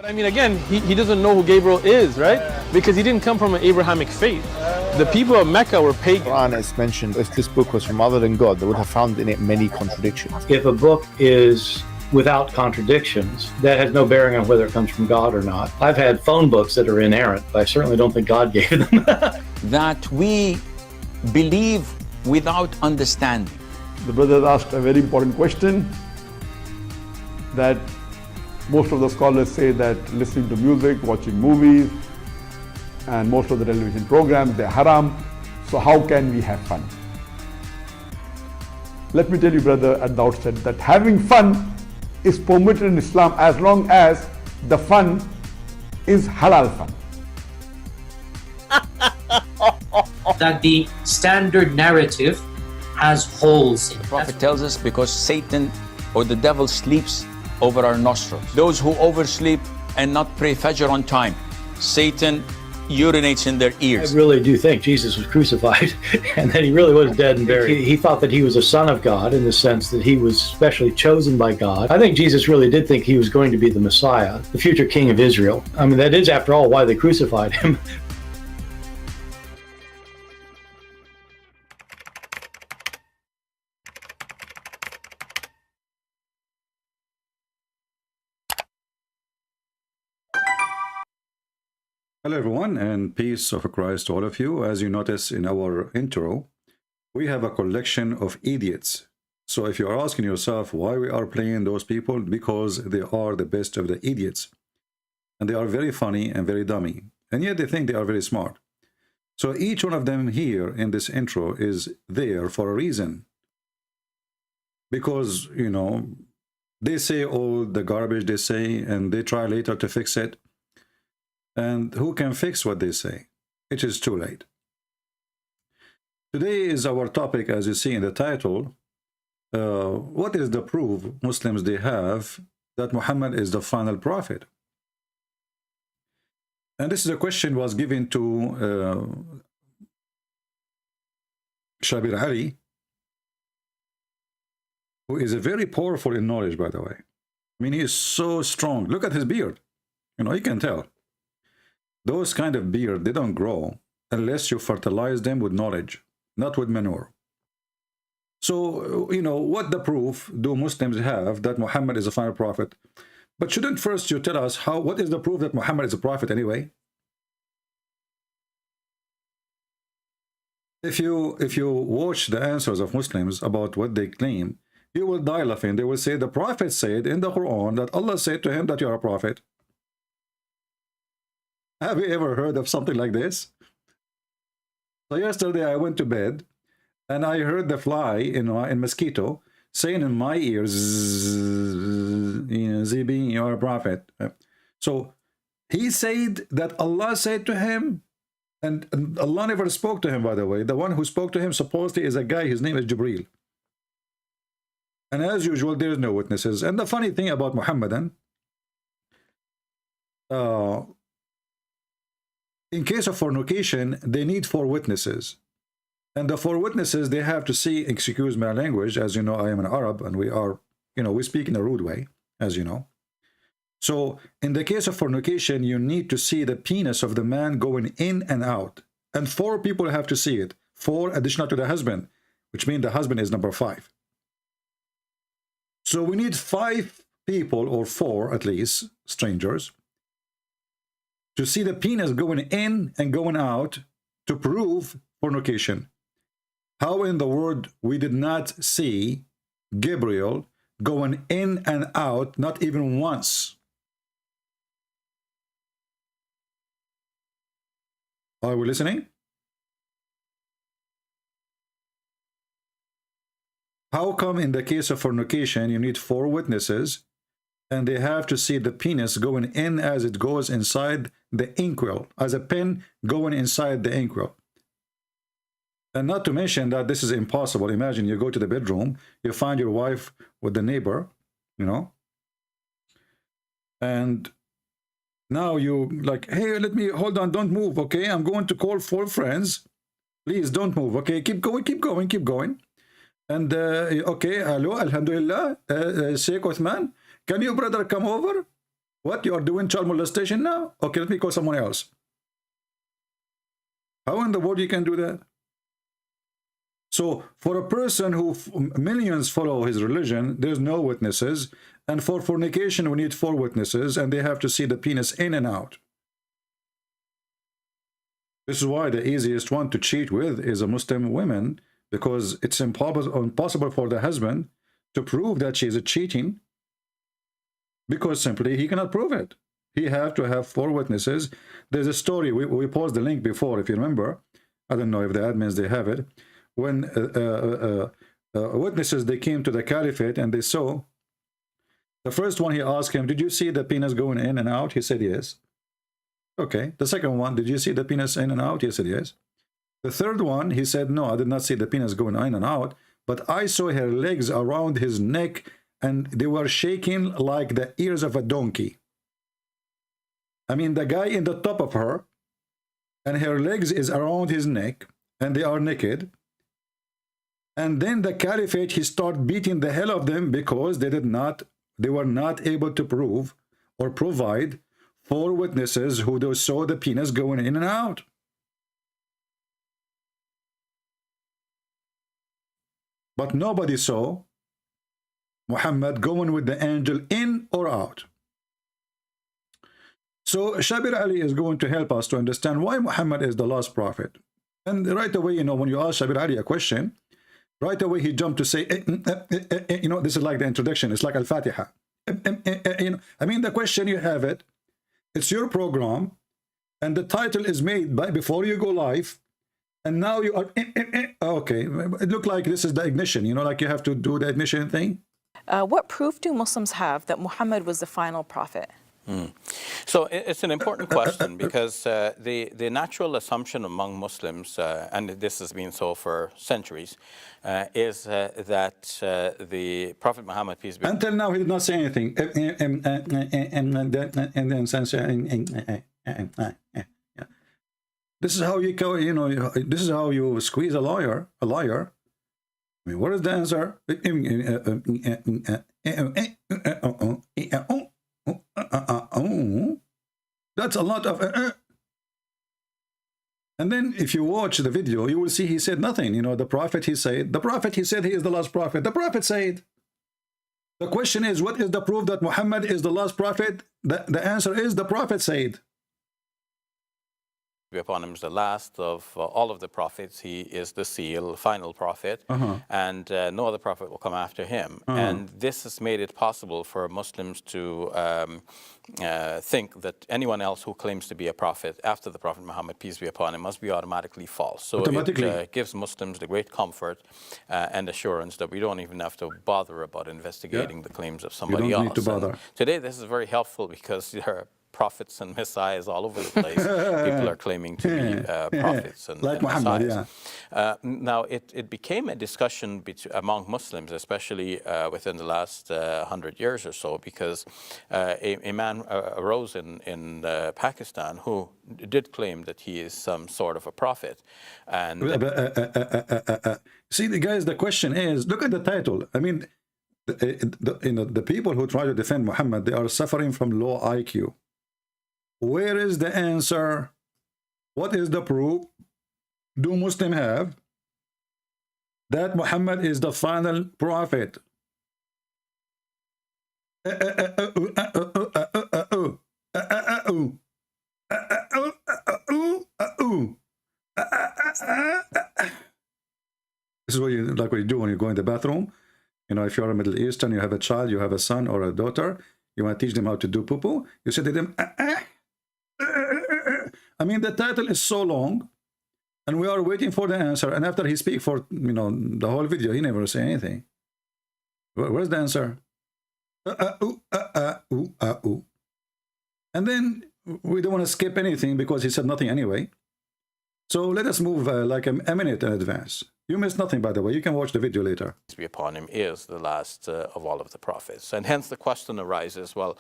I mean, again, he doesn't know who Gabriel is, right? Because he didn't come from an Abrahamic faith. The people of Mecca were pagan. Quran is mentioned, if this book was from other than God, they would have found in it many contradictions. If a book is without contradictions, that has no bearing on whether it comes from God or not. I've had phone books that are inerrant, but I certainly don't think God gave them. That we believe without understanding. The brother asked a very important question, that most of the scholars say that listening to music, watching movies, and most of the television programs, they're haram. So how can we have fun? Let me tell you, brother, at the outset, that having fun is permitted in Islam as long as the fun is halal fun. That the standard narrative has holes in it. The Prophet tells us because Satan or the devil sleeps over our nostrils. Those who oversleep and not pray Fajr on time, Satan urinates in their ears. I really do think Jesus was crucified and that he really was dead and buried. He thought that he was a son of God in the sense that he was specially chosen by God. I think Jesus really did think he was going to be the Messiah, the future king of Israel. I mean, that is, after all, why they crucified him. Hello everyone, and peace of Christ to all of you. As you notice in our intro, we have a collection of idiots. So if you are asking yourself why we are playing those people, because they are the best of the idiots. And they are very funny and very dummy. And yet they think they are very smart. So each one of them here in this intro is there for a reason. Because, you know, they say all the garbage they say and they try later to fix it. And who can fix what they say? It is too late. Today is our topic, as you see in the title. What is the proof Muslims they have that Muhammad is the final prophet? And this is a question was given to Shabir Ali, who is a very powerful in knowledge, by the way. I mean, he is so strong. Look at his beard. You know, you can tell. Those kind of beard, they don't grow unless you fertilize them with knowledge, not with manure. So, you know, what the proof do Muslims have that Muhammad is a final prophet? But shouldn't first you tell us what is the proof that Muhammad is a prophet anyway? If you watch the answers of Muslims about what they claim, you will die laughing. They will say the prophet said in the Quran that Allah said to him that you are a prophet. Have you ever heard of something like this? So yesterday I went to bed and I heard the fly in mosquito saying in my ears, Zibi, you are a prophet. So he said that Allah said to him, and Allah never spoke to him, by the way. The one who spoke to him supposedly is a guy, his name is Jibreel. And as usual, there is no witnesses. And the funny thing about Muhammadan, in case of fornication, they need 4 witnesses. And the 4 witnesses, they have to see, excuse my language, as you know, I am an Arab, and we are, you know, we speak in a rude way, as you know. So, in the case of fornication, you need to see the penis of the man going in and out. And 4 people have to see it. 4 additional to the husband, which means the husband is number 5. So, we need 5 people, or 4 at least, strangers, to see the penis going in and going out to prove fornication. How in the world we did not see Gabriel going in and out, not even once? Are we listening? How come in the case of fornication you need 4 witnesses and they have to see the penis going in as it goes inside the inkwell, as a pin going inside the inkwell? And not to mention that this is impossible. Imagine you go to the bedroom, you find your wife with the neighbor, you know, and now you like, hey, let me, hold on, don't move, okay? I'm going to call 4 friends. Please don't move, okay? Keep going, keep going, keep going. And, okay, hello, alhamdulillah, Sheikh Uthman, can you, brother, come over? What, you are doing child molestation now? Okay, let me call someone else. How in the world you can do that? So for a person who millions follow his religion, there's no witnesses. And for fornication, we need 4 witnesses, and they have to see the penis in and out. This is why the easiest one to cheat with is a Muslim woman, because it's impossible for the husband to prove that she's cheating, because simply he cannot prove it. He have to have 4 witnesses. There's a story, we posted the link before, if you remember. I don't know if the admins, they have it. When witnesses, they came to the caliphate and they saw, the first one, he asked him, did you see the penis going in and out? He said yes. Okay. The second one, did you see the penis in and out? He said yes. The third one, he said, no, I did not see the penis going in and out, but I saw her legs around his neck and they were shaking like the ears of a donkey. I mean, the guy in the top of her, and her legs is around his neck, and they are naked. And then the caliphate, he started beating the hell of them because they were not able to prove or provide 4 witnesses who saw the penis going in and out. But nobody saw Muhammad going with the angel in or out. So Shabir Ali is going to help us to understand why Muhammad is the last prophet. And right away, you know, when you ask Shabir Ali a question, right away he jumped to say, you know, this is like the introduction. It's like Al-Fatiha. You know, I mean, the question, you have it. It's your program, and the title is made before you go live, and now you are okay. It looked like this is the ignition. You know, like you have to do the ignition thing. What proof do Muslims have that Muhammad was the final prophet? So it's an important question, because the natural assumption among Muslims, and this has been so for centuries, is that the Prophet Muhammad, peace be upon him, Until now, he did not say anything. This is how you go. You know, this is how you squeeze a liar. I mean, what is the answer? That's a lot of and then if you watch the video, you will see he said nothing. You know, the prophet, he said he is the last prophet. The prophet said. The question is, what is the proof that Muhammad is the last prophet? The answer is, the prophet said. upon him is the last of all of the prophets. He is the seal, final prophet, and no other prophet will come after him. And this has made it possible for Muslims to think that anyone else who claims to be a prophet after the Prophet Muhammad, peace be upon him, must be automatically false. So it gives Muslims the great comfort and assurance that we don't even have to bother about investigating the claims of somebody else. Need to bother. Today this is very helpful, because there are prophets and messiahs all over the place. People are claiming to be prophets and like Muhammad, messiahs. Now, it became a discussion among Muslims, especially within the last 100 years or so, because a man arose in Pakistan who did claim that he is some sort of a prophet. And see, guys, the question is, look at the title. I mean, the people who try to defend Muhammad, they are suffering from low IQ. Where is the answer? What is the proof? Do Muslims have that Muhammad is the final prophet? This is what you like. What you do when you go in the bathroom. You know, if you're a Middle Eastern, you have a child, you have a son or a daughter, you want to teach them how to do poo-poo, you say to them, I mean, the title is so long, and we are waiting for the answer. And after he speaks for, you know, the whole video, he never say anything. Where's the answer? And then we don't want to skip anything because he said nothing anyway. So let us move like a minute in advance. You missed nothing, by the way. You can watch the video later. Peace be upon him is the last of all of the prophets. And hence the question arises, well,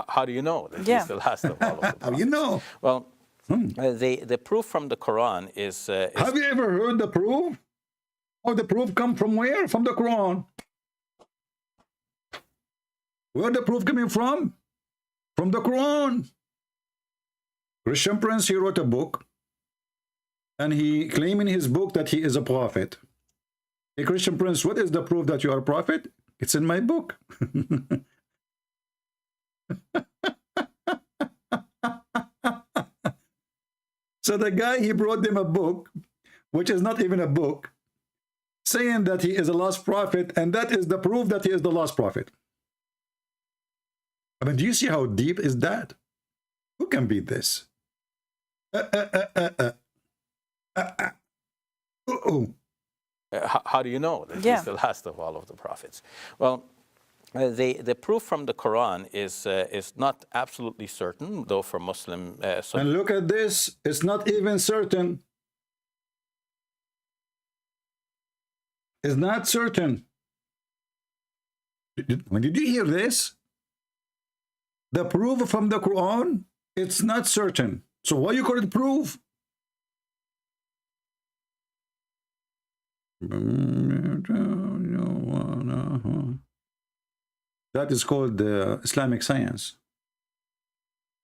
how do you know that he's the last of all of the prophets? How you know? Well, the proof from the Quran is... Have you ever heard the proof? Oh, the proof come from where? From the Quran. Where the proof coming from? from the Quran. Christian Prince, he wrote a book, and he claimed in his book that he is a prophet. Hey, Christian Prince, what is the proof that you are a prophet? It's in my book. So the guy, he brought them a book, which is not even a book, saying that he is a lost prophet, and that is the proof that he is the lost prophet. I mean, do you see how deep is that? Who can beat this? How do you know that he's the last of all of the prophets? Well, the proof from the Quran is not absolutely certain, though for Muslim. And look at this, it's not even certain. It's not certain. Did you hear this? The proof from the Quran, it's not certain. So why you call it proof? That is called Islamic science.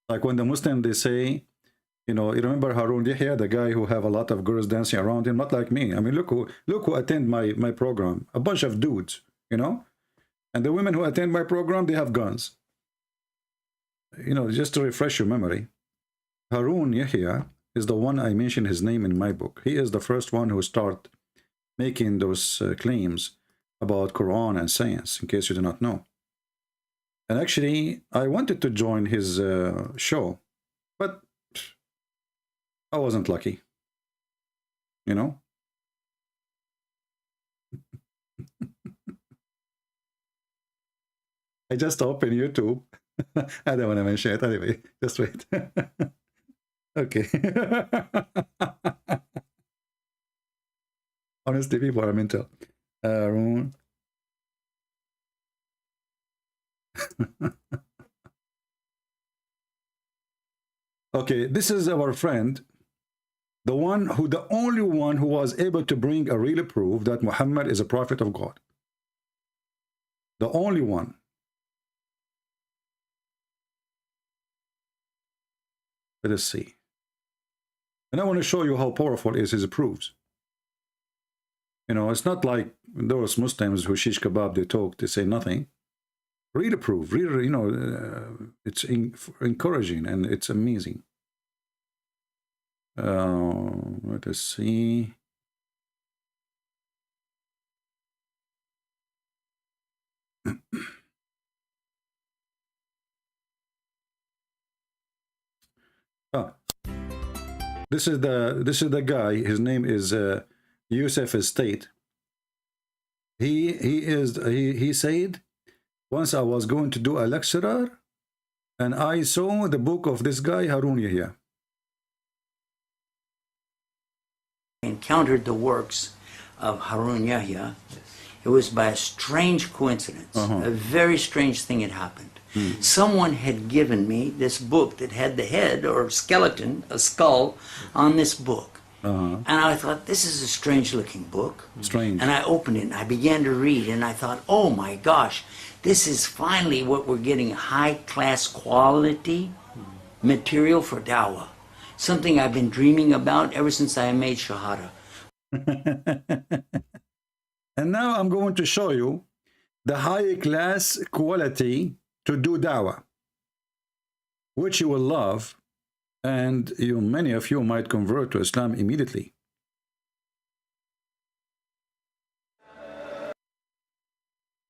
Like when the Muslim, they say, you know, you remember Harun Yahya, the guy who have a lot of girls dancing around him, not like me. I mean, look who attend my program, a bunch of dudes, you know, and the women who attend my program, they have guns. You know, just to refresh your memory, Harun Yahya is the one I mentioned his name in my book. He is the first one who started making those claims about Quran and science, in case you do not know. And actually, I wanted to join his show, but I wasn't lucky, you know. I just opened YouTube. I don't want to mention it anyway. Just wait. Okay. Honestly, people are mental. Okay, this is our friend, the only one who was able to bring a real proof that Muhammad is a prophet of God. The only one. Let us see. And I want to show you how powerful is his proofs. You know, it's not like those Muslims who shish kebab, they talk, they say nothing. Read a proof, read, you know, it's encouraging and it's amazing. Let us see. This is the guy. His name is Yusuf Estate. He said, once I was going to do a lecturer, and I saw the book of this guy Harun Yahya. Encountered the works of Harun Yahya. It was by a strange coincidence. A very strange thing had happened. Someone had given me this book that had the head or skeleton, a skull, on this book. And I thought, this is a strange looking book. Strange. And I opened it and I began to read and I thought, oh my gosh, this is finally what we're getting, high class quality material for dawah. Something I've been dreaming about ever since I made Shahada. And now I'm going to show you the high class quality to do dawah, which you will love, and many of you might convert to Islam immediately.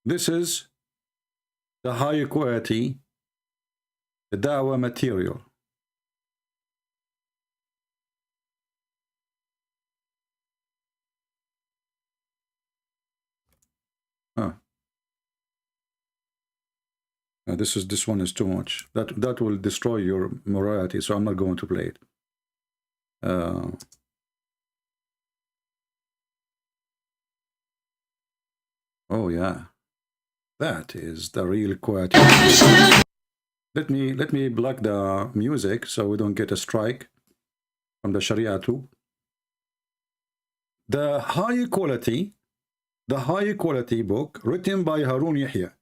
This is the high quality dawah material. This one is too much. That will destroy your morality, so I'm not going to play it. Oh yeah, that is the real quality. Let me block the music so we don't get a strike from the Sharia too. The high quality book written by Harun Yahya.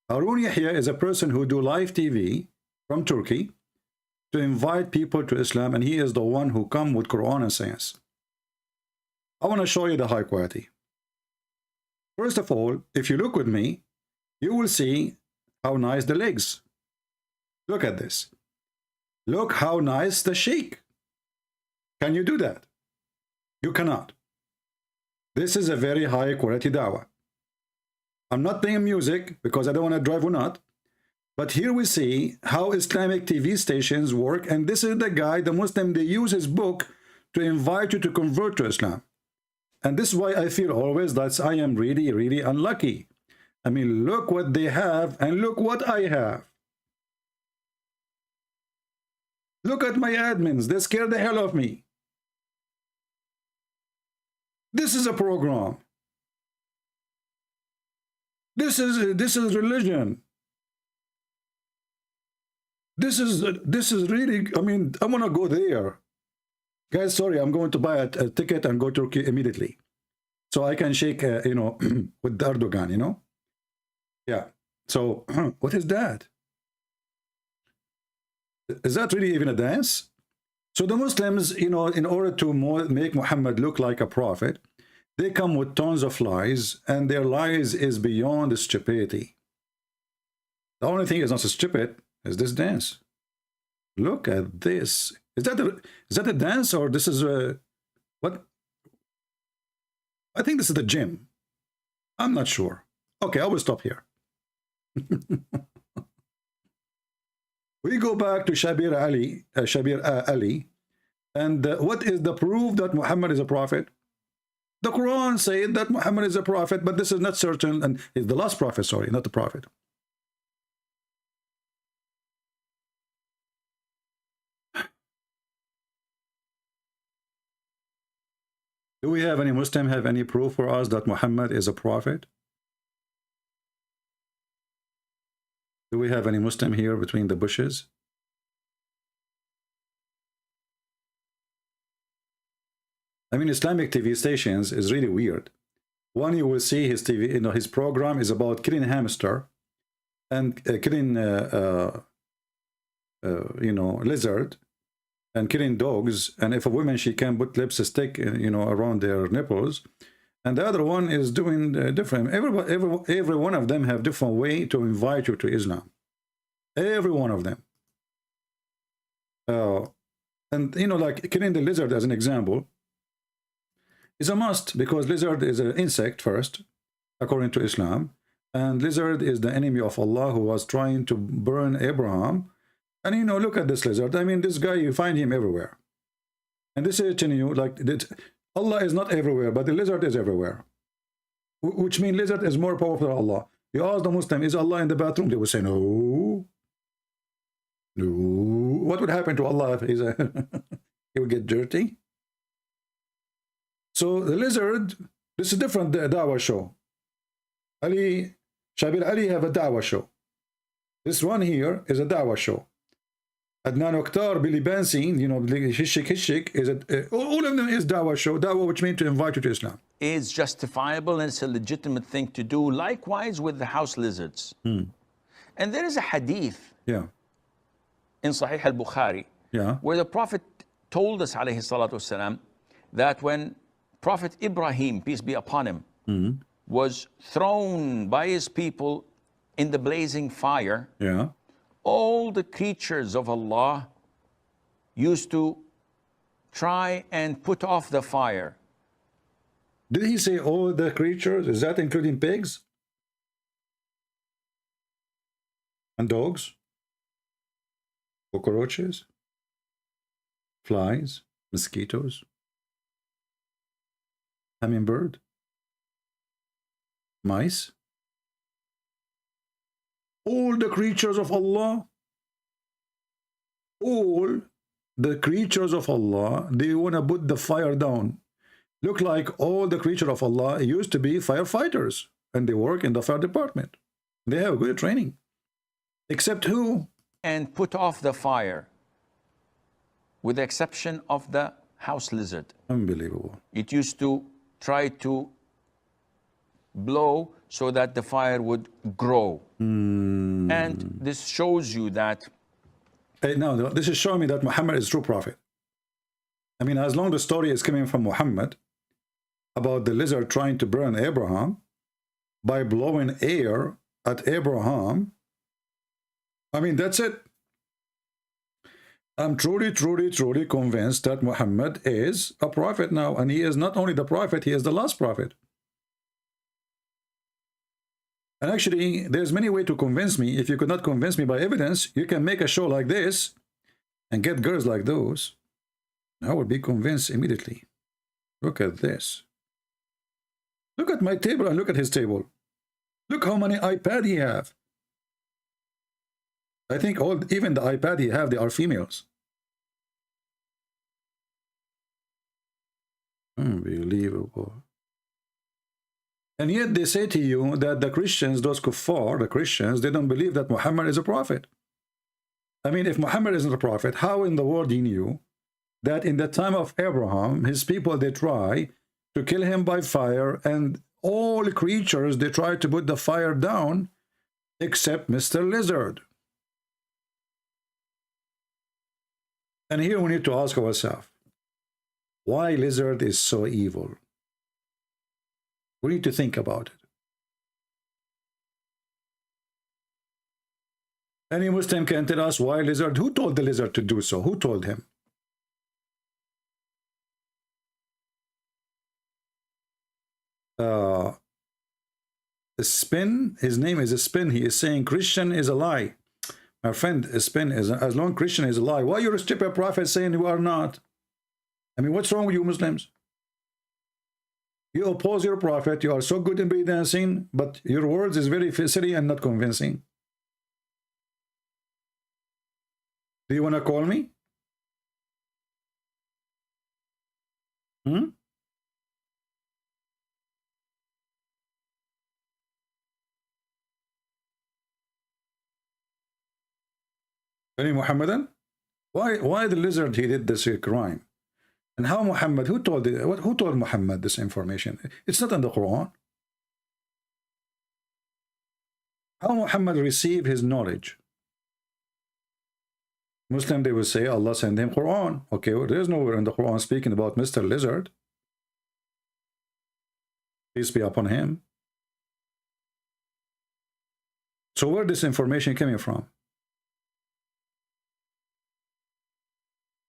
Harun Yahya is a person who do live TV from Turkey to invite people to Islam, and he is the one who come with Quran and science. I want to show you the high quality. First of all, if you look with me, you will see how nice the legs. Look at this. Look how nice the sheikh. Can you do that? You cannot. This is a very high quality dawah. I'm not playing music because I don't want to drive or not. But here we see how Islamic TV stations work. And this is the guy, the Muslim, they use his book to invite you to convert to Islam. And this is why I feel always that I am really, really unlucky. I mean, look what they have and look what I have. Look at my admins. They scare the hell of me. This is a program. This is religion. This is really, I mean, I want to go there. Guys, sorry, I'm going to buy a ticket and go to Turkey immediately. So I can shake, you know, with Erdogan, you know? Yeah. So what is that? Is that really even a dance? So the Muslims, you know, in order to make Muhammad look like a prophet, they come with tons of lies, and their lies is beyond stupidity. The only thing is not so stupid is this dance. Look at this. Is that a dance, or this is a what? I think this is the gym. I'm not sure. Okay, I will stop here. We go back to Shabir Ali, and what is the proof that Muhammad is a prophet? The Quran said that Muhammad is a prophet, but this is not certain, and is the last prophet, sorry, not the prophet. Do we have any Muslim have any proof for us that Muhammad is a prophet? Do we have any Muslim here between the bushes? I mean, Islamic TV stations is really weird. One, you will see his TV, you know, his program is about killing hamster and killing, you know, lizard, and killing dogs. And if a woman, she can put lipstick, you know, around their nipples. And the other one is doing different. Every one of them have different way to invite you to Islam. Every one of them. And, you know, like killing the lizard as an example is a must, because lizard is an insect first, according to Islam. And lizard is the enemy of Allah who was trying to burn Abraham. And, you know, look at this lizard. I mean, this guy, you find him everywhere. And this is telling you, like, that Allah is not everywhere, but the lizard is everywhere. Which means lizard is more powerful than Allah. You ask the Muslim, is Allah in the bathroom? They will say, no. No. What would happen to Allah if he's he would get dirty? So the lizard, this is different dawah show. Shabir Ali have a dawah show. This one here is a dawah show. Adnan Oktar, Billy Bensin, you know, Hishik, is all of them is dawah show, dawah, which means to invite you to Islam. Is justifiable, and it's a legitimate thing to do. Likewise with the house lizards. And there is a hadith in Sahih al-Bukhari where the Prophet told us, alayhi salatu wasalam, that when Prophet Ibrahim, peace be upon him, was thrown by his people in the blazing fire, all the creatures of Allah used to try and put off the fire. Did he say all the creatures? Is that including pigs? And dogs? Cockroaches? Flies? Mosquitoes? Hummingbird? Mice? All the creatures of Allah, all the creatures of Allah, they want to put the fire down. Look like all the creatures of Allah used to be firefighters, and they work in the fire department. They have good training. Except who? And put off the fire, with the exception of the house lizard. Unbelievable. It used to try to blow so that the fire would grow. And this shows you that No, this is showing me that Muhammad is true prophet. I mean, as long as the story is coming from Muhammad about the lizard trying to burn Abraham by blowing air at Abraham, I mean, that's it. I'm truly, truly, truly convinced that Muhammad is a prophet now. And he is not only the prophet, he is the last prophet. And actually, there's many ways to convince me. If you could not convince me by evidence, you can make a show like this and get girls like those. I would be convinced immediately. Look at this. Look at my table and look at his table. Look how many iPads he have. I think even the iPad he have, they are females. Unbelievable. And yet they say to you that the Christians, those kuffar, the Christians, they don't believe that Muhammad is a prophet. I mean, if Muhammad isn't a prophet, how in the world he knew that in the time of Abraham, his people, they try to kill him by fire, and all creatures, they try to put the fire down, except Mr. Lizard. And here we need to ask ourselves, why lizard is so evil? We need to think about it. Any Muslim can tell us why lizard? Who told the lizard to do so? Who told him? The spin, his name is a spin. He is saying Christian is a lie. My friend, a spin is, as long Christian is a lie. Why you restrict a prophet saying you are not? I mean, what's wrong with you Muslims? You oppose your prophet. You are so good in breakdancing, but your words is very silly and not convincing. Do you want to call me? Any Muhammadan? Why the lizard he did this crime? And how Muhammad, who told Muhammad this information? It's not in the Quran. How Muhammad received his knowledge? Muslim, they will say Allah sent him Quran. Okay, well, there is nowhere in the Quran speaking about Mr. Lizard. Peace be upon him. So where this information coming from?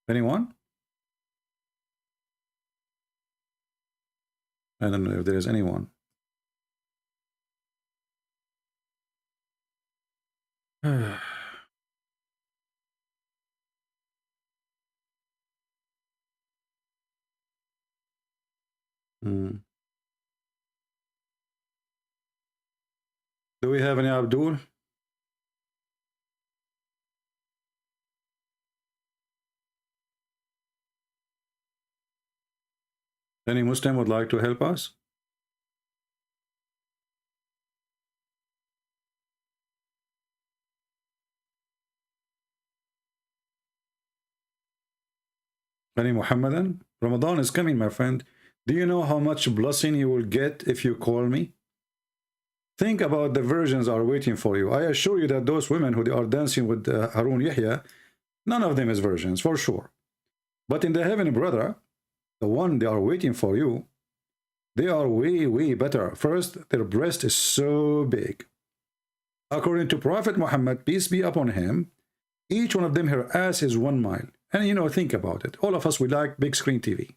Anyone? I don't know if there is anyone. Do we have any Abdul? Any Muslim would like to help us? Any Muhammadan? Ramadan is coming, my friend. Do you know how much blessing you will get if you call me? Think about the virgins are waiting for you. I assure you that those women who are dancing with Harun Yahya, none of them is virgins, for sure. But in the heaven, brother, the one they are waiting for you, they are way, way better. First, their breast is so big. According to Prophet Muhammad, peace be upon him, each one of them, her ass is 1 mile. And you know, think about it. All of us, we like big screen TV.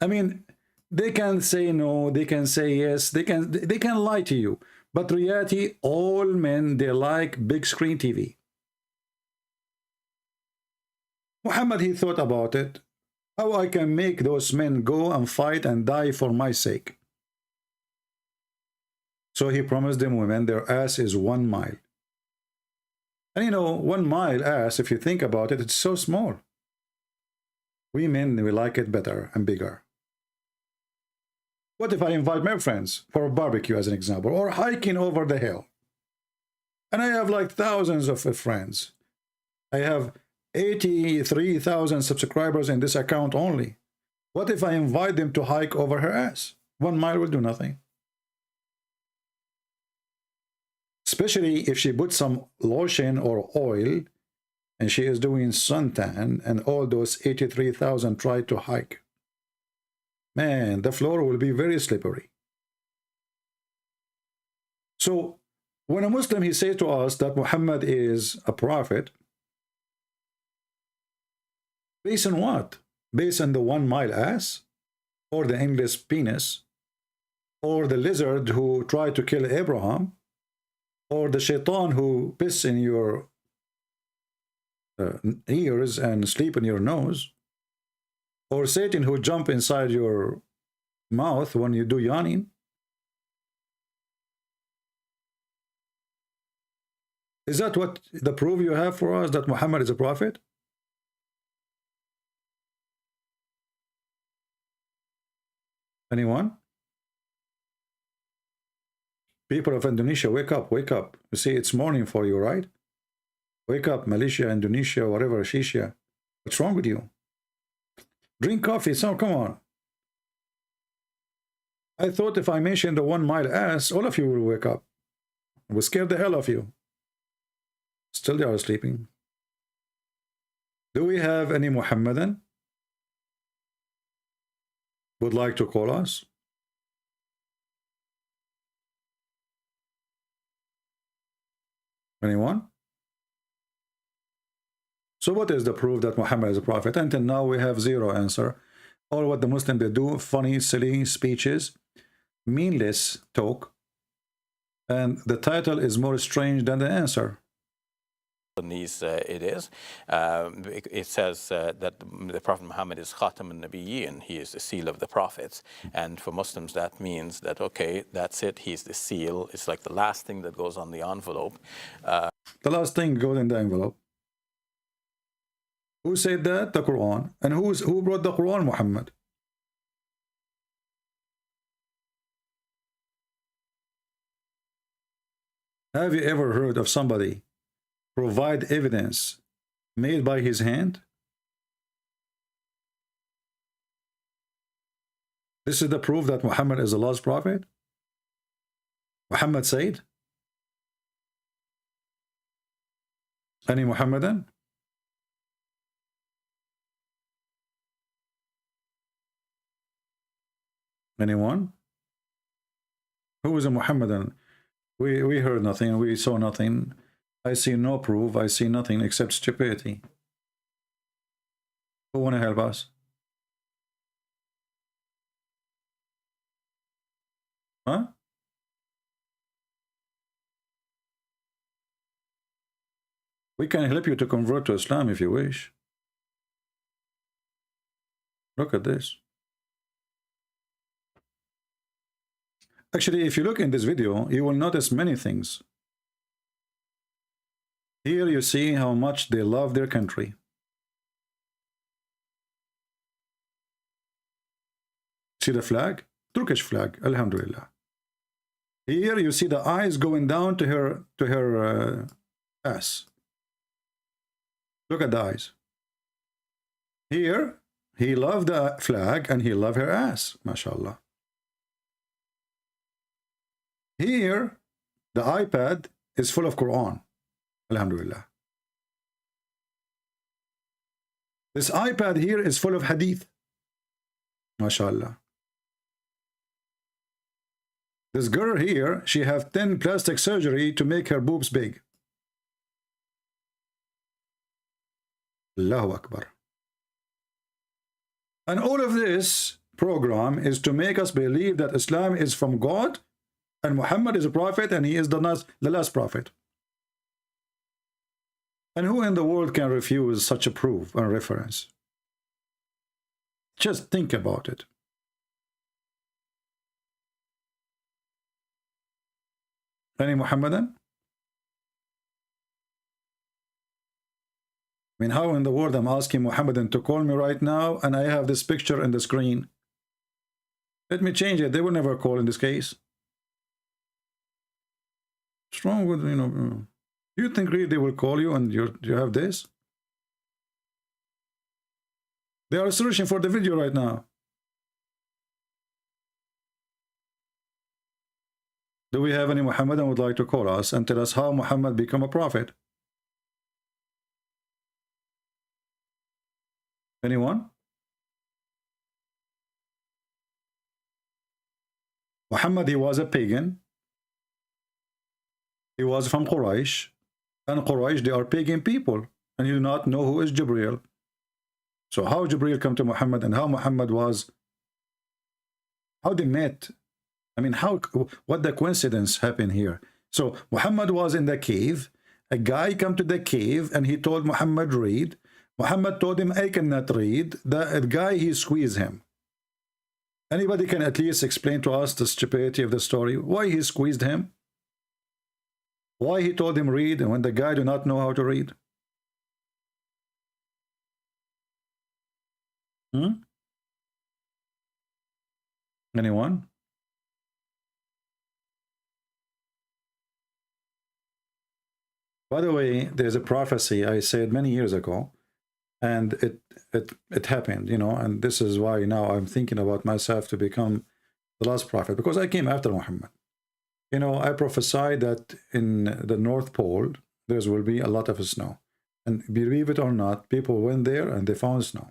I mean, they can say no, they can say yes, they can lie to you. But reality, all men, they like big screen TV. Muhammad, he thought about it. How I can make those men go and fight and die for my sake. So he promised them women, their ass is 1 mile. And you know, 1 mile ass, if you think about it, it's so small. We men, we like it better and bigger. What if I invite my friends for a barbecue, as an example, or hiking over the hill? And I have like thousands of friends. I have 83,000 subscribers in this account only. What if I invite them to hike over her ass? 1 mile will do nothing. Especially if she puts some lotion or oil and she is doing suntan, and all those 83,000 try to hike. Man, the floor will be very slippery. So when a Muslim, he says to us that Muhammad is a prophet, based on what? Based on the 1 mile ass, or the endless penis, or the lizard who tried to kill Abraham, or the shaitan who piss in your ears and sleep in your nose, or Satan who jump inside your mouth when you do yawning. Is that what the proof you have for us that Muhammad is a prophet? Anyone? People of Indonesia, wake up, wake up. You see, it's morning for you, right? Wake up, Malaysia, Indonesia, whatever, Shisha. What's wrong with you? Drink coffee, so come on. I thought if I mentioned the 1 mile ass, all of you will wake up. I will scare the hell of you. Still they are sleeping. Do we have any Muhammadan would like to call us? Anyone? So what is the proof that Muhammad is a prophet? Until now we have zero answer. All what the Muslim they do, funny, silly speeches, meaningless talk, and the title is more strange than the answer. It is. It says that the Prophet Muhammad is Khatam al-Nabiyyin. He is the seal of the prophets. And for Muslims, that means that, okay, that's it. He's the seal. It's like the last thing that goes on the envelope. The last thing goes in the envelope. Who said that? The Quran. And who brought the Quran? Muhammad. Have you ever heard of somebody provide evidence made by his hand? This is the proof that Muhammad is Allah's prophet. Muhammad said. Any Muhammadan? Anyone? Who is a Muhammadan? We heard nothing, we saw nothing. I see no proof, I see nothing except stupidity. Who want to help us? Huh? We can help you to convert to Islam if you wish. Look at this. Actually, if you look in this video, you will notice many things. Here you see how much they love their country. See the flag? Turkish flag, Alhamdulillah. Here you see the eyes going down to her ass. Look at the eyes. Here, he loved the flag and he loved her ass, mashallah. Here, the iPad is full of Quran. Alhamdulillah. This iPad here is full of hadith. MashaAllah. This girl here, she have 10 plastic surgery to make her boobs big. Allahu Akbar. And all of this program is to make us believe that Islam is from God and Muhammad is a prophet and he is the last prophet. And who in the world can refuse such a proof and reference? Just think about it. Any Muhammadan? I mean, how in the world I'm asking Muhammadan to call me right now and I have this picture on the screen? Let me change it. They will never call in this case. What's wrong with, you know, do you think really they will call you and you have this? They are searching for the video right now. Do we have any Muhammadan who would like to call us and tell us how Muhammad became a prophet? Anyone? Muhammad, he was a pagan. He was from Quraysh. And Quraysh, they are pagan people. And you do not know who is Jibreel. So how Jibreel come to Muhammad and how Muhammad was, how they met. I mean, what the coincidence happened here? So Muhammad was in the cave. A guy come to the cave and he told Muhammad, read. Muhammad told him, I cannot read. The guy, he squeezed him. Anybody can at least explain to us the stupidity of the story? Why he squeezed him? Why he told him read and when the guy do not know how to read? Anyone? By the way, there's a prophecy I said many years ago, and it happened, you know, and this is why now I'm thinking about myself to become the last prophet, because I came after Muhammad. You know, I prophesied that in the North Pole, there will be a lot of snow. And believe it or not, people went there and they found snow.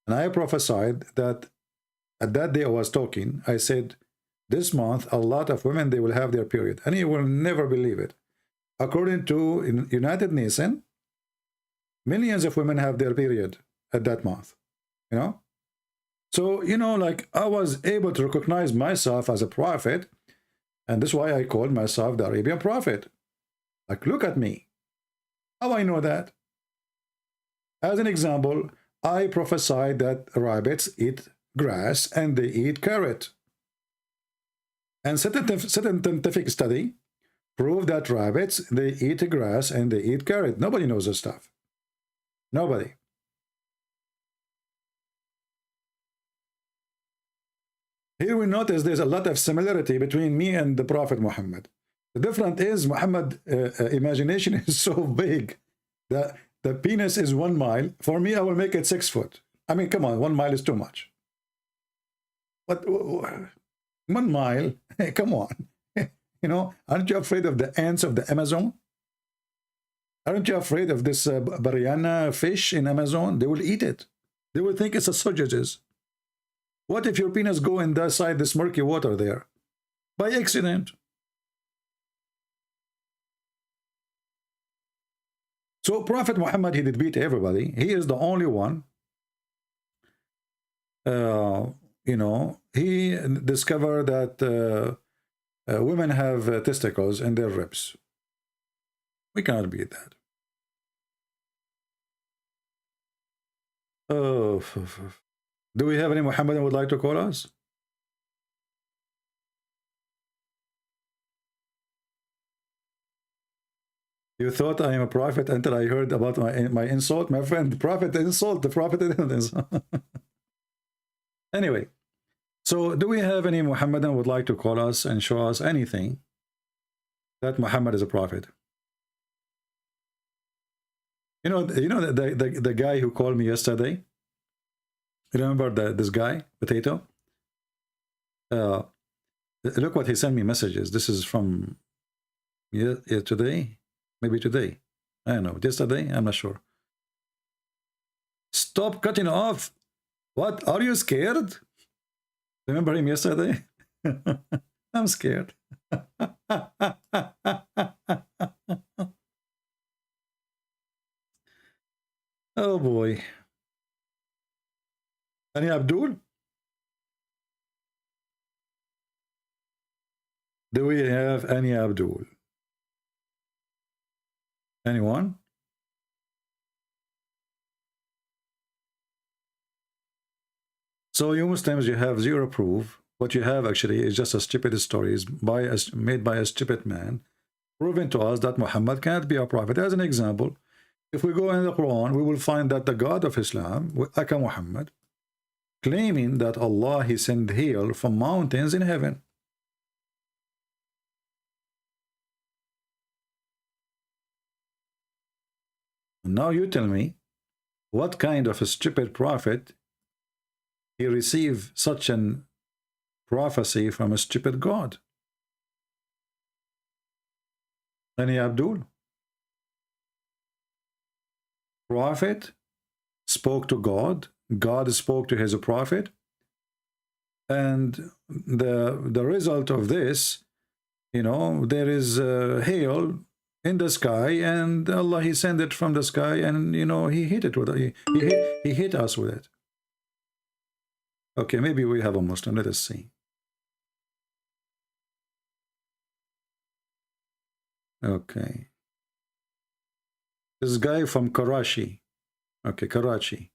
And I prophesied that at that day I was talking, I said, this month, a lot of women, they will have their period. And you will never believe it. According to United Nations, millions of women have their period at that month, you know? So, you know, like I was able to recognize myself as a prophet, and this is why I called myself the Arabian prophet. Like, look at me. How I know that? As an example, I prophesied that rabbits eat grass and they eat carrot. And scientific study proved that rabbits, they eat grass and they eat carrot. Nobody knows this stuff. Nobody. Here we notice there's a lot of similarity between me and the Prophet Muhammad. The difference is Muhammad's imagination is so big that the penis is 1 mile. For me, I will make it 6 foot. I mean, come on, 1 mile is too much. But 1 mile, hey, come on. You know, aren't you afraid of the ants of the Amazon? Aren't you afraid of this Bariana fish in Amazon? They will eat it. They will think it's a sausages. What if your penis go inside this murky water there? By accident. So Prophet Muhammad, he did beat everybody. He is the only one. You know, he discovered that women have testicles in their ribs. We cannot beat that. Oh, do we have any Muhammadan would like to call us? You thought I am a prophet until I heard about my insult, my friend. The prophet insult, the prophet didn't insult. Anyway, so do we have any Muhammadan would like to call us and show us anything that Muhammad is a prophet? You know the guy who called me yesterday. You remember this guy, Potato? Look what he sent me messages. This is from today, maybe today. I don't know. Yesterday, I'm not sure. Stop cutting off. What? Are you scared? Remember him yesterday? I'm scared. Oh boy. Any Abdul? Do we have any Abdul? Anyone? So you Muslims, you have zero proof. What you have actually is just a stupid story made by a stupid man, proving to us that Muhammad can't be a prophet. As an example, if we go in the Quran, we will find that the God of Islam, Aka Muhammad, claiming that Allah, he sent hail from mountains in heaven. Now you tell me, what kind of a stupid prophet he received such an prophecy from a stupid God? Any Abdul? Prophet spoke to God, God spoke to his prophet, and the result of this, you know, there is hail in the sky, and Allah, he sent it from the sky, and you know, he hit it with it. He hit us with it. Okay, maybe we have a Muslim. Let us see. Okay. This guy from Karachi. Okay, Karachi.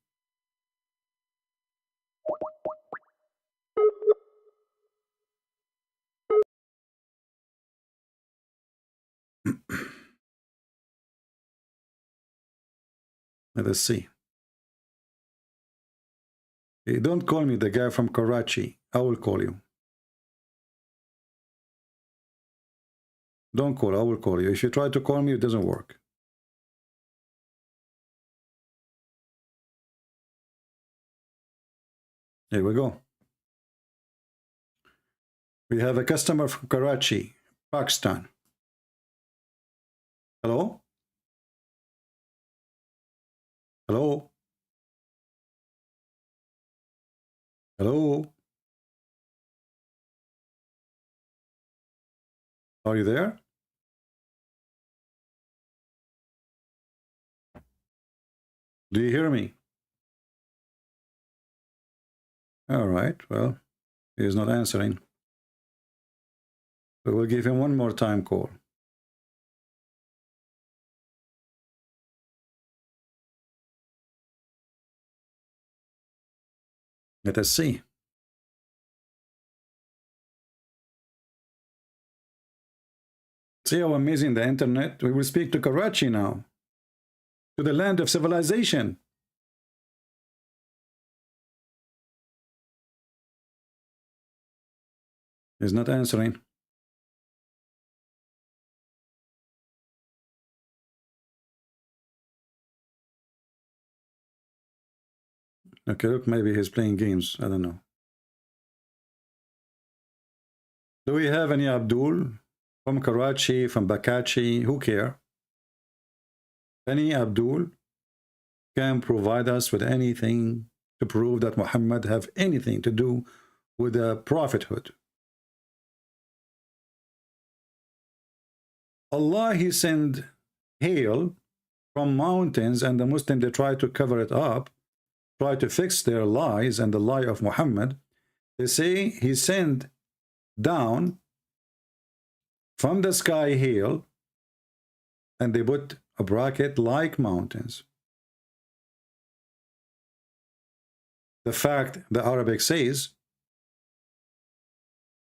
Let us see. Hey, don't call me the guy from Karachi. I will call you. Don't call, I will call you. If you try to call me, it doesn't work. Here we go. We have a customer from Karachi, Pakistan. Hello? Hello? Hello? Are you there? Do you hear me? All right, well, he is not answering. We will give him one more time call. Let us see. See how amazing the internet. We will speak to Karachi now, to the land of civilization. He's not answering. Okay, look, maybe he's playing games. I don't know. Do we have any Abdul from Karachi, from Bakachi? Who care? Any Abdul can provide us with anything to prove that Muhammad have anything to do with the prophethood. Allah, he sent hail from mountains, and the Muslims, they try to cover it up, try to fix their lies and the lie of Muhammad. They say he sent down from the sky hail, and they put a bracket like mountains. The fact the Arabic says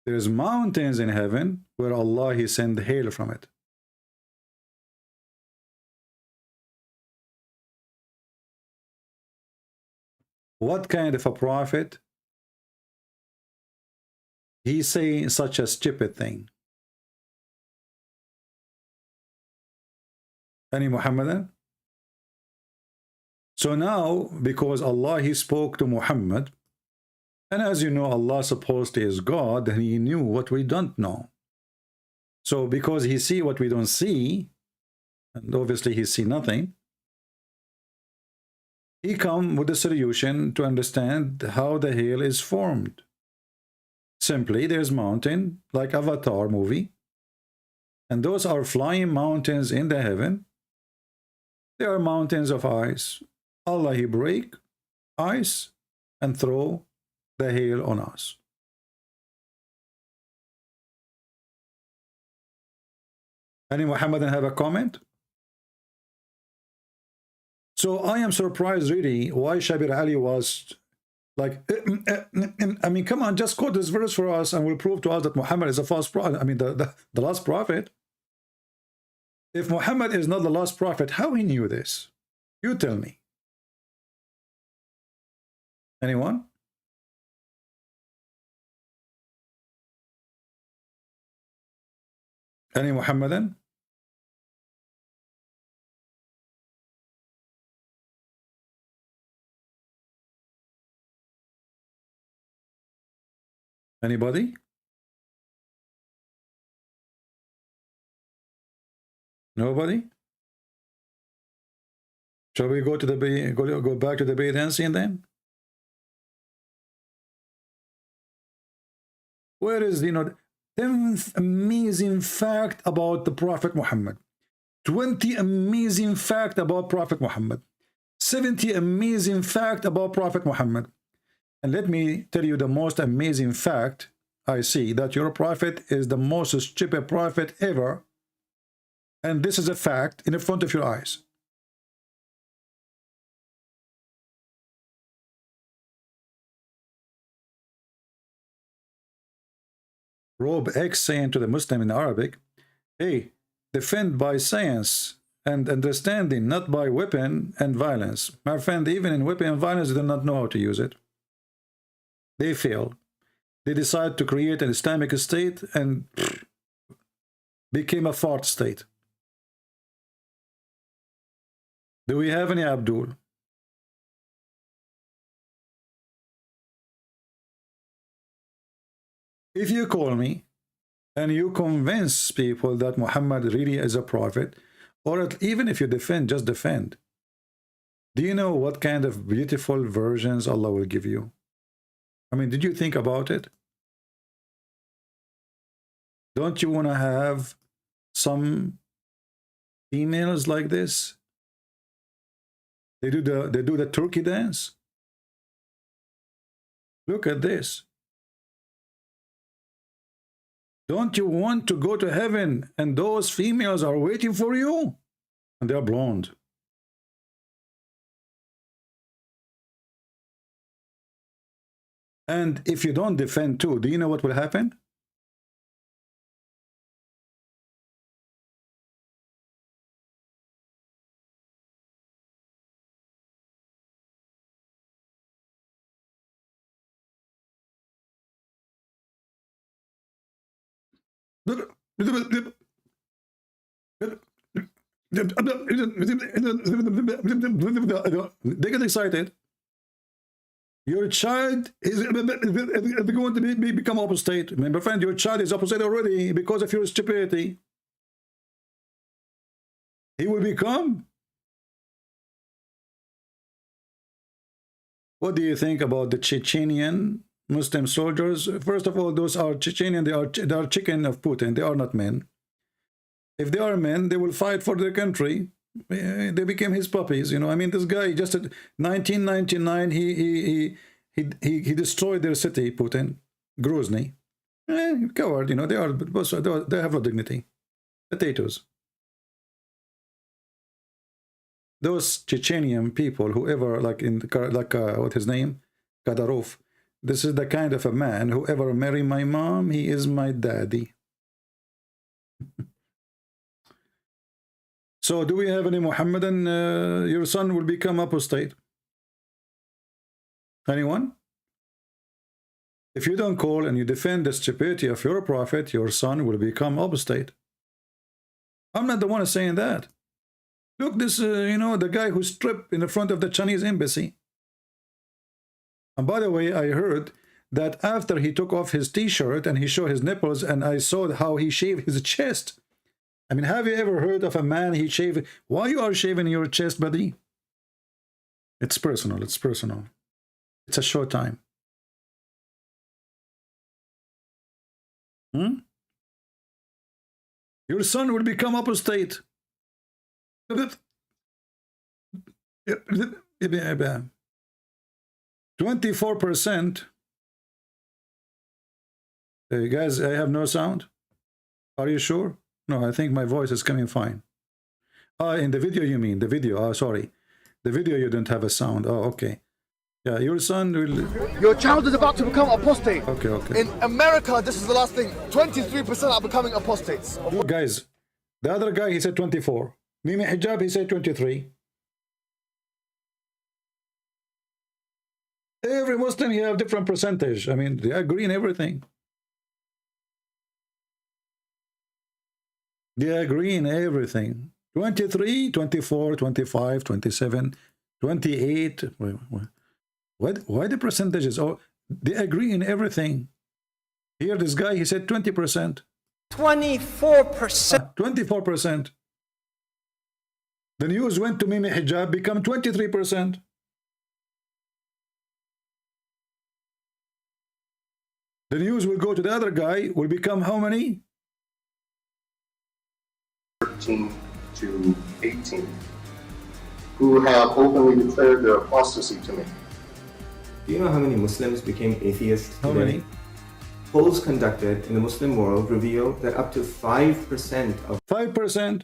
there's mountains in heaven where Allah, he sent hail from it. What kind of a prophet he say such a stupid thing? Any Muhammadan? So now, because Allah, he spoke to Muhammad, and as you know, Allah supposed is God, and he knew what we don't know. So because he see what we don't see, and obviously he see nothing, he come with a solution to understand how the hail is formed. Simply, there's mountain, like Avatar movie, and those are flying mountains in the heaven. They are mountains of ice. Allah, he break ice and throw the hail on us. Any Muhammadan have a comment? So I am surprised really why Shabir Ali was like, I mean, come on, just quote this verse for us and we'll prove to us that Muhammad is a false prophet. I mean, the last prophet. If Muhammad is not the last prophet, how he knew this? You tell me. Anyone? Any Muhammadan? Anybody? Nobody? Shall we go to the go back to the bay dancing then? Where is, 10th amazing fact about the Prophet Muhammad, 20 amazing fact about Prophet Muhammad, 70 amazing fact about Prophet Muhammad. And let me tell you the most amazing fact I see, that your prophet is the most stupid prophet ever. And this is a fact in the front of your eyes. Rob X saying to the Muslim in Arabic, hey, defend by science and understanding, not by weapon and violence. My friend, even in weapon and violence, they do not know how to use it. They fail. They decide to create an Islamic state and became a fart state. Do we have any Abdul? If you call me and you convince people that Muhammad really is a prophet, or even if you defend, just defend. Do you know what kind of beautiful versions Allah will give you? I mean, did you think about it? Don't you want to have some females like this? They do the turkey dance. Look at this. Don't you want to go to heaven and those females are waiting for you? And they're blonde. And if you don't defend too, do you know what will happen? They get excited. Your child is going to become apostate. My friend, your child is apostate already because of your stupidity. He will become. What do you think about the Chechenian Muslim soldiers? First of all, those are Chechenian. They are chicken of Putin. They are not men. If they are men, they will fight for their country. They became his puppies, you know. I mean, this guy just in 1999 he destroyed their city, Putin, Grozny. Coward, you know. They have no dignity. Potatoes. Those Chechenian people, whoever, like what his name, Kadyrov. This is the kind of a man, whoever marry my mom, he is my daddy. So do we have any Muhammadan, your son will become apostate? Anyone? If you don't call and you defend the stupidity of your prophet, your son will become apostate. I'm not the one saying that. Look, this, you know, the guy who stripped in the front of the Chinese embassy. And by the way, I heard that after he took off his t-shirt and he showed his nipples, and I saw how he shaved his chest. I mean, have you ever heard of a man he shaved? Why you are shaving your chest, buddy? It's personal. It's personal. It's a short time. Your son will become apostate. 24%. Guys, I have no sound. Are you sure? No, I think my voice is coming fine. In the video you mean, the video. Oh, sorry. The video you don't have a sound. Oh, okay. Yeah, your son will... Your child is about to become apostate. Okay, okay. In America, this is the last thing. 23% are becoming apostates. Guys, the other guy, he said 24. Mimi Hijab, he said 23. Every Muslim, he have different percentage. I mean, they agree in everything. They agree in everything. 23, 24, 25, 27, 28. Why the percentages? Oh, they agree in everything. Here, this guy, he said 20%. 24%. 24%. The news went to Mimi Hijab, become 23%. The news will go to the other guy, will become how many? 13 to 18, who have openly declared their apostasy to me. Do you know how many Muslims became atheists today? How many? Polls conducted in the Muslim world reveal that up to 5% of 5%.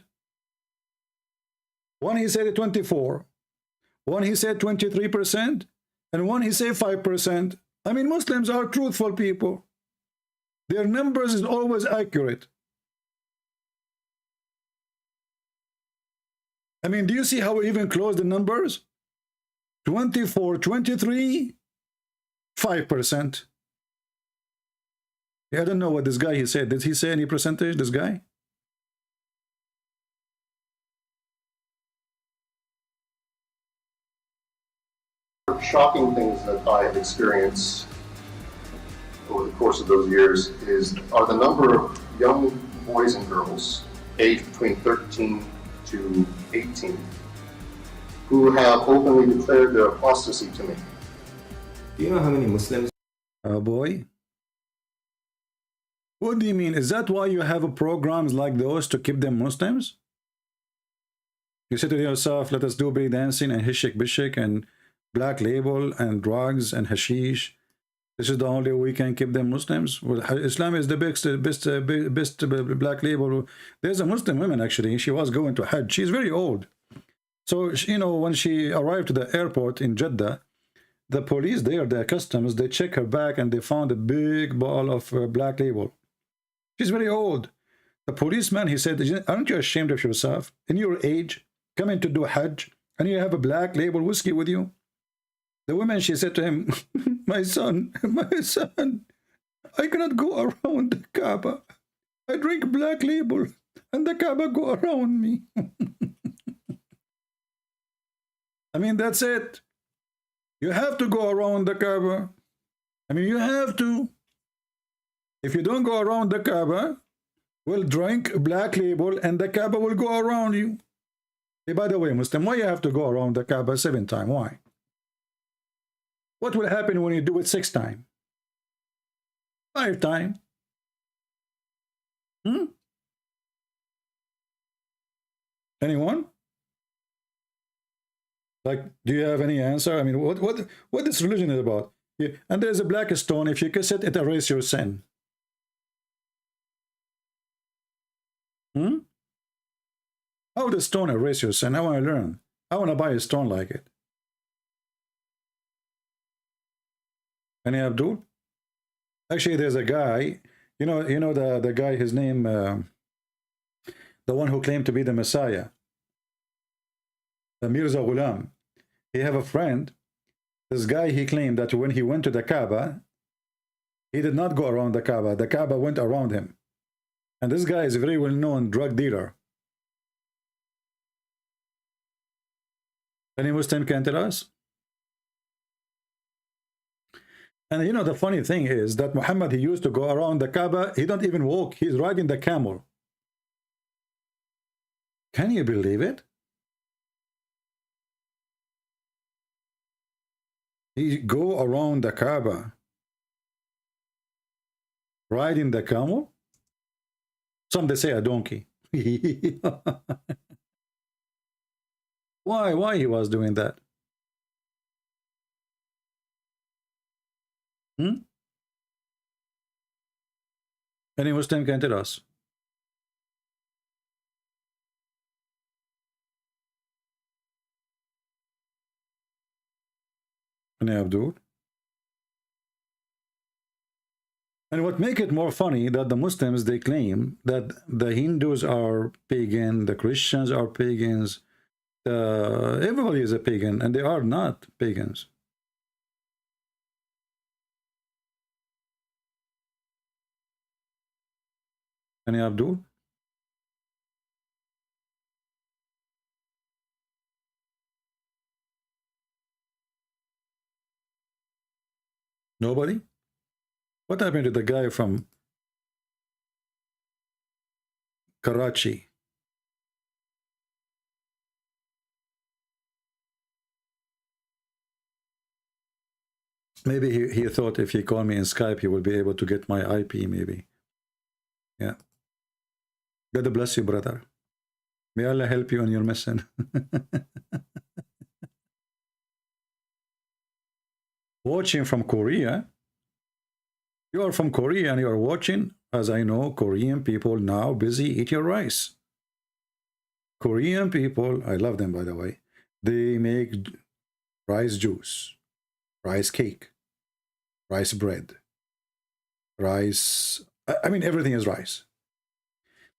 One he said 24, one he said 23%, and one he said 5%. I mean, Muslims are truthful people. Their numbers is always accurate. I mean, do you see how we even close the numbers? 24, 23, 5%. Yeah, I don't know what this guy he said. Did he say any percentage, this guy? Shocking things that I have experienced over the course of those years are the number of young boys and girls aged between 13 to 18 who have openly declared their apostasy to me. Do you know how many Muslims? Oh boy. What do you mean? Is that why you have programs like those to keep them Muslims? You say to yourself, let us do break dancing and hishik bishik and black label and drugs and hashish. This is the only way we can keep them Muslims. Well, Islam is the best black label. There's a Muslim woman actually. She was going to Hajj. She's very old. So, you know, when she arrived to the airport in Jeddah, the police there, the customs, they check her bag and they found a big ball of black label. She's very old. The policeman, he said, aren't you ashamed of yourself? In your age, coming to do Hajj, and you have a black label whiskey with you? The woman, she said to him, my son, I cannot go around the Kaaba. I drink black label, and the Kaaba go around me. I mean, that's it. You have to go around the Kaaba. I mean, you have to. If you don't go around the Kaaba, we'll drink black label, and the Kaaba will go around you. Hey, by the way, Muslim, why you have to go around the Kaaba 7 times? Why? What will happen when you do it 6 times? 5 times? Anyone? Like, do you have any answer? I mean, what this religion is about? Yeah. And there's a black stone. If you kiss it, it erases your sin. How does stone erase your sin? I want to learn. I want to buy a stone like it. Any Abdul? Actually, there's a guy, you know the guy, his name, the one who claimed to be the Messiah, the Mirza Ghulam. He have a friend. This guy, he claimed that when he went to the Kaaba, he did not go around the Kaaba. The Kaaba went around him. And this guy is a very well-known drug dealer. Any Muslim can tell us? And you know, the funny thing is that Muhammad, he used to go around the Kaaba. He don't even walk. He's riding the camel. Can you believe it? He go around the Kaaba riding the camel. Some they say a donkey. Why he was doing that? Any Muslim can tell us? Any Abdul? And what make it more funny that the Muslims, they claim that the Hindus are pagan, the Christians are pagans, everybody is a pagan, and they are not pagans. Any Abdul? Nobody? What happened to the guy from Karachi? Maybe he thought if he called me in Skype, he will be able to get my IP, maybe. Yeah. God bless you, brother. May Allah help you on your mission. Watching from Korea. You are from Korea and you are watching. As I know, Korean people now busy eat your rice. Korean people, I love them by the way. They make rice juice, rice cake, rice bread, rice. I mean, everything is rice.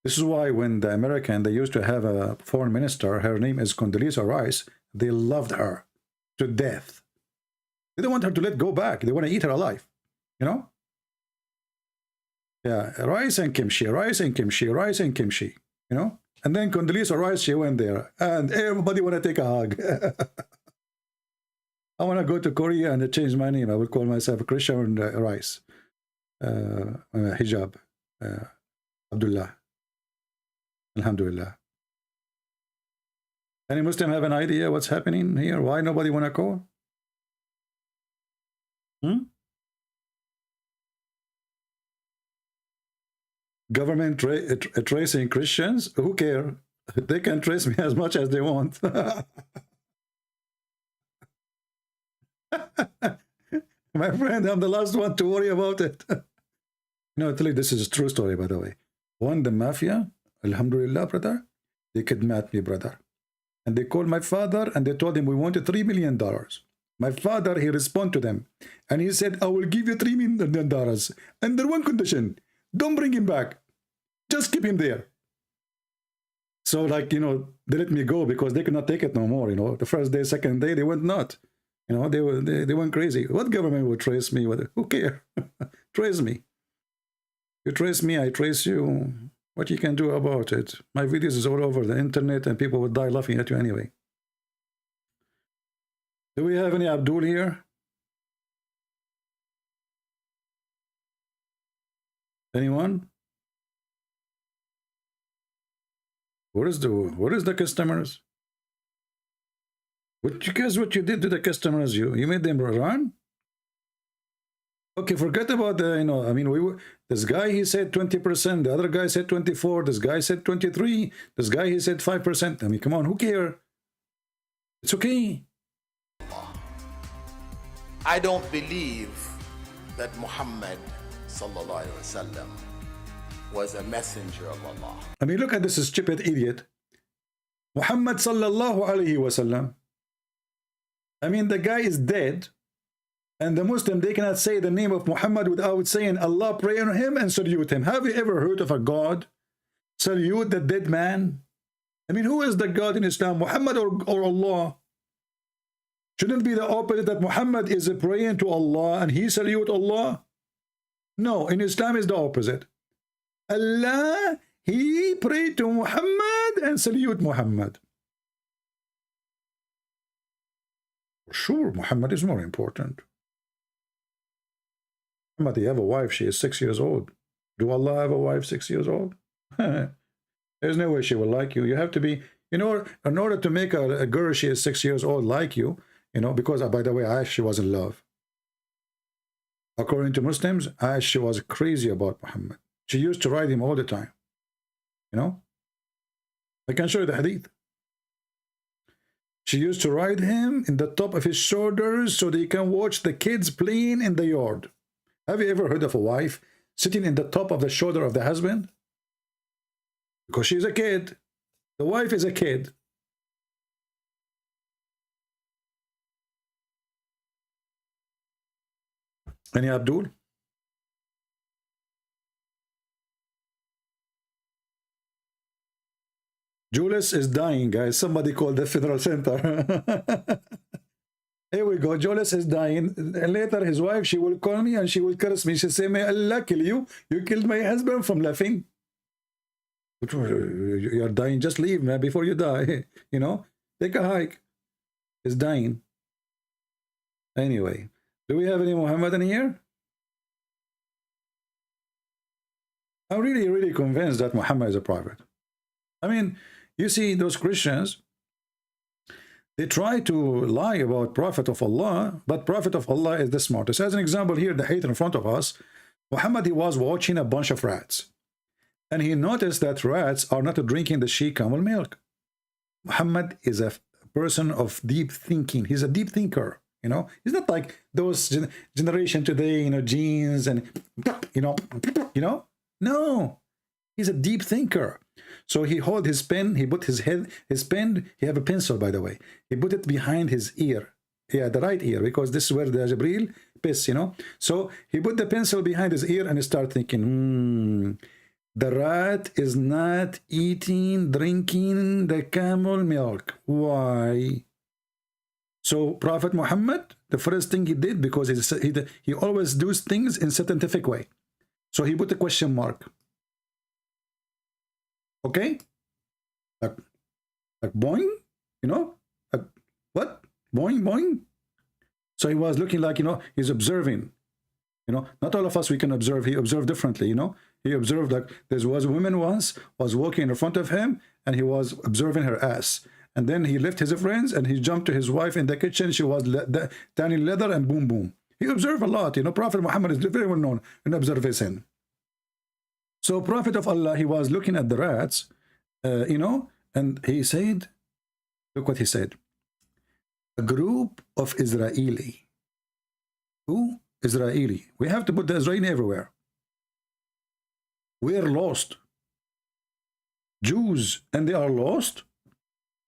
This is why when the American, they used to have a foreign minister, her name is Condoleezza Rice, they loved her to death. They don't want her to let go back. They want to eat her alive, you know? Yeah, rice and kimchi, rice and kimchi, rice and kimchi, you know? And then Condoleezza Rice, she went there, and everybody want to take a hug. I want to go to Korea and change my name. I will call myself Christian Rice. Hijab. Abdullah. Alhamdulillah. Any Muslim have an idea what's happening here? Why nobody want to call? Government tracing Christians? Who care? They can trace me as much as they want. My friend, I'm the last one to worry about it. No, I tell you, this is a true story, by the way. One, the mafia, alhamdulillah, brother, they kidnapped me, brother. And they called my father and they told him we wanted $3 million. My father, he responded to them and he said, I will give you $3 million under one condition. Don't bring him back. Just keep him there. So, like, you know, they let me go because they could not take it no more, you know. The first day, second day, they went nuts. You know, they went crazy. What government would trace me? Who cares? Trace me. You trace me, I trace you. What you can do about it? My videos is all over the internet and people would die laughing at you anyway. Do we have any Abdul here? Anyone? What is the customers? What you did to the customers? You made them run? Okay, forget about the, you know, I mean, this guy, he said 20%, the other guy said 24, this guy said 23, this guy, he said 5%. I mean, come on, who cares? It's okay. I don't believe that Muhammad sallallahu alaihi wasallam was a messenger of Allah. I mean, look at this stupid idiot. Muhammad sallallahu alaihi wasallam. I mean, the guy is dead. And the Muslim, they cannot say the name of Muhammad without saying Allah, pray on him and salute him. Have you ever heard of a God salute the dead man? I mean, who is the God in Islam, Muhammad or Allah? Shouldn't it be the opposite, that Muhammad is praying to Allah and he salute Allah? No, in Islam is the opposite. Allah, he prayed to Muhammad and salute Muhammad. Sure, Muhammad is more important. Muhammad, you have a wife, she is 6 years old. Do Allah have a wife 6 years old? There's no way she will like you. You have to be, you know, in order to make a girl, she is 6 years old, like you, you know, because, by the way, Aisha was in love. According to Muslims, Aisha was crazy about Muhammad. She used to ride him all the time. You know? I can show you the hadith. She used to ride him in the top of his shoulders so they can watch the kids playing in the yard. Have you ever heard of a wife sitting in the top of the shoulder of the husband? Because she's a kid. The wife is a kid. Any Abdul? Julius is dying, guys. Somebody called the funeral center. Here we go. Julius is dying. And later, his wife, she will call me and she will curse me. She'll say, may Allah kill you. You killed my husband from laughing. You're dying. Just leave, man, before you die. You know, take a hike. He's dying. Anyway, do we have any Muhammadan here? I'm really, really convinced that Muhammad is a prophet. I mean, you see those Christians, They try to lie about Prophet of Allah, but Prophet of Allah is the smartest. As an example here, the hadith in front of us, Muhammad, he was watching a bunch of rats. And he noticed that rats are not drinking the she camel milk. Muhammad is a person of deep thinking. He's a deep thinker, you know. He's not like those generation today, you know, genes and, you know. No, he's a deep thinker. So he hold his pen, he put his pen, he have a pencil, by the way. He put it behind his ear. Yeah, the right ear, because this is where the Jibreel piss, you know. So he put the pencil behind his ear and he start thinking, the rat is not drinking the camel milk. Why? So Prophet Muhammad, the first thing he did, because he always does things in scientific way. So he put a question mark. Okay? Like boing, you know? Like, what? Boing, boing. So he was looking like, you know, he's observing. You know, not all of us we can observe. He observed differently, you know. He observed like there was a woman once was walking in front of him and he was observing her ass. And then he left his friends and he jumped to his wife in the kitchen. She was tanning leather and boom, boom. He observed a lot. You know, Prophet Muhammad is very well known in observation. So Prophet of Allah, he was looking at the rats, you know, and he said, look what he said. A group of Israeli. Who? Israeli. We have to put the Israeli everywhere. We are lost. Jews, and they are lost?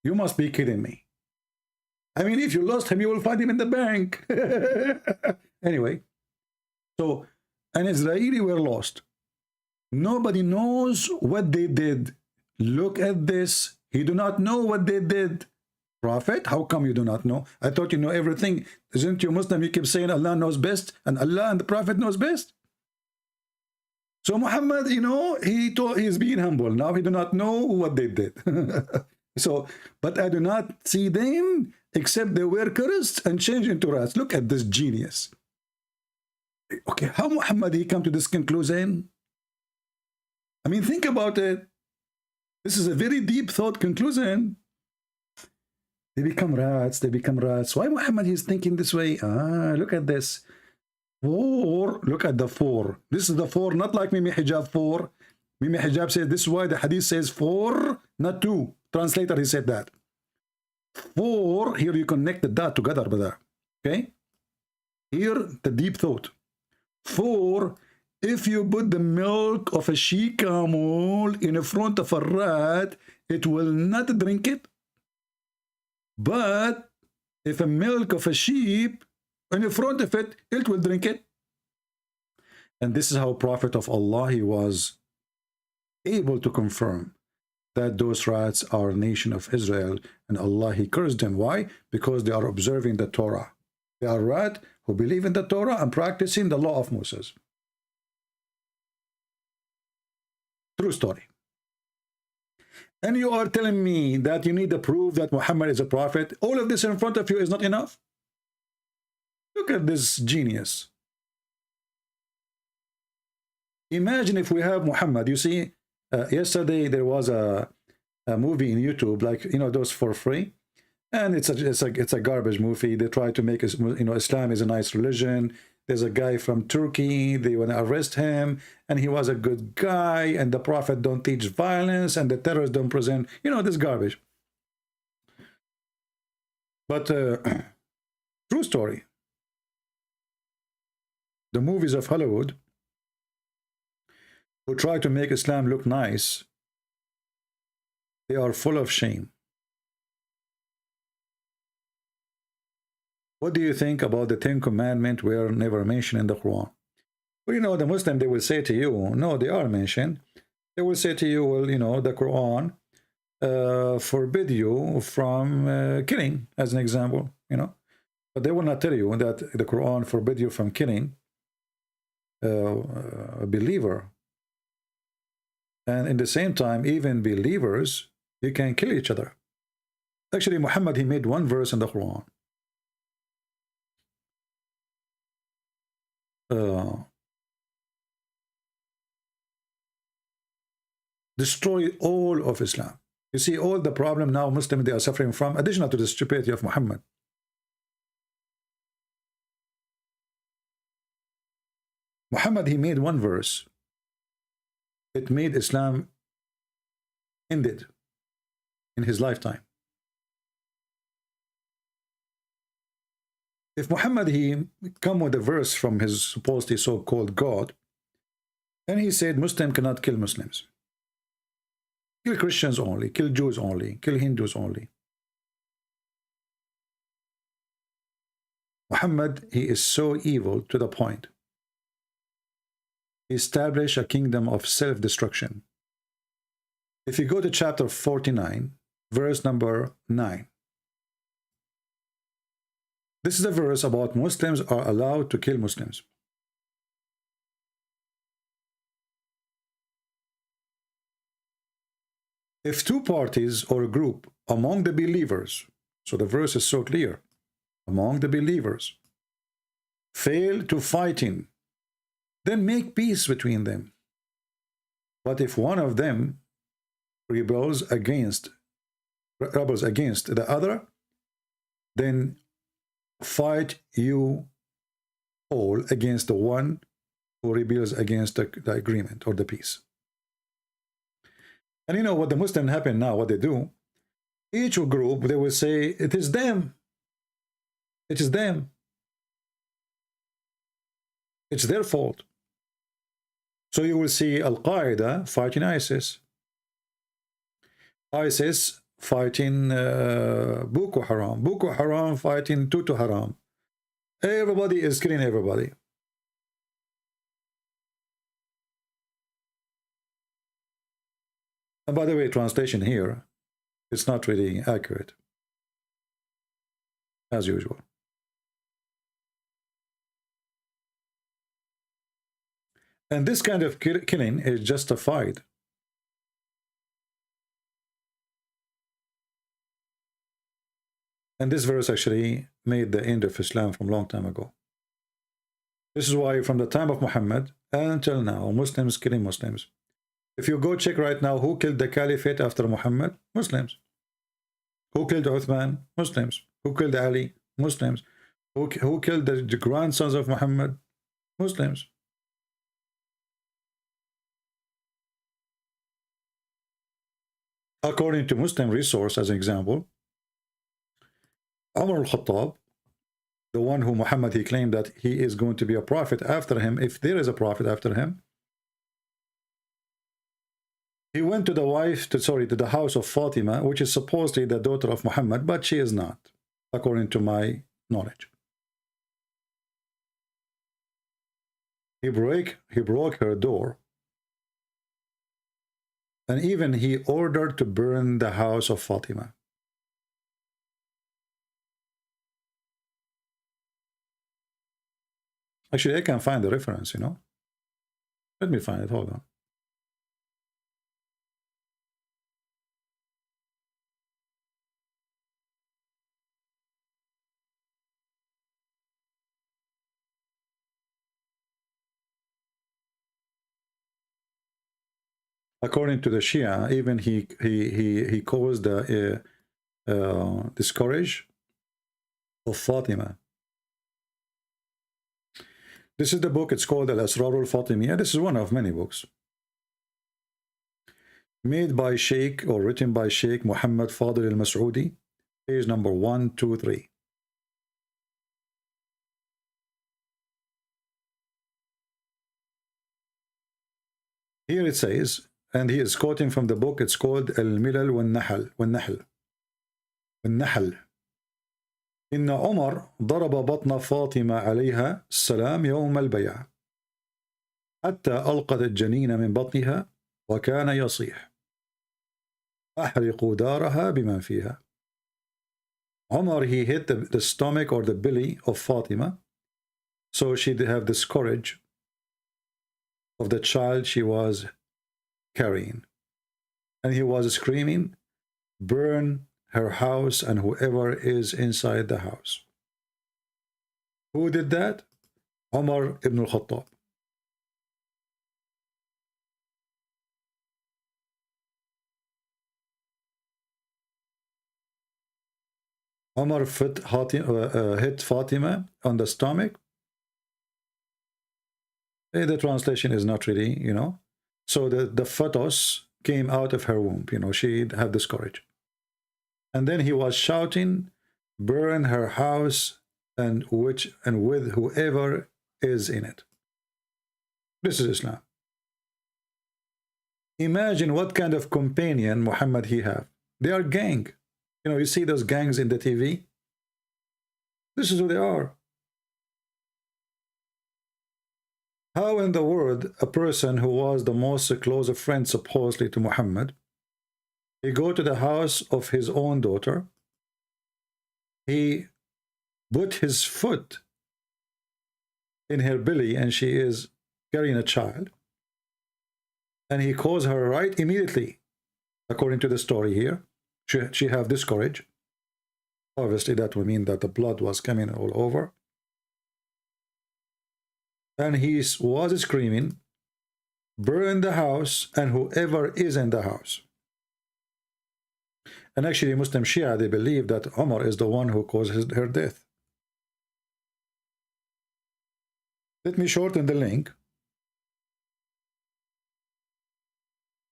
You must be kidding me. I mean, if you lost him, you will find him in the bank. Anyway, so an Israeli were lost. Nobody knows what they did. Look at this. He do not know what they did. Prophet, how come you do not know? I thought you know everything. Isn't you Muslim? You keep saying Allah knows best, and Allah and the Prophet knows best. So Muhammad, you know, he is being humble. Now he do not know what they did. So, but I do not see them except they were cursed and changed into rats. Look at this genius. Okay, how Muhammad he come to this conclusion? I mean, think about it. This is a very deep thought conclusion. They become rats, they become rats. Why Muhammad is thinking this way? Look at this. 4, look at the 4. This is the 4, not like Mimi Hijab 4. Mimi Hijab says this is why the hadith says 4, not 2. Translator, he said that. 4, here you connect the dot together, brother. Okay? Here, the deep thought. 4, if you put the milk of a she camel in front of a rat, it will not drink it. But if a milk of a sheep in front of it, it will drink it. And this is how Prophet of Allah, he was able to confirm that those rats are a nation of Israel, and Allah, he cursed them. Why? Because they are observing the Torah. They are rats who believe in the Torah and practicing the law of Moses. True story. And you are telling me that you need to prove that Muhammad is a prophet. All of this in front of you is not enough? Look at this genius. Imagine if we have Muhammad. You see, yesterday there was a movie in YouTube, like, you know, those for free. And it's a garbage movie. They try to make, you know, Islam is a nice religion. There's a guy from Turkey, they want to arrest him, and he was a good guy, and the Prophet don't teach violence, and the terrorists don't present, you know, this garbage. But true story. The movies of Hollywood who try to make Islam look nice, they are full of shame. What do you think about the 10 commandments were never mentioned in the Quran? Well, you know, the Muslim, they will say to you, no, they are mentioned. They will say to you, well, you know, the Quran forbid you from killing, as an example, you know. But they will not tell you that the Quran forbid you from killing a believer. And in the same time, even believers, you can kill each other. Actually, Muhammad, he made one verse in the Quran. Destroy all of Islam. You see all the problem now Muslims they are suffering from, additional to the stupidity of Muhammad. Muhammad, he made one verse. It made Islam ended in his lifetime. If Muhammad, he come with a verse from his supposedly so-called God, and he said Muslim cannot kill Muslims. Kill Christians only, kill Jews only, kill Hindus only. Muhammad, he is so evil to the point. He established a kingdom of self-destruction. If you go to chapter 49, verse number 9, this is a verse about Muslims are allowed to kill Muslims. If two parties or a group among the believers, so the verse is so clear, among the believers, fail to fighting, then make peace between them. But if one of them rebels against the other, then fight you all against the one who rebels against the agreement or the peace. And you know what the Muslims happen now, what they do, each group, they will say, it is them. It is them. It's their fault. So you will see Al-Qaeda fighting ISIS. ISIS fighting Boko Haram. Boko Haram fighting Tutu Haram. Everybody is killing everybody. And by the way, translation here, it's not really accurate, as usual. And this kind of killing is justified. And this verse actually made the end of Islam from a long time ago. This is why from the time of Muhammad until now, Muslims killing Muslims. If you go check right now, who killed the caliphate after Muhammad? Muslims. Who killed Uthman? Muslims. Who killed Ali? Muslims. Who killed the grandsons of Muhammad? Muslims. According to Muslim resource, as an example, Umar al-Khattab, the one who Muhammad, he claimed that he is going to be a prophet after him, if there is a prophet after him, he went to the house of Fatima, which is supposedly the daughter of Muhammad, but she is not, according to my knowledge. He broke her door, and even he ordered to burn the house of Fatima. Actually, I can find the reference, you know. Let me find it, hold on. According to the Shia, even he caused the discourage of Fatima. This is the book, it's called Al-Asrar al-Fatimiyya. This is one of many books. Made by Sheikh, or written by Sheikh Muhammad Fadil al-Mas'udi, page number 123. Here it says, and he is quoting from the book, it's called Al-Milal wal-Nahl. إن عمر ضرب بطن فاطمة عليها السلام يوم البيعة حتى ألقت الجنين من بطنها وكان يصيح أحرقوا دارها بمن فيها. Umar, he hit the stomach or the belly of Fatima, so she'd have this courage of the child she was carrying. And he was screaming, burn her house and whoever is inside the house. Who did that? Umar ibn al-Khattab. Omar hit Fatima on the stomach. The translation is not really, you know. So the fetus came out of her womb, you know, she had this courage. And then he was shouting, burn her house and with whoever is in it. This is Islam. Imagine what kind of companion Muhammad he have. They are gang. You know, you see those gangs in the TV? This is who they are. How in the world a person who was the most close friend supposedly to Muhammad, he go to the house of his own daughter, he put his foot in her belly and she is carrying a child, and he calls her right immediately, according to the story here. She have this courage. Obviously that would mean that the blood was coming all over. And he was screaming, burn the house and whoever is in the house. And actually Muslim Shia, they believe that Umar is the one who caused her death. Let me shorten the link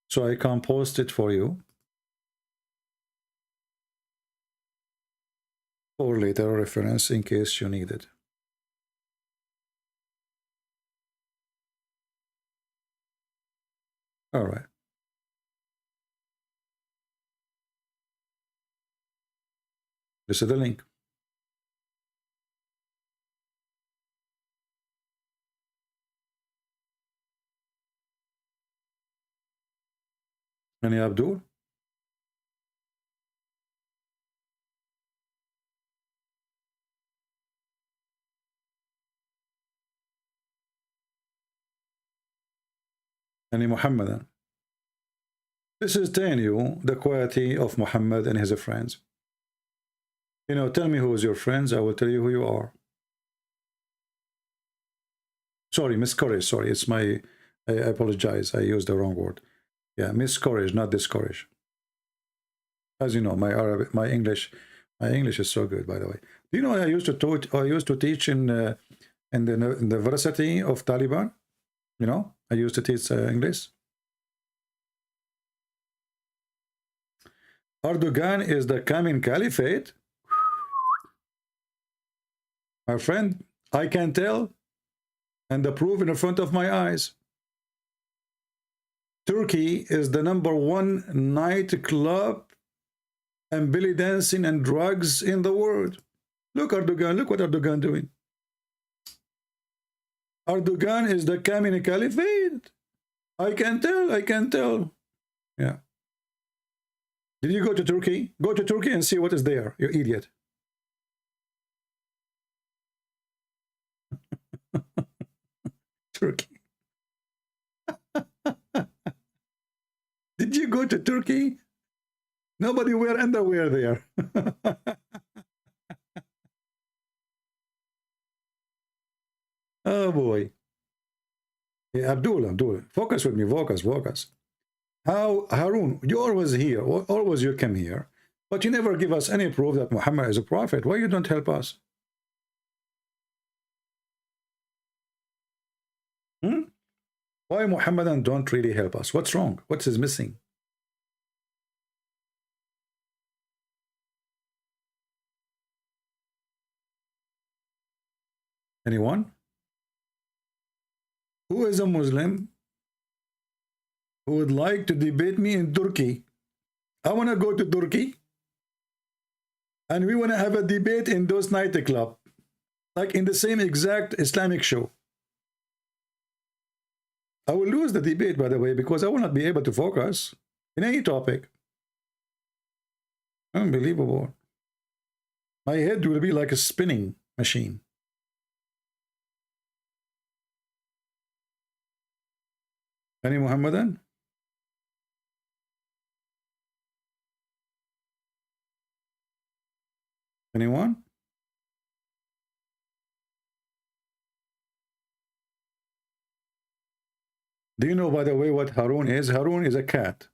so I can post it for you for later reference in case you need it. All right. This is the link. Any Abdul? Any Muhammadan? This is telling you the quality of Muhammad and his friends. You know, tell me who is your friends, I will tell you who you are. Sorry, miscourage, sorry, it's my, I apologize, I used the wrong word. Yeah, miscourage, not discourage. As you know, my English is so good, by the way. Do you know I used to teach in the University of Taliban? You know, I used to teach English. Erdogan is the coming caliphate. My friend, I can tell, and the proof in front of my eyes. Turkey is the #1 nightclub and belly dancing and drugs in the world. Look, Erdogan, look what Erdogan doing. Erdogan is the coming caliphate. I can tell, I can tell. Yeah. Did you go to Turkey? Go to Turkey and see what is there, you idiot. Turkey. Did you go to Turkey? Nobody wear underwear there. Oh boy. Yeah, Abdul, focus with me, focus. How, Harun, you always here, always you come here, but you never give us any proof that Muhammad is a prophet. Why you don't help us? Why Muhammadan don't really help us? What's wrong? What is missing? Anyone? Who is a Muslim who would like to debate me in Turkey? I want to go to Turkey and we want to have a debate in those nightclubs, like in the same exact Islamic show. I will lose the debate, by the way, because I will not be able to focus in any topic. Unbelievable. My head will be like a spinning machine. Any Muhammadan? Anyone? Do you know, by the way, what Harun is? Harun is a cat.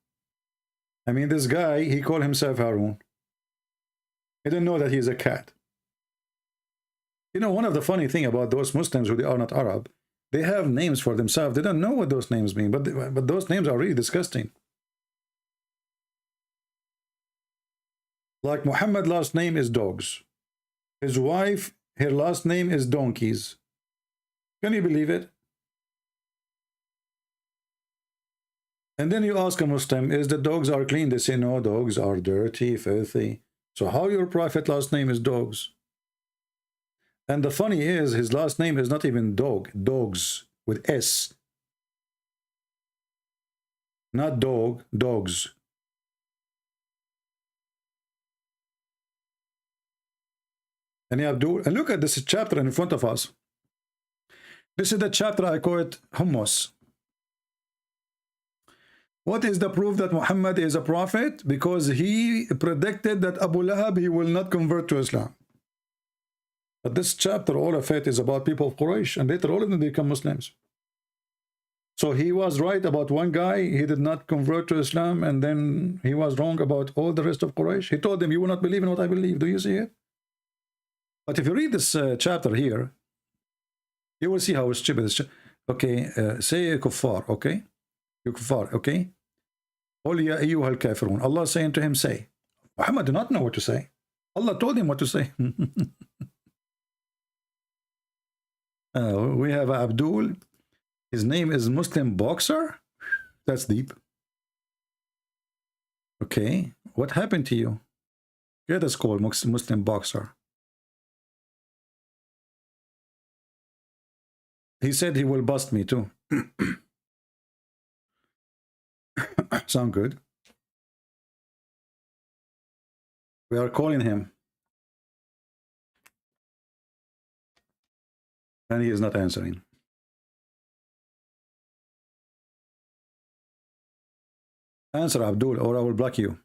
I mean, this guy, he called himself Harun. He didn't know that he's a cat. You know, one of the funny thing about those Muslims who they are not Arab, they have names for themselves. They don't know what those names mean, but those names are really disgusting. Like Muhammad last name is dogs. His wife, her last name is donkeys. Can you believe it? And then you ask a Muslim, is the dogs are clean? They say, no, dogs are dirty, filthy. So how your prophet last name is dogs? And the funny is, his last name is not even dog, dogs with S. Not dog, dogs. And Abdul, and look at this chapter in front of us. This is the chapter I call it hummus. What is the proof that Muhammad is a prophet? Because he predicted that Abu Lahab, he will not convert to Islam. But this chapter, all of it is about people of Quraysh, and later all of them become Muslims. So he was right about one guy, he did not convert to Islam, and then he was wrong about all the rest of Quraysh. He told them, you will not believe in what I believe. Do you see it? But if you read this chapter here, you will see how stupid this. Okay, say kuffar, okay? You kuffar, okay? Qul ya ayyuhal kafirun. Allah saying to him, say. Muhammad did not know what to say. Allah told him what to say. We have Abdul. His name is Muslim boxer. That's deep. Okay, what happened to you? Get us called Muslim boxer. He said he will bust me too. Sound good? We are calling him. And he is not answering. Answer, Abdul, or I will block you.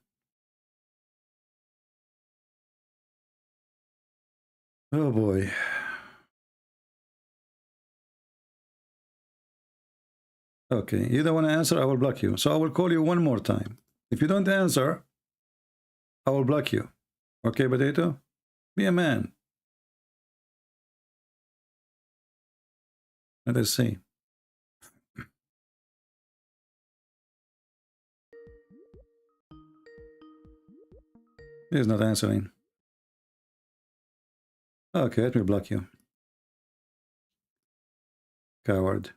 Oh boy. Okay, you don't want to answer, I will block you. So I will call you one more time. If you don't answer, I will block you. Okay, Potato? Be a man. Let us see. He's not answering. Okay, let me block you. Coward.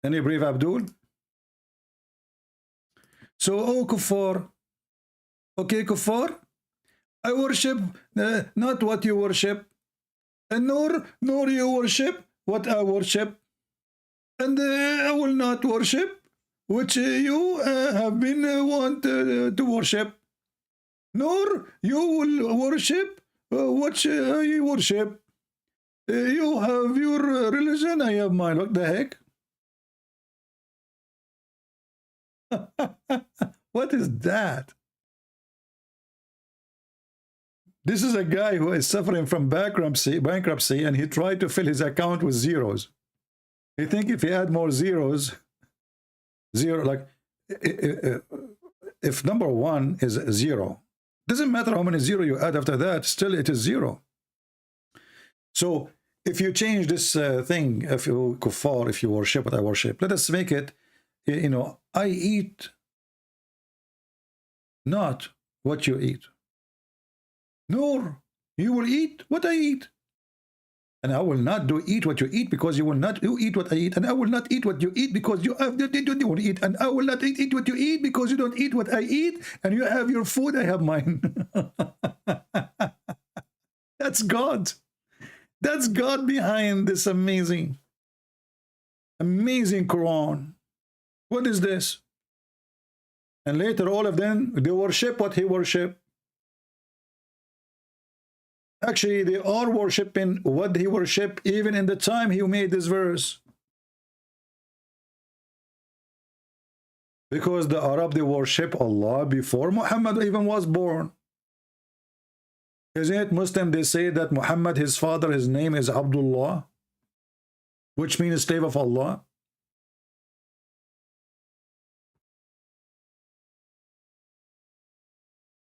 Any brave Abdul? So, oh, kuffar. Okay, kuffar. I worship not what you worship. And nor you worship what I worship. And I will not worship which you have been want to worship. Nor you will worship what I worship. You have your religion, I have mine. What the heck? What is that? This is a guy who is suffering from bankruptcy, and he tried to fill his account with zeros. You think if he had more zeros, like if number one is 0, doesn't matter how many zero you add after that, still it is 0. So if you change this thing, if you kuffar, if you worship what I worship, let us make it, you know, I eat not what you eat, nor you will eat what I eat. And I will not eat what you eat, because you will not eat what I eat. And I will not eat what you eat, because you don't eat. And I will not eat what you eat, because you don't eat what I eat. And you have your food, I have mine. That's God. That's God behind this amazing Quran. What is this? And later all of them, they worship what he worshiped. Actually, they are worshiping what he worshipped even in the time he made this verse. Because the Arab, they worship Allah before Muhammad even was born. Isn't it Muslim, they say that Muhammad, his father, his name is Abdullah, which means slave of Allah.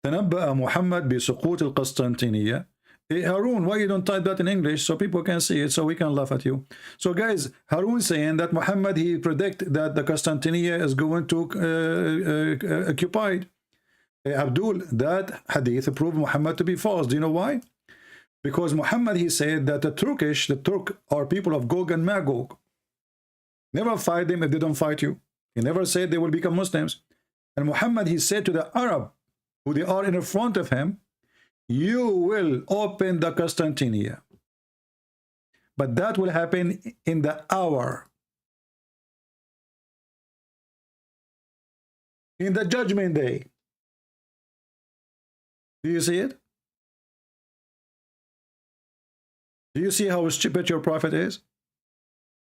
تنبأ محمد بسقوط القسطنطينية. Hey, Harun, why you don't type that in English so people can see it, so we can laugh at you? So guys, Harun saying that Muhammad, he predict that the Constantinople is going to occupied. Hey, Abdul, that hadith proved Muhammad to be false. Do you know why? Because Muhammad, he said that the Turk are people of Gog and Magog. Never fight them if they don't fight you. He never said they will become Muslims. And Muhammad, he said to the Arab, who they are in front of him, you will open the Constantinople. But that will happen in the hour. In the judgment day. Do you see it? Do you see how stupid your prophet is?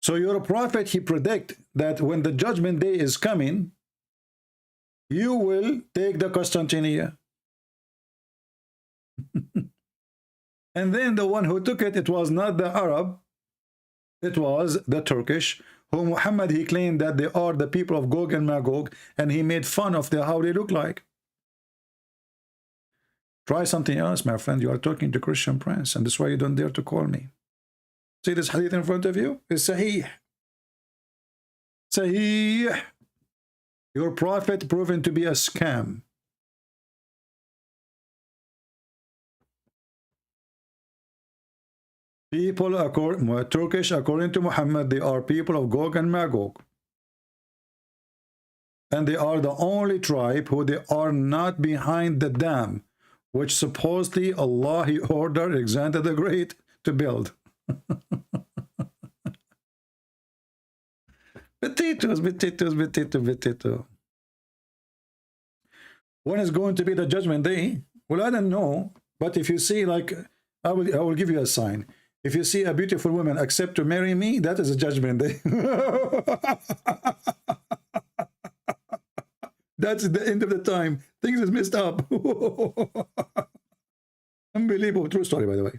So your prophet, he predict that when the judgment day is coming, you will take the Constantinople. And then the one who took it, it was not the Arab, it was the Turkish, who Muhammad, he claimed that they are the people of Gog and Magog, and he made fun of how they look like. Try something else, my friend. You are talking to Christian Prince, and that's why you don't dare to call me. See this hadith in front of you? It's Sahih. Sahih. Your prophet proven to be a scam. People, Turkish, according to Muhammad, they are people of Gog and Magog. And they are the only tribe who they are not behind the dam, which supposedly Allah, he ordered Alexander the Great to build. Potatoes, potatoes, potato, potato. When is going to be the judgment day? Well, I don't know. But if you see, like, I will give you a sign. If you see a beautiful woman accept to marry me, that is a judgment day. That's the end of the time. Things is messed up. Unbelievable. True story, by the way.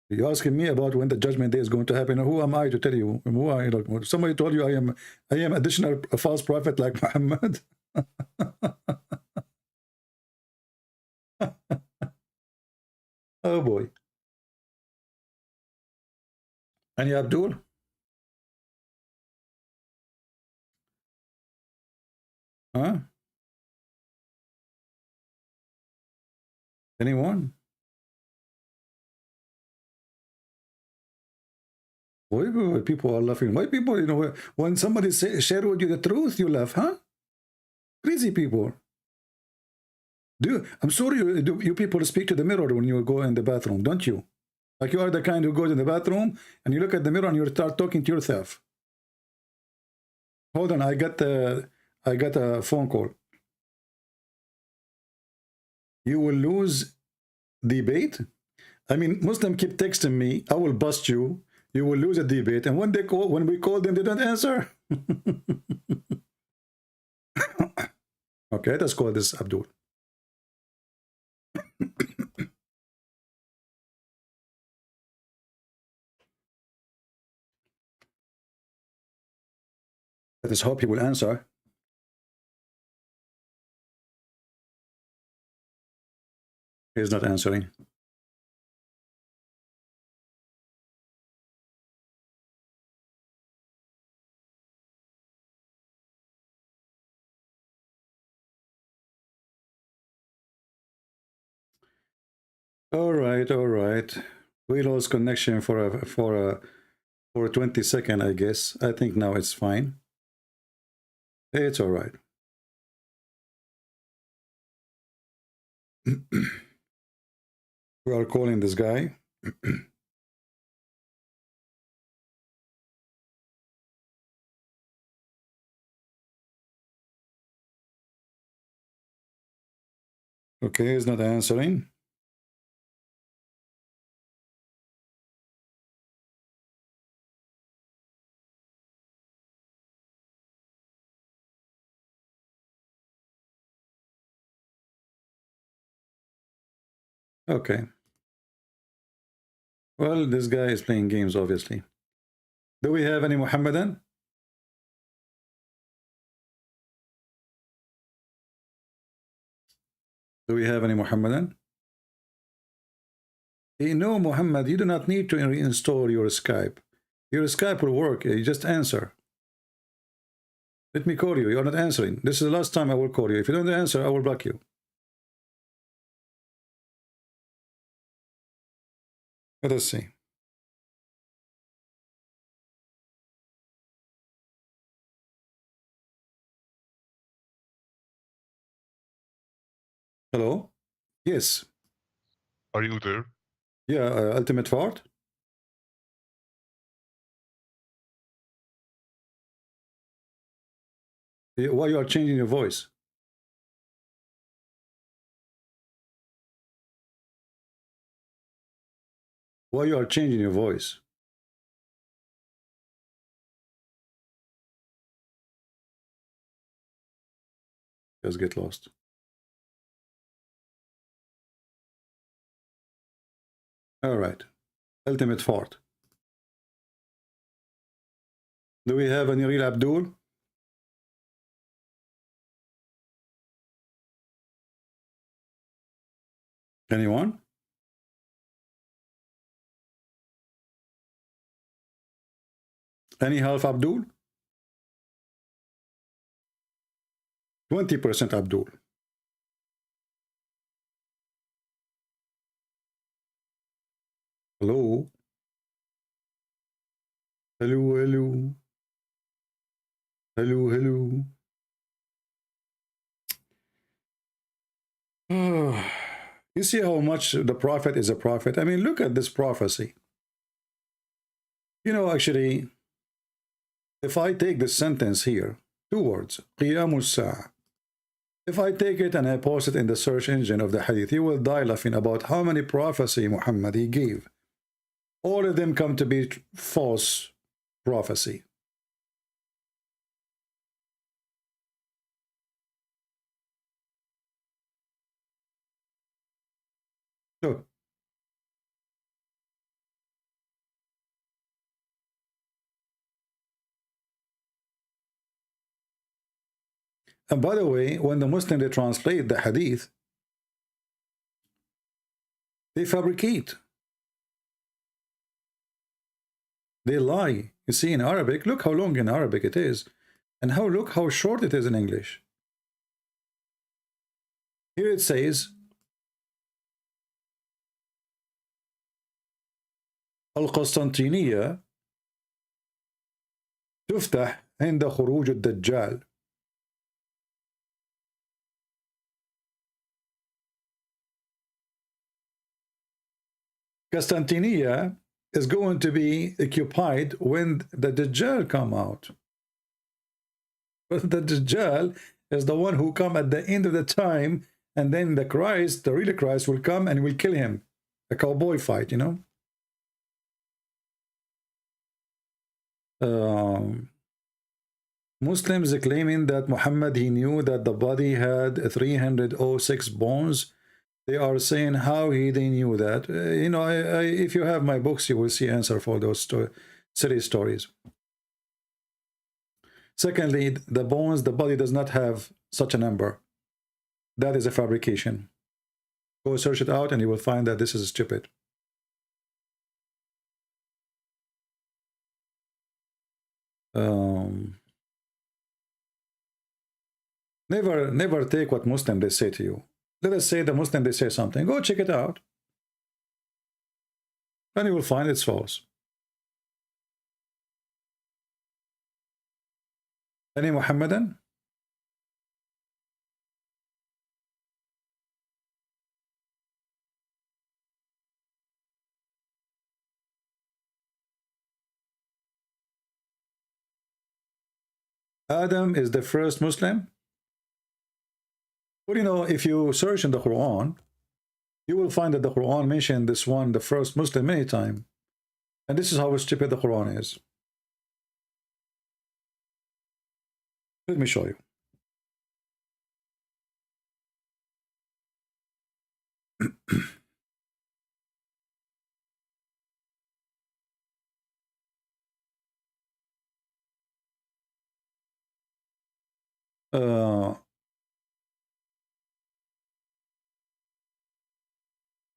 You're asking me about when the judgment day is going to happen. Who am I to tell you? Who are you? Somebody told you I am additional a false prophet like Muhammad. Oh boy. Any Abdul? Huh? Anyone? Why people are laughing? Why people, you know, when somebody share with you the truth, you laugh, huh? Crazy people. I'm sorry, you people speak to the mirror when you go in the bathroom, don't you? Like you are the kind who goes in the bathroom and you look at the mirror and you start talking to yourself. Hold on, I got a phone call. You will lose debate. I mean, Muslim keep texting me, I will bust you. You will lose a debate. And when we call them, they don't answer. Okay, let's call this Abdul. Let us hope he will answer. He's not answering. All right, all right. We lost connection for 20 seconds, I guess. I think now it's fine. It's all right. We are calling this guy. Okay, he's not answering. Okay. Well, this guy is playing games, obviously. Do we have any Muhammadan? Do we have any Muhammadan? No, Muhammad, you do not need to reinstall your Skype. Your Skype will work. You just answer. Let me call you. You're not answering. This is the last time I will call you. If you don't answer, I will block you. Let us see. Hello? Yes. Are you there? Yeah, Ultimate Fort? Why you are changing your voice? Why you are changing your voice? Just get lost. All right. Ultimate Fort. Do we have any real Abdul? Anyone? Any half Abdul? 20% Abdul. Hello? Hello, hello. Hello, hello. You see how much the prophet is a prophet? I mean, look at this prophecy. You know, actually, if I take this sentence here, 2 words, قيام الساعة. If I take it and I post it in the search engine of the hadith, you will die laughing about how many prophecy Muhammad he gave. All of them come to be false prophecy. Look. And by the way, when the Muslims they translate the hadith, they fabricate. They lie. You see, in Arabic, look how long in Arabic it is, and look how short it is in English. Here it says, القسطنطينية تفتح عند خروج الدجال. Constantinia is going to be occupied when the Dajjal come out. But the Dajjal is the one who come at the end of the time, and then the Christ, the real Christ, will come and will kill him. A cowboy fight, you know. Muslims are claiming that Muhammad, he knew that the body had 306 bones. They are saying how they knew that. You know, if you have my books, you will see answer for those silly stories. Secondly, the bones, the body does not have such a number. That is a fabrication. Go search it out and you will find that this is stupid. Never take what Muslim they say to you. Let us say the Muslim they say something. Go check it out. And you will find it's false. Any Muhammadan? Adam is the first Muslim? Well, you know, if you search in the Quran, you will find that the Quran mentioned this one, the first Muslim, many times. And this is how stupid the Quran is. Let me show you.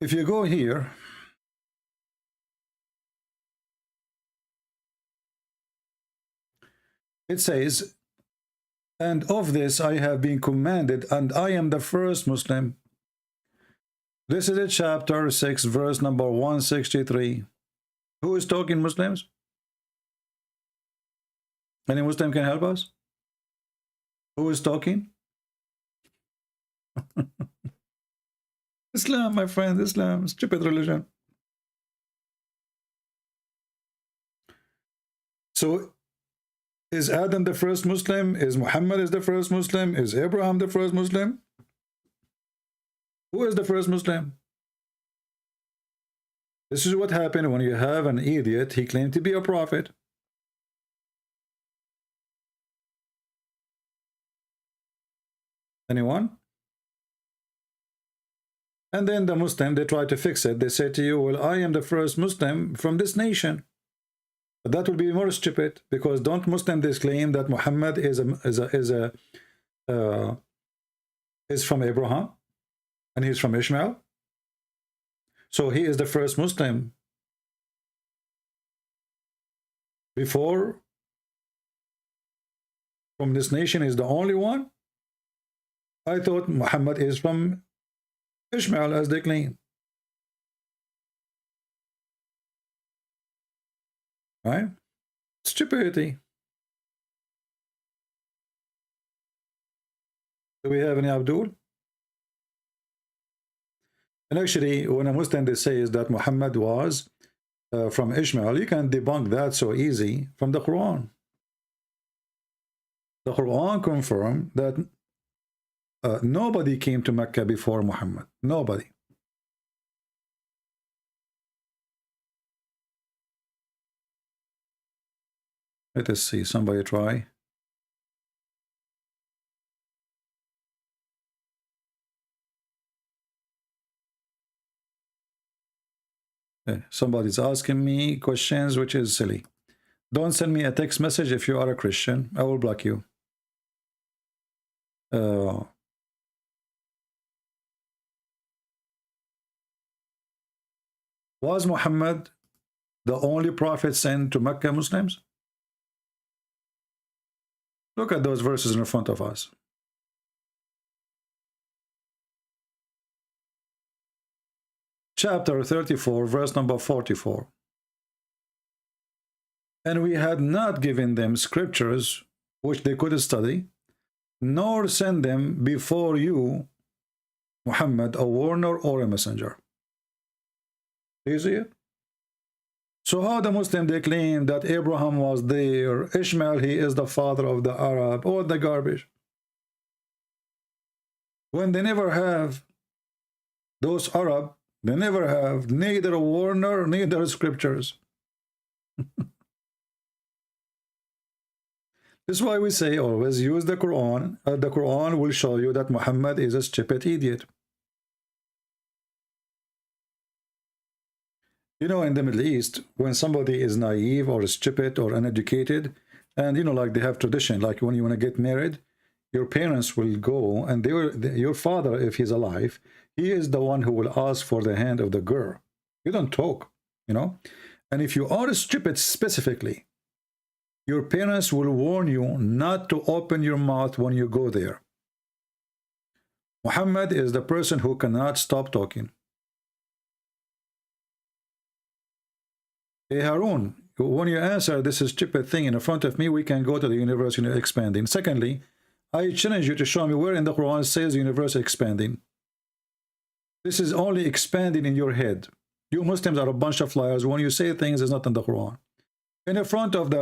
if you go here, it says, and of this I have been commanded, and I am the first Muslim. This is a chapter 6, verse number 163. Who is talking, Muslims? Any Muslim can help us? Who is talking? Islam, my friend, Islam, stupid religion. So, is Adam the first Muslim? Is Muhammad is the first Muslim? Is Abraham the first Muslim? Who is the first Muslim? This is what happened when you have an idiot. He claimed to be a prophet. Anyone? And then the Muslim, they try to fix it. They say to you, well, I am the first Muslim from this nation. But that would be more stupid, because don't Muslims claim that Muhammad is from Abraham and he's from Ishmael? So he is the first Muslim. Before, from this nation is the only one? I thought Muhammad is from Ishmael, as they claim. Right? Stupidity. Do we have any Abdul? And actually, when a Muslim they say is that Muhammad was from Ishmael, you can debunk that so easy from the Quran. The Quran confirmed that nobody came to Mecca before Muhammad. Nobody. Let us see. Somebody try. Somebody's asking me questions, which is silly. Don't send me a text message if you are a Christian. I will block you. Was Muhammad the only prophet sent to Mecca Muslims? Look at those verses in front of us. Chapter 34, verse number 44. And we had not given them scriptures which they could study, nor send them before you, Muhammad, a warner or a messenger. Do you see it? So how the Muslim they claim that Abraham was there, Ishmael, he is the father of the Arab, all the garbage, when they never have those Arab, they never have neither a warner, neither scriptures. This is why we say always use the Quran. The Quran will show you that Muhammad is a stupid idiot. You know, in the Middle East, when somebody is naive or stupid or uneducated, and you know, like they have tradition, like when you want to get married, your parents will go and they will, your father, if he's alive, he is the one who will ask for the hand of the girl. You don't talk, you know. And if you are stupid specifically, your parents will warn you not to open your mouth when you go there. Muhammad is the person who cannot stop talking. Hey Harun, when you answer this stupid thing in front of me, we can go to the universe expanding. Secondly, I challenge you to show me where in the Quran it says the universe expanding. This is only expanding in your head. You Muslims are a bunch of liars. When you say things, it's not in the Quran. In front of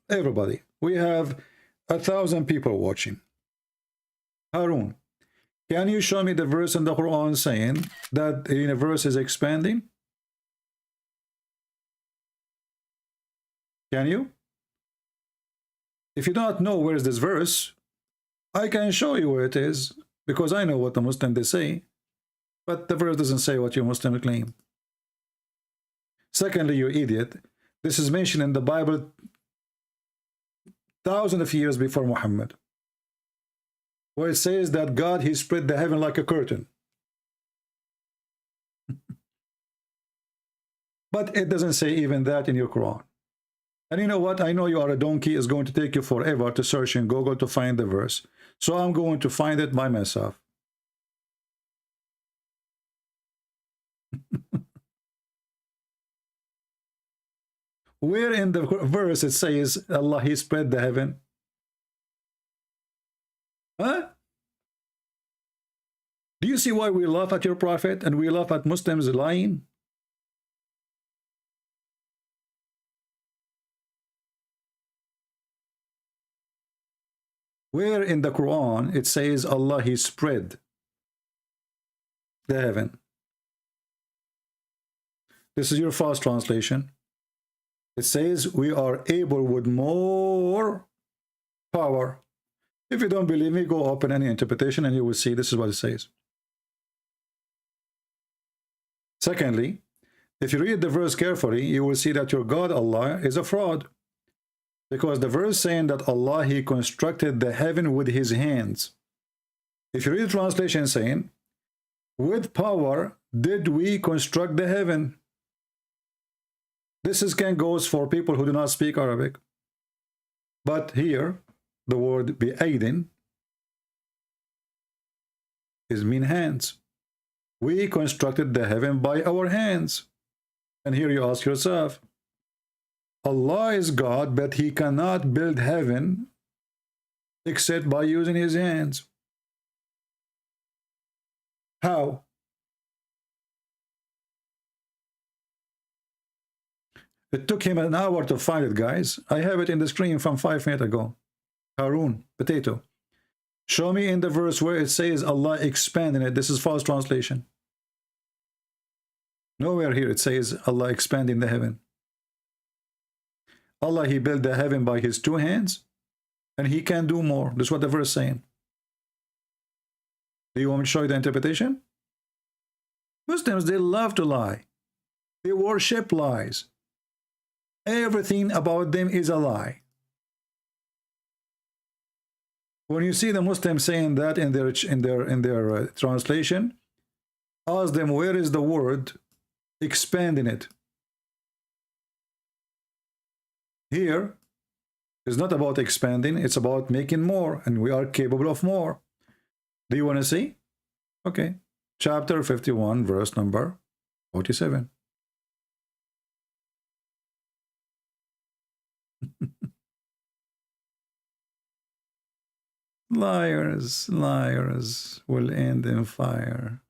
everybody, we have 1,000 people watching. Harun, can you show me the verse in the Quran saying that the universe is expanding? Can you? If you don't know where is this verse, I can show you where it is, because I know what the Muslim they say, but the verse doesn't say what your Muslim claim. Secondly, you idiot, this is mentioned in the Bible thousands of years before Muhammad, where it says that God, he spread the heaven like a curtain. But it doesn't say even that in your Quran. And you know what? I know you are a donkey. It's going to take you forever to search in Google to find the verse. So I'm going to find it by myself. Where in the verse it says Allah, He spread the heaven? Huh? Do you see why we laugh at your prophet and we laugh at Muslims lying? Where in the Quran it says Allah, He spread the heaven? This is your fast translation. It says we are able with more power. If you don't believe me, go open any interpretation and you will see this is what it says. Secondly, if you read the verse carefully, you will see that your God Allah is a fraud. Because the verse saying that Allah, He constructed the heaven with His hands. If you read the translation saying, with power did we construct the heaven. This is goes for people who do not speak Arabic. But here, the word bi'aydin is mean hands. We constructed the heaven by our hands. And here you ask yourself, Allah is God, but He cannot build heaven except by using His hands. How? It took him an hour to find it, guys. I have it in the screen from 5 minutes ago. Harun, potato. Show me in the verse where it says Allah expanding it. This is false translation. Nowhere here it says Allah expanding the heaven. Allah, He built the heaven by His 2 hands, and He can do more. That's what the verse is saying. Do you want me to show you the interpretation? Muslims, they love to lie. They worship lies. Everything about them is a lie. When you see the Muslims saying that in their translation, ask them where is the word expanding it. Here is not about expanding, it's about making more, and we are capable of more. Do you want to see? Okay. Chapter 51, verse number 47. Liars, liars will end in fire.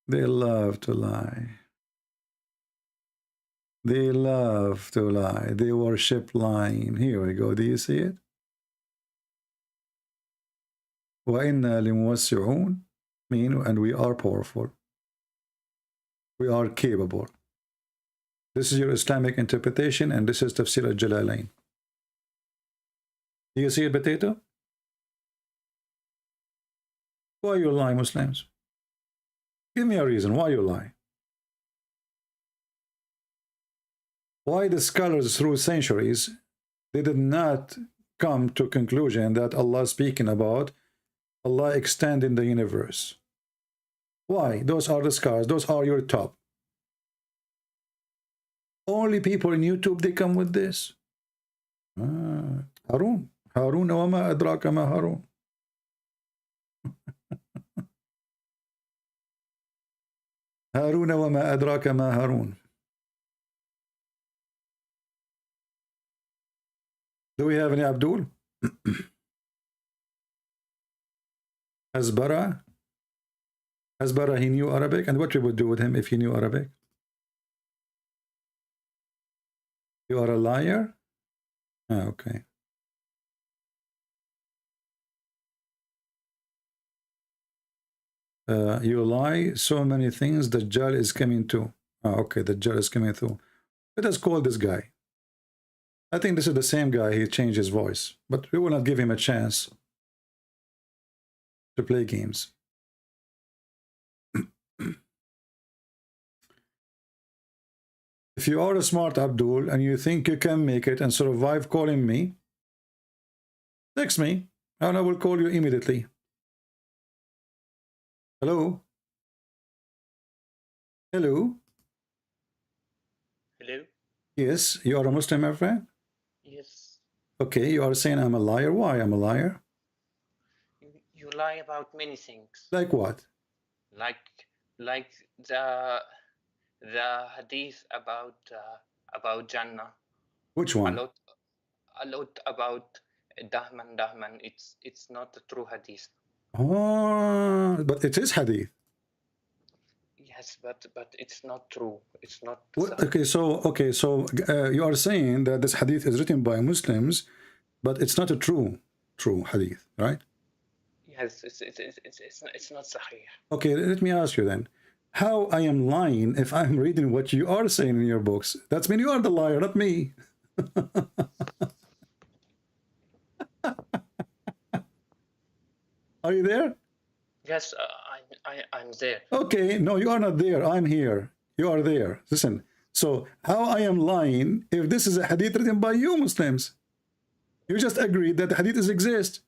They love to lie. They love to lie. They worship lying. Here we go. Do you see it? وَإِنَّا لِمُوَسِّعُونَ mean, and we are powerful. We are capable. This is your Islamic interpretation, and this is Tafsir al-Jalalain. Do you see it, potato? Why you lie, Muslims? Give me a reason why you lie. Why the scholars through centuries, they did not come to conclusion that Allah is speaking about Allah extending the universe? Why? Those are the scholars. Those are your top. Only people in YouTube, they come with this. Harun. Harun wa ma adraka ma Harun. Harun wa ma adraka ma Harun. Do we have any Abdul? Hasbara? Hasbara, he knew Arabic, and what we would do with him if he knew Arabic? You are a liar? Okay. You lie so many things, the Dajjal is coming too. Okay, the Dajjal is coming through. Let us call this guy. I think this is the same guy. He changed his voice, but we will not give him a chance to play games. If you are a smart Abdul and you think you can make it and survive calling me, text me and I will call you immediately. Hello? Hello? Hello? Yes, you are a Muslim, my friend? Yes. Okay, you are saying I'm a liar. Why I'm a liar? You lie about many things. Like what? Like the hadith about Jannah. Which one? A lot about Dahman. It's not a true hadith. Oh, but it is hadith. Yes, but it's not true. It's not. Okay, so you are saying that this hadith is written by Muslims, but it's not a true hadith, right? Yes, it's not sahih. Okay, let me ask you then. How I am lying if I'm reading what you are saying in your books? That's mean you are the liar, not me. Are you there? Yes, I'm there. Okay, no, you are not there. I'm here. You are there. Listen. So how I am lying if this is a hadith written by you Muslims? You just agreed that the hadiths exist.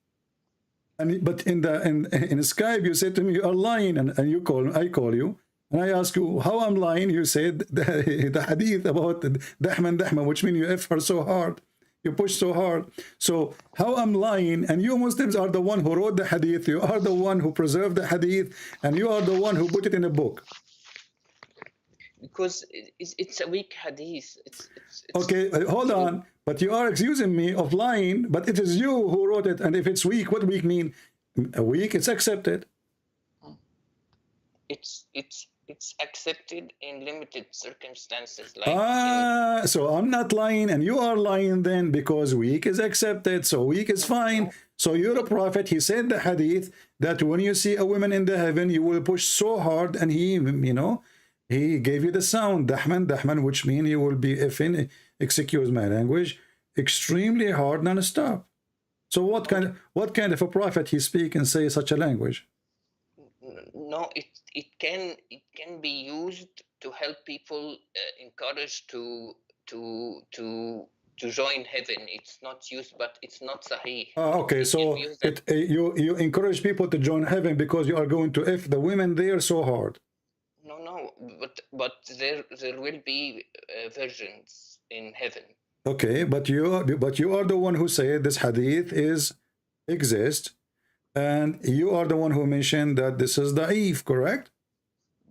But in Skype you said to me you are lying, and I call you and I ask you how I'm lying. You said the hadith about Dahman, which means you F her so hard, you push so hard. So how I'm lying, and you Muslims are the one who wrote the hadith, you are the one who preserved the hadith, and you are the one who put it in a book. Because it's a weak hadith. It's okay, hold on. But you are accusing me of lying, but it is you who wrote it. And if it's weak, what weak mean? A weak, it's accepted. It's accepted in limited circumstances. Like so I'm not lying and you are lying then, because weak is accepted. So weak is fine. So you're a prophet. He said the hadith that when you see a woman in the heaven, you will push so hard, and he, he gave you the sound, Dahman, which means you will be, excuse my language, extremely hard non-stop. So what kind of a prophet he speak and say such a language? No, it can be used to help people, encourage to join heaven. It's not used, but it's not sahih. Okay, so you encourage people to join heaven because you are going to F the women there so hard. No, but there will be virgins in heaven. Okay, but you are the one who said this hadith exists, and you are the one who mentioned that this is da'if, correct?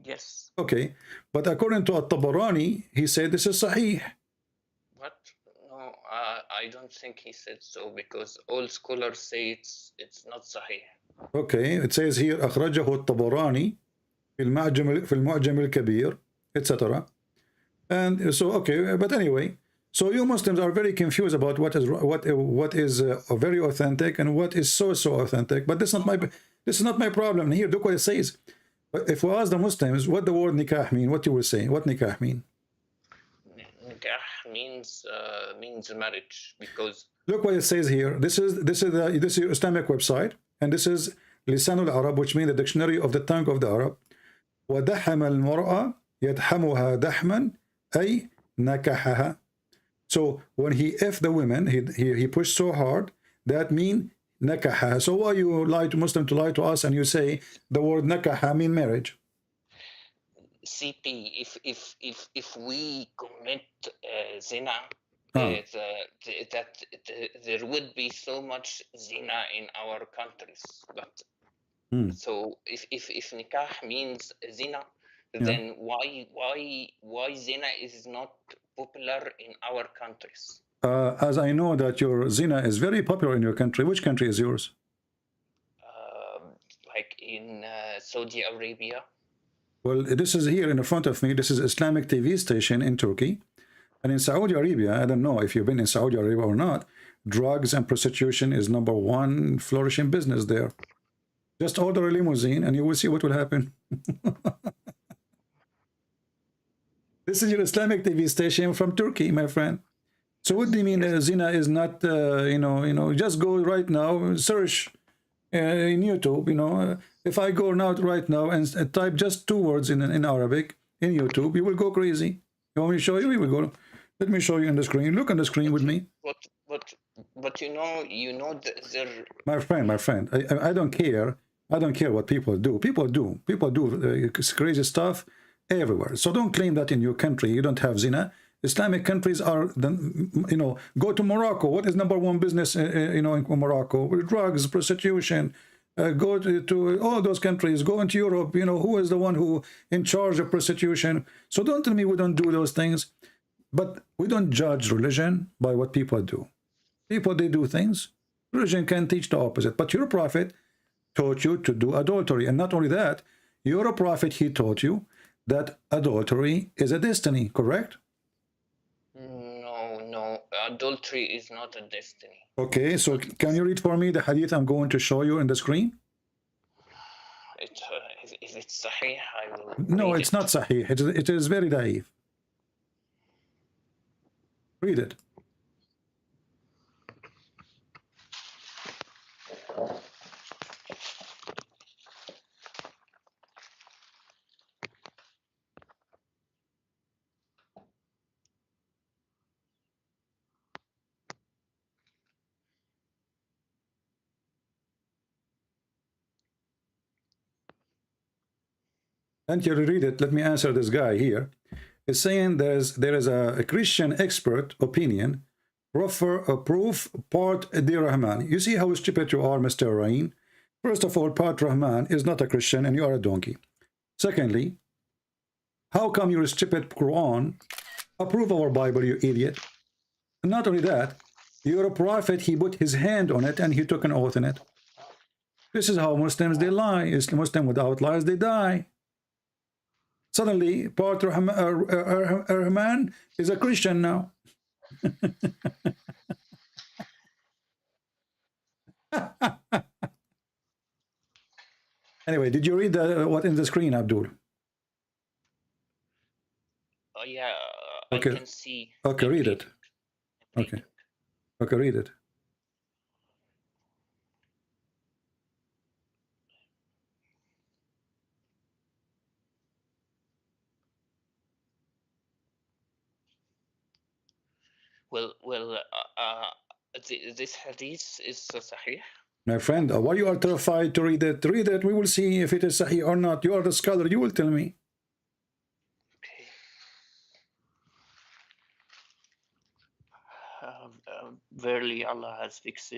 Yes. Okay, but according to At-Tabarani, he said this is sahih. What? No, I don't think he said so, because all scholars say it's not sahih. Okay, it says here أخرجه الطبراني في المعجم الكبير, etc. And so, okay, but anyway, so you Muslims are very confused about what is very authentic and what is so authentic. But this is not my problem. Here, look what it says. If we ask the Muslims what the word nikah mean, what you will say? What nikah mean? Nikah means marriage, because look what it says here. This is your Islamic website, and this is Lisan al-Arab, which means the dictionary of the tongue of the Arab. وَدَحَمَ الْمَرْأَ يَدْحَمُهَا دَحْمًا أي نَكَحَهَا. So when he F the women, he pushed so hard, that mean nakaha. So why you lie to Muslim to lie to us and you say the word nakaha mean marriage? CP, if we commit zina, that there would be so much zina in our countries. But so if nikah means zina, then why zina is not popular in our countries? As I know that your zina is very popular in your country. Which country is yours? Like in Saudi Arabia. Well, this is here in front of me. This is Islamic TV station in Turkey. And in Saudi Arabia, I don't know if you've been in Saudi Arabia or not, drugs and prostitution is #1 flourishing business there. Just order a limousine and you will see what will happen. This is your Islamic TV station from Turkey, my friend. So what do you mean zina is not, just go right now, search in YouTube, if I go now right now and type just 2 words in Arabic in YouTube, you will go crazy. You want me to show you? We will go. Let me show you on the screen. Look on the screen with me. But you know My friend, I don't care. I don't care what people do. People do crazy stuff everywhere. So don't claim that in your country you don't have zina. Islamic countries are, go to Morocco. What is number one business, in Morocco? Drugs, prostitution. Go to all those countries. Go into Europe. Who is the one who in charge of prostitution? So don't tell me we don't do those things. But we don't judge religion by what people do. People, they do things. Religion can teach the opposite. But your prophet taught you to do adultery. And not only that, your prophet, he taught you that adultery is a destiny, correct? No, adultery is not a destiny. Okay, so can you read for me the hadith I'm going to show you on the screen? If it's sahih, I will No, read it's it. not sahih. It is very daif. Read it. And you read it. Let me answer this guy here. It's saying there is a Christian expert opinion, proof part Di Rahman. You see how stupid you are, Mr. Rain. First of all, part Rahman is not a Christian and you are a donkey. Secondly, how come your stupid Quran approve our Bible, you idiot? And not only that, you're a prophet, he put his hand on it and he took an oath in it. This is how Muslims, they lie. It's Muslim without lies, they die. Suddenly, part Rahman is a Christian now. Anyway, did you read what in the screen, Abdul? Yeah, Okay. I can see. Okay, read it. Okay. Okay, read it. This hadith is sahih. My friend, why you are terrified to read it? Read it. We will see if it is sahih or not. You are the scholar. You will tell me. Verily, Allah has fixed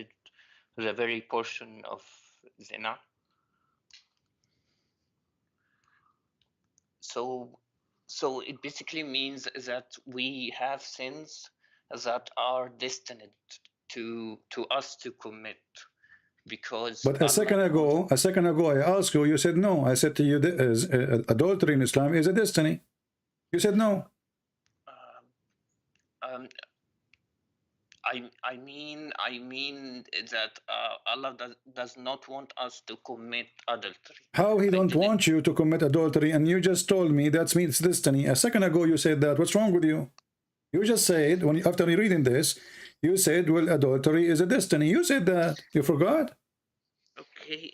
the very portion of zina. So it basically means that we have sins that are destined to us to commit, because. But a second ago, I asked you. You said no. I said to you, adultery in Islam is a destiny. You said no. I mean that Allah does not want us to commit adultery. How he don't want you to commit adultery, and you just told me that means destiny. A second ago you said that. What's wrong with you? You just said, after reading this, you said, well, adultery is a destiny. You said that. You forgot? Okay,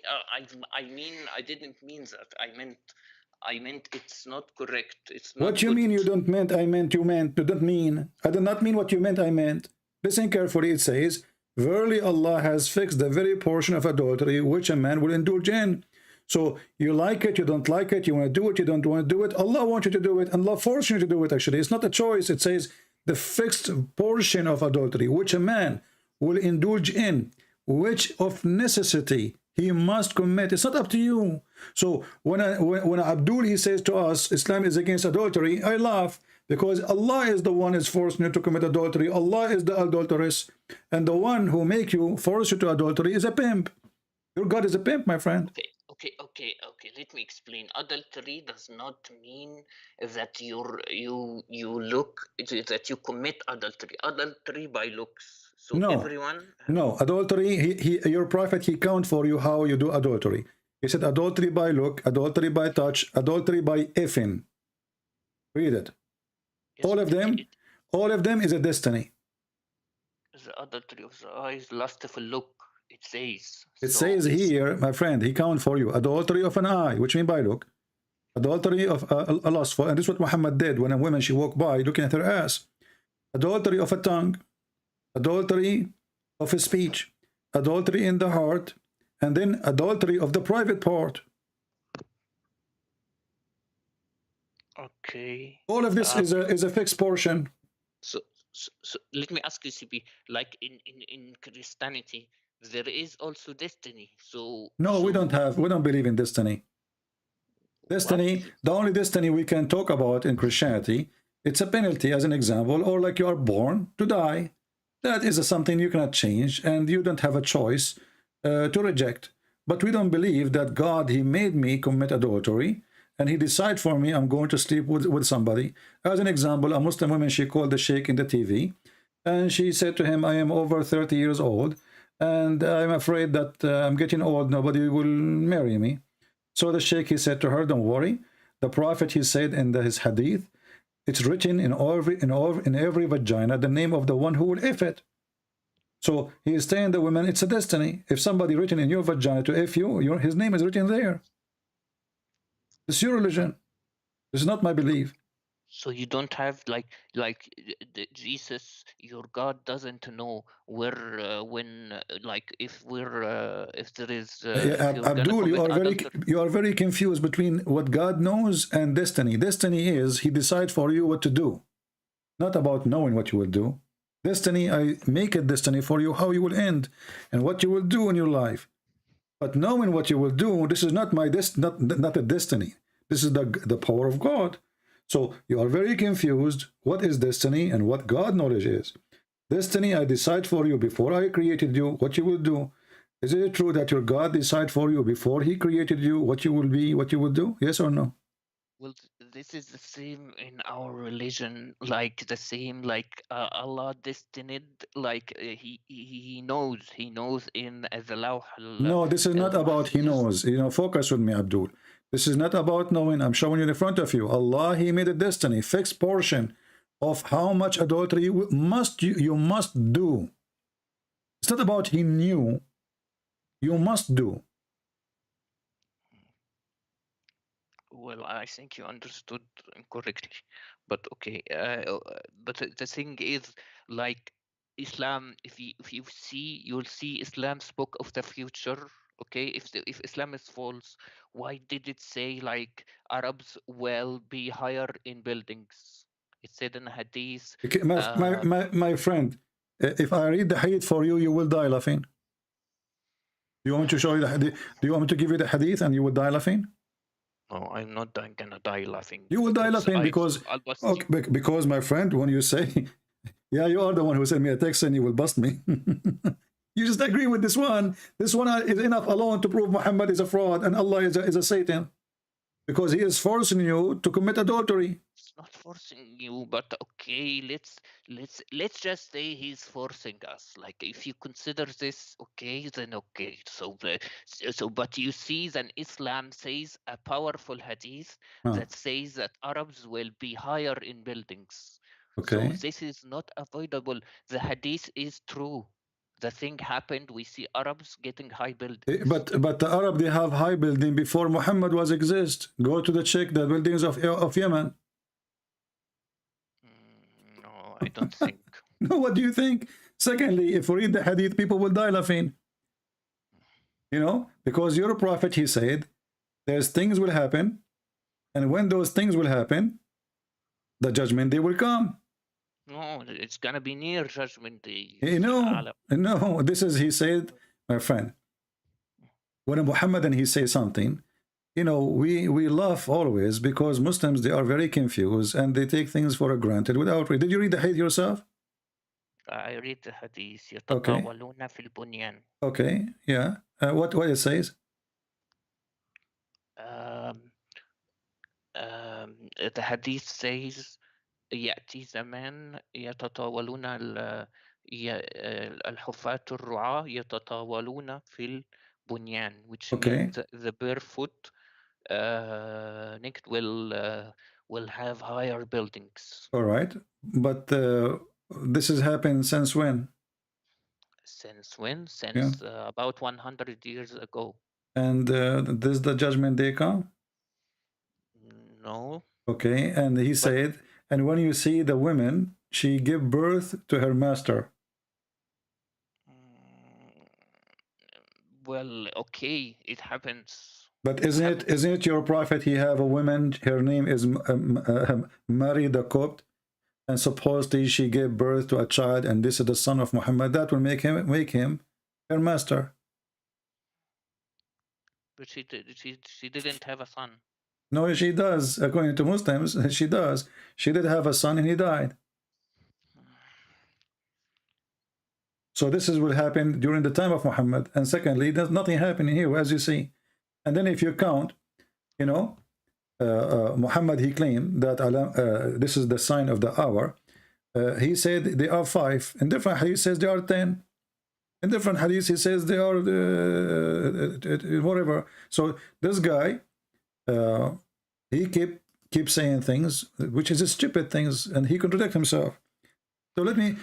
I mean, I didn't mean that. I meant it's not correct. It's not. What you mean you don't meant, I meant, you meant, you don't mean. I did not mean what you meant, I meant. Listen carefully, it says, verily Allah has fixed the very portion of adultery which a man will indulge in. So you like it, you don't like it, you want to do it, you don't want to do it. Allah wants you to do it, and Allah forces you to do it, actually. It's not a choice. It says the fixed portion of adultery which a man will indulge in, which of necessity he must commit. It's not up to you. So when Abdul, he says to us, Islam is against adultery, I laugh, because Allah is the one is forcing you to commit adultery. Allah is the adulteress, and the one who make you, force you to adultery is a pimp. Your God is a pimp, my friend. Okay. Let me explain. Adultery does not mean that you look, that you commit adultery. Adultery by looks. So no, everyone. No, adultery. Your prophet, he count for you how you do adultery. He said adultery by look, adultery by touch, adultery by effing. Read it. All of them is a destiny. The adultery of the eyes, lustful look. It says. It says here, my friend, he count for you adultery of an eye, which mean by look, adultery of a lustful, and this is what Muhammad did when a woman she walked by looking at her ass. Adultery of a tongue, adultery of a speech, adultery in the heart, and then adultery of the private part. Okay. All of this is a fixed portion. So let me ask you, CP, like in Christianity, there is also destiny. No, we don't believe in destiny. Destiny, the only destiny we can talk about in Christianity, it's a penalty as an example, or like you are born to die. That is something you cannot change and you don't have a choice to reject. But we don't believe that God, he made me commit adultery and he decide for me I'm going to sleep with somebody. As an example, a Muslim woman, she called the sheikh in the TV and she said to him, I am over 30 years old and I'm afraid that I'm getting old, nobody will marry me. So the sheikh, he said to her, don't worry. The prophet, he said in his hadith, it's written in every vagina the name of the one who will if it. So he is telling the women, it's a destiny. If somebody written in your vagina to if you, his name is written there. It's your religion. It's not my belief. So you don't have like Jesus, your God doesn't know where when like if there is Abdul, you are very confused between what God knows and destiny. Destiny is he decides for you what to do, not about knowing what you will do. Destiny, I make a destiny for you how you will end and what you will do in your life. But knowing what you will do, this is not my not a destiny. This is the power of God. So you are very confused. What is destiny and what God knowledge is? Destiny, I decide for you before I created you what you will do. Is it true that your God decide for you before he created you what you will be, what you will do? Yes or no? Well, this is the same in our religion, like the same, like Allah destined, like he knows in the Lawh. No, this is not about he knows. You know, focus with me, Abdul. This is not about knowing. I'm showing you in front of you. Allah, he made a destiny, fixed portion of how much adultery you must do. It's not about he knew. You must do. Well, I think you understood incorrectly, but okay. But the thing is, like Islam, if you see, you'll see Islam spoke of the future. Okay, if Islam is false, why did it say like Arabs will be higher in buildings? It said in Hadith. Okay, my friend, if I read the hadith for you, you will die laughing. Do you want me to show you the hadith? Do you want me to give you the hadith and you will die laughing? No, I'm not gonna die laughing. You will die laughing because, okay, because my friend, when you say, yeah, you are the one who sent me a text and you will bust me. You just agree with this one. This one is enough alone to prove Muhammad is a fraud and Allah is a Satan. Because he is forcing you to commit adultery. It's not forcing you, but okay, let's just say he's forcing us. Like if you consider this okay, then okay. So but you see, then Islam says a powerful hadith that says that Arabs will be higher in buildings. Okay. So this is not avoidable. The hadith is true. The thing happened. We see Arabs getting high buildings. But the Arab, they have high building before Muhammad was exist. Go to check the buildings of Yemen. No, I don't think. No, what do you think? Secondly, if we read the hadith, people will die laughing. You know, because your prophet, he said, there's things will happen, and when those things will happen, the judgment day will come. No, it's gonna be near Judgment Day. No, this is, he said, my friend, when a Muhammadan, he says something, you know, we laugh always because Muslims, they are very confused and they take things for granted without reading. Did you read the hadith yourself? I read the hadith. Okay. Okay, yeah. What it says? The hadith says, يأتي زمان يتطاولون الحفاة الرعاة يتطاولون في البنيان, which means the barefoot naked will have higher buildings. All right, but this has happened since when? Since when? Since about 100 years ago. And this the judgment day come? No. Okay, and he said, and when you see the women, she give birth to her master. Well, okay, it happens. But isn't it your prophet? He have a woman. Her name is Mary the Copt. and supposedly she gave birth to a child, and this is the son of Muhammad, that will make him her master. But she didn't have a son. No, she does. According to Muslims, she does. She did have a son and he died. So this is what happened during the time of Muhammad. And secondly, there's nothing happening here, as you see. And then if you count, you know, Muhammad, he claimed that this is the sign of the hour. He said they are 5. In different hadith, he says they are 10. In different hadith, he says they are whatever. So this guy, he keeps saying things which is stupid things, and he contradicts himself. So let me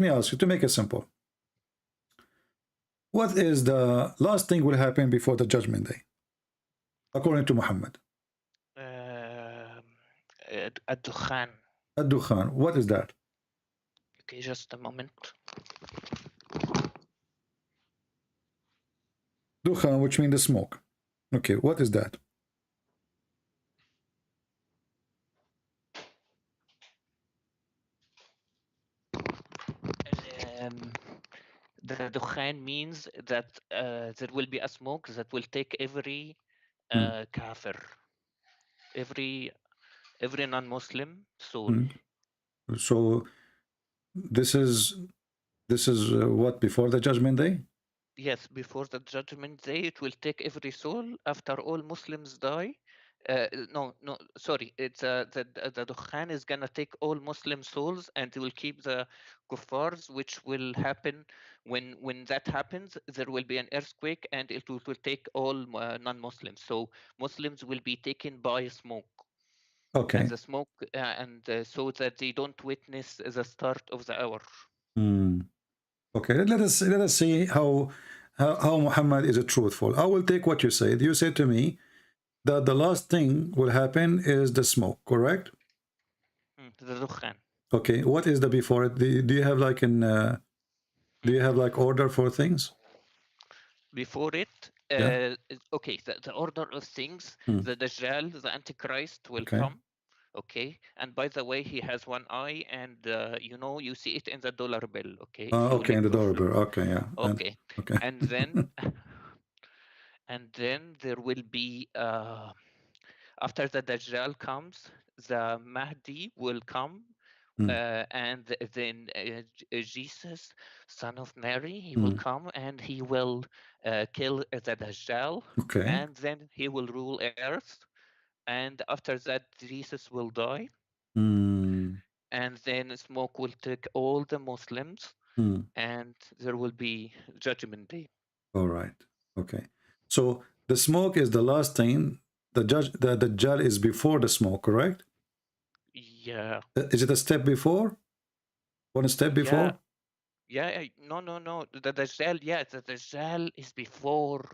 ask you, to make it simple. What is the last thing will happen before the judgment day, according to Muhammad? Ad-Dukhan. Ad-Dukhan. What is that? Okay, just a moment. Dukhan, which means the smoke. Okay, what is that? The Dukhan means that there will be a smoke that will take every kafir, every non-Muslim soul. So this is what, before the judgment day? Yes, before the judgment day, it will take every soul after all Muslims die. No, sorry. It's the Dukhan is gonna take all Muslim souls and it will keep the kuffars, which will happen when that happens. There will be an earthquake and it will take all non-Muslims. So Muslims will be taken by smoke. Okay. And the smoke, so that they don't witness the start of the hour. Okay, let us see how Muhammad is truthful. I will take what you said. You said to me that the last thing will happen is the smoke, correct? The Dukhan. Okay, what is the before it? Do you have like do you have like order for things? Before it, Yeah. okay, the order of things, the Dajjal, the Antichrist will Okay. come. Okay, and by the way, he has one eye, and you see it in the dollar bill. Okay, if you Okay, in the dollar bill. Okay, yeah. Okay, okay. and then there will be after the Dajjal comes, the Mahdi will come. And then Jesus, son of Mary, he will come and he will kill the Dajjal. Okay. And then he will rule earth. And after that, Jesus will die. And then smoke will take all the Muslims. And there will be judgment day. All right. Okay. So the smoke is the last thing. The Dajjal is before the smoke, correct? Yeah. Is it a step before? One step before? Yeah. No. The Dajjal, the Dajjal is before.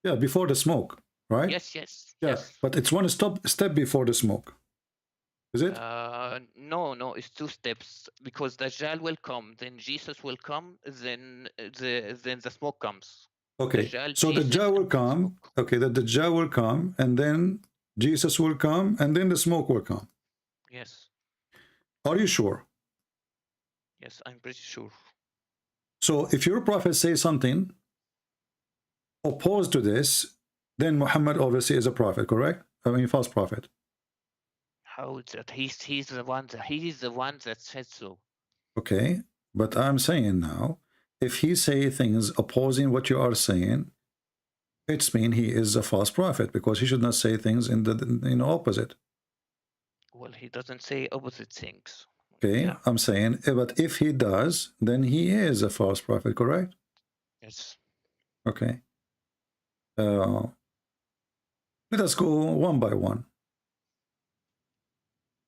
Yeah, before the smoke, right? Yes. But it's one step before the smoke. Is it? No, it's 2 steps, because Dajjal will come, then Jesus will come, then the smoke comes. Okay. Dajjal, So the Jesus, Dajjal will come. Okay, the Dajjal will come, and then Jesus will come, and then the smoke will come. Yes. Are you sure? Yes, I'm pretty sure. So if your prophet says something opposed to this, then Muhammad obviously is a prophet, correct? I mean, false prophet. How is that? He's the one that said so. Okay, but I'm saying now, if he say things opposing what you are saying, it's mean he is a false prophet, because he should not say things in the opposite. Well, he doesn't say opposite things. Okay, yeah. I'm saying, but if he does, then he is a false prophet, correct? Yes. Okay. Let us go one by one.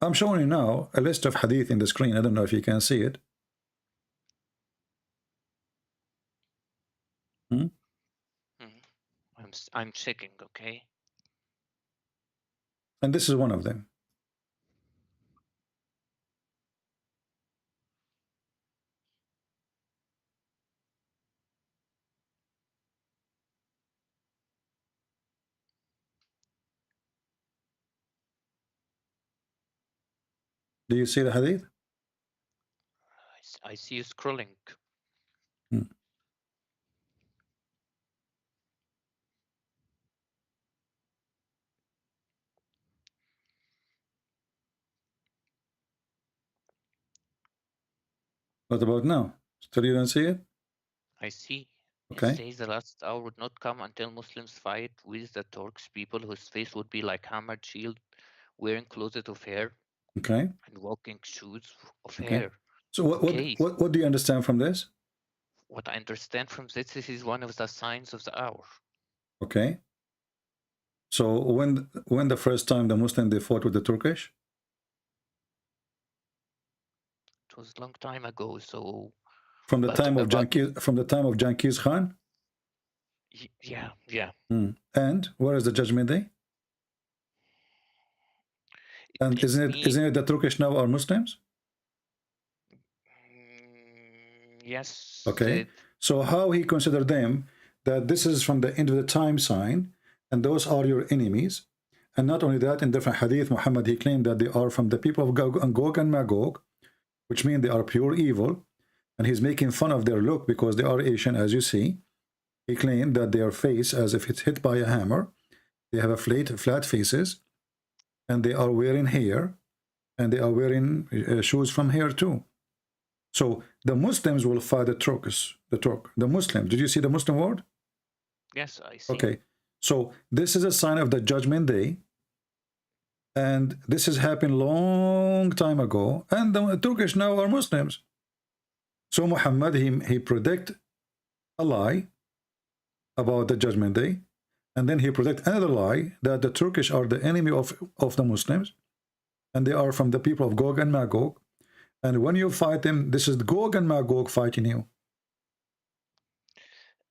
I'm showing you now a list of hadith in the screen. I don't know if you can see it. I'm checking, okay? And this is one of them. Do you see the hadith? I see you scrolling. What about now? Still you don't see it? I see. Okay. It says the last hour would not come until Muslims fight with the Turks, people whose face would be like hammered shield, wearing clothes of hair Okay. and walking shoes of Okay. hair. So what do you understand from this? What I understand from this is one of the signs of the hour. Okay. So when the first time the Muslim they fought with the Turkish? It was a long time ago, so From the but time of about Genghis Khan? yeah. And where is the judgment day? And isn't it the Turkish now are Muslims? Yes. Okay. So how he considered them that this is from the end of the time sign, and those are your enemies. And not only that, in different hadith, Muhammad, he claimed that they are from the people of Gog and Magog, which means they are pure evil. And he's making fun of their look because they are Asian, as you see. He claimed that their face, as if it's hit by a hammer, they have a flat faces, and they are wearing hair, and they are wearing shoes from hair too. So the Muslims will fight the Turks. The Muslims. Did you see the Muslim word? Yes, I see. Okay. So this is a sign of the judgment day. And this has happened long time ago. And the Turkish now are Muslims. So Muhammad, he predict a lie about the judgment day. And then he predict another lie that the Turkish are the enemy of the Muslims. And they are from the people of Gog and Magog. And when you fight them, this is Gog and Magog fighting you.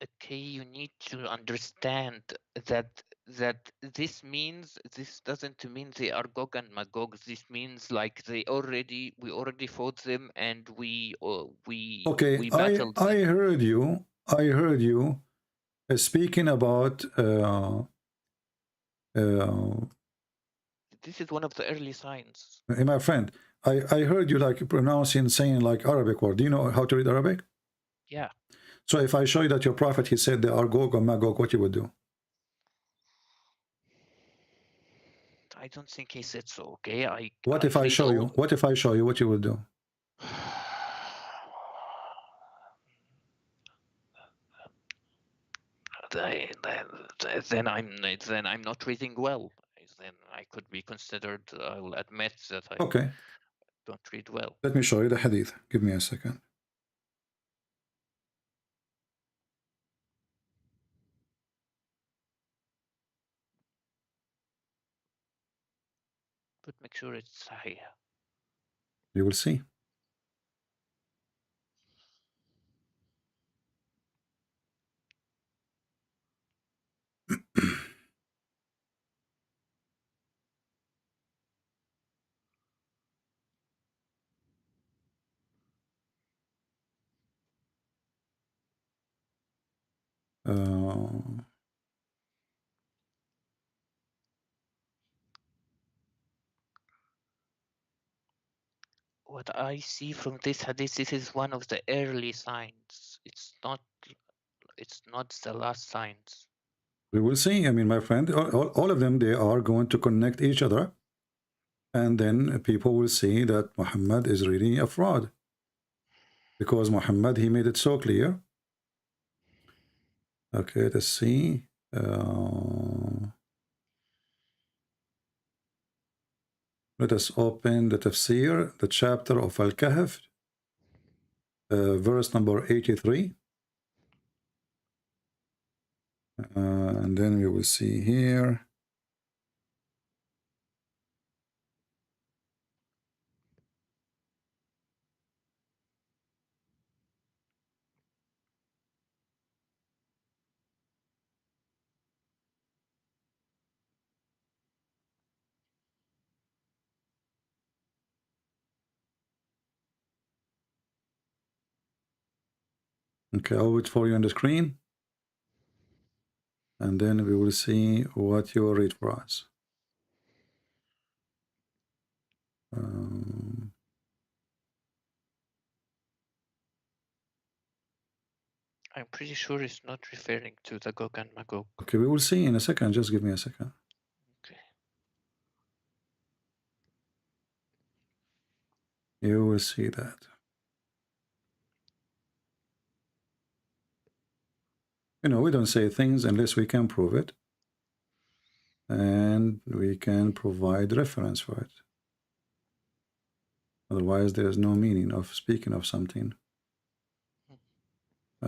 Okay, you need to understand that this doesn't mean they are Gog and Magog. This means like we already fought them and we battled them. I heard you speaking about this is one of the early signs. My friend, I heard you like pronouncing, saying like Arabic word. Do you know how to read Arabic? Yeah. So if I show you that your prophet, he said they are Gog or Magog, what you would do? I don't think he said so. Okay. What if I show you? What if I show you what you would do? Then I'm not reading well. Then I could be considered. I will admit that I don't read well. Let me show you the hadith. Give me a second. But make sure it's Sahih. You will see. What I see from this hadith, this is one of the early signs. It's not the last signs. We will see. I mean, my friend, all of them, they are going to connect each other. And then people will see that Muhammad is really a fraud. Because Muhammad, he made it so clear. Okay, let's see. Let us open the tafsir, the chapter of Al-Kahf, verse number 83. And then we will see here. Okay, I'll wait for you on the screen. And then we will see what you will read for us. I'm pretty sure it's not referring to the Gog and Magog. Okay, we will see in a second. Just give me a second. Okay. You will see that. You know, we don't say things unless we can prove it. And we can provide reference for it. Otherwise, there is no meaning of speaking of something. I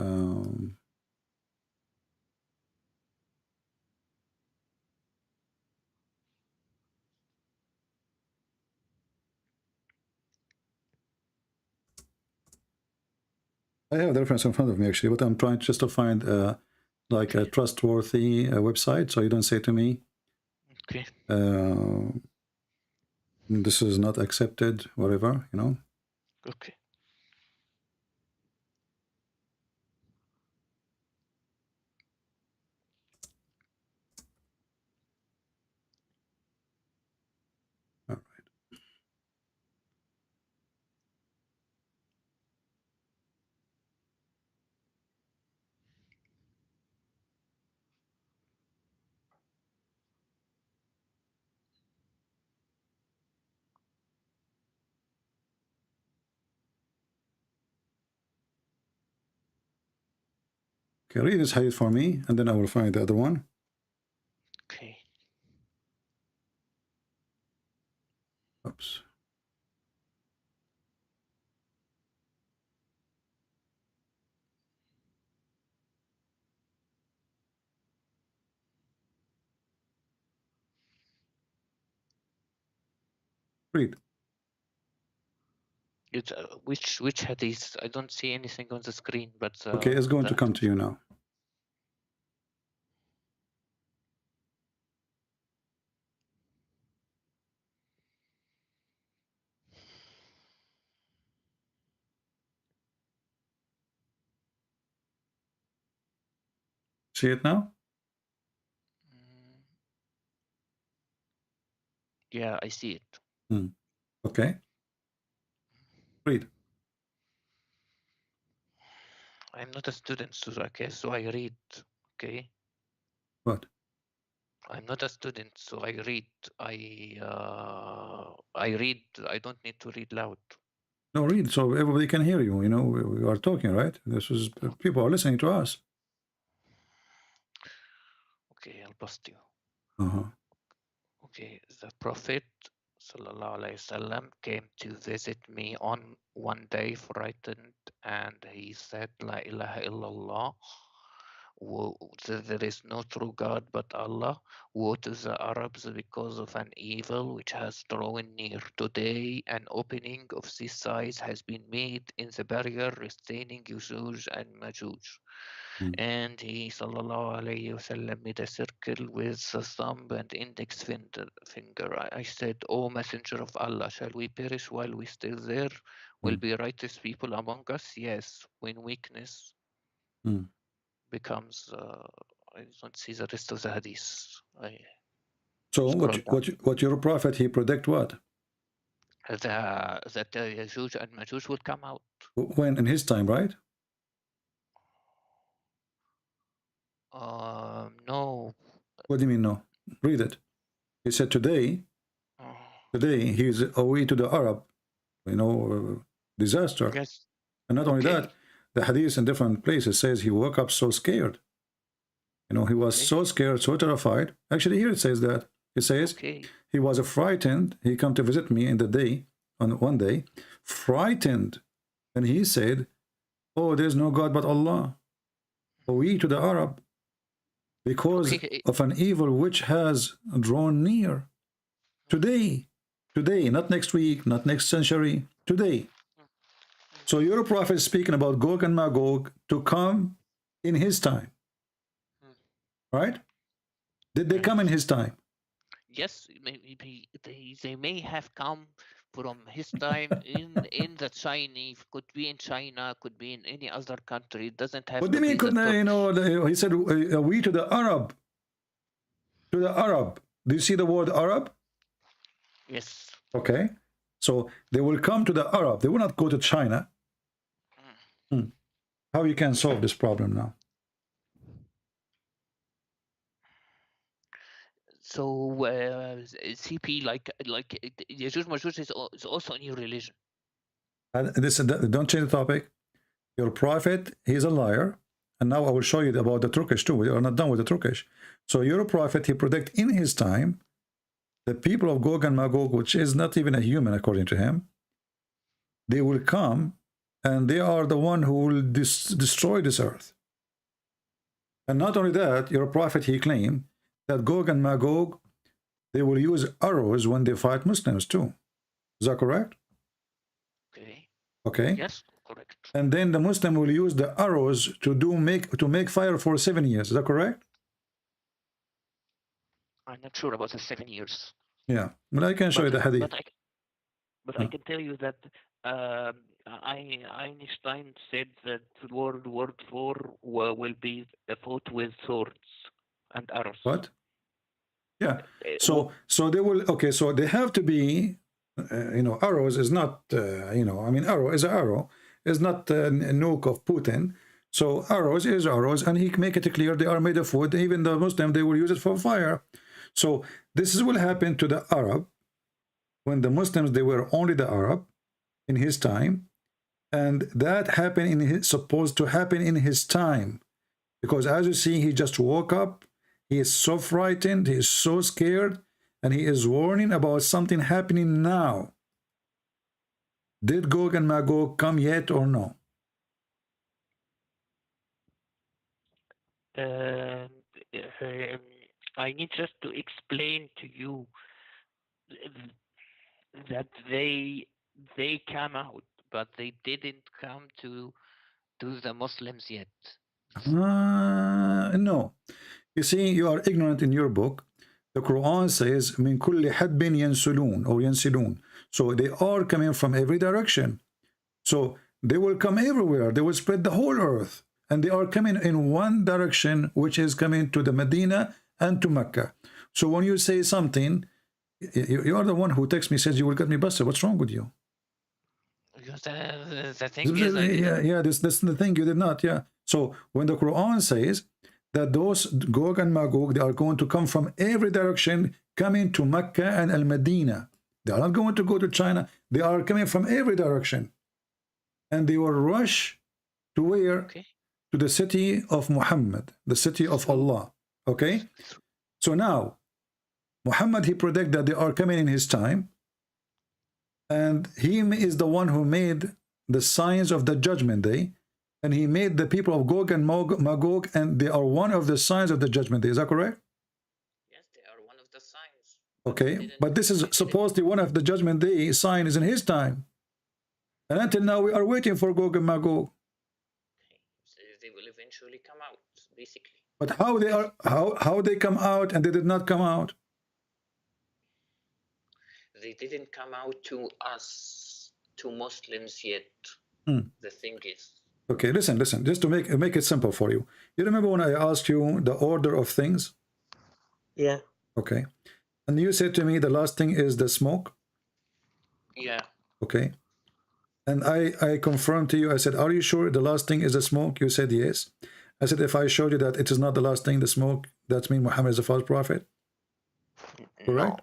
have the reference in front of me actually, but I'm trying just to find like a trustworthy website, so you don't say to me, okay, this is not accepted, whatever, you know. Okay. All right. Okay, read this hadith for me, and then I will find the other one. Okay. Oops. Read. It's, which hadith? I don't see anything on the screen, but Okay, it's going to come to you now. See it now? Yeah, I see it. Okay. Read. I'm not a student, so okay, so I read. Okay. What? I'm not a student, so I read. I read. I don't need to read loud. No, read so everybody can hear you. You know, we are talking, right? This is people are listening to us. Okay, I'll bust you. Uh-huh. Okay, the Prophet sallallahu alaihi wasallam came to visit me on one day, frightened, and he said, "La ilaha illallah." There is no true God but Allah. Woe to the Arabs because of an evil which has drawn near. Today, an opening of this size has been made in the barrier restraining Yajuj and Majuj. And he sallallahu alayhi wasallam made a circle with the thumb and index finger. I said, "O Messenger of Allah, shall we perish while we still there? Will be righteous people among us?" Yes, when weakness becomes I don't see the rest of the hadith. So what your prophet, he predict what? That Yajuj and Majuj will come out. When? In his time, right? No. What do you mean no? Read it. He said today he's away to the Arab, you know, disaster. Yes. And not only that, the hadith in different places says he woke up so scared. You know, he was so scared, so terrified. Actually, here it says that. It says he was frightened. He come to visit me in the day, on one day, frightened. And he said, "Oh, there's no God but Allah. We to the Arab, because of an evil which has drawn near." Today, not next week, not next century, today. So your prophet is speaking about Gog and Magog to come in his time. Right? Did they come in his time? Yes, maybe they may have come from his time in the Chinese, could be in China, could be in any other country. It doesn't have What to do you mean? be the You know, he said, "We to the Arab." To the Arab. Do you see the word Arab? Yes. Okay. So they will come to the Arab. They will not go to China. How you can solve this problem now? So CP, like Yajuj Majuj is also a new religion. Don't change the topic. Your prophet, he's a liar. And now I will show you about the Turkish too. We are not done with the Turkish. So your prophet, he predict in his time, the people of Gog and Magog, which is not even a human according to him, they will come and they are the one who will destroy this earth. And not only that, your prophet, he claimed that Gog and Magog, they will use arrows when they fight Muslims too. Is that correct? Okay. Okay. Yes, correct. And then the Muslim will use the arrows to make fire for 7 years. Is that correct? I'm not sure about the 7 years. Yeah. But I can show you the hadith. But I can tell you that Einstein said that World War IV will be fought with swords and arrows. What? Yeah. So they will. Okay. So they have to be. Arrows is not. Arrow is an arrow. Is not a nuke of Putin. So arrows is arrows, and he make it clear they are made of wood. Even the Muslim, they will use it for fire. So this will happen to the Arab when the Muslims, they were only the Arab in his time, and that happened supposed to happen in his time, because as you see, he just woke up. He is so frightened. He is so scared, and he is warning about something happening now. Did Gog and Magog come yet or no? I need just to explain to you that they came out, but they didn't come to the Muslims yet. No. You see, you are ignorant in your book. The Quran says, "Min kulli hadbin yansulun," or yansilun. So they are coming from every direction. So they will come everywhere. They will spread the whole earth. And they are coming in one direction, which is coming to the Medina and to Mecca. So when you say something, you are the one who texts me, says you will get me busted. What's wrong with you? Because the thing is, that's the thing, you did not. Yeah. So when the Quran says that those Gog and Magog, they are going to come from every direction, coming to Mecca and Al-Medina. They are not going to go to China. They are coming from every direction. And they will rush to where? Okay. To the city of Muhammad, the city of Allah. Okay? So now, Muhammad, he predicted that they are coming in his time. And he is the one who made the signs of the judgment day. And he made the people of Gog and Magog, and they are one of the signs of the judgment day. Is that correct? Yes, they are one of the signs. Okay, but this is supposedly one of the judgment day signs in his time. And until now, we are waiting for Gog and Magog. So they will eventually come out, basically. But how they come out and they did not come out? They didn't come out to us, to Muslims yet. The thing is. Okay, listen, just to make it simple for you. You remember when I asked you the order of things? Yeah. Okay. And you said to me the last thing is the smoke? Yeah. Okay. And I confirmed to you, I said, are you sure the last thing is the smoke? You said yes. I said, if I showed you that it is not the last thing, the smoke, that means Muhammad is a false prophet? Correct?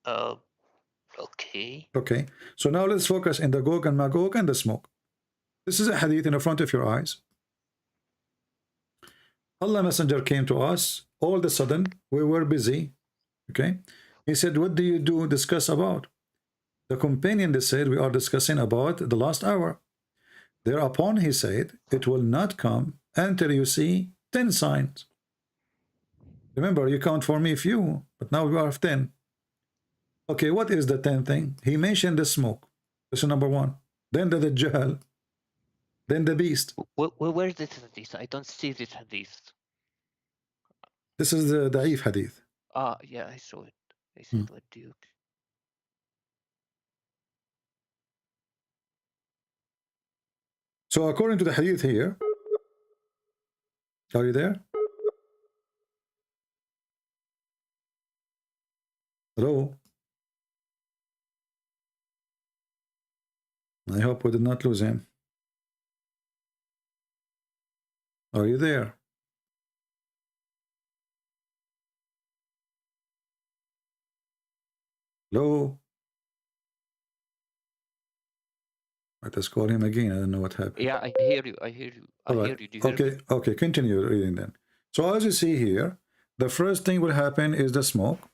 No. Okay. Okay. So now let's focus in the Gog and Magog and the smoke. This is a hadith in the front of your eyes. Allah Messenger came to us. All of a sudden, we were busy. Okay. He said, what do you discuss about? The companion, they said, we are discussing about the last hour. Thereupon he said, it will not come until you see 10 signs. Remember, you count for me few, but now we are 10. Okay, what is the 10th thing? He mentioned the smoke. This is number 1. Then the Dajjal. Then the beast. Where is this hadith? I don't see this hadith. This is the Da'if hadith. Yeah, I saw it. I said, what do you... So according to the hadith here, are you there? Hello? I hope we did not lose him. Are you there? Hello? Let us call him again. I don't know what happened. Yeah, I hear you. I hear you. I All hear right. you. Do you hear me? Okay, okay, continue reading then. So as you see here, the first thing will happen is the smoke.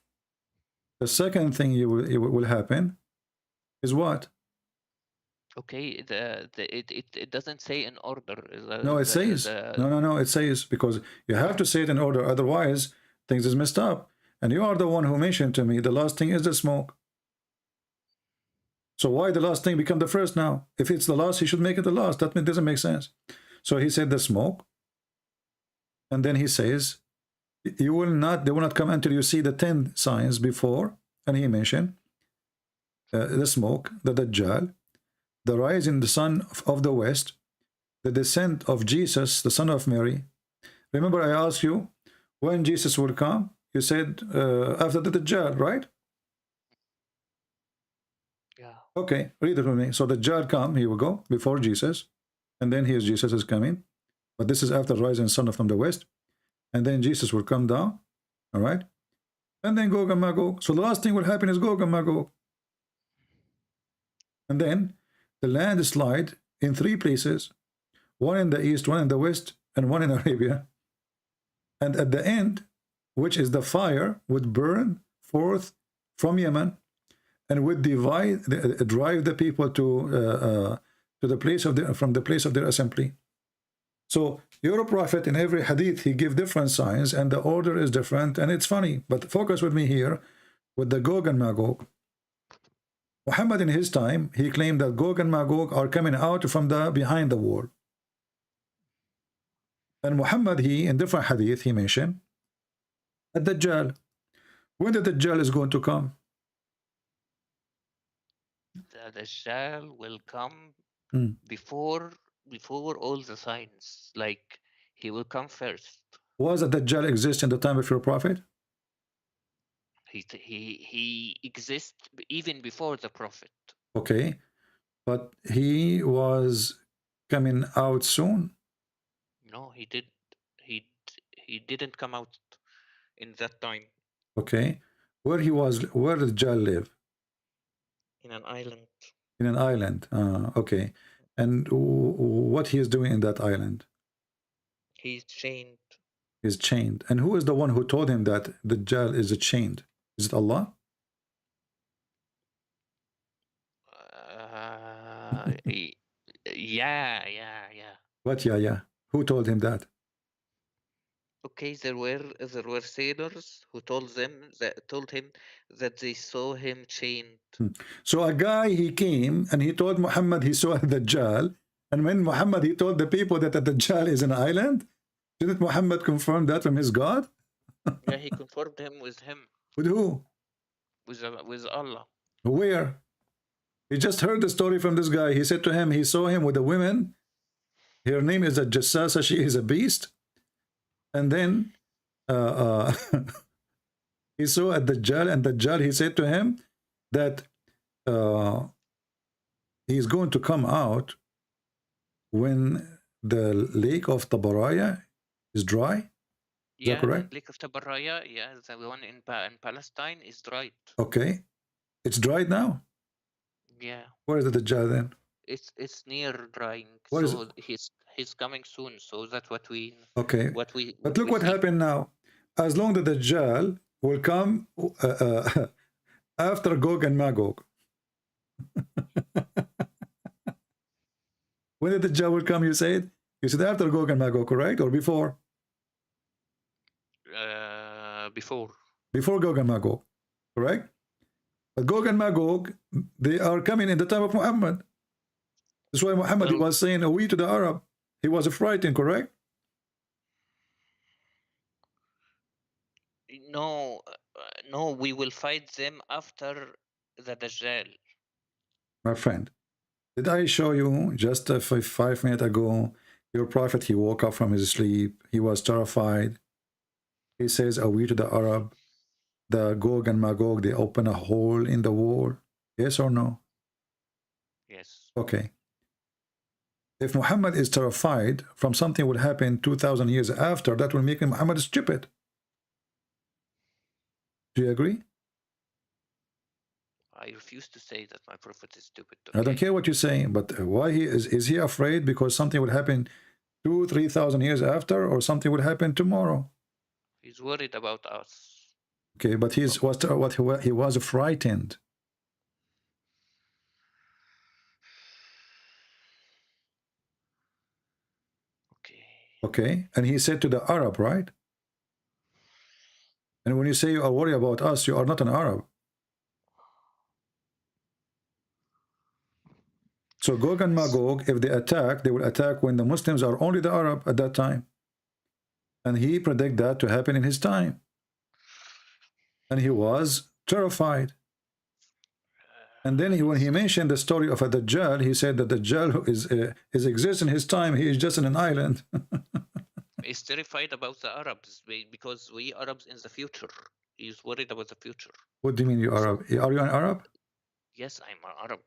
The second thing will happen is what? Okay, it doesn't say in order. No, it says. No, it says, because you have to say it in order, otherwise things is messed up. And you are the one who mentioned to me the last thing is the smoke. So why the last thing become the first now? If it's the last, he should make it the last. That doesn't make sense. So he said the smoke. And then he says, they will not come until you see the 10 signs before. And he mentioned the smoke, the Dajjal, the rise in the sun of the west, the descent of Jesus, the son of Mary. Remember I asked you, when Jesus will come? You said after the Dajjal, right? Yeah. Okay, read it with me. So the Dajjal come, here we go, before Jesus. And then here's Jesus is coming. But this is after rising sun from the west. And then Jesus will come down. All right. And then Gog and Magog. So the last thing will happen is Gog and Magog. And then the landslide in 3 places. One in the east, one in the west, and one in Arabia. And at the end, which is the fire, would burn forth from Yemen and would drive the people to the place of from the place of their assembly. So you're a prophet. In every hadith he give different signs and the order is different, and it's funny. But focus with me here with the Gog and Magog. Muhammad in his time, he claimed that Gog and Magog are coming out from the behind the wall. And Muhammad, in different hadith, he mentioned the Dajjal. When the Dajjal is going to come? The Dajjal will come before all the signs. Like, he will come first. Was the Dajjal exist in the time of your prophet? He exists even before the prophet. Okay, but he was coming out soon. No, he didn't come out in that time. Okay, where did the Dajjal live? In an island. In an island. Okay, and what he is doing in that island? He's chained. He's chained. And who is the one who told him that the Dajjal is chained? Is it Allah? Yeah. What? Yeah. Who told him that? Okay, there were sailors who told him that they saw him chained. So a guy, he came and he told Muhammad he saw the Dajjal, and when Muhammad he told the people that the Dajjal is an island, didn't Muhammad confirm that from his God? Yeah, he confirmed him with him. With who? With Allah. Where? He just heard the story from this guy. He said to him, he saw him with a woman. Her name is a Jassasa. She is a beast. And then he saw a Dajjal, and Dajjal, he said to him that he's going to come out when the lake of Tabaraya is dry. Is that correct? Lake of Tabaraya, the one in Palestine is dried. Okay. It's dried now? Yeah. Where is the Dajjal then? It's near drying. What so he's coming soon. So that's what we. Okay. But look what happened now. As long as the Dajjal will come after Gog and Magog. When did the Dajjal will come, you said? You said after Gog and Magog, correct? Or before? Before. Before Gog and Magog, correct? But Gog and Magog, they are coming in the time of Muhammad. That's why Muhammad, he was saying, we to the Arab. He was frightened, correct? No, we will fight them after the Dajjal. My friend, did I show you just 5 minutes ago, your prophet, he woke up from his sleep. He was terrified. He says, we to the Arab. The Gog and Magog, they open a hole in the wall. Yes or no? Yes. Okay. If Muhammad is terrified from something will happen 2,000 years after, that will make Muhammad stupid. Do you agree? I refuse to say that my prophet is stupid. I don't care what you're saying, but why is he afraid because something will happen 2,000-3,000 years after, or something will happen tomorrow? He's worried about us. Okay, but he was frightened. Okay, and he said to the Arab, right? And when you say you are worried about us, you are not an Arab. So Gog and Magog, if they attack, they will attack when the Muslims are only the Arab at that time. And he predicted that to happen in his time. And he was terrified. And then when he mentioned the story of a Dajjal, he said that Dajjal exists in his time. He is just in an island. He's terrified about the Arabs because we Arabs in the future. He's worried about the future. What do you mean you Arab? Are you an Arab? Yes, I'm an Arab.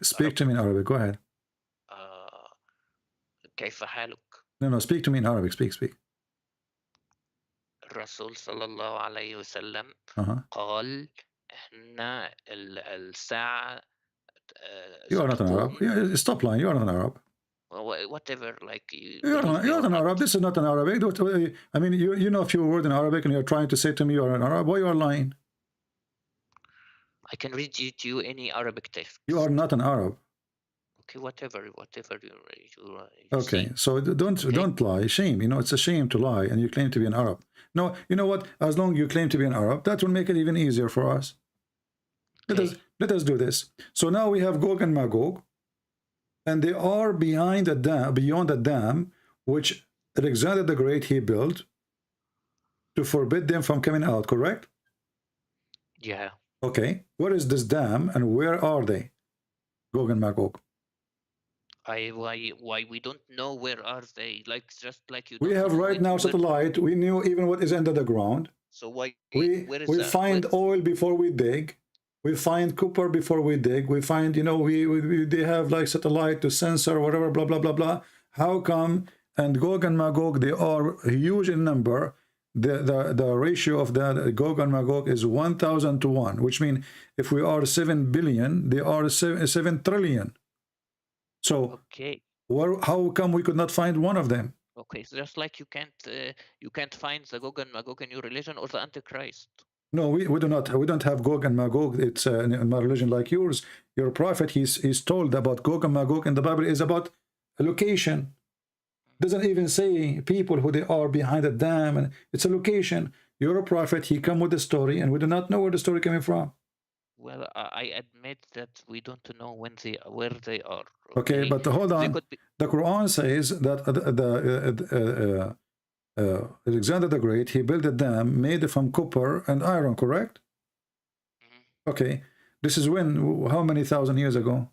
Speak to me in Arabic. Go ahead. كيف حالك؟ No, speak to me in Arabic. Speak. الرسول صلى الله عليه وسلم قال إحنا الساعة You are not an Arab. Stop lying. You are not an Arab. Whatever, like you're not an Arab. This is not an Arabic. I mean, you know a few words in Arabic, and you're trying to say to me you are an Arab. Why you are lying? I can read to you any Arabic text. You are not an Arab. Okay, whatever you okay, see. so don't lie. Shame. You know, it's a shame to lie, and you claim to be an Arab. No, you know what? As long as you claim to be an Arab, that will make it even easier for us. Let us do this. So now we have Gog and Magog, and they are beyond the dam, which Alexander the Great he built to forbid them from coming out. Correct? Yeah. Okay. Where is this dam, and where are they? Gog and Magog. Why we don't know where are they? Like just like you. We have right now satellite. We knew even what is under the ground. So why we find oil before we dig. We find copper before we dig. We find, you know, they have like satellite to sensor whatever, blah blah blah blah. How come? And Gog and Magog, they are huge in number. The ratio of that Gog and Magog is 1,000 to 1, which means if we are 7 billion, they are 7 trillion. So how come we could not find one of them? Okay, so just like you can't find the Gog and Magog in your religion or the Antichrist. No, we do not. We don't have Gog and Magog. It's in my religion like yours. Your prophet, he's told about Gog and Magog, and the Bible is about a location. Doesn't even say people who they are behind the dam, and it's a location. You're a prophet. He come with the story, and we do not know where the story coming from. Well, I admit that we don't know where they are. Okay, but hold on. The Quran says that Alexander the Great, he built a dam made from copper and iron, correct? Okay, this is when, how many thousand years ago?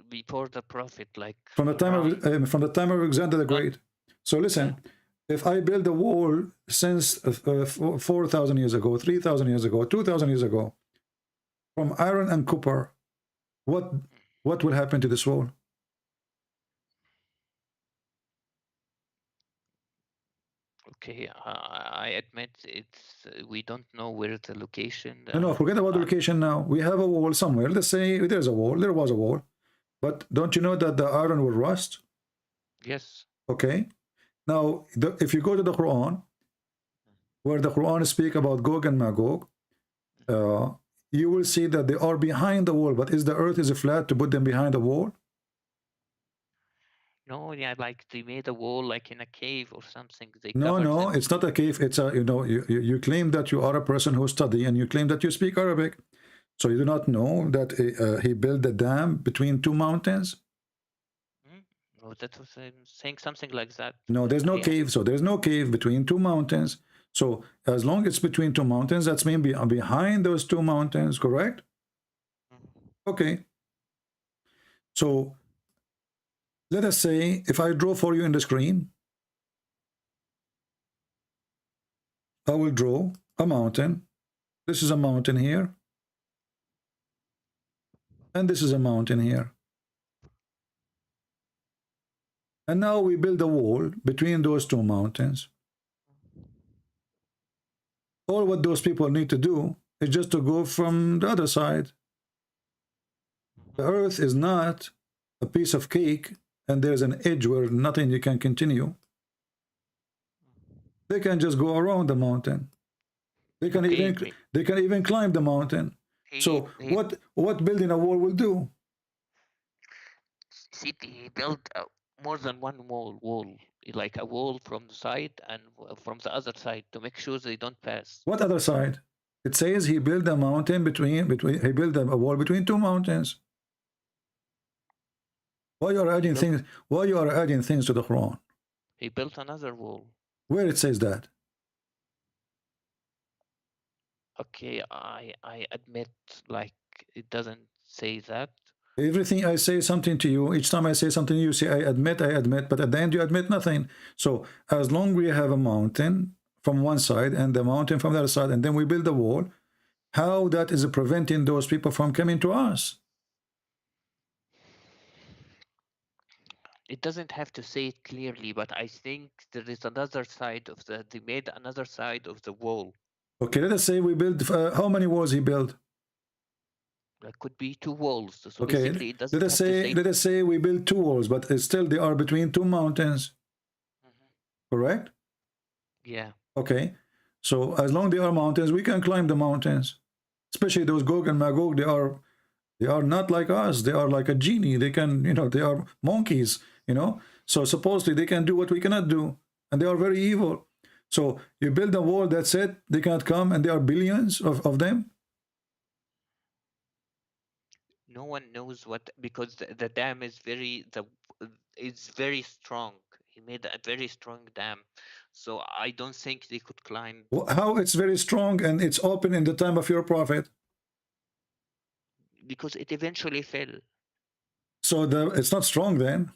Before the prophet, like from the time of Alexander the Great. So listen, if I build a wall since 4,000 years ago, 3,000 years ago, 2,000 years ago, from iron and copper, what will happen to this wall? Okay, I admit we don't know where the location. No, forget about the location now. We have a wall somewhere. Let's say there's a wall. There was a wall. But don't you know that the iron will rust? Yes. Okay. Now, if you go to the Quran, where the Quran speak about Gog and Magog, you will see that they are behind the wall. But is the earth is flat to put them behind the wall? No, yeah, like they made a wall like in a cave or something. No, it's not a cave. It's a, you know, you claim that you are a person who study, and you claim that you speak Arabic. So you do not know that he built a dam between two mountains? No, that was saying something like that. No, there's no cave. So there's no cave between two mountains. So as long as it's between two mountains, that's maybe behind those two mountains, correct? Okay. So let us say if I draw for you in the screen, I will draw a mountain. This is a mountain here. And this is a mountain here. And now we build a wall between those two mountains. All what those people need to do is just to go from the other side. The earth is not a piece of cake and there's an edge where nothing you can continue. They can just go around the mountain. They can even climb the mountain. So what building a wall will do? See, he built more than one wall, like a wall from the side and from the other side to make sure they don't pass. What other side? It says he built a mountain between he built a wall between two mountains. Why you are adding things? Why you are adding things to the Quran? He built another wall. Where it says that? Okay, I admit, like, it doesn't say that. Everything I say something to you, each time I say something, you say I admit, but at the end you admit nothing. So as long we have a mountain from one side and the mountain from the other side, and then we build a wall, how that is preventing those people from coming to us? It doesn't have to say it clearly, but I think there is another side of they made another side of the wall. Okay, let us say we build, how many walls he built? That could be two walls. So okay, basically it doesn't let us say we build two walls, but still they are between two mountains. Correct? Yeah. Okay. So as long as they are mountains, we can climb the mountains. Especially those Gog and Magog, they are not like us. They are like a genie. They can, they are monkeys, So supposedly they can do what we cannot do. And they are very evil. So you build a wall, that's it. They cannot come, and there are billions of them. No one knows what, because the dam is it's very strong. He made a very strong dam, so I don't think they could climb. How it's very strong and it's open in the time of your prophet? Because it eventually fell. So it's not strong then.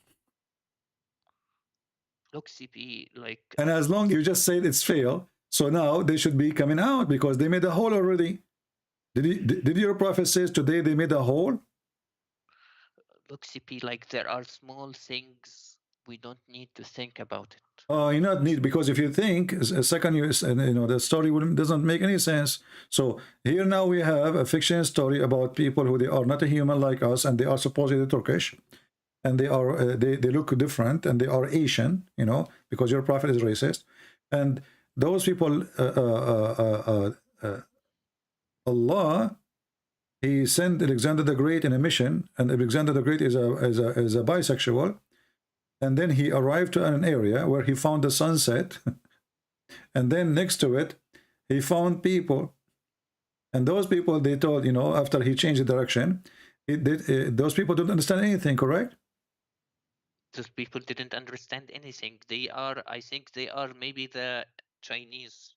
Look, CP, like. And as long as you just said it's failed, so now they should be coming out because they made a hole already. Did your prophet says today they made a hole? Look, CP, like there are small things we don't need to think about it. Oh, you not need, because if you think a second, the story doesn't make any sense. So here now we have a fiction story about people who they are not a human like us, and they are supposedly Turkish, and they are they look different, and they are Asian, because your prophet is racist, and those people, Allah, he sent Alexander the Great in a mission, and Alexander the Great is a bisexual. And then he arrived to an area where he found the sunset. And then next to it, he found people. And those people, they told, after he changed the direction, those people don't understand anything, correct? Those people didn't understand anything. I think they are maybe the Chinese.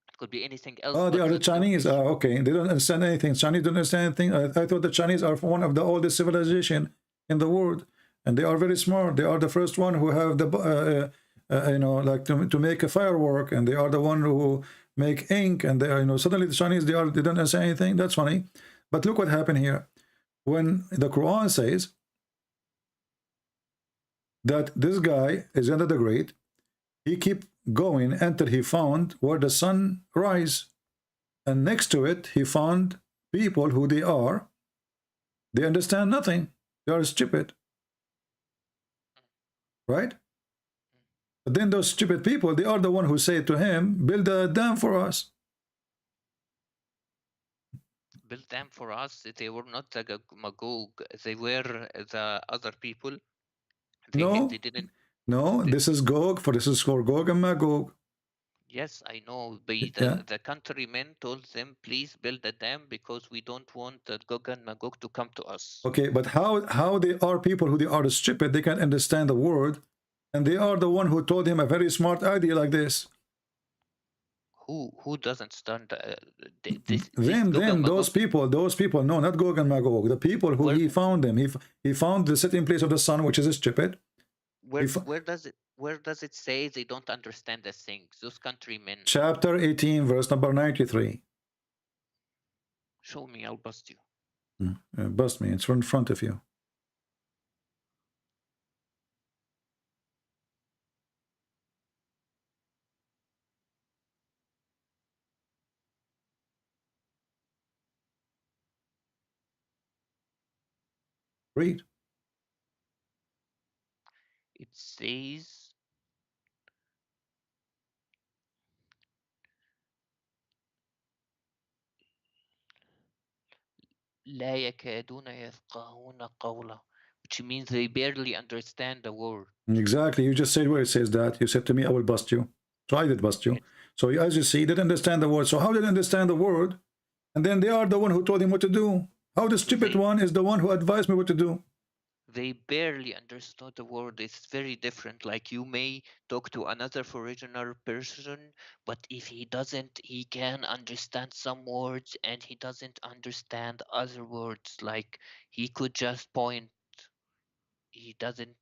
It could be anything else. Oh, they are the Chinese. Okay, they don't understand anything. Chinese don't understand anything. I thought the Chinese are one of the oldest civilization in the world. And they are very smart. They are the first one who have the, like to make a firework, and they are the one who make ink. And they are, suddenly the Chinese, they don't understand anything. That's funny. But look what happened here. When the Quran says that this guy is Alexander the Great, he keep going until he found where the sun rise, and next to it he found people who they understand nothing. They are stupid. Right? But then those stupid people, they are the one who say to him, build a dam for us. Build dam for us. They were not the Magog. They were the other people. They didn't. No, this is Gog. This is for Gog and Magog. Yes, I know. The countrymen told them, please build a dam because we don't want the Gog and Magog to come to us. Okay, but how they are people who they are stupid, they can't understand the word, and they are the one who told him a very smart idea like this. Who doesn't stand? Then those people, no, not Gog and Magog, the people who he found them. He found the sitting place of the sun, which is stupid. Where does it say they don't understand the things? Those countrymen. Chapter 18, verse number 93. Show me, I'll bust you. 嗯 bust me, it's in front of you. Read. It says, لا يكادون يفقهون قولا, which means they barely understand the word. Exactly. You just said where it says that. You said to me, I will bust you. So I did bust you. So as you see, he didn't understand the word. So how did he understand the word? And then they are the one who told him what to do. How the stupid one is the one who advised me what to do. They barely understood the word. It's very different. Like you may talk to another foreigner person, but if he doesn't, he can understand some words and he doesn't understand other words. Like he could just point. He doesn't.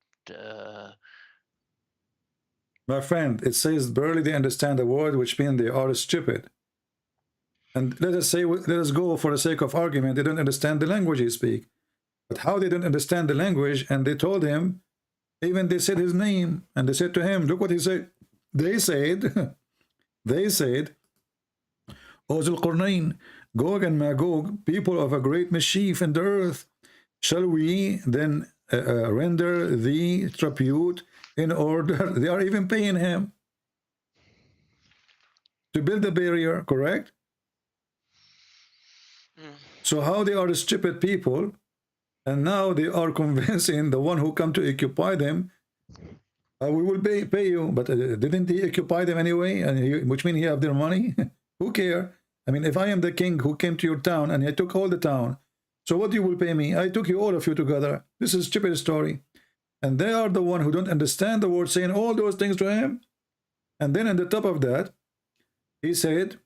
My friend, it says barely they understand the word, which means they are stupid. And let us go for the sake of argument, they don't understand the language he speaks. But how they don't understand the language, and they told him, even they said his name, and they said to him, look what he said. They said, O Zul Qarnayn, Gog and Magog, people of a great mischief in the earth, shall we then render thee tribute in order? They are even paying him to build a barrier, correct? So how they are stupid people, and now they are convincing the one who come to occupy them, we will pay you. But didn't he occupy them anyway? And which means he have their money? Who care? I mean, if I am the king who came to your town and I took all the town, so what you will pay me? I took you, all of you together. This is a stupid story. And they are the one who don't understand the word, saying all those things to him. And then on the top of that, he said,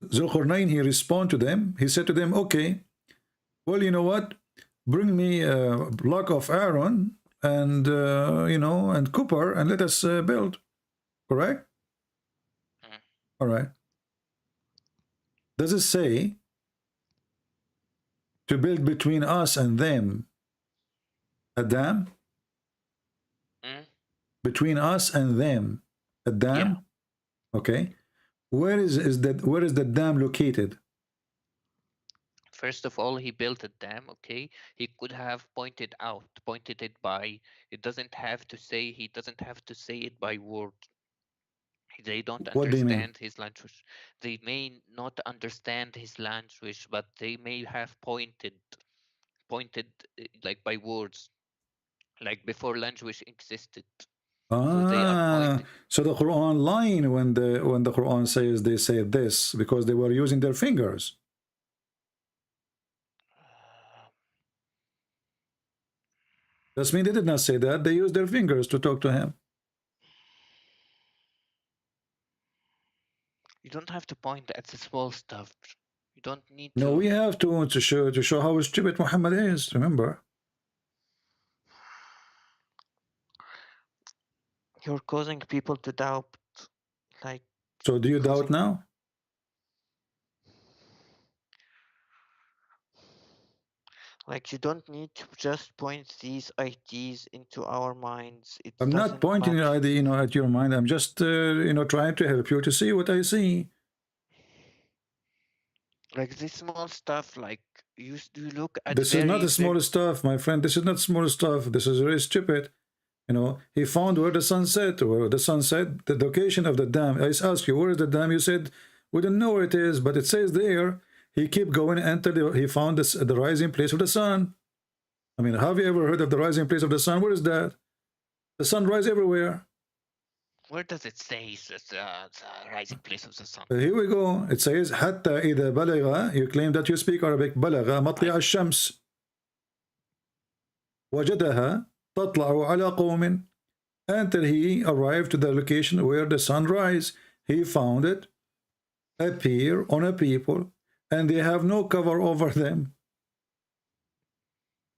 Zulqarnain, he responded to them. He said to them, okay, well, you know what? Bring me a block of iron and, and copper, and let us build. Correct? All right. Does it say to build between us and them a dam? Between us and them, a dam? Yeah. Okay. Where is the dam located? First of all, he built a dam, okay? He could have pointed it by, it doesn't have to say, he doesn't have to say it by word. They don't understand his language. They may not understand his language, but they may have pointed like by words, like before language existed. So the Quran line when the Quran says they say this because they were using their fingers. That's mean they did not say that. They used their fingers to talk to him. You don't have to point at the small stuff. You don't need to. No, we have to show how stupid Muhammad is. Remember. You're causing people to doubt, like. So do you doubt now? Like you don't need to just point these ideas into our minds. I'm not pointing an idea, at your mind. I'm just, trying to help you to see what I see. Like this small stuff, like you look at. This is not the small stuff, my friend. This is not small stuff. This is very stupid. He found where the sun set. Where the sun set, the location of the dam. I asked you, where is the dam? You said, we don't know where it is, but it says there. He kept going until he found the rising place of the sun. I mean, have you ever heard of the rising place of the sun? Where is that? The sun rises everywhere. Where does it say the rising place of the sun? Here we go. It says, حتى إذا بلغ, you claim that you speak Arabic, بلغ مطلع الشمس وجدها تطلع على قوم, until he arrived to the location where the sun rises. He found it appear on a people, and they have no cover over them.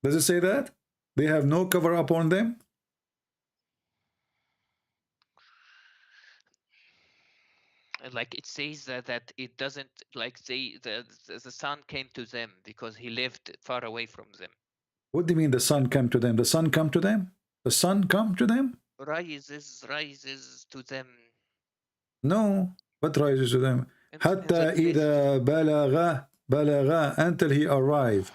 Does it say that? They have no cover upon them? Like it says that it doesn't, like the sun came to them because he lived far away from them. What do you mean the sun came to them? The sun come to them? The sun come to them? Rises to them. No. What rises to them? حتى إذا بلغ بلغ, until he arrived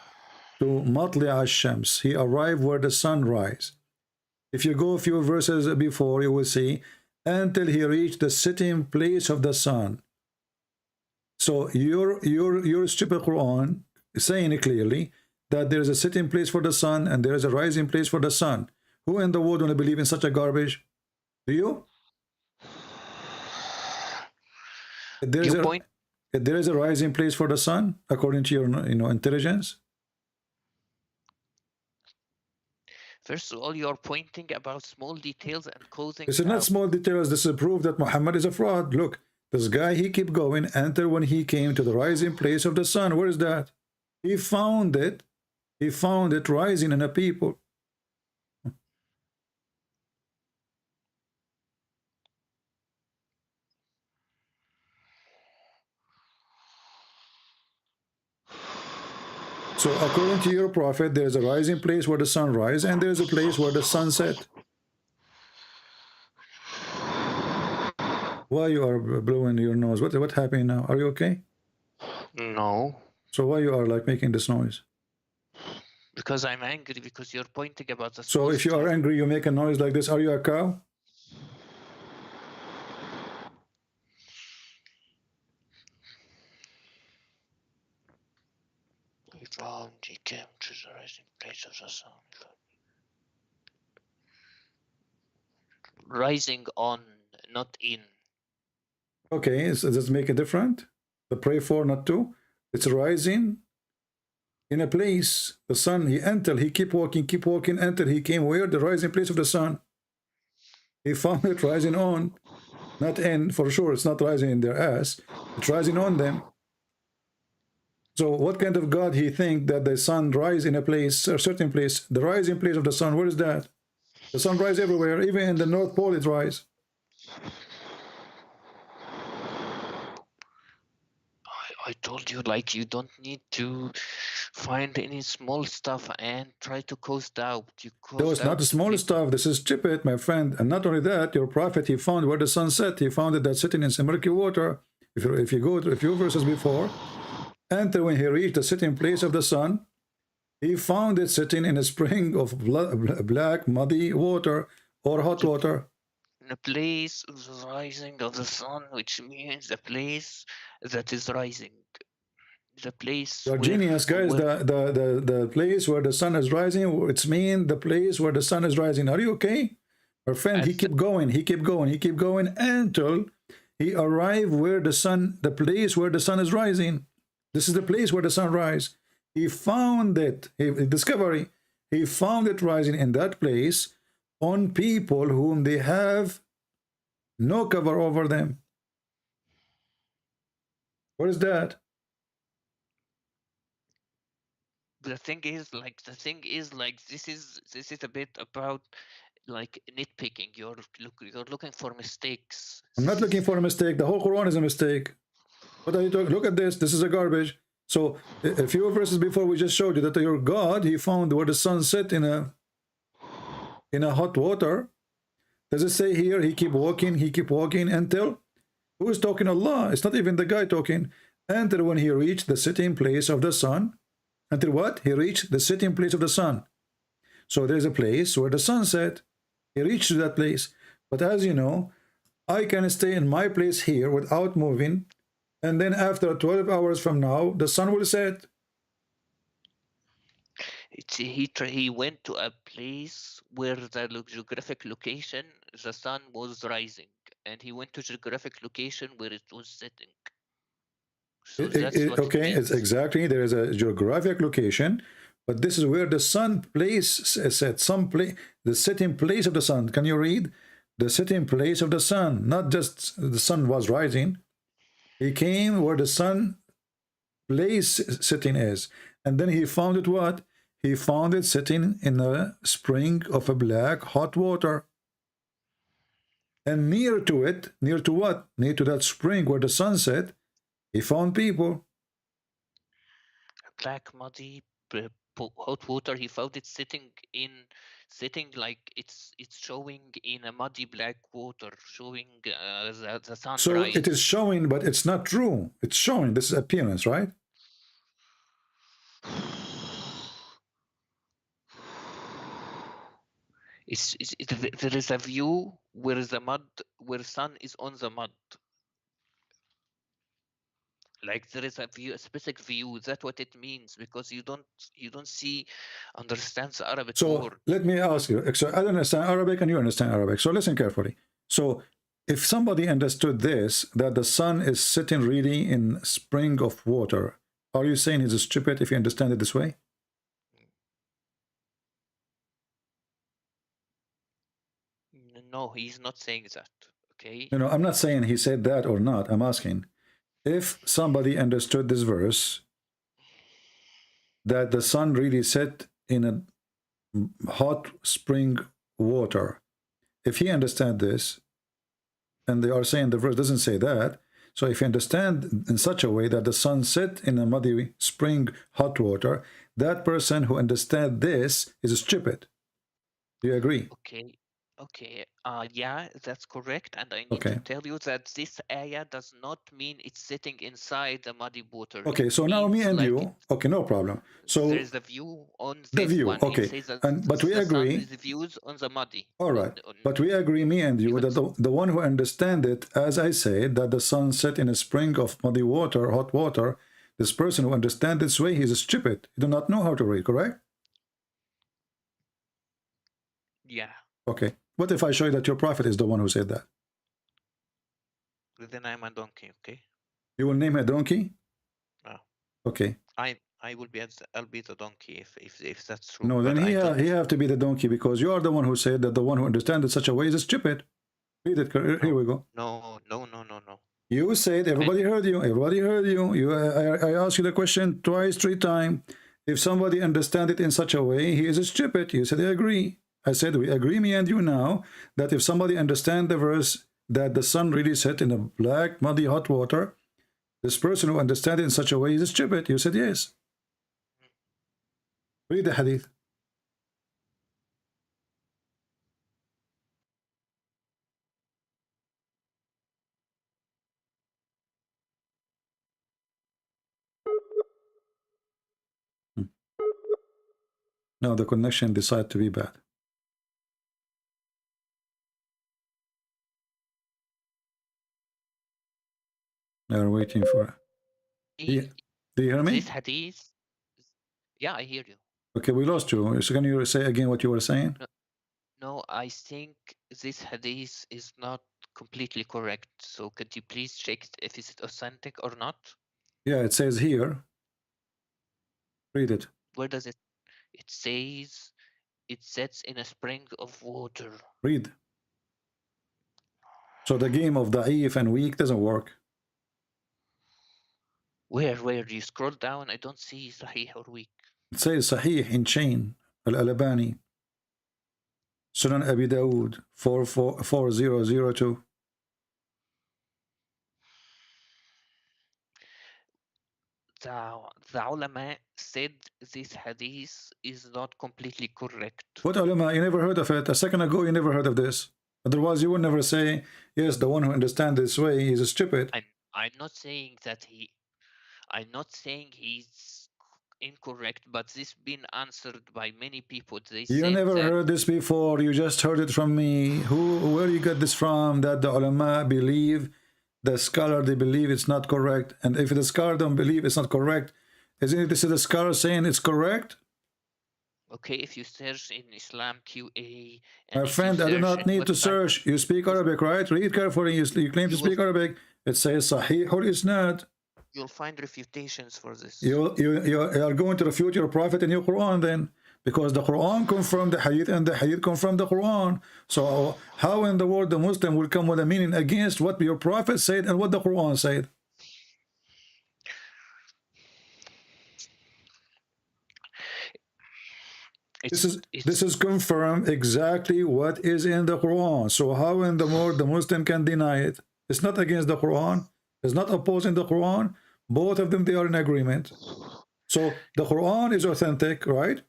to مطلع الشمس. He arrived where the sun rise. If you go a few verses before, you will see until he reached the sitting place of the sun. So your stupid Quran is saying it clearly that there is a sitting place for the sun and there is a rising place for the sun. Who in the world want to believe in such a garbage? Do you? There is a rising place for the sun according to your intelligence. First of all, you're pointing about small details and causing. This is not small details. This is proof that Muhammad is a fraud. Look, this guy, he keep going until when he came to the rising place of the sun. Where is that? He found it. He found it rising in a people. So according to your prophet, there is a rising place where the sun rises, and there is a place where the sun set. Why you are blowing your nose? What happened now? Are you okay? No. So why you are like making this noise? Because I'm angry because you're pointing about the. So if you are angry, you make a noise like this. Are you a cow? We found he came to the rising place of the sun. Rising on, not in. Okay, so does it make a difference? The pray for, not to. It's rising in a place. The sun, he entered, he keep walking, until he came where? The rising place of the sun. He found it rising on, not in, for sure. It's not rising in their ass. It's rising on them. So what kind of God he think that the sun rise in a place, a certain place, the rising place of the sun? Where is that? The sun rise everywhere, even in the North Pole it rise. I told you, like, you don't need to find any small stuff and try to cause doubt. No, it's not the small stuff. This is stupid, my friend. And not only that, your prophet, he found where the sun set. He found it that sitting in some murky water. If you go to a few verses before, and when he reached the sitting place of the sun, he found it sitting in a spring of black, muddy water or hot water. In a place of the rising of the sun, which means the place that is rising. The place. You're genius, guys. The place where the sun is rising, it's mean the place where the sun is rising. Are you okay? Our friend, he kept going, until he arrived where the sun, the place where the sun is rising. This is the place where the sun rises. He found it, discovery. He found it rising in that place on people whom they have no cover over them. What is that? The thing is like this is a bit about like nitpicking. You're looking for mistakes. I'm not looking for a mistake. The whole Quran is a mistake. What are you talking? Look at this. This is a garbage. So a few verses before we just showed you that your God, he found where the sun set in a hot water. Does it say here he keep walking until? Who is talking? Allah. It's not even the guy talking. Until when he reached the sitting place of the sun. Until what? He reached the sitting place of the sun. So there's a place where the sun set. He reached to that place. But as you know, I can stay in my place here without moving. And then after 12 hours from now, the sun will set. He went to a place where the geographic location, the sun was rising. And he went to geographic location where it was setting. So okay, it's exactly. There is a geographic location, but this is where the sun place set. The sitting place of the sun. Can you read? The sitting place of the sun, not just the sun was rising. He came where the sun place sitting is, and then he found it what? He found it sitting in a spring of a black hot water. And near to it, near to what? Near to that spring where the sun set, he found people. Black, muddy, hot water. He found it sitting like it's showing in a muddy black water, showing the sunrise. So it is showing, but it's not true. It's showing. This is appearance, right? There is a view where the mud, where sun is on the mud. Like there is a view, a specific view. That's what it means, because you don't understand the Arabic word. Let me ask you. So I understand Arabic and you understand Arabic. So listen carefully. So if somebody understood this, that the sun is sitting really in spring of water, are you saying he's stupid if you understand it this way? No, he's not saying that. Okay. You know, I'm not saying he said that or not. I'm asking if somebody understood this verse, that the sun really set in a hot spring water. If he understand this, and they are saying the verse doesn't say that, so if you understand in such a way that the sun set in a muddy spring hot water, that person who understands this is stupid. Do you agree? Okay. Yeah, that's correct. And I need to tell you that this ayah does not mean it's sitting inside the muddy water. Okay, so now me and you, okay, no problem. So there's the view on the this view, one. okay, It says that but we the agree. sun is views on the muddy. All right, but we agree, me and you, that the one who understand it, as I said, that the sun set in a spring of muddy water, hot water, this person who understands this way, he's stupid. He do not know how to read, correct? Yeah. Okay. What if I show you that your prophet is the one who said that? Then I'm a donkey, okay? You will name a donkey? No. Okay. I will be I'll be the donkey if that's true. No, then he have to be the donkey, because you are the one who said that the one who understands it such a way is stupid. Read it. Here we go. No. You said, everybody heard you. Everybody heard you. I asked you the question twice, 3 times. If somebody understands it in such a way, he is stupid. You said, I agree. I said, we agree, me and you now, that if somebody understands the verse that the sun really set in a black, muddy, hot water, this person who understands it in such a way is stupid. You said yes. Read the hadith. Now the connection decided to be bad. They are waiting for it. Do you hear me? This hadith. Yeah, I hear you. Okay, we lost you. So can you say again what you were saying? No, I think this hadith is not completely correct. So could you please check if it's authentic or not? Yeah, it says here. Read it. Where does it? It says it sets in a spring of water. Read. So the game of da'if and weak doesn't work. Where do you scroll down? I don't see sahih or weak. It says Sahih in chain, Al-Albani, Sunan Abi Dawood, 4002. The ulama said this hadith is not completely correct. What ulama? You never heard of it. A second ago, you never heard of this. Otherwise, you would never say, yes, the one who understands this way is stupid. I'm not saying that I'm not saying he's incorrect, but this been answered by many people. You never heard this before. You just heard it from me. Where you got this from? That the ulama believe, the scholar, they believe it's not correct. And if the scholar don't believe it's not correct, isn't it this is the scholar saying it's correct? Okay, if you search in Islam QA. My friend, I do not need to search. You speak Arabic, right? Read carefully. You claim to speak Arabic. It says Sahih or Isnad. You'll find refutations for this. You are going to refute your prophet in your Quran then, because the Quran confirmed the hadith and the hadith confirmed the Quran. So how in the world the Muslim will come with a meaning against what your prophet said and what the Quran said? This is confirmed exactly what is in the Quran. So how in the world the Muslim can deny it? It's not against the Quran. It's not opposing the Quran. Both of them, they are in agreement. So the Quran is authentic, right?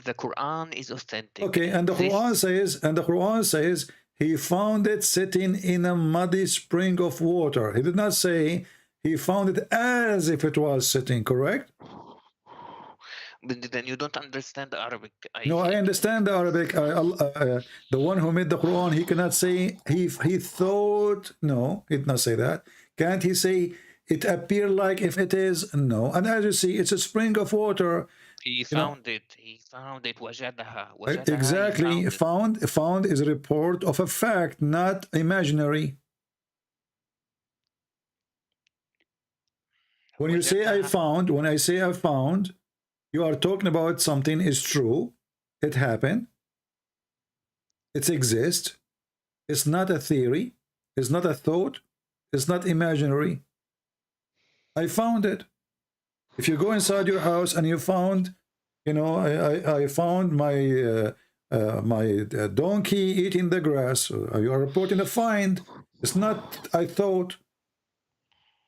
The Quran is authentic. Okay, and the Quran says he found it sitting in a muddy spring of water. He did not say he found it as if it was sitting, correct? But then you don't understand Arabic. No, I understand the Arabic. The one who made the Quran, he cannot say he thought. No, he did not say that. Can't he say it appear like if it is? No. And as you see, it's a spring of water. He found it. He found it. وجدها. Exactly. Found is a report of a fact, not imaginary. When you say I found, when I say I found, you are talking about something is true. It happened. It exists. It's not a theory. It's not a thought. It's not imaginary. I found it. If you go inside your house and you found, you know, I found my my donkey eating the grass. You are reporting a find. It's not I thought.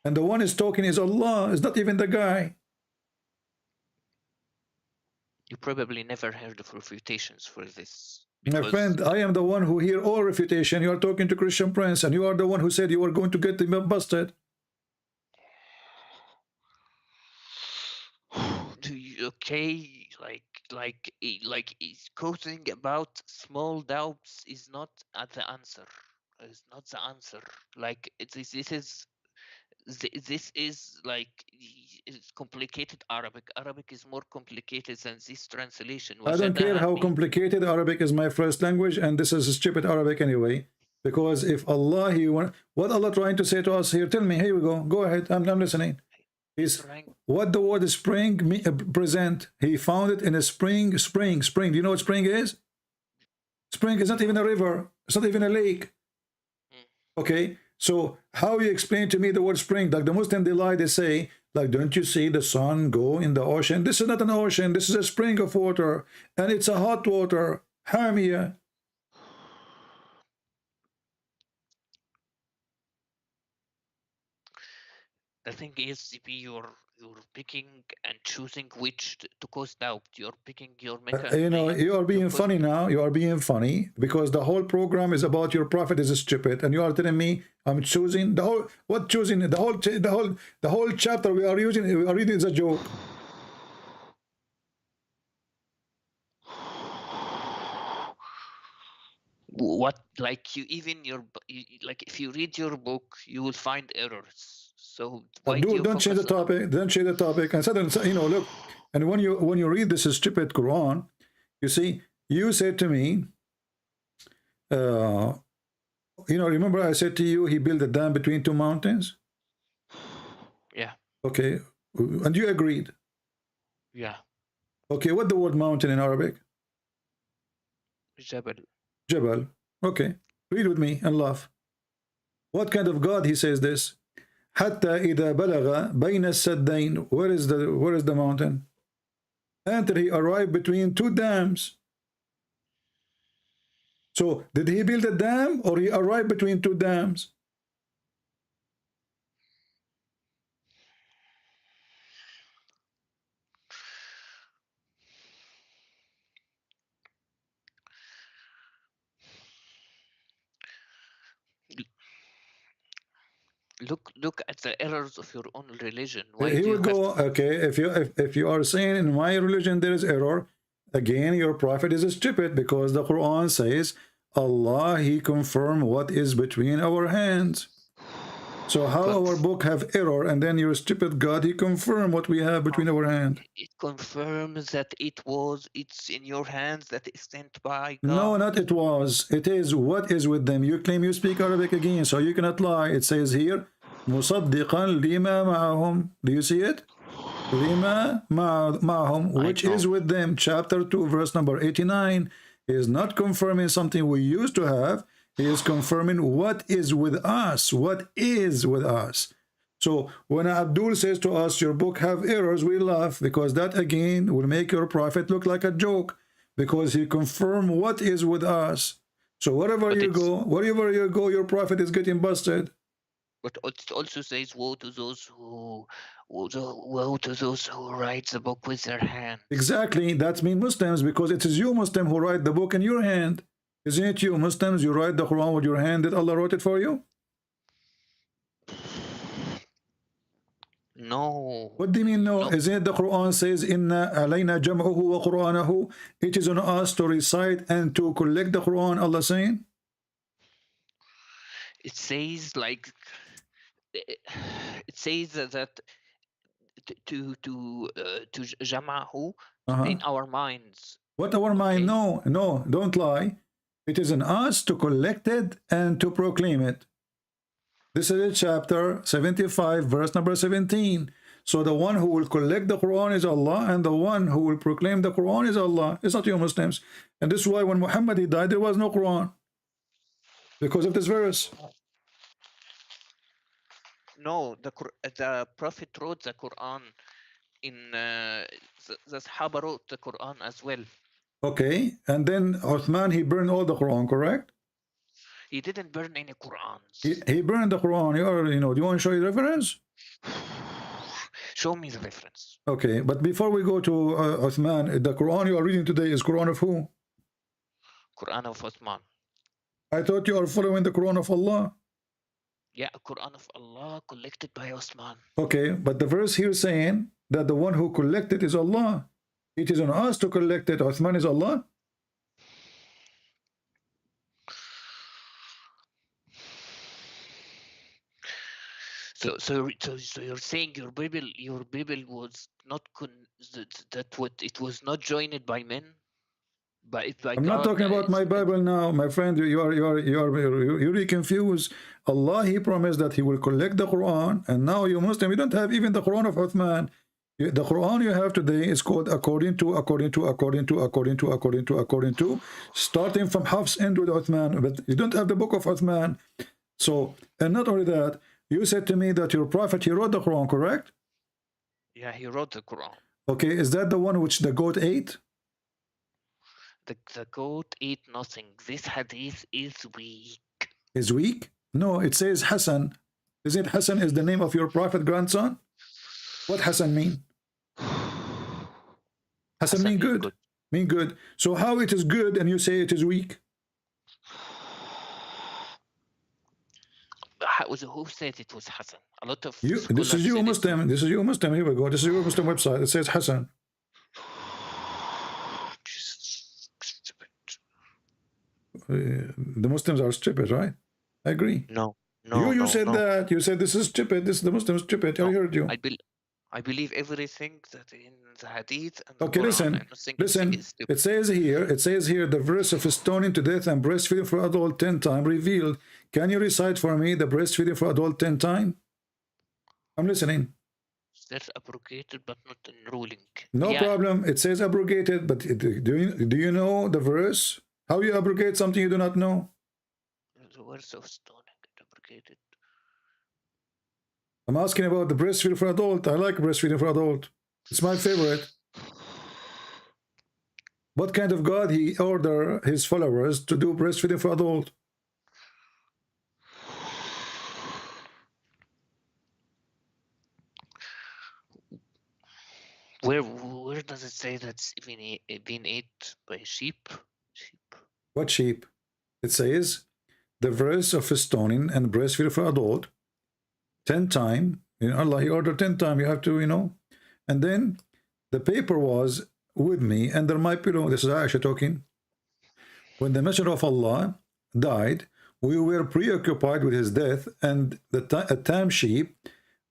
And the one is talking is Allah. It's not even the guy. You probably never heard of refutations for this. My friend, I am the one who hear all refutation. You are talking to Christian Prince, and you are the one who said you were going to get him busted. Okay, like quoting about small doubts is not the answer. It's not the answer. Like this is like it's complicated Arabic. Arabic is more complicated than this translation. I don't care how complicated Arabic is my first language, and this is stupid Arabic anyway. Because if Allah, what Allah trying to say to us here? Tell me. Here we go. Go ahead. I'm listening. Is what the word spring present. He found it in a spring. Spring. Do you know what spring is? Spring is not even a river. It's not even a lake. Okay. So how you explain to me the word spring? Like the Muslim, they lie, they say, like, don't you see the sun go in the ocean? This is not an ocean. This is a spring of water. And it's a hot water. Hamia. The thing is, CP, you're picking and choosing which to cause doubt. You're picking your mechanism. You know, you are being funny now. You are being funny because the whole program is about your prophet is stupid, and you are telling me I'm choosing the whole. What choosing? The whole chapter we are reading is a joke. What, like you even like if you read your book, you will find errors. So why don't change the topic. Don't change the topic. And suddenly, you know, look. And when you read this stupid Quran, you see, you said to me, you know, remember I said to you, he built a dam between two mountains. Yeah. Okay, and you agreed. Yeah. Okay, what the word mountain in Arabic? Jabal. Jabal. Okay, read with me and laugh. What kind of God he says this? حتى إذا بلغ بين السدين. Where is the mountain? Until he arrived between two dams. So did he build a dam or he arrived between two dams? Look at the errors of your own religion. Why he would go, okay, if you are saying in my religion there is error, again your prophet is stupid because the Quran says Allah, he confirmed what is between our hands. So how our book have error and then your stupid God, he confirmed what we have between our hands? It confirms that it's in your hands, that it's sent by God. No, not it was. It is what is with them. You claim you speak Arabic again, so you cannot lie. It says here, مُصَدِّقًا لِمَا مَعَهُمْ. Do you see it? لِمَا مَعَهُمْ, which is with them. Chapter 2, verse number 89 is not confirming something we used to have. He is confirming what is with us. What is with us. So when Abdul says to us, your book have errors, we laugh because that again will make your prophet look like a joke because he confirmed what is with us. So wherever you go, your prophet is getting busted. But it also says, woe to those who write the book with their hand. Exactly. That means Muslims because it is you Muslim who write the book in your hand. Isn't it you Muslims? You write the Quran with your hand. Did Allah wrote it for you? No. What do you mean no? Isn't it the Quran says, Inna alayna jam'uhu wa Qur'anahu? It is on us to recite and to collect the Quran, Allah saying? It says like, it says that to jama'hu in our minds. What our mind? No, no, don't lie. It is on us to collect it and to proclaim it. This is chapter 75, verse number 17. So the one who will collect the Quran is Allah, and the one who will proclaim the Quran is Allah. It's not you Muslims. And this is why when Muhammad he died, there was no Quran. Because of this verse. No, the Prophet wrote the Quran in the Sahaba wrote the Quran as well. Okay, and then Uthman, he burned all the Quran, correct? He didn't burn any Qurans. He burned the Quran. You know, do you want to show you the reference? Show me the reference. Okay, but before we go to Uthman, the Quran you are reading today is Quran of who? Quran of Uthman. I thought you are following the Quran of Allah. Yeah, Quran of Allah collected by Uthman. Okay, but the verse here saying that the one who collected is Allah. It is on us to collect it. Uthman is Allah. So you're saying your Bible was not it was not joined by men, by I'm not talking about my Bible now, my friend. You're really confused. Allah, He promised that He will collect the Quran, and now you Muslim, you don't have even the Quran of Uthman. The Quran you have today is called according to, starting from Hafs end with Uthman, but you don't have the book of Uthman. So, and not only that, you said to me that your prophet, he wrote the Quran, correct? Yeah, he wrote the Quran. Okay, is that the one which the goat ate? The goat ate nothing. This hadith is weak. Is weak? No, it says Hassan. Is it Hassan is the name of your prophet grandson? What Hassan mean? Hassan mean good. Mean good. So how it is good and you say it is weak? Who said it was Hassan? A lot of this is you Muslim. This is you Muslim. Here we go. This is your Muslim website. It says Hassan. The Muslims are stupid, right? I agree. No. You said that. You said this is stupid. This is the Muslims stupid. I heard you. I believe everything that in the hadith and okay, Quran, listen. It says here the verse of stoning to death and breastfeeding for adult 10 times revealed. Can you recite for me the breastfeeding for adult 10 times? I'm listening. That's abrogated but not enrolling. No problem. It says abrogated, but do you know the verse? How you abrogate something you do not know? The verse of stoning abrogated. I'm asking about the breastfeeding for adult. I like breastfeeding for adult. It's my favorite. What kind of God he order his followers to do breastfeeding for adult? Where does it say that's been ate by sheep? What sheep? It says the verse of stoning and breastfeeding for adult 10 times. Allah, he ordered 10 times. You have to, And then the paper was with me under my pillow. This is Aisha talking. When the Messenger of Allah died, we were preoccupied with his death, and a tam sheep,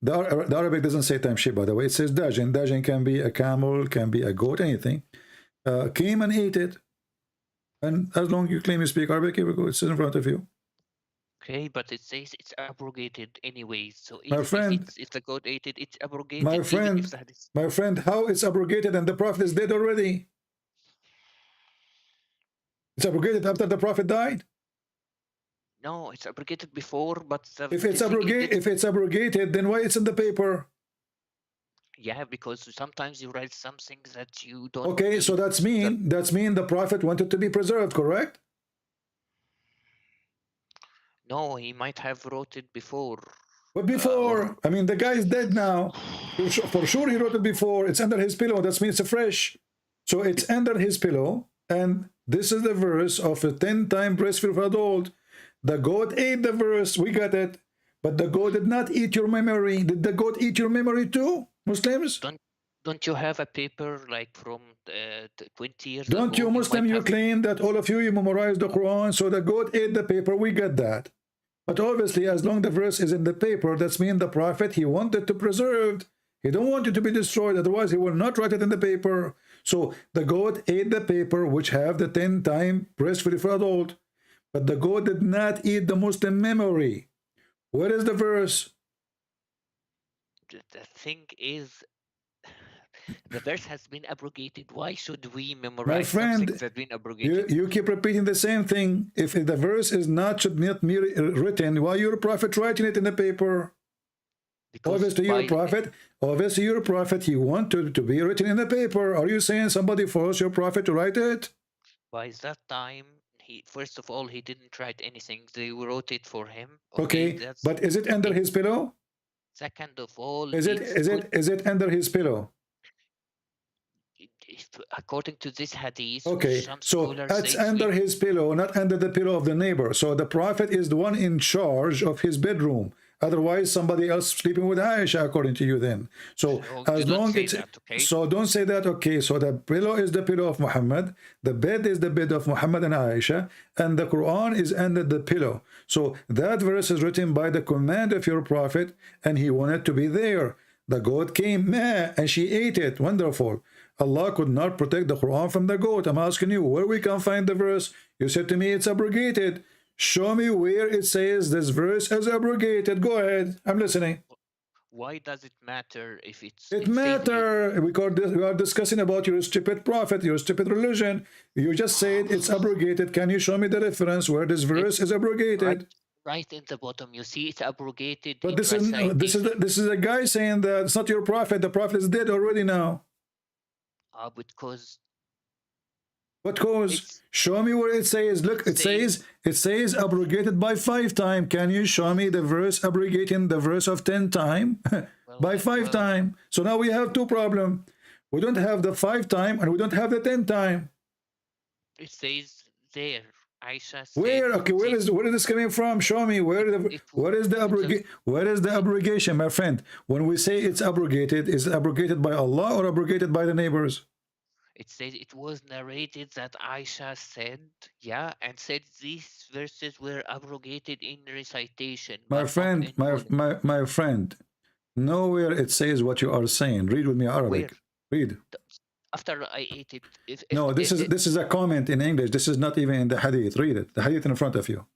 the Arabic doesn't say tam sheep, by the way. It says dajin. Dajin can be a camel, can be a goat, anything. Came and ate it. And as long as you claim you speak Arabic, here we go. It says in front of you. Okay, but it says it's abrogated anyway. So if the goat ate it, it's abrogated. My friend, how it's abrogated and the Prophet is dead already? It's abrogated after the Prophet died? No, it's abrogated before, but if it's abrogated, then why it's in the paper? Yeah, because sometimes you write something that you don't. Okay, so that's mean the Prophet wanted to be preserved, correct? No, he might have wrote it before. What before? I mean, the guy is dead now. For sure he wrote it before. It's under his pillow. That means it's fresh. So it's under his pillow. And this is the verse of a 10-time breastfeed for adult. The goat ate the verse. We got it. But the goat did not eat your memory. Did the goat eat your memory too, Muslims? Don't you have a paper like from 20 years Don't ago? you Muslim, you claim that all of you memorized the Quran, so the goat ate the paper, we get that. But obviously, as long the verse is in the paper, that's mean the prophet, he wanted to preserve. He don't want it to be destroyed, otherwise he will not write it in the paper. So the goat ate the paper, which have the 10-time breastfeeding for adult. But the goat did not eat the Muslim memory. Where is the verse? The thing is, the verse has been abrogated. Why should we My memorize friend, something that's been abrogated? you keep repeating the same thing. If the verse is not, should not be written, why your prophet writing it in the paper? Because obviously you're a prophet, he wanted to be written in the paper. Are you saying somebody forced your prophet to write it? By that time, first of all, he didn't write anything. They wrote it for him. Okay, but is it under his pillow? Second of all, Is it under his pillow? According to this hadith, okay, so that's under his pillow, not under the pillow of the neighbor. So the prophet is the one in charge of his bedroom. Otherwise, somebody else sleeping with Aisha, according to you then. So as long as so don't say that, okay, so the pillow is the pillow of Muhammad, the bed is the bed of Muhammad and Aisha, and the Quran is under the pillow. So that verse is written by the command of your prophet, and he wanted to be there. The goat came, meh, and she ate it. Wonderful. Allah could not protect the Quran from the goat. I'm asking you, where we can find the verse? You said to me it's abrogated. Show me where it says this verse is abrogated. Go ahead. I'm listening. Why does it matter if it's... It matters because we are discussing about your stupid prophet, your stupid religion. You just said it's abrogated. Can you show me the reference where this verse is abrogated? Right in the bottom, you see it's abrogated. But this is a guy saying that it's not your prophet. The prophet is dead already now. Because what cause? Show me where it says. Look, it says abrogated by 5 times. Can you show me the verse abrogating the verse of 10 times by 5 times? So now we have 2 problems. We don't have the 5 times and we don't have the 10 times. It says there. Aisha said, where? Okay, where is this coming from? Show me where is the abrogation, my friend? When we say it's abrogated, is it abrogated by Allah or abrogated by the neighbors? It says it was narrated that Aisha said, and said these verses were abrogated in recitation. My friend, my friend, nowhere it says what you are saying. Read with me Arabic. Read. After I ate it. This is a comment in English. This is not even in the hadith. Read it. The hadith in front of you.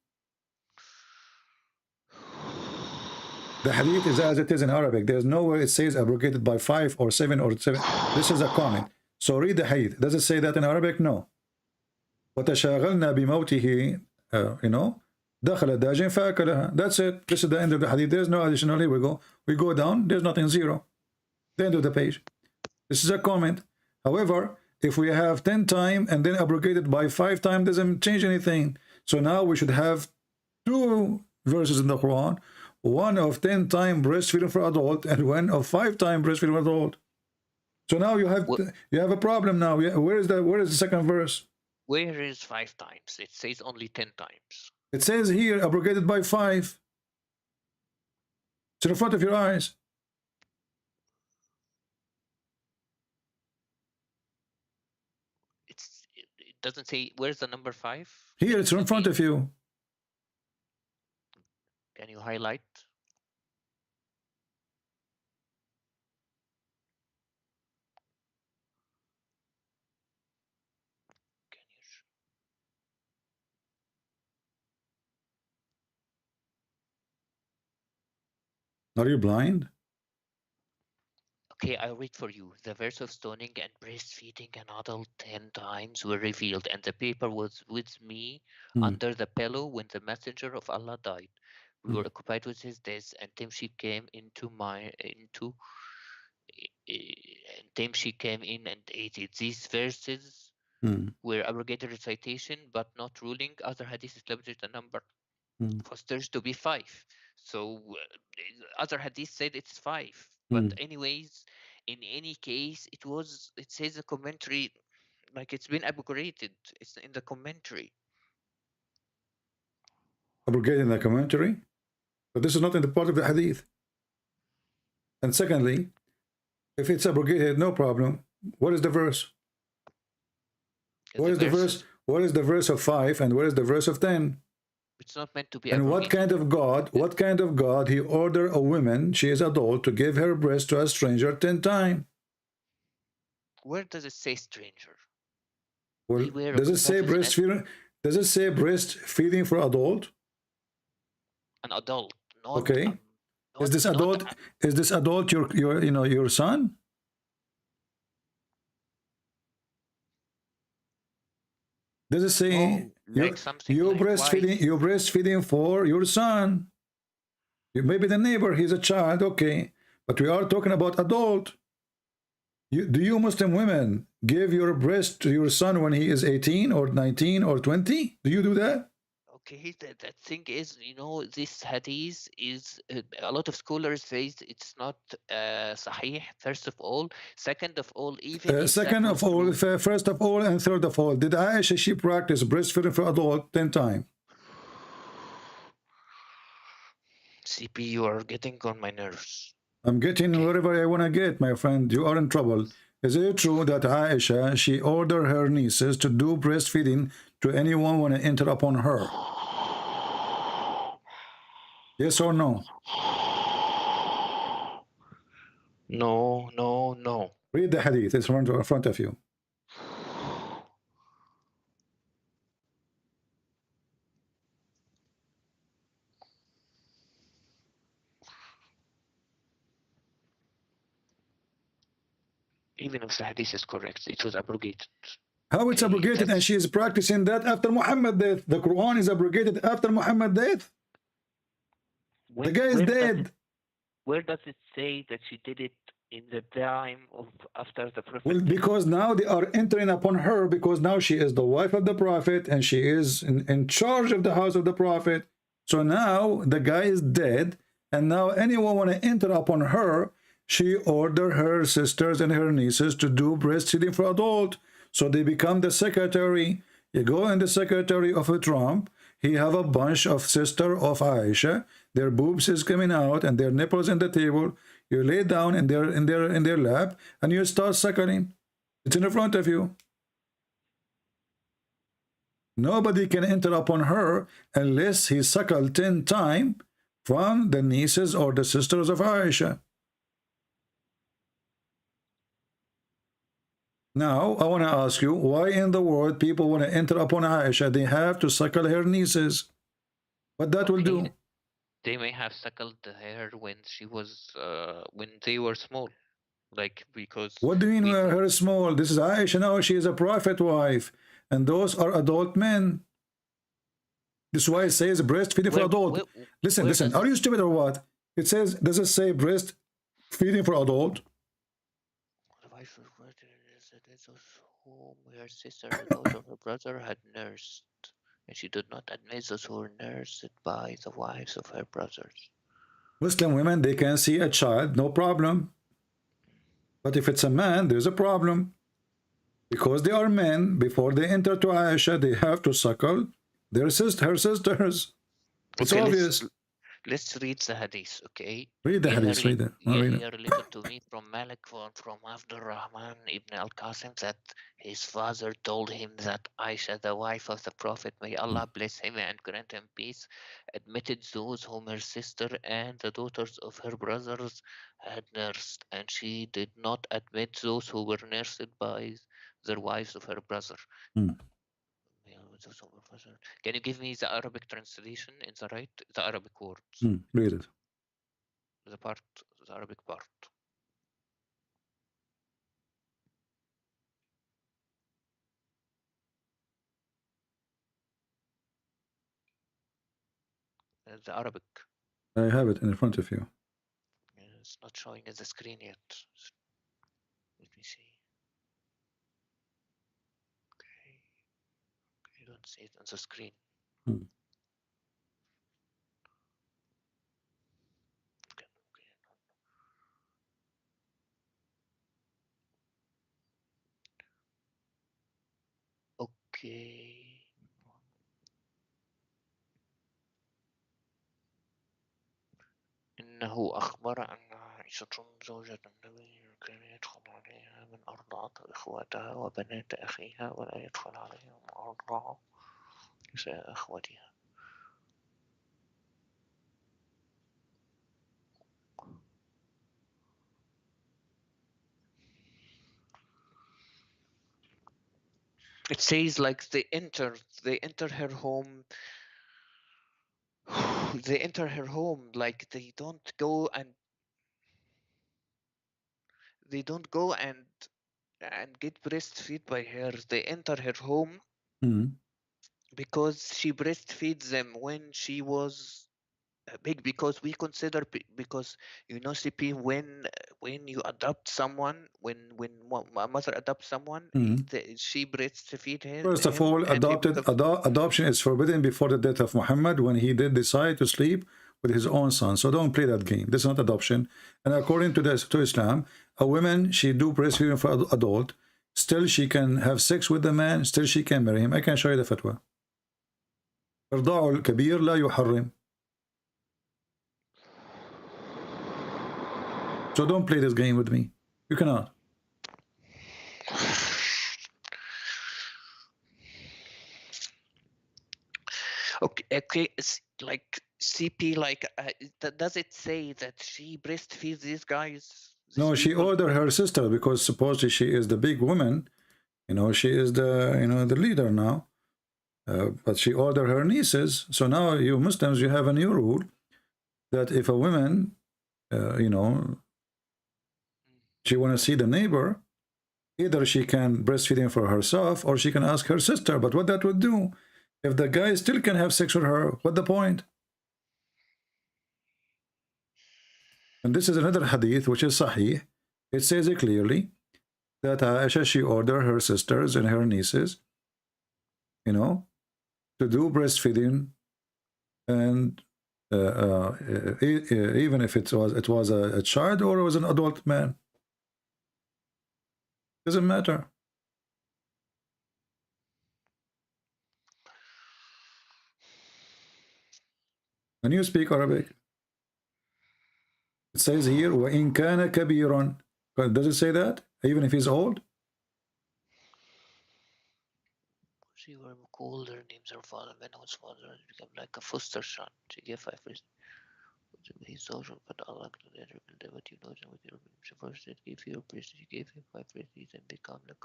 The hadith is as it is in Arabic. There's nowhere it says abrogated by 5 or 7 or 7. This is a comment. So read the hadith. Does it say that in Arabic? No. وَتَشَاغَلْنَا بِمَوْتِهِ دَخَلَ دَاجٍ فَأَكَلَهَا. That's it. This is the end of the hadith. There's no additional. Here we go. We go down. There's nothing, 0. The end of the page. This is a comment. However, if we have 10 times and then abrogated by 5 times, doesn't change anything. So now we should have 2 verses in the Quran. One of 10 times breastfeeding for adult and one of 5 times breastfeeding for adult. So now you have a problem now. Where is the second verse? Where is 5 times? It says only 10 times. It says here abrogated by 5. It's in front of your eyes. It doesn't say where's the number 5. Here it's in front of you. Can you highlight? Are you blind? Okay, I'll read for you. The verse of stoning and breastfeeding an adult 10 times were revealed, and the paper was with me under the pillow when the messenger of Allah died. We were occupied with his death, and then she came in and ate it. These verses were abrogated recitation, but not ruling. Other hadith established the number fosters to be 5. So other hadith said it's 5. But anyways, in any case, it says a commentary, like it's been abrogated. It's in the commentary. Abrogated in the commentary? But this is not in the part of the hadith. And secondly, if it's abrogated, no problem. What is the verse? What is the verse? What is the verse of 5 and what is the verse of 10? It's not meant to be And abrogated. what kind of God he order a woman, she is adult, to give her breast to a stranger 10 times? Where does it say stranger? Well, does it say breastfeeding? Does it say breastfeeding for adult? An adult, not Okay. Is this adult? Is this adult your son? Does it say you're breastfeeding for your son? Maybe the neighbor, he's a child, okay, but we are talking about adult. Do you Muslim women give your breast to your son when he is 18 or 19 or 20? Do you do that? Okay, the thing is, you know, this hadith is a lot of scholars say it's not sahih, first of all. Second of all, even if Second of all, first of all, and third of all, did Aisha, she practice breastfeeding for adult 10 times? CP, you are getting on my nerves. I'm getting wherever I want to get, my friend. You are in trouble. Is it true that Aisha, she ordered her nieces to do breastfeeding to anyone when I enter upon her? Yes or no? No, no, no. Read the hadith. It's in front of you. Even if the hadith is correct, it was abrogated. How it's abrogated and she is practicing that after Muhammad's death? The Quran is abrogated after Muhammad's death. The guy is dead. Where does it say that she did it in the time of after the Prophet? Well, because now they are entering upon her, because now she is the wife of the Prophet and she is in charge of the house of the Prophet. So now the guy is dead, and now anyone want to enter upon her, she order her sisters and her nieces to do breastfeeding for adult. So they become the secretary. You go in the secretary of a Trump, he have a bunch of sister of Aisha, their boobs is coming out and their nipples in the table. You lay down in their lap and you start suckling. It's in front of you. Nobody can enter upon her unless he suckled 10 times from the nieces or the sisters of Aisha. Now, I want to ask you, why in the world people want to enter upon Aisha? They have to suckle her nieces. What that will do? They may have suckled her when she was when they were small, like because. What do you mean her small? This is Aisha now. She is a prophet wife, and those are adult men. This is why it says breastfeeding for adult. Listen. Are you stupid or what? It says, does it say breastfeeding for adult? Whom her sister, the daughter of her brother, had nursed, and she did not admit those who were nursed by the wives of her brothers. Muslim women, they can see a child, no problem. But if it's a man, there's a problem. Because they are men, before they enter to Aisha, they have to suckle her sisters. It's obvious. Let's read the hadith, okay? Read the hadith, read it. Here related to me from Malik from Abdul Rahman ibn al-Qasim that his father told him that Aisha, the wife of the Prophet, may Allah bless him and grant him peace, admitted those whom her sister and the daughters of her brothers had nursed, and she did not admit those who were nursed by their wives of her brother. Can you give me the Arabic translation in the Arabic words? Read it. The Arabic part. The Arabic. I have it in front of you. It's not showing at the screen yet. Let me see. Okay. I don't see it on the screen. Okay. أنه أخبر أن عائشة زوجة النبي كان يدخل عليها من أرضعة إخواتها وبنات أخيها ولا يدخل عليها من أرضعة نساء أخواتها. It says like they enter her home. They enter her home like they don't go and get breastfeed by her. They enter her home because she breastfeeds them when she was big, because we consider, because you know, CP, when you adopt someone, when a mother adopts someone, she breastfeed him. First of all, adoption is forbidden before the death of Muhammad, when he did decide to sleep with his own son. So don't play that game. This is not adoption. And according to Islam, a woman, she do breastfeeding for adult, still she can have sex with the man, still she can marry him. I can show you the fatwa. إرضاع الكبير لا يحرم. So don't play this game with me. You cannot. Okay, it's like CP, like does it say that she breastfeeds these guys? No, she ordered her sister because supposedly she is the big woman. You know, she is the, you know, the leader now. But she ordered her nieces. So now you Muslims, you have a new rule that if a woman, you know, she want to see the neighbor, either she can breastfeed him for herself or she can ask her sister. But what that would do, if the guy still can have sex with her, what the point? And this is another hadith which is sahih. It says it clearly that Aisha, she ordered her sisters and her nieces, you know, to do breastfeeding, and even if it was a child or it was an adult man, doesn't matter. When you speak Arabic, it says here وَإِن كَانَ كَبِيرًا. Does it say that even if he's old? She were called her names her father, when his father has become like a foster son. She gave 5 years. His social, but Allah what you know, with your first it gave you a priest, she gave him 5 years and become like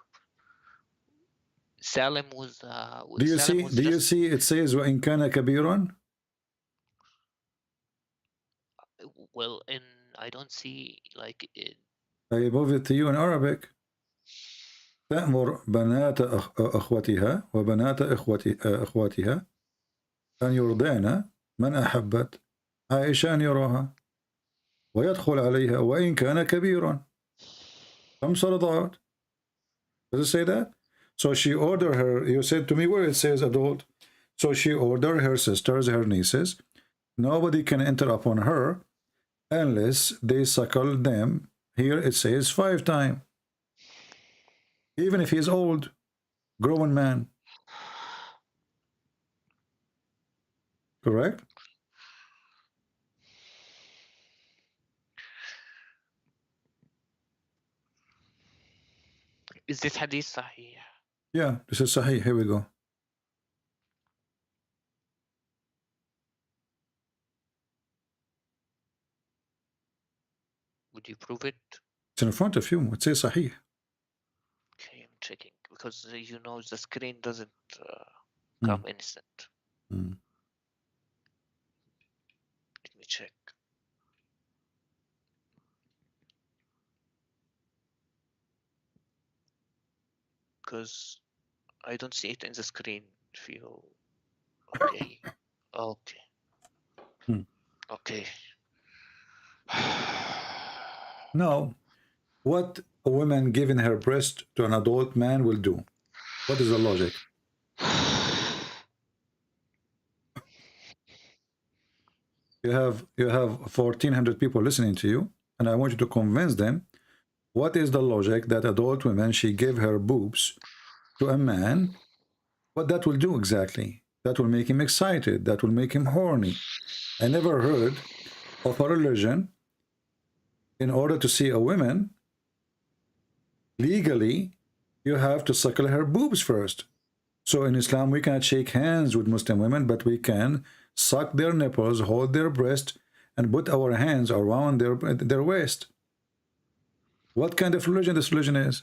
Salim was. Do you see? Do you see? It says وَإِن كَانَ كَبِيرًا. Well, and I don't see like it. I move it to you in Arabic. تأمر بنات أخوتها وبنات أخواتها أن يرضعن من أحبت عائشة أن يراها ويدخل عليها وإن كان كبيرا. 5 رضعات. Does it say that? So she ordered her, you said to me where it says adult. So she ordered her sisters, her nieces. Nobody can enter upon her unless they suckle them. Here it says 5 times. Even if he's old, grown man. Correct? Is this hadith sahih? Yeah, this is sahih. Here we go. Would you prove it? It's in front of you. It says sahih. Okay, I'm checking because you know the screen doesn't come instant. Let me check. Because I don't see it in the screen. If you okay, okay, okay. Now, what a woman giving her breast to an adult man will do? What is the logic? You have 1,400 people listening to you, and I want you to convince them. What is the logic that adult women, she gave her boobs to a man? What that will do exactly? That will make him excited. That will make him horny. I never heard of a religion, in order to see a woman, legally, you have to suckle her boobs first. So in Islam, we cannot shake hands with Muslim women, but we can suck their nipples, hold their breast, and put our hands around their waist. What kind of religion this religion is?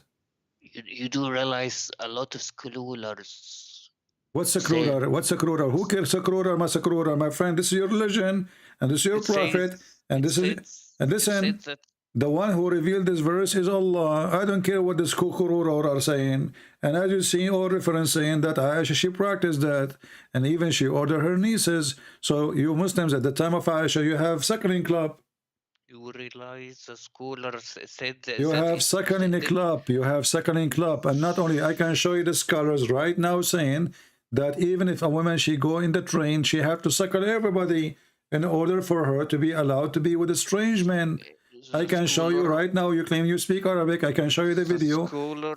You do realize a lot of scholars. What's secular? What's secular? Who cares secular? My friend, this is your religion, and this is your prophet, and this is, and listen, the one who revealed this verse is Allah. I don't care what the Kukurura are saying. And as you see, all reference saying that Aisha, she practiced that. And even she ordered her nieces. So you Muslims, at the time of Aisha, you have suckling club. You realize the scholars said that You have suckling club. You have suckling club. And not only, I can show you the scholars right now saying that even if a woman, she go in the train, she have to suckle everybody in order for her to be allowed to be with a strange man. I can show you right now. You claim you speak Arabic. I can show you the video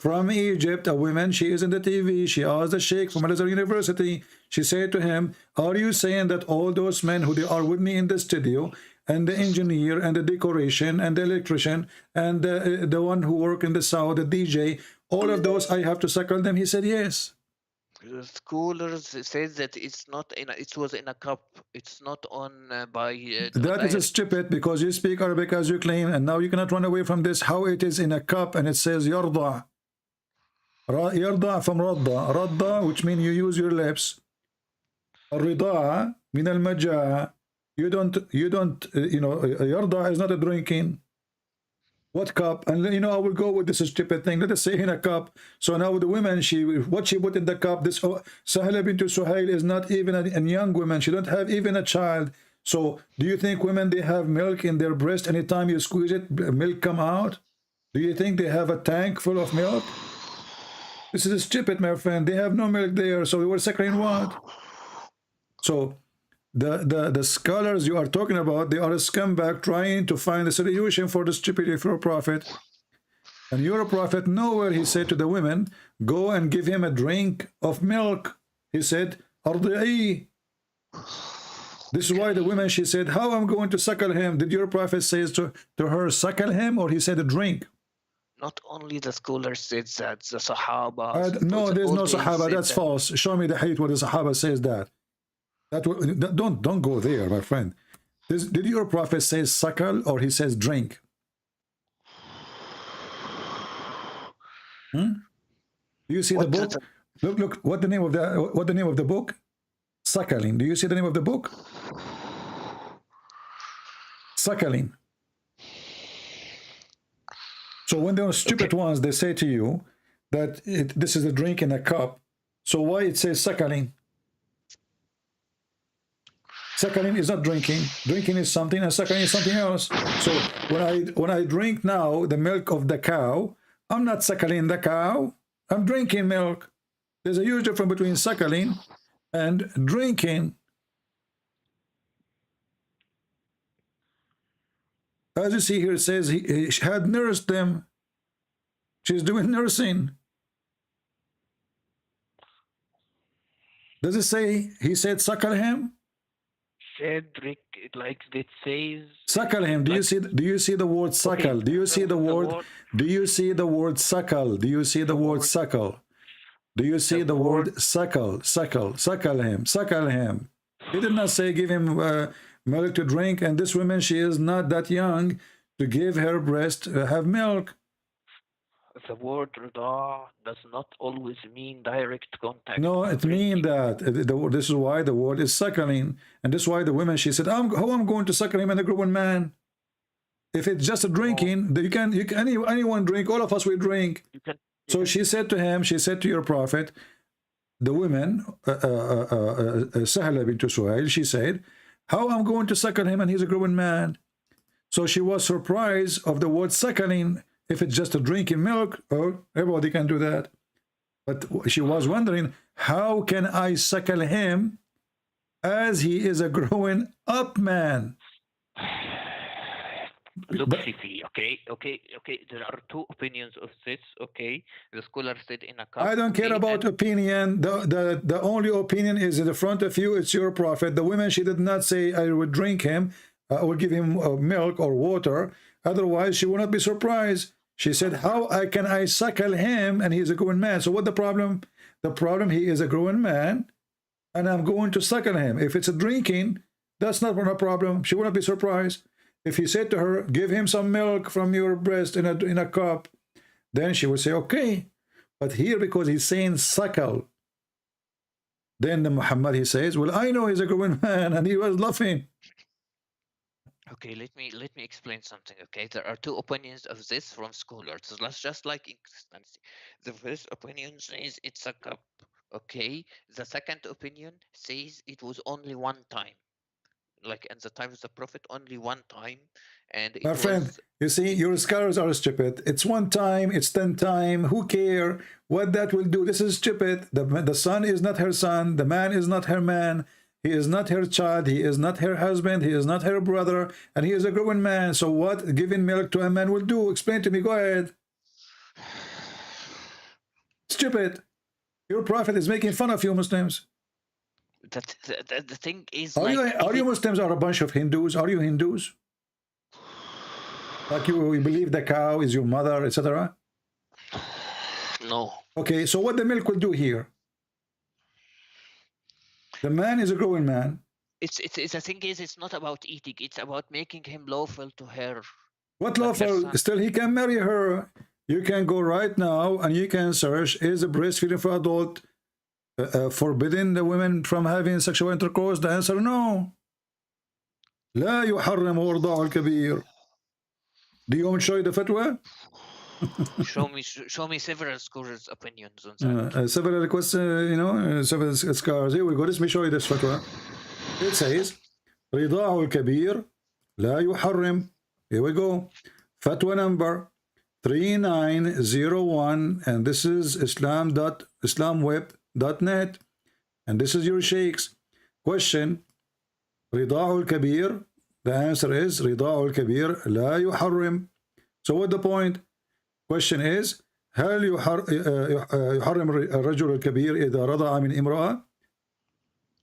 from Egypt. A woman, she is in the TV. She asked the Sheikh from Al-Azhar University. She said to him, are you saying that all those men who they are with me in the studio, and the engineer and the decoration and the electrician and the one who work in the sound, the DJ, all of those, I have to suckle them? He said, yes. The scholars said that it's not in it was in a cup. It's not on by. That is stupid, because you speak Arabic as you claim, and now you cannot run away from this. How it is in a cup and it says yarda. Yarda from radda. Radda, which means you use your lips. Rida'a min al-majaa. You don't, yarda is not a drinking. What cup? And I will go with this stupid thing. Let us say in a cup. So now the women, what she put in the cup, this Sahla bint Suhail is not even a young woman. She don't have even a child. So do you think women, they have milk in their breast? Anytime you squeeze it, milk come out? Do you think they have a tank full of milk? This is stupid, my friend. They have no milk there. So they were suckling what? So the scholars you are talking about, they are a scumbag trying to find a solution for the stupidity of your prophet. And your prophet, nowhere he said to the women, go and give him a drink of milk. He said, ardi'i. This is why the women, she said, how I'm going to suckle him? Did your prophet say to her, suckle him, or he said a drink? Not only the scholars said that, the Sahaba. No, there's no Sahaba. That's false. Show me the hadith where the Sahaba says that. Don't go there, my friend. Did your prophet say suckle, or he says drink? Do you see the book? Look. What the name of the book? Suckling. Do you see the name of the book? Suckling. So when those stupid ones, they say to you that this is a drink in a cup. So why it says suckling? Suckling is not drinking. Drinking is something, and suckling is something else. So when I drink now the milk of the cow, I'm not suckling the cow. I'm drinking milk. There's a huge difference between suckling and drinking. As you see here, it says he had nursed them. She's doing nursing. Does it say he said suckle him? Cedric, like it says. Suckle him. Do you see the word suckle? Do you see the word? Do you see the word suckle? Do you see the word suckle? Do you see the word suckle? Suckle him. He did not say give him milk to drink. And this woman, she is not that young to give her breast have milk. The word rida does not always mean direct contact. No, it means that. This is why the word is suckling. And this is why the woman, she said, how I'm going to suckle him and a grown man? If it's just a drinking, you can anyone drink, all of us will drink. So she said to him, she said to your prophet, the woman, Sahla bint Suhail, she said, how I'm going to suckle him and he's a grown man? So she was surprised of the word suckling. If it's just a drinking milk, oh, everybody can do that. But she was wondering, how can I suckle him as he is a growing up man? Look, Fifi, okay. There are two opinions of this, okay? The scholar said in a cup. I don't care about opinion. The only opinion is in the front of you. It's your prophet. The woman, she did not say, I would drink him. I will give him milk or water. Otherwise, she will not be surprised. She said, how can I suckle him and he's a grown man? So what the problem? The problem, he is a grown man and I'm going to suckle him. If it's a drinking, that's not a problem. She will not be surprised. If he said to her, give him some milk from your breast in a cup, then she would say, okay. But here, because he's saying suckle, then the Muhammad, he says, well, I know he's a grown man, and he was laughing. Okay, let me explain something. Okay, there are two opinions of this from scholars. So let's just like inconsistency. The first opinion says it's a cup. Okay, the second opinion says it was only one time, like at the time of the Prophet, only one time, and it My friend, was. you see, your scholars are stupid. It's 1 time, it's 10 time. Who care what that will do? This is stupid. The son is not her son. The man is not her man. He is not her child. He is not her husband. He is not her brother. And he is a grown man. So what giving milk to a man will do? Explain to me. Go ahead. Stupid. Your prophet is making fun of you Muslims. The thing is, Are like, you Muslims are a bunch of Hindus? Are you Hindus? Like you believe the cow is your mother, etc.? No. Okay, so what the milk will do here? The man is a growing man. It's the thing is, it's not about eating. It's about making him lawful to her. What lawful? Still, he can marry her. You can go right now and you can search, is breastfeeding for adult forbidding the women from having sexual intercourse? The answer, no. لا يحرم إرضاع الكبير. Do you want to show you the fatwa? show me several scholars' opinions on that. Several questions, several scholars. Here we go. Let me show you this fatwa. It says, رضاع الكبير لا يحرم. Here we go. Fatwa number 3901, and this is islamweb.net, and this is your sheikhs. Question: رضاع الكبير. The answer is رضاع الكبير لا يحرم. So what the point? Question is: هل يحرم الرجل الكبير إذا رضع من امرأة؟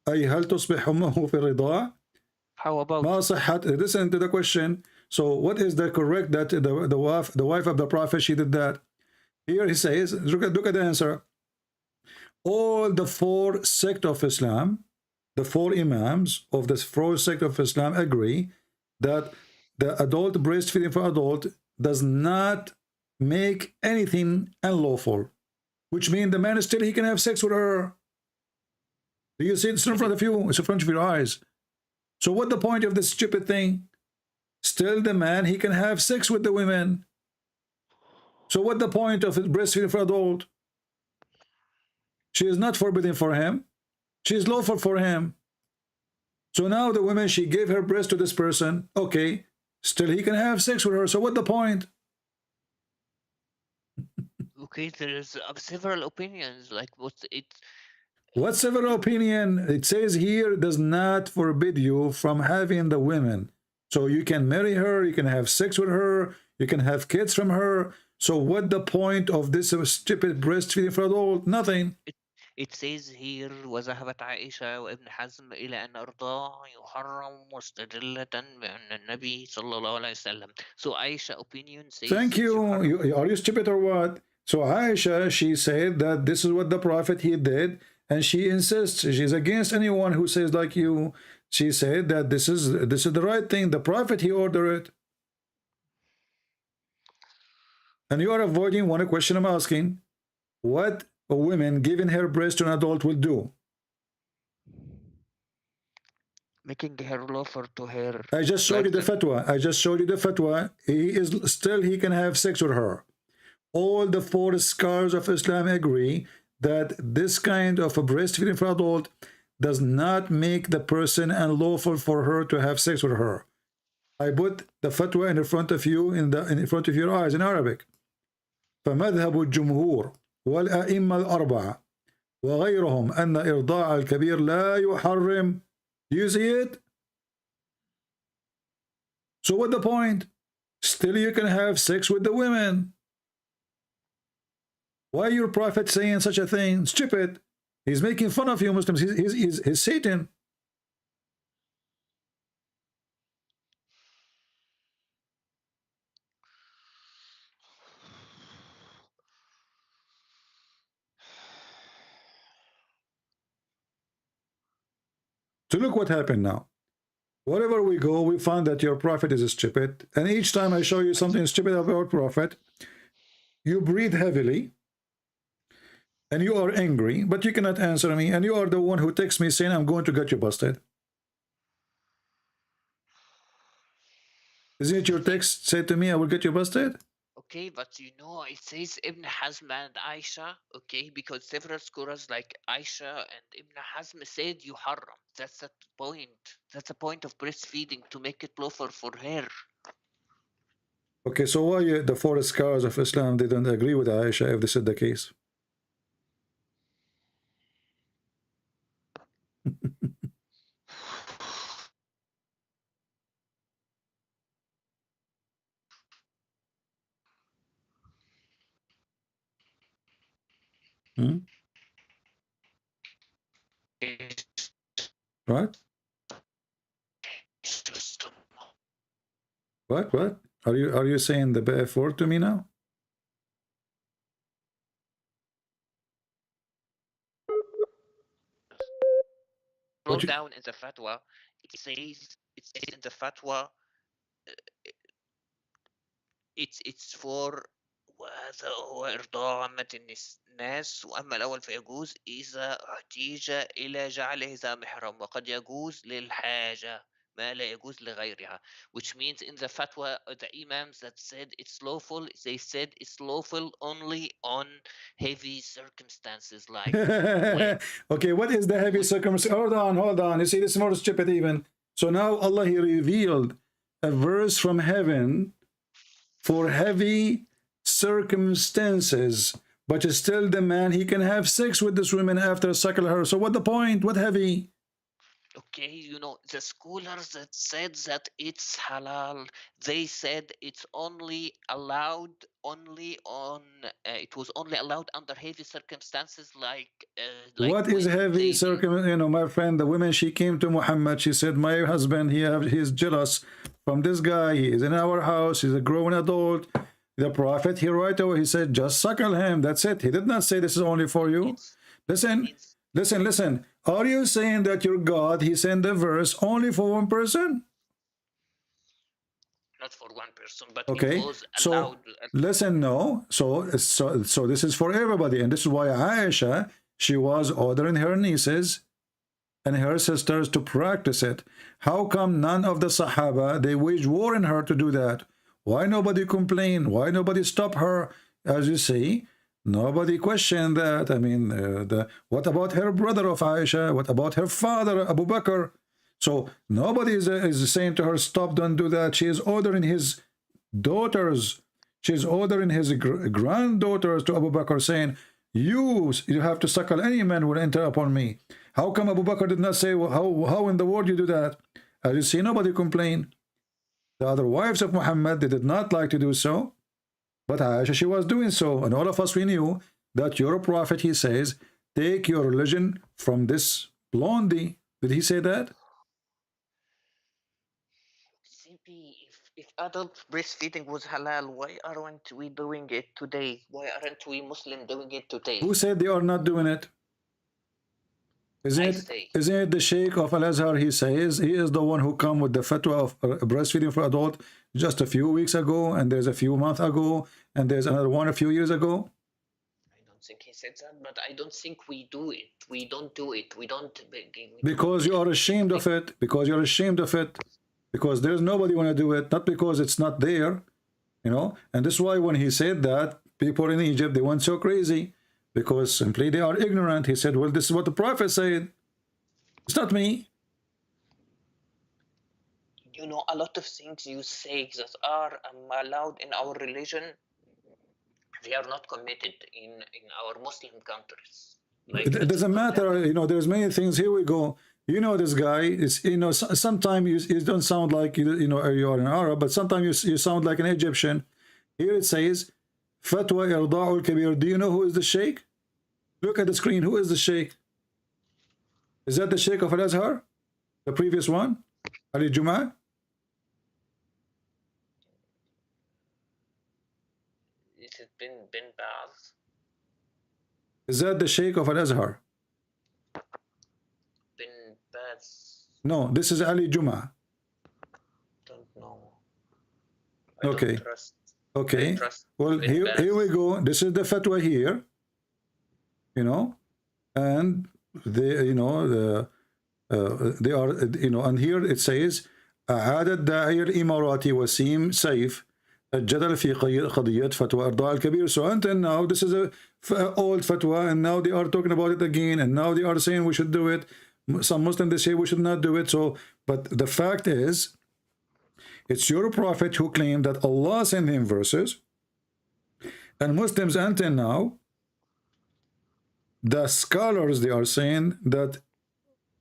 أي هل تصبح أمه في الرضاع؟ How about? ما صحة? Listen to the question. So what is the correct that the wife of the Prophet, she did that? Here he says, look at the answer. All the 4 sects of Islam, the 4 imams of the 4 sects of Islam agree that the adult breastfeeding for adult does not make anything unlawful, which means the man still, he can have sex with her. Do you see it? It's in front of you. It's in front of your eyes. So what the point of this stupid thing? Still the man, he can have sex with the women. So what the point of breastfeeding for adult? She is not forbidden for him. She is lawful for him. So now the woman, she gave her breast to this person. Okay, still he can have sex with her. So what the point? Okay, there's several opinions. Like what's several opinion? It says here does not forbid you from having the women. So you can marry her, you can have sex with her, you can have kids from her. So what the point of this stupid breastfeeding for adult? Nothing. It says here وذهبت عائشة وابن حزم إلى أن أرضاع يحرم مستدلة بأن النبي صلى الله عليه وسلم. So Aisha opinion says. Thank you. Are you stupid or what? So Aisha, she said that this is what the Prophet he did, and she insists. She's against anyone who says like you. She said that this is the right thing. The Prophet, he ordered it. And you are avoiding one question I'm asking. What a woman giving her breast to an adult will do? Making her lawful to her. I just showed you the fatwa. I just showed you the fatwa. He can have sex with her. All the 4 scholars of Islam agree that this kind of a breastfeeding for adult does not make the person unlawful for her to have sex with her. I put the fatwa in front of you, in front of your eyes in Arabic. فمذهب الجمهور والأئمة الأربعة وغيرهم أن إرضاع الكبير لا يحرم. Do you see it? So what the point? Still you can have sex with the women. Why your prophet saying such a thing? Stupid. He's making fun of you Muslims. He's Satan. So look what happened now. Wherever we go, we find that your prophet is stupid. And each time I show you something stupid about our prophet, you breathe heavily and you are angry, but you cannot answer me. And you are the one who texts me saying, I'm going to get you busted. Isn't it your text said to me, I will get you busted? Okay, but you know, it says Ibn Hazm and Aisha, okay, because several scholars like Aisha and Ibn Hazm said you haram. That's the point. That's the point of breastfeeding, to make it lawful for her. Okay, so why the four scholars of Islam didn't agree with Aisha if this is the case? Hmm? Right? What? Are you saying the bad word to me now? Scroll down in the fatwa. It says in the fatwa, it's for وهذا هو إرضاع عامة الناس، وأما الأول فيجوز إذا احتيج إلى جعله ذا محرم، وقد يجوز للحاجة ما لا يجوز لغيرها. Which means in the fatwa, the imams that said it's lawful, they said it's lawful only on heavy circumstances, like Okay, what is the heavy circumstance? Hold on. You see, this is more stupid even. So now Allah, He revealed a verse from heaven for heavy circumstances, but still the man, he can have sex with this woman after suckle her. So what the point? What heavy? Okay, you know, the scholars that said that it's halal, they said it's only allowed it was only allowed under heavy circumstances, like What is heavy circumstance? You know, my friend, the woman, she came to Muhammad, she said, my husband, he's jealous from this guy, he is in our house, he's a grown adult. The prophet, he right away, he said, just suckle him, that's it. He did not say this is only for you. Listen. Are you saying that your God, he sent the verse only for one person? Not for one person, but okay, it was allowed. So listen, no. So this is for everybody. And this is why Aisha, she was ordering her nieces and her sisters to practice it. How come none of the Sahaba, they waged war in her to do that? Why nobody complained? Why nobody stopped her? As you see, nobody questioned that. I mean, what about her brother of Aisha? What about her father, Abu Bakr? So nobody is saying to her, stop, don't do that. She is ordering his daughters. She's ordering his granddaughters to Abu Bakr, saying, you have to suckle any man will enter upon me. How come Abu Bakr did not say, well, how in the world you do that? As you see, nobody complained. The other wives of Muhammad, they did not like to do so. But Aisha, she was doing so. And all of us, we knew that your prophet, he says, take your religion from this blondie. Did he say that? CP, if adult breastfeeding was halal, why aren't we doing it today? Why aren't we Muslim doing it today? Who said they are not doing it? Isn't it the Sheikh of Al-Azhar? He says he is the one who come with the fatwa of breastfeeding for adult just a few weeks ago, and there's a few months ago, and there's another one a few years ago. I don't think he said that, but I don't think we do it. We don't do it. We don't. Because you are ashamed of it. Because you're ashamed of it. Because there's nobody want to do it. Not because it's not there, you know. And this is why when he said that, people in Egypt, they went so crazy. Because simply they are ignorant. He said, well, this is what the prophet said. It's not me. You know, a lot of things you say that are allowed in our religion, they are not committed in our Muslim countries. Like, it doesn't matter. You know, there's many things. Here we go. You know, this guy is, you know, sometimes you don't sound like, you know, you are an Arab, but sometimes you sound like an Egyptian. Here it says, Fatwa Irda'ul Kabir. Do you know who is the Sheikh? Look at the screen. Who is the Sheikh? Is that the Sheikh of Al-Azhar? The previous one? Ali Jum'ah? Is it bin Baz? Is that the Sheikh of Al-Azhar? Bin Baz. No, this is Ali Juma. Don't know. Okay. Don't trust. Okay. Trust Well, here we go. This is the fatwa here. You know, and they, you know, they are, you know, and here it says, أعاد الداعية الإماراتي وسيم سيف الجدل في قضية فتوى إرضاء الكبير. So until now, this is a old fatwa, and now they are talking about it again, and now they are saying we should do it. Some Muslims, they say we should not do it. So, but the fact is, it's your prophet who claimed that Allah sent him verses, and Muslims until now, the scholars, they are saying that,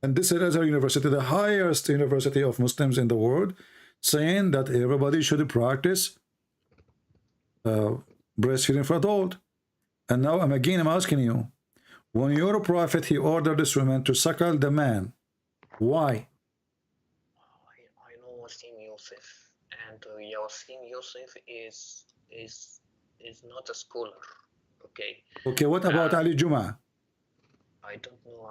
and this is Azhar University, the highest university of Muslims in the world, saying that everybody should practice breastfeeding for adult. And now I'm asking you, when your prophet, he ordered this woman to suckle the man, why? I know Wasim Yusuf, and Wasim Yusuf is not a scholar. Okay. Okay, what about Ali Juma? I don't know.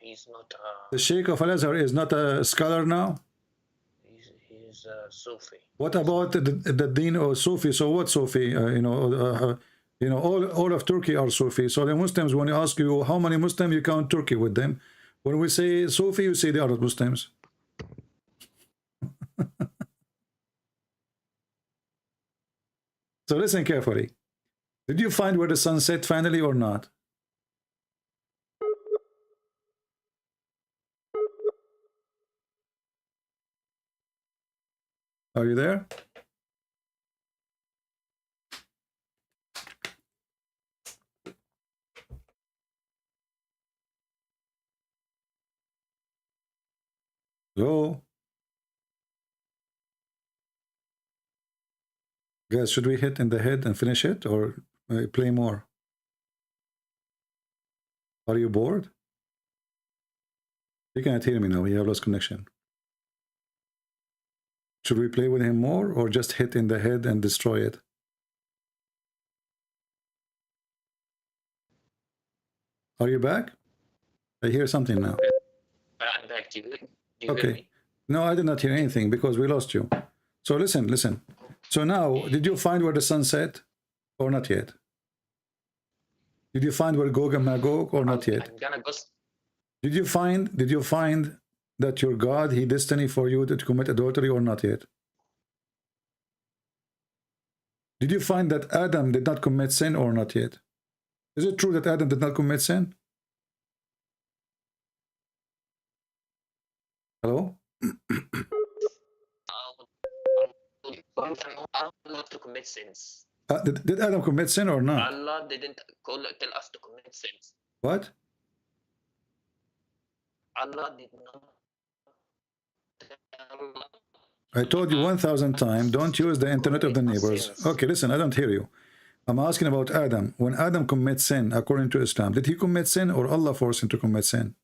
He's not. The Sheikh of Al-Azhar is not a scholar now? He's a Sufi. What about the Deen or Sufi? So what Sufi? You know, all of Turkey are Sufi. So the Muslims, when you ask you how many Muslims, you count Turkey with them. When we say Sufi, you say they are Muslims. So listen carefully. Did you find where the sun set finally or not? Are you there? Hello? Guys, should we hit in the head and finish it, or play more? Are you bored? You can't hear me now. We have lost connection. Should we play with him more, or just hit in the head and destroy it? Are you back? I hear something now. I'm back. Do you Okay. hear me? No, I did not hear anything because we lost you. So listen. So now, did you find where the sun set, or not yet? Did you find where Gog and Magog, or not yet? I'm gonna go. Did you find that your God, he destined for you to commit adultery, or not yet? Did you find that Adam did not commit sin, or not yet? Is it true that Adam did not commit sin? Hello? Allah to commit sins. Did Adam commit sin or not? Allah didn't tell us to commit sins. What? Allah did not tell us. I told you 1,000 times, don't use the internet of the neighbors. Okay, listen, I don't hear you. I'm asking about Adam. When Adam commits sin, according to Islam, did he commit sin, or Allah forced him to commit sin?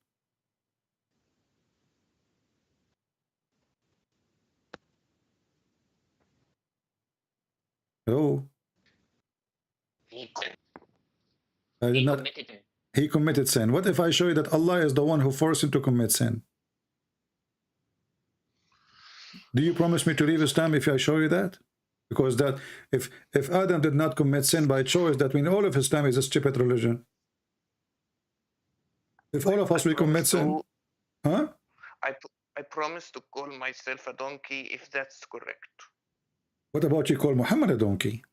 Hello? He committed sin. What if I show you that Allah is the one who forced him to commit sin? Do you promise me to leave Islam if I show you that? Because that if Adam did not commit sin by choice, that means all of Islam is a stupid religion. If all of us will commit sin, huh? I promise to call myself a donkey if that's correct. What about you call Muhammad a donkey?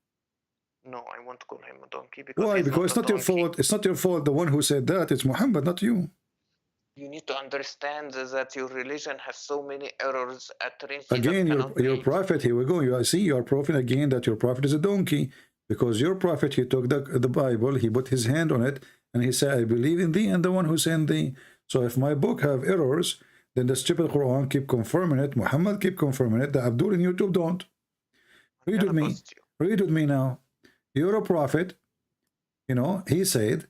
No, I won't call him a donkey because why? Because it's not your fault. It's not your fault. The one who said that, it's Muhammad, not you. You need to understand that your religion has so many errors at risk. Again, your prophet, here we go. I see your prophet again, that your prophet is a donkey. Because your prophet, he took the Bible, he put his hand on it, and he said, I believe in thee and the one who sent thee. So if my book have errors, then the stupid Quran keep confirming it, Muhammad keep confirming it, the Abdul in YouTube don't. Read with me. Read with me now. You're a prophet. You know, he said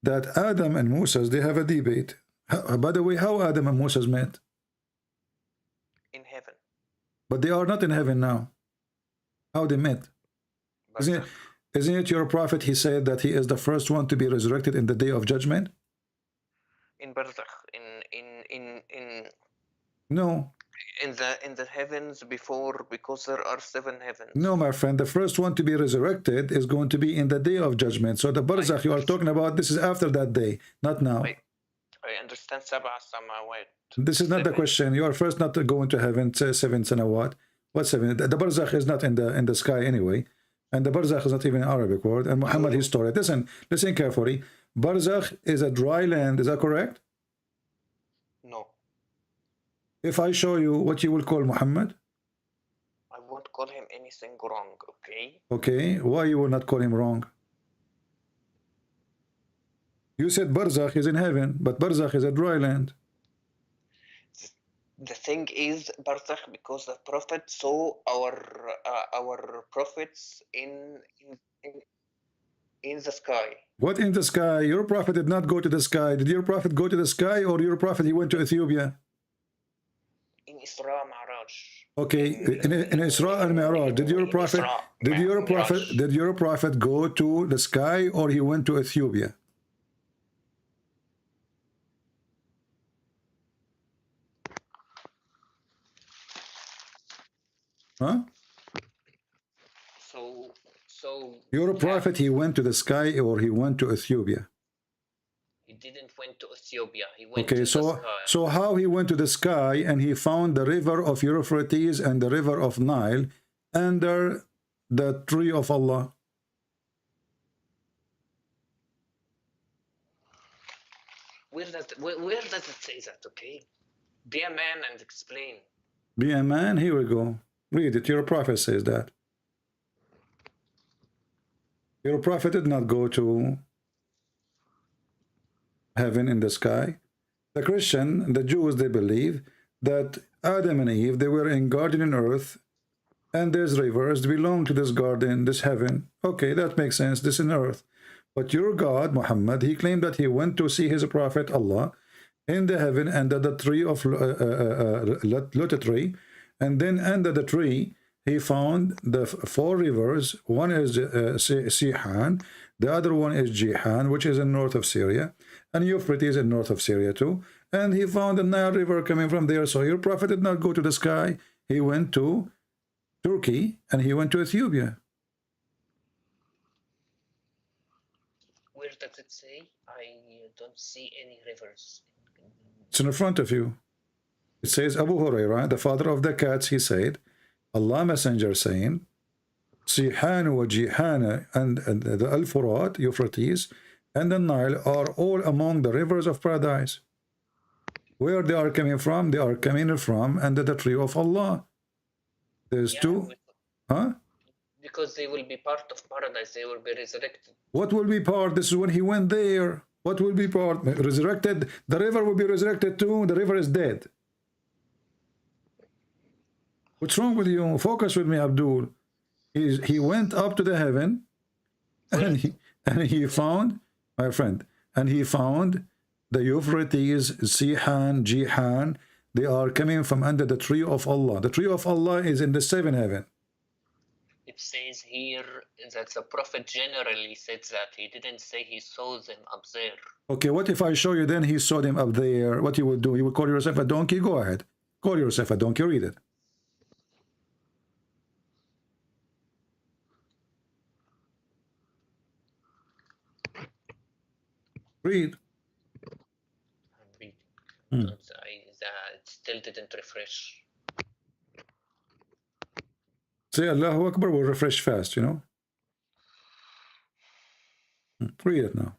that Adam and Moses, they have a debate. By the way, how Adam and Moses met? In heaven. But they are not in heaven now. How they met? Isn't it your prophet, he said that he is the first one to be resurrected in the day of judgment? in barzakh, in No. in the heavens before, because there are 7 heavens. No, my friend, the first one to be resurrected is going to be in the day of judgment. So the barzakh you are talking about, this is after that day, not now. I understand sab'a samawat. This is not the question. You are first not going to heaven, 7 sanawat. What 7? The barzakh is not in the sky anyway. And the barzakh is not even an Arabic word. And Muhammad, his story. Listen carefully. Barzakh is a dry land. Is that correct? No. If I show you what you will call Muhammad? I won't call him anything wrong, okay? Okay. Why you will not call him wrong? You said barzakh is in heaven, but barzakh is a dry land. The thing is, barzakh, because the Prophet saw our prophets in the sky. What in the sky? Your prophet did not go to the sky. Did your prophet go to the sky, or your prophet he went to Ethiopia? In Isra Mi'raj. Okay, in Isra and Mi'raj, did your prophet go to the sky, or he went to Ethiopia? Huh? So Your prophet, he went to the sky, or he went to Ethiopia? he didn't went to Ethiopia. He went Okay, to the sky. so how he went to the sky and he found the river of Euphrates and the river of Nile under the tree of Allah? Where does it say that? Okay, be a man and explain. Be a man. Here we go. Read it. Your prophet says that. Your prophet did not go to heaven in the sky. The Christian, the Jews, they believe that Adam and Eve, they were in garden on earth, and there's rivers belong to this garden, this heaven. Okay, that makes sense. This is earth. But your God, Muhammad, he claimed that he went to see his prophet Allah in the heaven under the tree of lotus tree, and then under the tree he found the 4 rivers. One is Sihan, the other one is Jihan, which is in north of Syria, and Euphrates in north of Syria too. And he found the Nile River coming from there. So your prophet did not go to the sky. He went to Turkey and he went to Ethiopia. Where does it say? I don't see any rivers. It's in front of you. It says Abu Hurairah, the father of the cats, he said, Allah Messenger saying, Sihan wa Jihan and the Al-Furat, Euphrates, and the Nile are all among the rivers of paradise. Where they are coming from? They are coming from under the tree of Allah. There's 2. Huh? Because they will be part of paradise. They will be resurrected. What will be part? This is when he went there. What will be part? Resurrected? The river will be resurrected too. The river is dead. What's wrong with you? Focus with me, Abdul. He went up to the heaven, and he found, my friend, and he found the Euphrates, Sihan, Jihan. They are coming from under the tree of Allah. The tree of Allah is in the 7th heaven. It says here that the Prophet generally said that. He didn't say he saw them up there. Okay, what if I show you then he saw them up there? What you will do? You will call yourself a donkey? Go ahead. Call yourself a donkey. Read it. Read. I'm reading. It still didn't refresh. Say Allahu Akbar will refresh fast, you know. Read it now.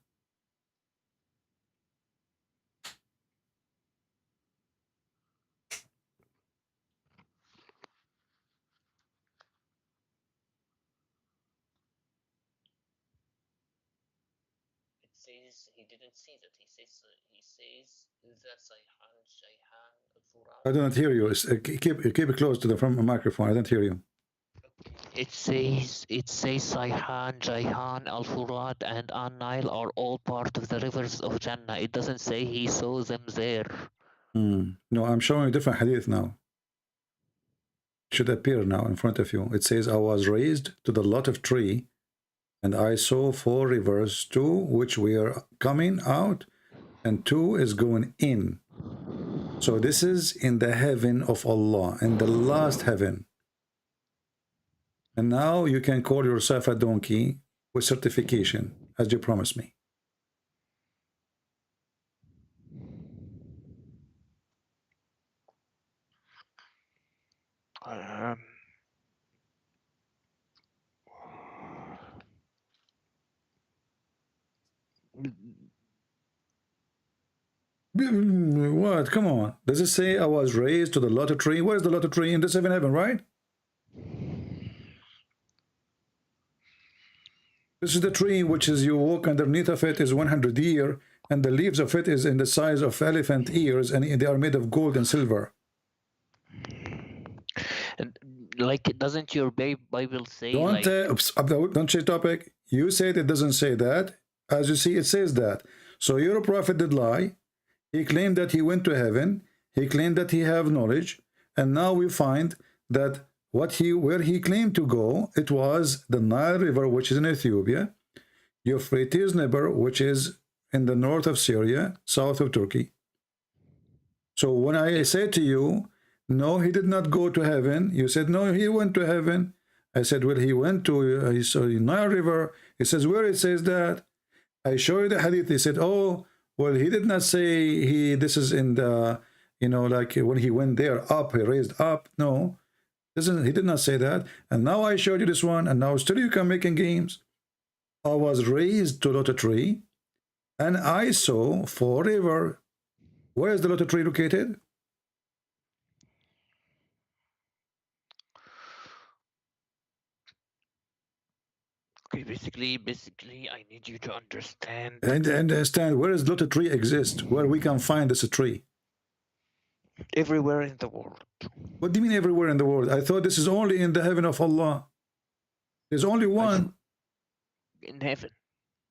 Says he didn't see that. He says that Shayhan, Al-Furat. I don't hear you. Keep it close to the from microphone. I don't hear you. It says Sayhan, Jayhan, Al-Furat, and An-Nile are all part of the rivers of Jannah. It doesn't say he saw them there. No, I'm showing a different hadith now. It should appear now in front of you. It says, I was raised to the lot of tree, and I saw 4 rivers, 2 which were coming out and 2 is going in. So this is in the heaven of Allah, in the last heaven. And now you can call yourself a donkey with certification, as you promised me. What? Come on. Does it say I was raised to the lottery tree? Where's the lottery tree? In the seventh heaven, right? This is the tree which is you walk underneath of it is 100 years, and the leaves of it is in the size of elephant ears, and they are made of gold and silver. And like, doesn't your Bible say Don't change topic. You said it doesn't say that. As you see, it says that. So your prophet did lie. He claimed that he went to heaven. He claimed that he have knowledge. And now we find that where he claimed to go, it was the Nile River, which is in Ethiopia, Euphrates River, which is in the north of Syria, south of Turkey. So when I said to you, no, he did not go to heaven, you said, no, he went to heaven. I said, well, he went to he saw the Nile River. He says, where it says that? I show you the hadith. He said, oh, well, he did not say this is in the, like when he went there up, he raised up. No, he did not say that. And now I showed you this one, and now still you can making games. I was raised to Lotus Tree, and I saw forever. Where is the Lotus Tree located? Okay, basically, I need you to understand. And understand where does Lotus Tree exist? Where we can find this tree? Everywhere in the world. What do you mean everywhere in the world? I thought this is only in the heaven of Allah. There's only one. In heaven.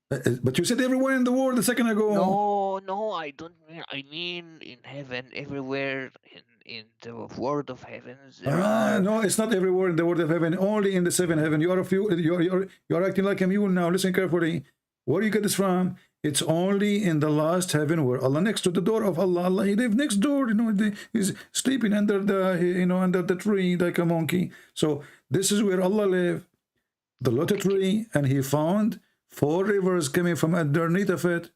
But you said everywhere in the world a second ago. No, I don't mean. I mean in heaven, everywhere in the world of heavens. No, it's not everywhere in the world of heaven. Only in the seventh heaven. You're acting like a mule now. Listen carefully. Where do you get this from? It's only in the last heaven where Allah, next to the door of Allah. Allah, he lives next door. He's sleeping under the tree like a monkey. So this is where Allah live, the Lotus tree, and he found 4 rivers coming from underneath of it.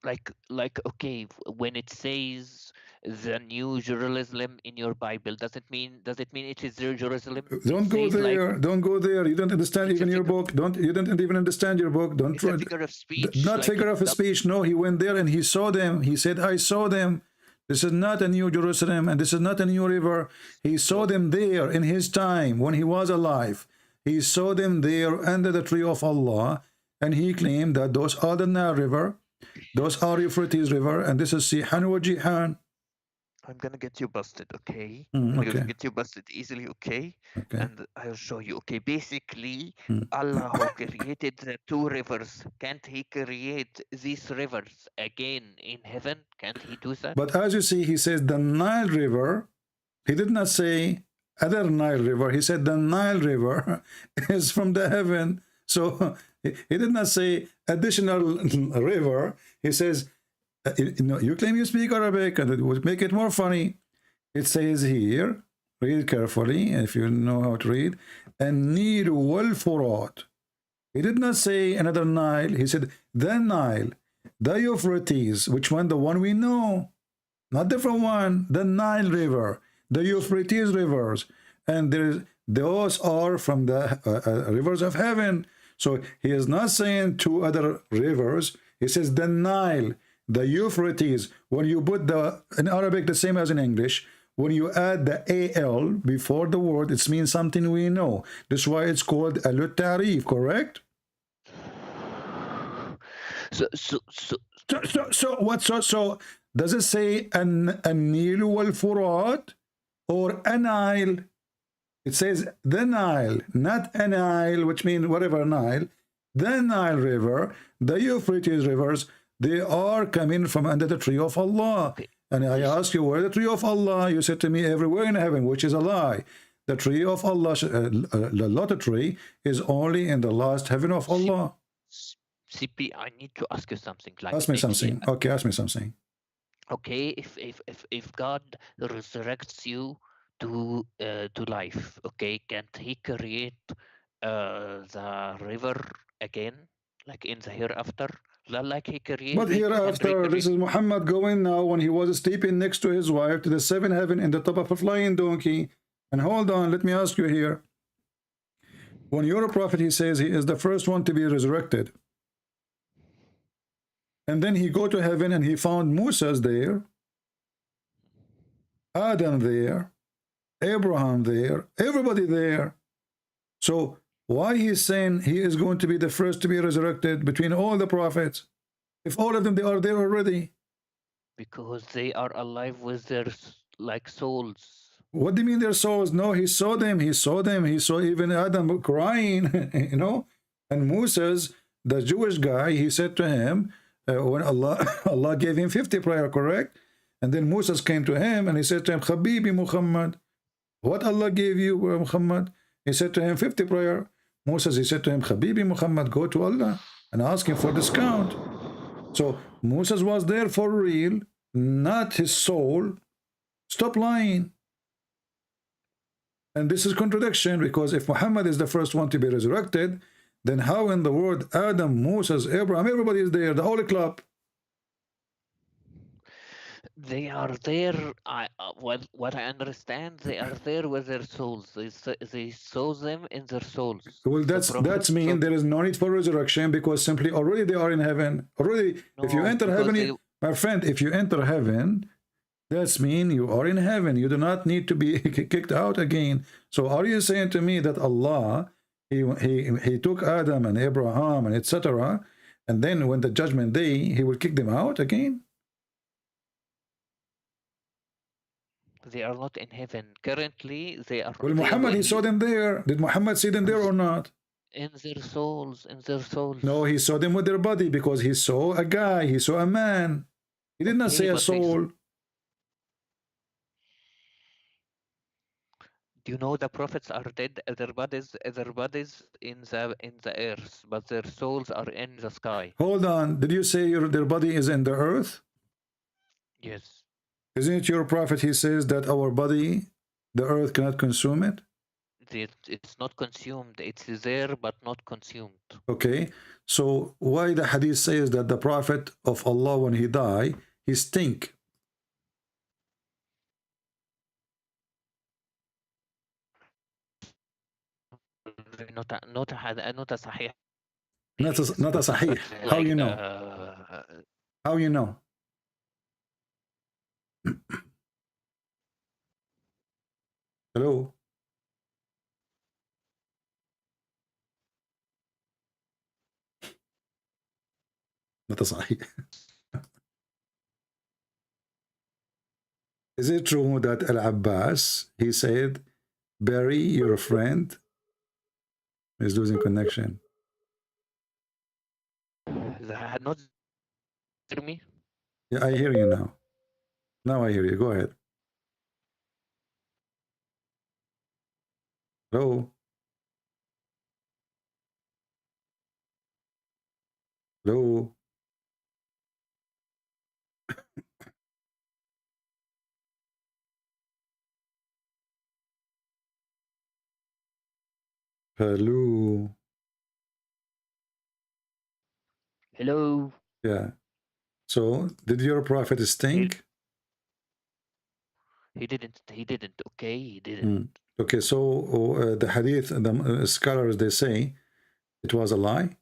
Like okay, when it says the New Jerusalem in your Bible, does it mean it is the Jerusalem? Don't go there. Don't go there. You don't understand even your book. You don't even understand your book. Don't try. Figure of speech. Not figure of speech. No, he went there and he saw them. He said, I saw them. This is not a new Jerusalem, and this is not a new river. He saw them there in his time when he was alive. He saw them there under the tree of Allah, and he claimed that those are the Nile River, those are Euphrates River, and this is Sihan wa Jihan. I'm gonna get you busted, okay? Okay. I'm gonna get you busted easily, okay? And I'll show you, okay? Basically, Allah who created the 2 rivers, can't he create these rivers again in heaven? Can't he do that? But as you see, he says the Nile River. He did not say other Nile River. He said the Nile River is from the heaven. So he did not say additional river. He says, you claim you speak Arabic, and it would make it more funny. It says here, read carefully if you know how to read, An-Nil wal-Furat. He did not say another Nile. He said the Nile, the Euphrates. Which one? The one we know, not different one. The Nile River, the Euphrates rivers, and those are from the rivers of heaven. So he is not saying 2 other rivers. He says the Nile, the Euphrates. When you put in Arabic the same as in English, when you add the AL before the word, it means something we know. That's why it's called al-Tarif, correct? So does it say an-Nil wal-Furat or a Nile? It says the Nile, not a Nile, which means whatever Nile. The Nile River, the Euphrates rivers, they are coming from under the tree of Allah. And I ask you, where the tree of Allah? You said to me, everywhere in heaven, which is a lie. The tree of Allah, the Lotus tree, is only in the last heaven of Allah. CP, I need to ask you something. Like Ask me maybe, something. Okay, ask me something. okay, if God resurrects you to life, okay, can't He create the river again, like in the hereafter, like He But created and hereafter, this is Muhammad going now when he was sleeping next to his wife to the seventh heaven in the top of a flying donkey. And hold on, let me ask you here. When your prophet, he says he is the first one to be resurrected. And then he go to heaven and he found Moses there, Adam there, Abraham there, everybody there. So why he's saying he is going to be the first to be resurrected between all the prophets? If all of them, they are there already. because they are alive with their like souls. What do you mean their souls? No, he saw them. He saw them. He saw even Adam crying, you know. And Moses, the Jewish guy, he said to him, when Allah gave him 50 prayer, correct? And then Moses came to him and he said to him, Habibi Muhammad, what Allah gave you, Muhammad? He said to him, 50 prayer. Moses, he said to him, Habibi Muhammad, go to Allah and ask him for discount. So Moses was there for real, not his soul. Stop lying. And this is contradiction, because if Muhammad is the first one to be resurrected, then how in the world Adam, Moses, Abraham, everybody is there, the holy club? They are there. What I understand, they are there with their souls. They saw them in their souls. Well, that's mean there is no need for resurrection, because simply already they are in heaven. Already, if you enter heaven, my friend, if you enter heaven, that's mean you are in heaven. You do not need to be kicked out again. So are you saying to me that Allah, he took Adam and Abraham and etc., and then when the judgment day, he will kick them out again? They are not in heaven. Currently, they are. Well, Muhammad, he saw them there. Did Muhammad see them there or not? In their souls, in their souls. No, he saw them with their body, because he saw a guy, he saw a man. He did not say a soul. Do you know the prophets are dead? Their bodies in the earth, but their souls are in the sky. Hold on. Did you say their body is in the earth? Yes. Isn't it your prophet? He says that our body, the earth cannot consume it. It's not consumed. It's there, but not consumed. Okay. So why the hadith says that the prophet of Allah, when he die, he stink? Not a sahih. Not a sahih. How you know? How you know? Hello? Not a sahih. Is it true that Al-Abbas, he said, Barry, your friend, is losing connection? Not hear me? Yeah, I hear you now. Now I hear you. Go ahead. Hello? Hello? Hello? Hello? Yeah. So, did your prophet stink? He didn't. Okay, he didn't. Okay, so the hadith, the scholars, they say it was a lie.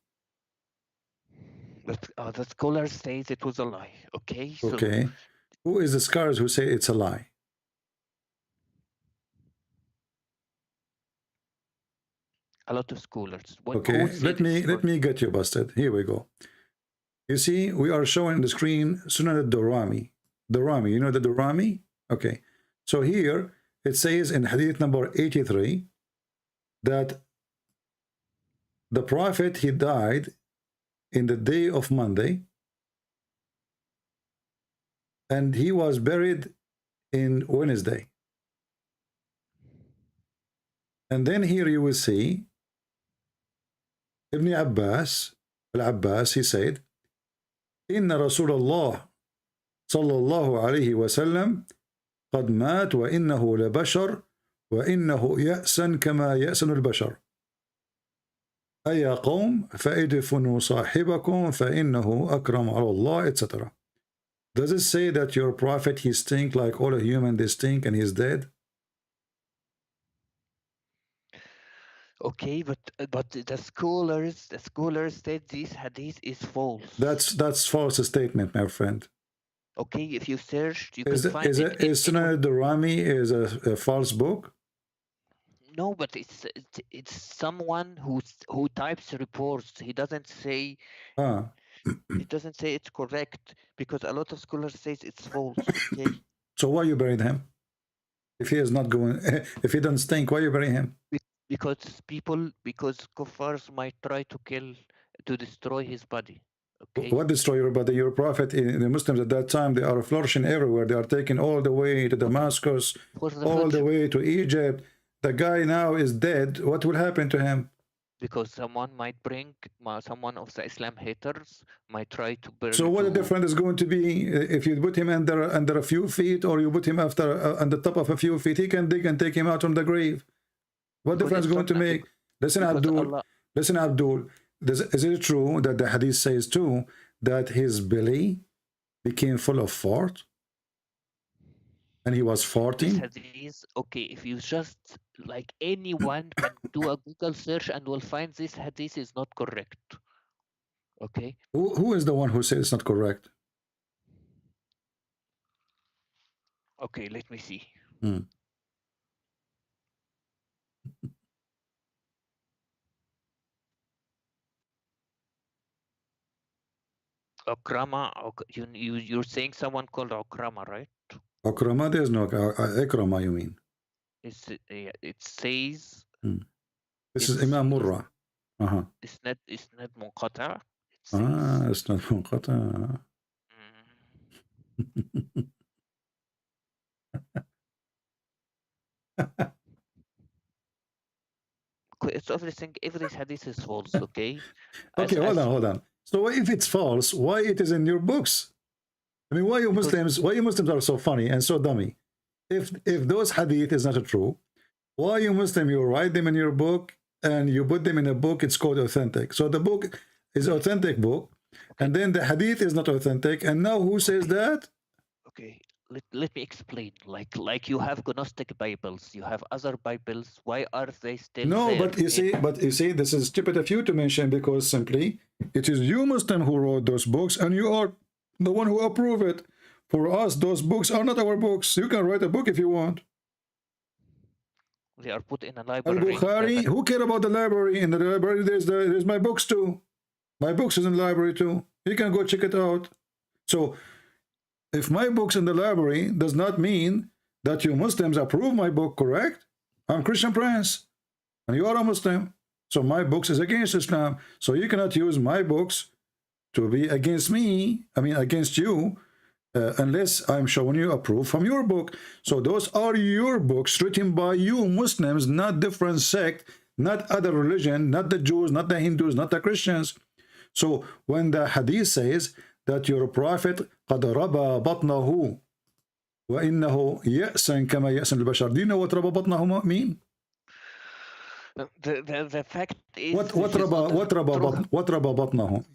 But the scholar says it was a lie. Okay. So okay. Who is the scholars who say it's a lie? A lot of scholars. Okay, let me get you busted. Here we go. You see, we are showing on the screen Sunan al-Durami. Durami, you know the Durami? Okay. So here it says in hadith number 83 that the prophet, he died in the day of Monday, and he was buried in Wednesday. And then here you will see Ibn Abbas, al-Abbas, he said, Inna Rasulullah sallallahu alayhi wa sallam قد مات وإنه لبشر وإنه يأسن كما يأسن البشر أي قوم فادفنوا صاحبكم فإنه أكرم على الله, etc. Does it say that your prophet, he stink like all human, they stink, and he's dead? Okay, but the scholars said this hadith is false. That's false statement, my friend. Okay, if you search, you can Is find it. Is Sunan al-Durrani is a false book? No, but it's someone who types reports. He doesn't say. He doesn't say it's correct because a lot of scholars say it's false. Okay. So why you buried him? If he is not going, if he doesn't stink, why you bury him? Because kuffars might try to destroy his body. Okay. What destroy your body? Your prophet, the Muslims at that time, they are flourishing everywhere. They are taken all the way to Damascus, all the way to Egypt. The guy now is dead. What will happen to him? Because someone of the Islam haters might try to burn. So what the difference is going to be if you put him under a few feet, or you put him on the top of a few feet? He can dig and take him out from the grave. What difference is going to make? Listen, Abdul. Listen, Abdul. Is it true that the hadith says too that his belly became full of fart? And he was farting? Hadith, okay, if you just, like, anyone can do a Google search and will find this hadith is not correct. Okay? Who is the one who says it's not correct? Okay, let me see. Okrama, you're saying someone called Okrama, right? Okrama, there's no Ikrama, you mean? It says. This is Imam Murrah. It's not munqata. It's not munqata. It's everything. Every hadith is false. Okay. Okay, hold on. So if it's false, why it is in your books? I mean, why you Muslims are so funny and so dummy? If those hadith is not true, why you Muslim, you write them in your book and you put them in a book, it's called authentic. So the book is authentic book, and then the hadith is not authentic, and now who says that? Okay, let me explain. Like you have Gnostic Bibles, you have other Bibles. Why are they still there? But you see, this is stupid of you to mention, because simply it is you Muslim who wrote those books, and you are the one who approve it. For us, those books are not our books. You can write a book if you want. They are put in a library. Al-Bukhari, who care about the library? In the library, there's my books too. My books is in the library too. You can go check it out. So, if my book's in the library, does not mean that you Muslims approve my book, correct? I'm Christian Prince, and you are a Muslim. So my books is against Islam. So you cannot use my books to be against me, against you, unless I'm showing you a proof from your book. So those are your books written by you Muslims, not different sect, not other religion, not the Jews, not the Hindus, not the Christians. So when the hadith says that your prophet قَدْ رَبَى بَطْنَهُ وَإِنَّهُ يَأْسًا كَمَا يَأْسًا الْبَشَرِ. Do you know what رَبَى بَطْنَهُ mean? The fact is... What رَبَى بَطْنَهُ?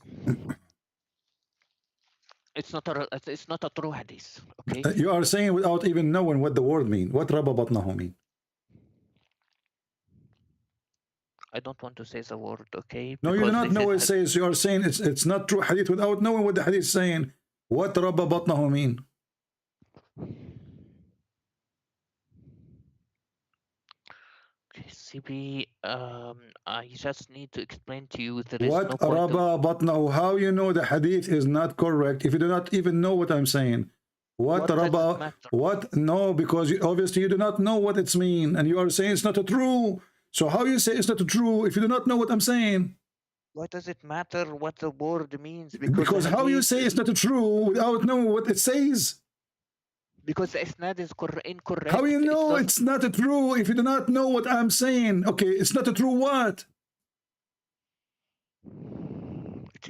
It's not a true hadith. Okay. You are saying without even knowing what the word mean. What رَبَى بَطْنَهُ mean? I don't want to say the word, okay? No, you do not know what it says. You are saying it's not true hadith without knowing what the hadith is saying. What رَبَى بَطْنَهُ mean? Okay, CB, I just need to explain to you that what رَبَى بَطْنَهُ? How you know the hadith is not correct if you do not even know what I'm saying? What رَبَى? What? No, because obviously you do not know what it's mean, and you are saying it's not true. So how you say it's not true if you do not know what I'm saying? Why does it matter what the word means? Because how you say it's not true without knowing what it says? Because the isnad is incorrect. How you know it's not true if you do not know what I'm saying? Okay, it's not true what?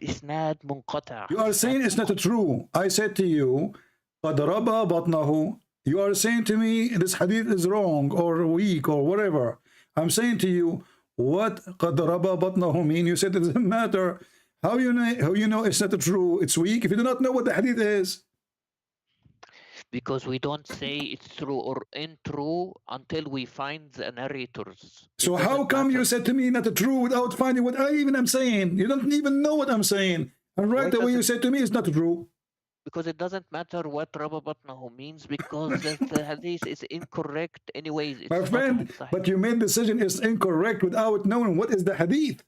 إسناد منقطع. You are saying it's not true. I said to you, قد ربى بطنه. You are saying to me this hadith is wrong or weak or whatever. I'm saying to you, what قد ربى بطنه mean? You said it doesn't matter. How you know it's not true? It's weak if you do not know what the hadith is. Because we don't say it's true or untrue until we find the narrators. So how come you said to me not true without finding what I even am saying? You don't even know what I'm saying. And right away you said to me it's not true. Because it doesn't matter what Rabba Batnahu means, because the hadith is incorrect anyways. It's My friend, but you made the decision is incorrect without knowing what is the hadith.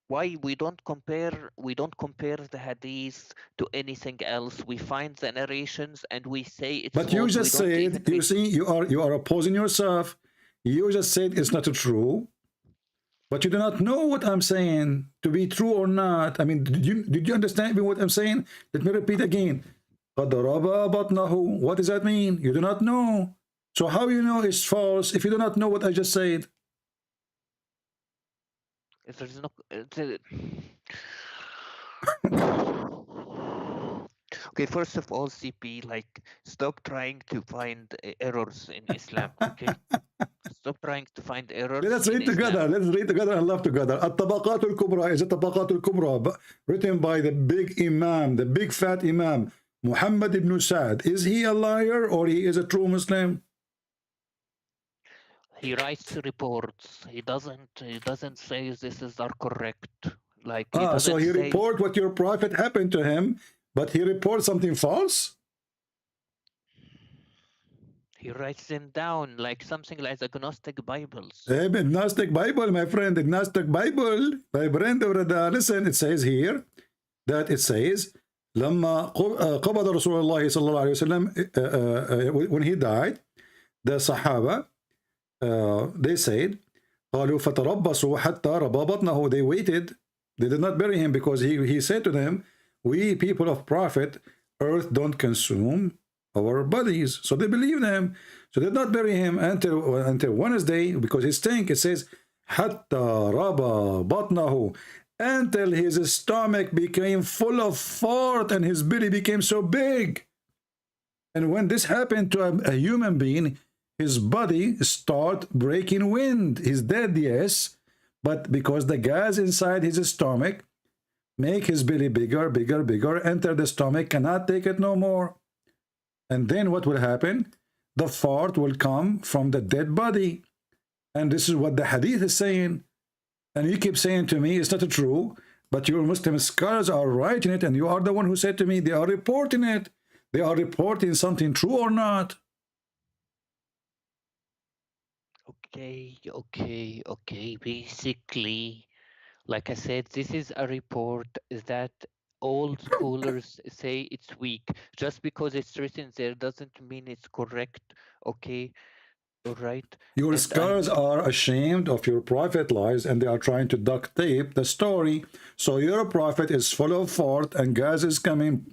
Why we don't compare the hadith to anything else. We find the narrations and we say it's But you just said, you see, you are opposing yourself. You just said it's not true, but you do not know what I'm saying to be true or not. I mean, did you understand me what I'm saying? Let me repeat again. قد ربى بطنه. What does that mean? You do not know. So how you know it's false if you do not know what I just said? If there's no okay, first of all, CP, like, stop trying to find errors in Islam, okay? Stop trying to find errors. Let's read together. Let's read together and love together. الطبقات الكبرى is الطبقات الكبرى written by the big Imam, the big fat Imam, Muhammad ibn Sa'd. Is he a liar or he is a true Muslim? He writes reports. He doesn't say this is are correct. Like so he report what your prophet happened to him, but he reports something false? He writes them down like something like the Gnostic Bibles. Gnostic Bible, my friend, the Gnostic Bible, my friend, listen, it says here that it says لما قبض رسول الله صلى الله عليه وسلم when he died, the Sahaba they said قالوا فتربصوا حتى ربى بطنه. They waited, they did not bury him because he said to them, we people of prophet, earth don't consume our bodies. So they believed him, so they did not bury him until Wednesday because he stank. It says حتى ربى بطنه, until his stomach became full of fart and his belly became so big. And when this happened to a human being, his body start breaking wind. He's dead, yes, but because the gas inside his stomach make his belly bigger, bigger, bigger, enter the stomach, cannot take it no more. And then what will happen? The fart will come from the dead body. And this is what the hadith is saying. And you keep saying to me, it's not true, but your Muslim scholars are writing it, and you are the one who said to me, they are reporting it. They are reporting something true or not. Okay. Basically, like I said, this is a report that all scholars say it's weak. Just because it's written there doesn't mean it's correct, okay? All right. Your scholars are ashamed of your prophet lies, and they are trying to duct tape the story. So your prophet is full of fart and gas is coming.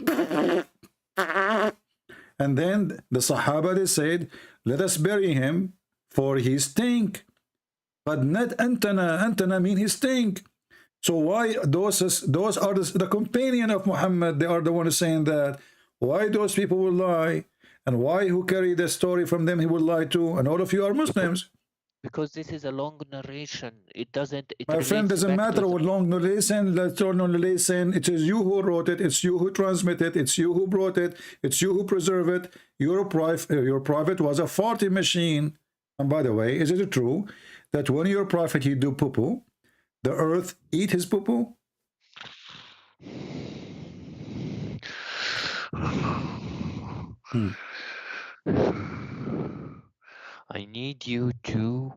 And then the Sahaba, they said, let us bury him, for he stink. But not antana mean he stink. So why those are the companion of Muhammad, they are the ones saying that. Why those people will lie? And why who carry the story from them he will lie to? And all of you are Muslims. Because this is a long narration. It doesn't... My friend, doesn't matter what long narration, narration. It is you who wrote it. It's you who transmitted it. It's you who brought it. It's you who preserved it. Your prophet was a farting machine. And by the way, is it true that when your prophet he do poo-poo, the earth eat his poo-poo? I need you to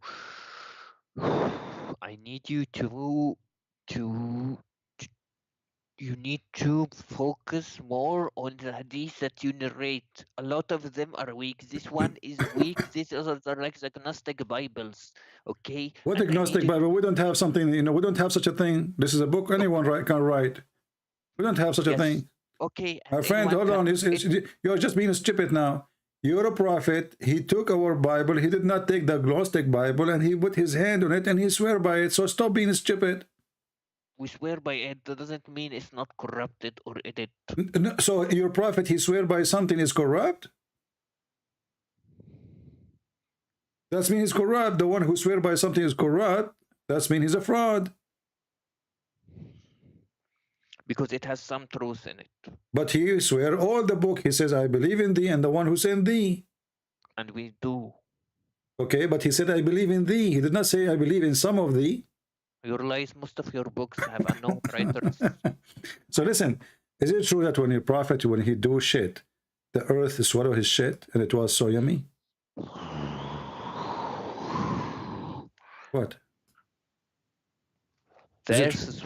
you need to focus more on the hadith that you narrate. A lot of them are weak. This one is weak. These others are like the Gnostic Bibles. Okay. What agnostic Bible? We don't have something, we don't have such a thing. This is a book anyone can write. We don't have such a thing. Okay. My friend, hold on. You're just being stupid now. You're a prophet. He took our Bible. He did not take the Gnostic Bible, and he put his hand on it, and he swear by it. So stop being stupid. We swear by it. That doesn't mean it's not corrupted or edited. So your prophet, he swear by something is corrupt? That means he's corrupt. The one who swear by something is corrupt. That means he's a fraud. Because it has some truth in it. But he swear all the book. He says, I believe in thee and the one who sent thee. And we do. Okay, but he said, I believe in thee. He did not say, I believe in some of thee. You realize most of your books have unknown writers. So listen, is it true that when your prophet, when he do shit, the earth swallow his shit and it was so yummy? What? Is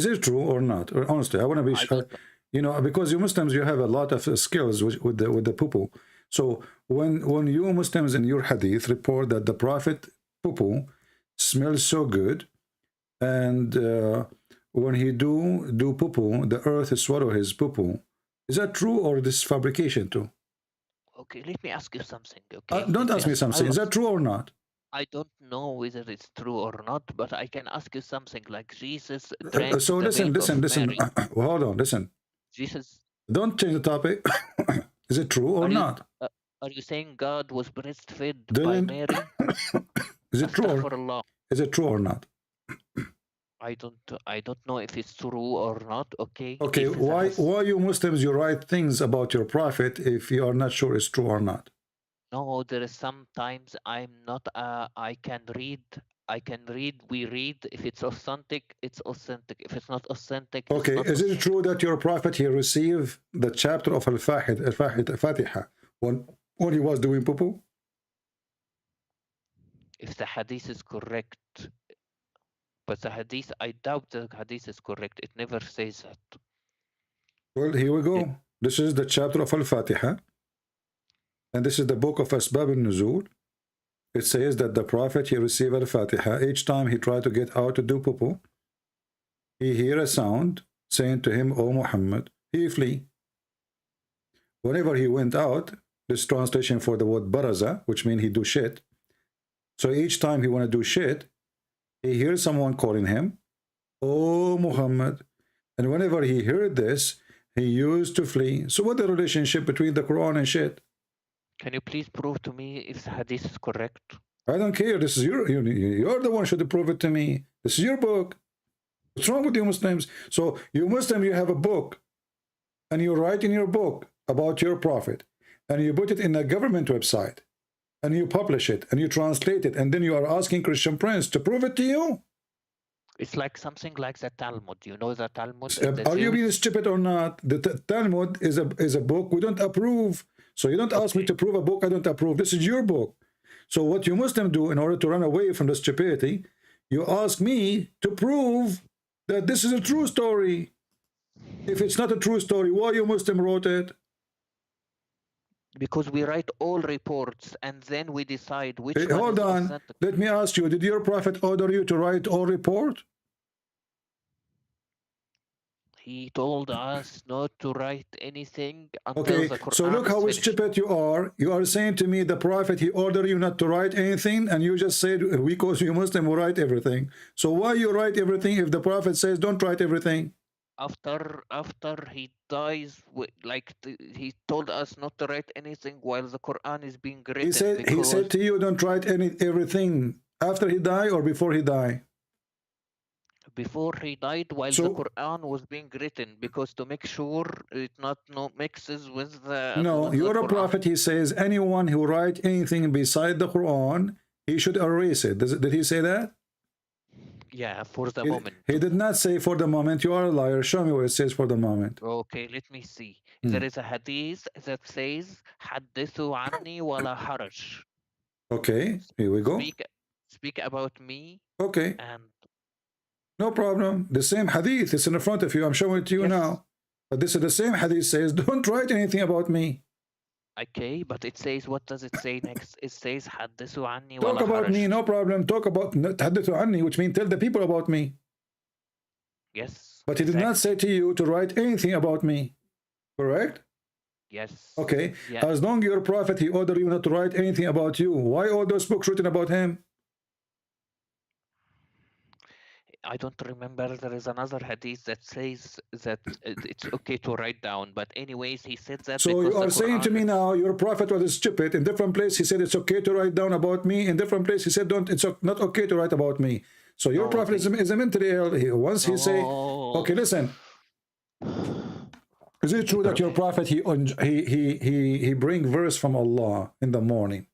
it true or not? Or honestly, I want to be sure. You know, because you Muslims, you have a lot of skills with the poo-poo. So when you Muslims in your hadith report that the prophet poo-poo smells so good, and when he do poo-poo, the earth swallow his poo-poo. Is that true or this fabrication too? Okay, let me ask you something. Okay, don't ask me something. Is that true or not? I don't know whether it's true or not, but I can ask you something like Jesus drank so listen. Hold on, listen. Jesus. Don't change the topic. Is it true or not? Are you saying God was breastfed by Mary? Is it true? Is it true or not? I don't know if it's true or not. Okay. Okay. Why you Muslims you write things about your prophet if you are not sure it's true or not? No, there is sometimes I'm not. I can read. We read. If it's authentic, it's authentic. If it's not authentic, okay. Not is it true that your prophet he received the chapter of Al-Fatiha when he was doing poo-poo? If the hadith is correct, but the hadith, I doubt the hadith is correct. It never says that. Well, here we go. This is the chapter of Al-Fatiha. And this is the book of Asbab al-Nuzul. It says that the prophet, he received Al-Fatiha. Each time he tried to get out to do poo-poo, he hear a sound saying to him, O Muhammad, he flee. Whenever he went out, this translation for the word baraza, which means he do shit. So each time he want to do shit, he hears someone calling him, O Muhammad. And whenever he heard this, he used to flee. So what the relationship between the Quran and shit? Can you please prove to me if the hadith is correct? I don't care. This is you're the one who should prove it to me. This is your book. What's wrong with you Muslims? So you Muslim, you have a book, and you write in your book about your prophet, and you put it in a government website, and you publish it, and you translate it, and then you are asking Christian Prince to prove it to you? It's like something like the Talmud. You know the Talmud? Are you being stupid or not? The Talmud is a book we don't approve. So you don't ask me to prove a book I don't approve. This is your book. So what you Muslim do in order to run away from the stupidity, you ask me to prove that this is a true story. If it's not a true story, why you Muslim wrote it? Because we write all reports and then we decide which one hold is on. authentic. Let me ask you, did your prophet order you to write all report? He told us not to write anything until the Quran. So look how stupid you are. You are saying to me the prophet, he ordered you not to write anything, and you just said, because you Muslim will write everything. So why you write everything if the prophet says don't write everything? After he dies, he told us not to write anything while the Quran is being written. He said to you, don't write everything after he died or before he died? Before he died, while the Quran was being written, because to make sure it not mixes with the. No, you're a prophet. He says anyone who write anything beside the Quran, he should erase it. Did he say that? Yeah, for the moment. He did not say for the moment. You are a liar. Show me where it says for the moment. Okay, let me see. There is a hadith that says, "Hadithu anni wala haraj." Okay, here we go. Speak about me. Okay. And no problem. The same hadith is in front of you. I'm showing it to you now. But this is the same hadith says, don't write anything about me. Okay, but it says, what does it say next? It says, Haddithu anni talk about me, no problem. Talk about Haddithu anni, which means tell the people about me. Yes. But he did not say to you to write anything about me. Correct? Yes. Okay. Yeah. As long as you're a prophet, he ordered you not to write anything about you. Why all those books written about him? I don't remember. There is another hadith that says that it's okay to write down. But anyways, he said that So you because are the saying to Quran me now, your prophet was stupid. In different place, he said it's okay to write down about me. In different place, he said don't. It's not okay to write about me. So your prophet is mentally ill. Once he say, okay, listen. Is it true that your prophet he bring verse from Allah in the morning,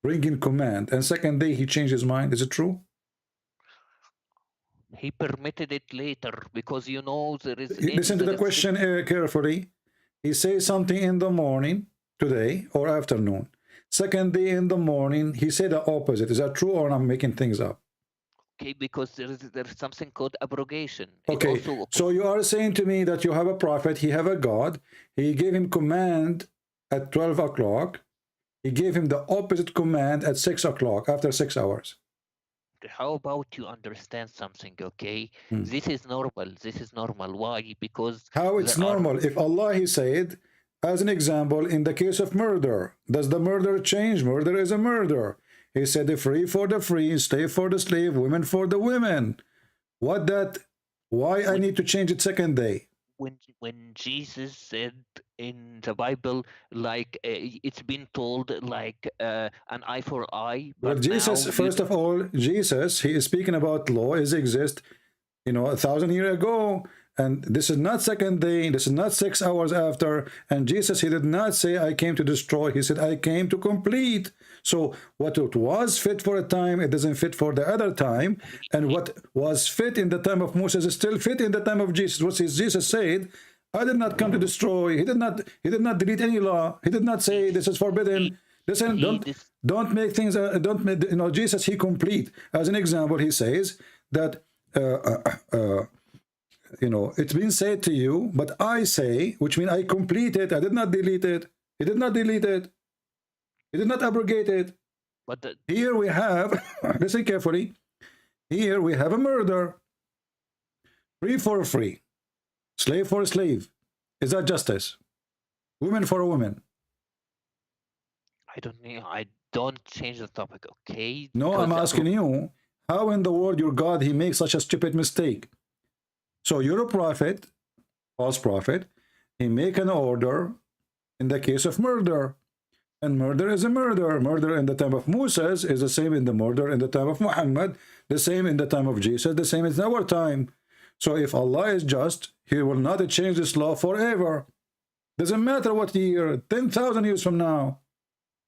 bringing command, and second day he changed his mind? Is it true? He permitted it later because you know there is. Listen to the question carefully. He says something in the morning today or afternoon. Second day in the morning, he said the opposite. Is that true or I'm making things up? Okay, because there's something called abrogation. Okay, so you are saying to me that you have a prophet, he have a God, he gave him command at 12 o'clock, he gave him the opposite command at 6 o'clock, after 6 hours. How about you understand something, okay? This is normal. This is normal. Why? Because how it's normal? If Allah, he said, as an example, in the case of murder, does the murder change? Murder is a murder. He said, the free for the free, slave for the slave, women for the women. What that? Why I need to change it second day? When Jesus said in the Bible, like it's been told, like an eye for eye. But Jesus, first of all, Jesus, he is speaking about law is exist, 1,000 years ago. And this is not second day, this is not 6 hours after. And Jesus, he did not say, I came to destroy. He said, I came to complete. So what it was fit for a time, it doesn't fit for the other time. And what was fit in the time of Moses is still fit in the time of Jesus. What Jesus said, I did not come to destroy. He did not delete any law. He did not say this is forbidden. Listen, don't make things, Jesus, he complete. As an example, he says that, it's been said to you, but I say, which means I complete it. I did not delete it. He did not delete it. He did not abrogate it. But here we have, listen carefully, here we have a murder. Free for a free. Slave for a slave. Is that justice? Woman for a woman. I don't change the topic, okay? No, I'm asking you, how in the world your God, he makes such a stupid mistake? So you're a prophet, false prophet, he make an order in the case of murder. And murder is a murder. Murder in the time of Moses is the same in the murder in the time of Muhammad, the same in the time of Jesus, the same in our time. So if Allah is just, he will not change this law forever. Doesn't matter what year, 10,000 years from now.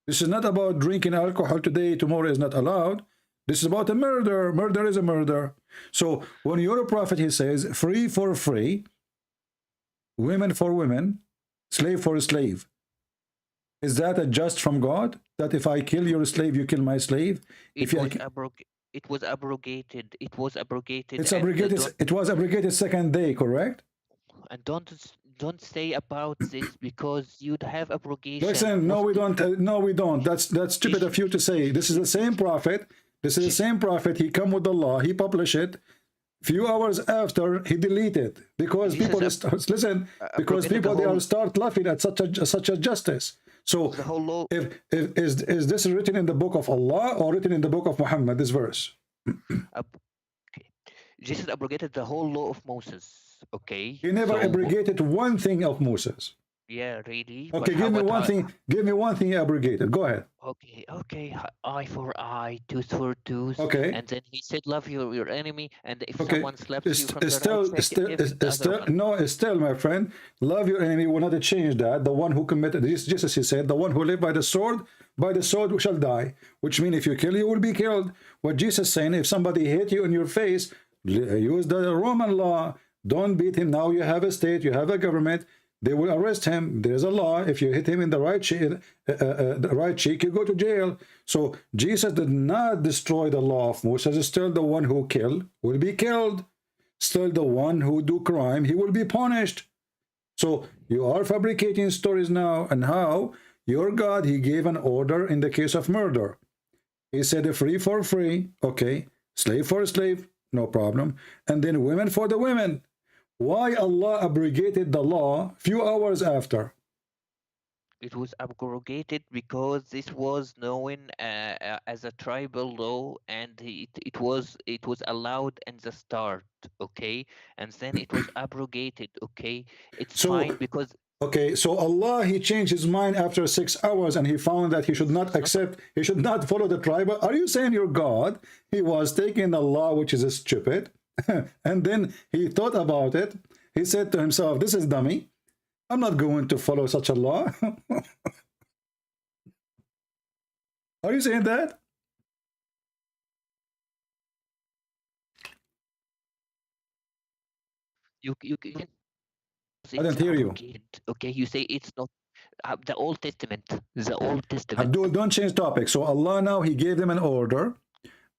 This is not about drinking alcohol today, tomorrow is not allowed. This is about a murder. Murder is a murder. So when you're a prophet, he says, free for free, women for women, slave for a slave. Is that a just from God? That if I kill your slave, you kill my slave? It was abrogated. It was abrogated. It's abrogated. It was abrogated second day, correct? And don't say about this because you'd have abrogation. Listen, no, we don't. No, we don't. That's stupid of you to say. This is the same prophet. This is the same prophet. He come with the law. He published it. Few hours after, he deleted because people listen. Because people they all start laughing at such a justice. So the whole law. Is this written in the book of Allah or written in the book of Muhammad? This verse. Jesus abrogated the whole law of Moses. Okay. He never abrogated one thing of Moses. Yeah, really. Okay, give me one thing. Give me one thing abrogated. Go ahead. Okay. Eye for eye, tooth for tooth. Okay. And then he said, love your enemy. And if someone slaps you from still, my friend, love your enemy will not change that. The one who committed this, just as he said, the one who lived by the sword shall die. Which means if you kill, you will be killed. What Jesus is saying, if somebody hit you in your face, use the Roman law. Don't beat him. Now you have a state, you have a government. They will arrest him. There's a law. If you hit him in the right cheek, you go to jail. So Jesus did not destroy the law of Moses. Still the one who killed will be killed. Still the one who do crime, he will be punished. So you are fabricating stories now. And how your God, he gave an order in the case of murder. He said free for free. Okay. Slave for slave. No problem. And then women for the women. Why Allah abrogated the law few hours after? It was abrogated because this was known as a tribal law, and it was allowed in the start, okay, and then it was abrogated, okay. It's So, fine because okay, so Allah, he changed his mind after 6 hours and he found that he should not accept, he should not follow the tribal. Are you saying your God, he was taking the law, which is stupid, and then he thought about it. He said to himself, this is dummy. I'm not going to follow such a law. Are you saying that? you can I didn't hear you. okay, you say it's not the Old Testament. The Old Testament. Abdul, don't change topic. So Allah now, he gave them an order.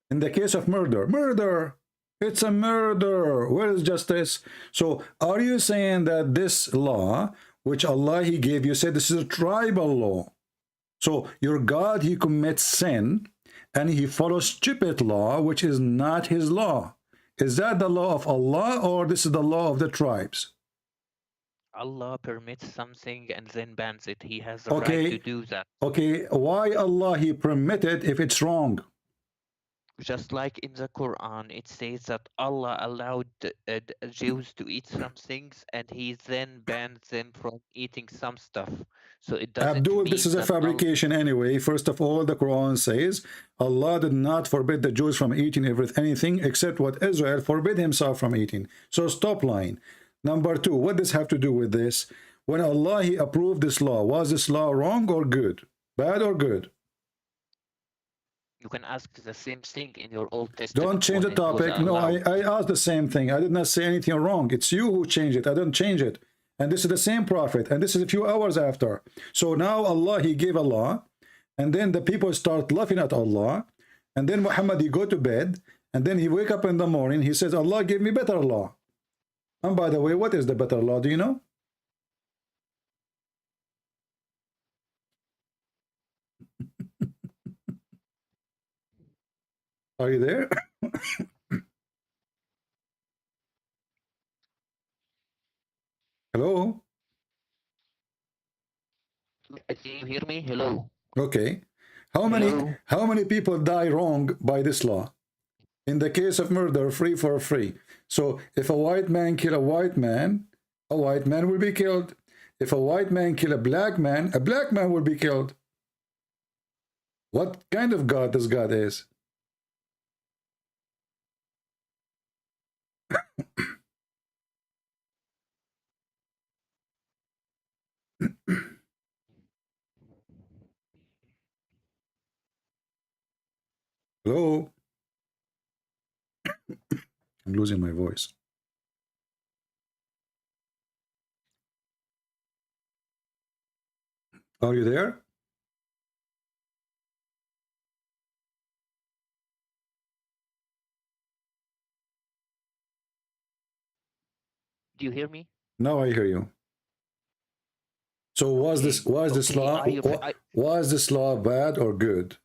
In the case of murder, murder, it's a murder. Where is justice? So are you saying that this law, which Allah, he gave you, said this is a tribal law? So your God, he commits sin and he follows stupid law, which is not his law. Is that the law of Allah or this is the law of the tribes? Allah permits something and then bans it. He has the right to do that. Okay, why Allah, he permitted if it's wrong? Just like in the Quran, it says that Allah allowed Jews to eat some things and he then banned them from eating some stuff. So it doesn't Abdul, mean this is a fabrication anyway. First of all, the Quran says Allah did not forbid the Jews from eating anything except what Israel forbid himself from eating. So stop lying. Number two, what does have to do with this? When Allah, he approved this law, was this law wrong or good? Bad or good? You can ask the same thing in your Old Testament. Don't change the topic. No, I asked the same thing. I did not say anything wrong. It's you who changed it. I didn't change it. And this is the same prophet. And this is a few hours after. So now Allah, he gave a law. And then the people start laughing at Allah. And then Muhammad, he go to bed. And then he wake up in the morning. He says, Allah gave me better law. And by the way, what is the better law? Do you know? Are you there? Hello? Can you hear me? Hello. Okay. How many people die wrong by this law? In the case of murder, free for free. So if a white man kill a white man will be killed. If a white man kill a black man will be killed. What kind of God this God is? Hello? I'm losing my voice. Are you there? Do you hear me? Now I hear you. So was this law bad or good?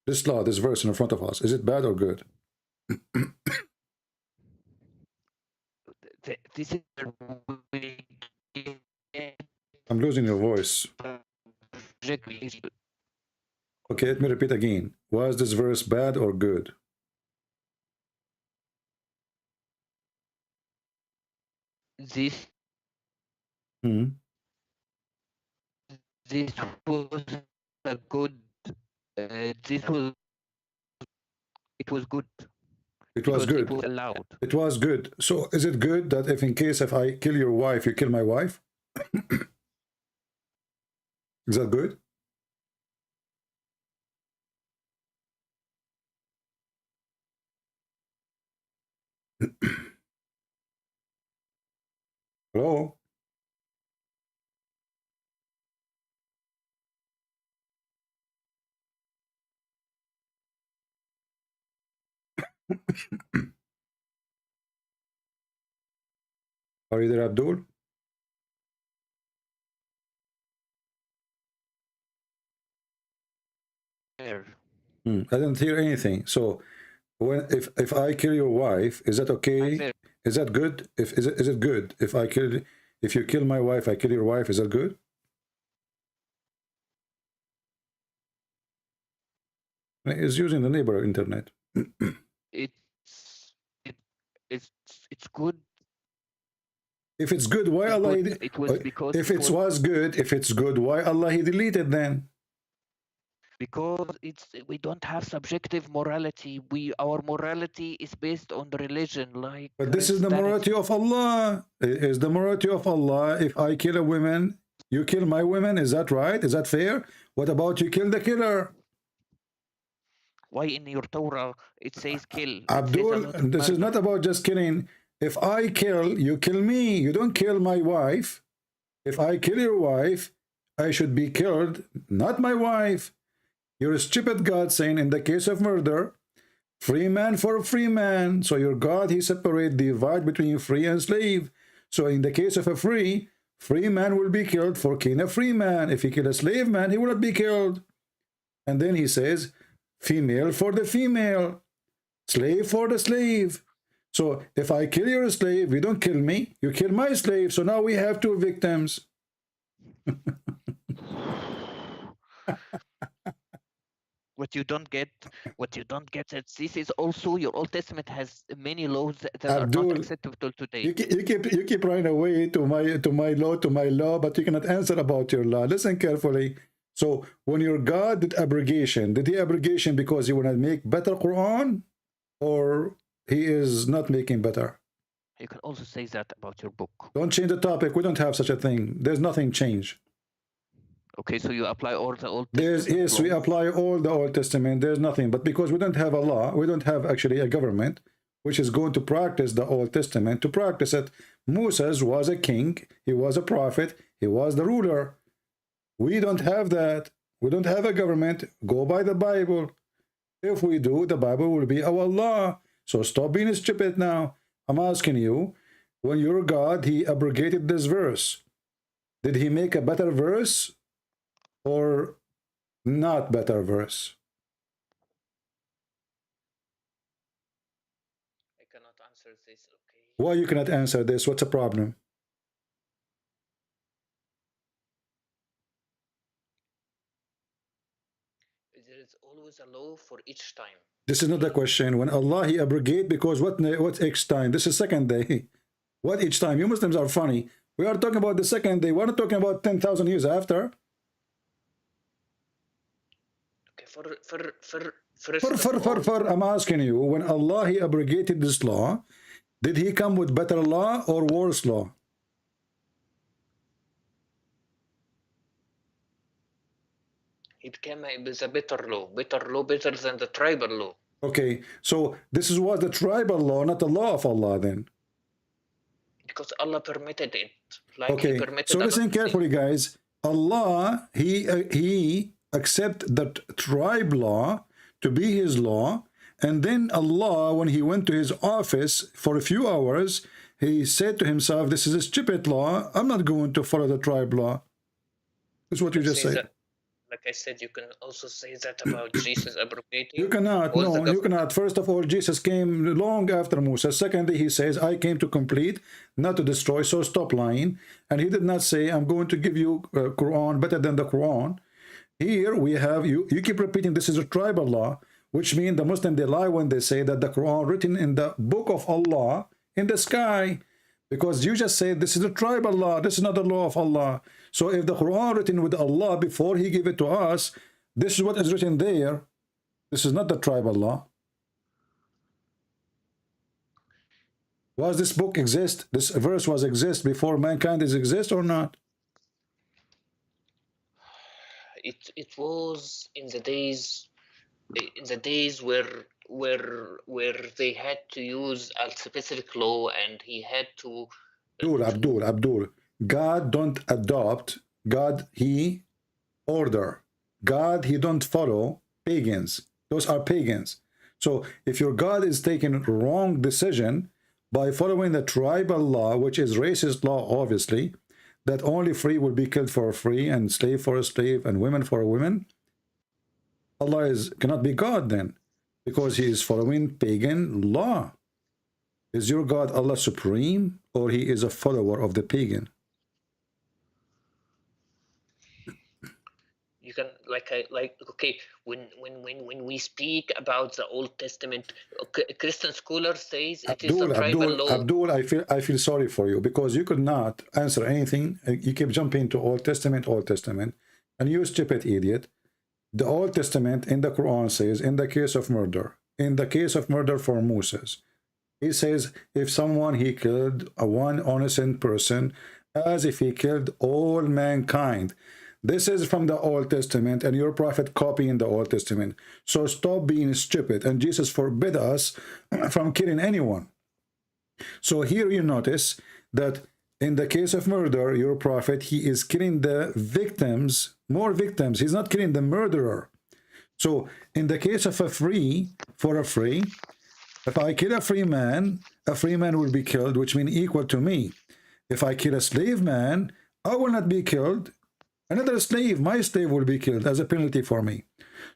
This law, this verse in front of us, is it bad or good? This is I'm losing your voice. Okay, let me repeat again. Was this verse bad or good? This was a good. It was good. It was good. It was allowed. It was good. So is it good that if I kill your wife, you kill my wife? Is that good? Hello? Are you there, Abdul? There. I didn't hear anything. So if I kill your wife, is that okay? Is that good? Is it good if you kill my wife, I kill your wife? Is that good? It's using the neighbor internet. It's it's good. If it's good, why Allah? It was because if it was good, why Allah he deleted then? Because we don't have subjective morality. Our morality is based on the religion, like. But this is the morality of Allah. Is the morality of Allah? If I kill a woman, you kill my woman. Is that right? Is that fair? What about you kill the killer? Why in your Torah it says kill? Abdul, this is not about just killing. If I kill, you kill me. You don't kill my wife. If I kill your wife, I should be killed, not my wife. You're a stupid God saying in the case of murder, free man for a free man. So your God, he divide between free and slave. So in the case of a free man will be killed for killing a free man. If he kill a slave man, he will not be killed. And then he says, female for the female, slave for the slave. So if I kill your slave, you don't kill me, you kill my slave. So now we have two victims. What you don't get that this is also your Old Testament has many laws that Abdul, are not acceptable today. You keep running away to my law, but you cannot answer about your law. Listen carefully. So when your God did abrogation, did he abrogation because he want to make better Quran, or he is not making better? You can also say that about your book. Don't change the topic. We don't have such a thing. There's nothing changed. Okay, so you apply all the Old Testament. Yes, we apply all the Old Testament. There's nothing. But because we don't have a law, we don't have actually a government which is going to practice the Old Testament, to practice it. Moses was a king. He was a prophet. He was the ruler. We don't have that. We don't have a government. Go by the Bible. If we do, the Bible will be our law. So stop being stupid now. I'm asking you, when your God, he abrogated this verse, did he make a better verse or not better verse? I cannot answer this, okay? Why you cannot answer this? What's the problem? There is always a law for each time. This is not the question. When Allah he abrogate, because what's each time? This is second day. What each time? You Muslims are funny. We are talking about the second day. We're not talking about 10,000 years after. Okay, I'm asking you, when Allah he abrogated this law, did he come with better law or worse law? It came with a better law, better than the tribal law. Okay, so this was the tribal law, not the law of Allah then. Because Allah permitted it. Like okay, so listen carefully, guys. Allah, he accept that tribe law to be his law, and then Allah, when he went to his office for a few hours, he said to himself, this is a stupid law, I'm not going to follow the tribe law. That's what you just said. Like I said, you can also say that about Jesus abrogating. You cannot, no, you cannot. First of all, Jesus came long after Moses. Secondly, he says, I came to complete, not to destroy, so stop lying. And he did not say, I'm going to give you Quran better than the Quran. Here we have, you keep repeating this is a tribal law, which means the Muslim, they lie when they say that the Quran written in the book of Allah in the sky. Because you just say this is a tribal law, this is not the law of Allah. So if the Quran written with Allah before he gave it to us, this is what is written there. This is not the tribal law. Was this book exist? This verse was exist before mankind is exist or not? It was in the days where they had to use a specific law, and he had to. Abdul. God don't adopt. God he order. God he don't follow pagans. Those are pagans. So if your God is taking wrong decision by following the tribal law, which is racist law, obviously, that only free will be killed for a free and slave for a slave and women for a woman, Allah cannot be God then, because he is following pagan law. Is your God Allah supreme, or he is a follower of the pagan? You You can okay, when we speak about the Old Testament, Christian scholar says it is the tribal law. Abdul, I feel sorry for you because you could not answer anything. You keep jumping to Old Testament, and you stupid idiot. The Old Testament in the Quran says, in the case of murder for Moses, he says if someone he killed one innocent person as if he killed all mankind. This is from the Old Testament, and your prophet copying the Old Testament. So stop being stupid. And Jesus forbid us from killing anyone. So here you notice that in the case of murder, your prophet, he is killing the victims, more victims. He's not killing the murderer. So in the case of a free, if I kill a free man will be killed, which means equal to me. If I kill a slave man, I will not be killed. Another slave, my slave, will be killed as a penalty for me.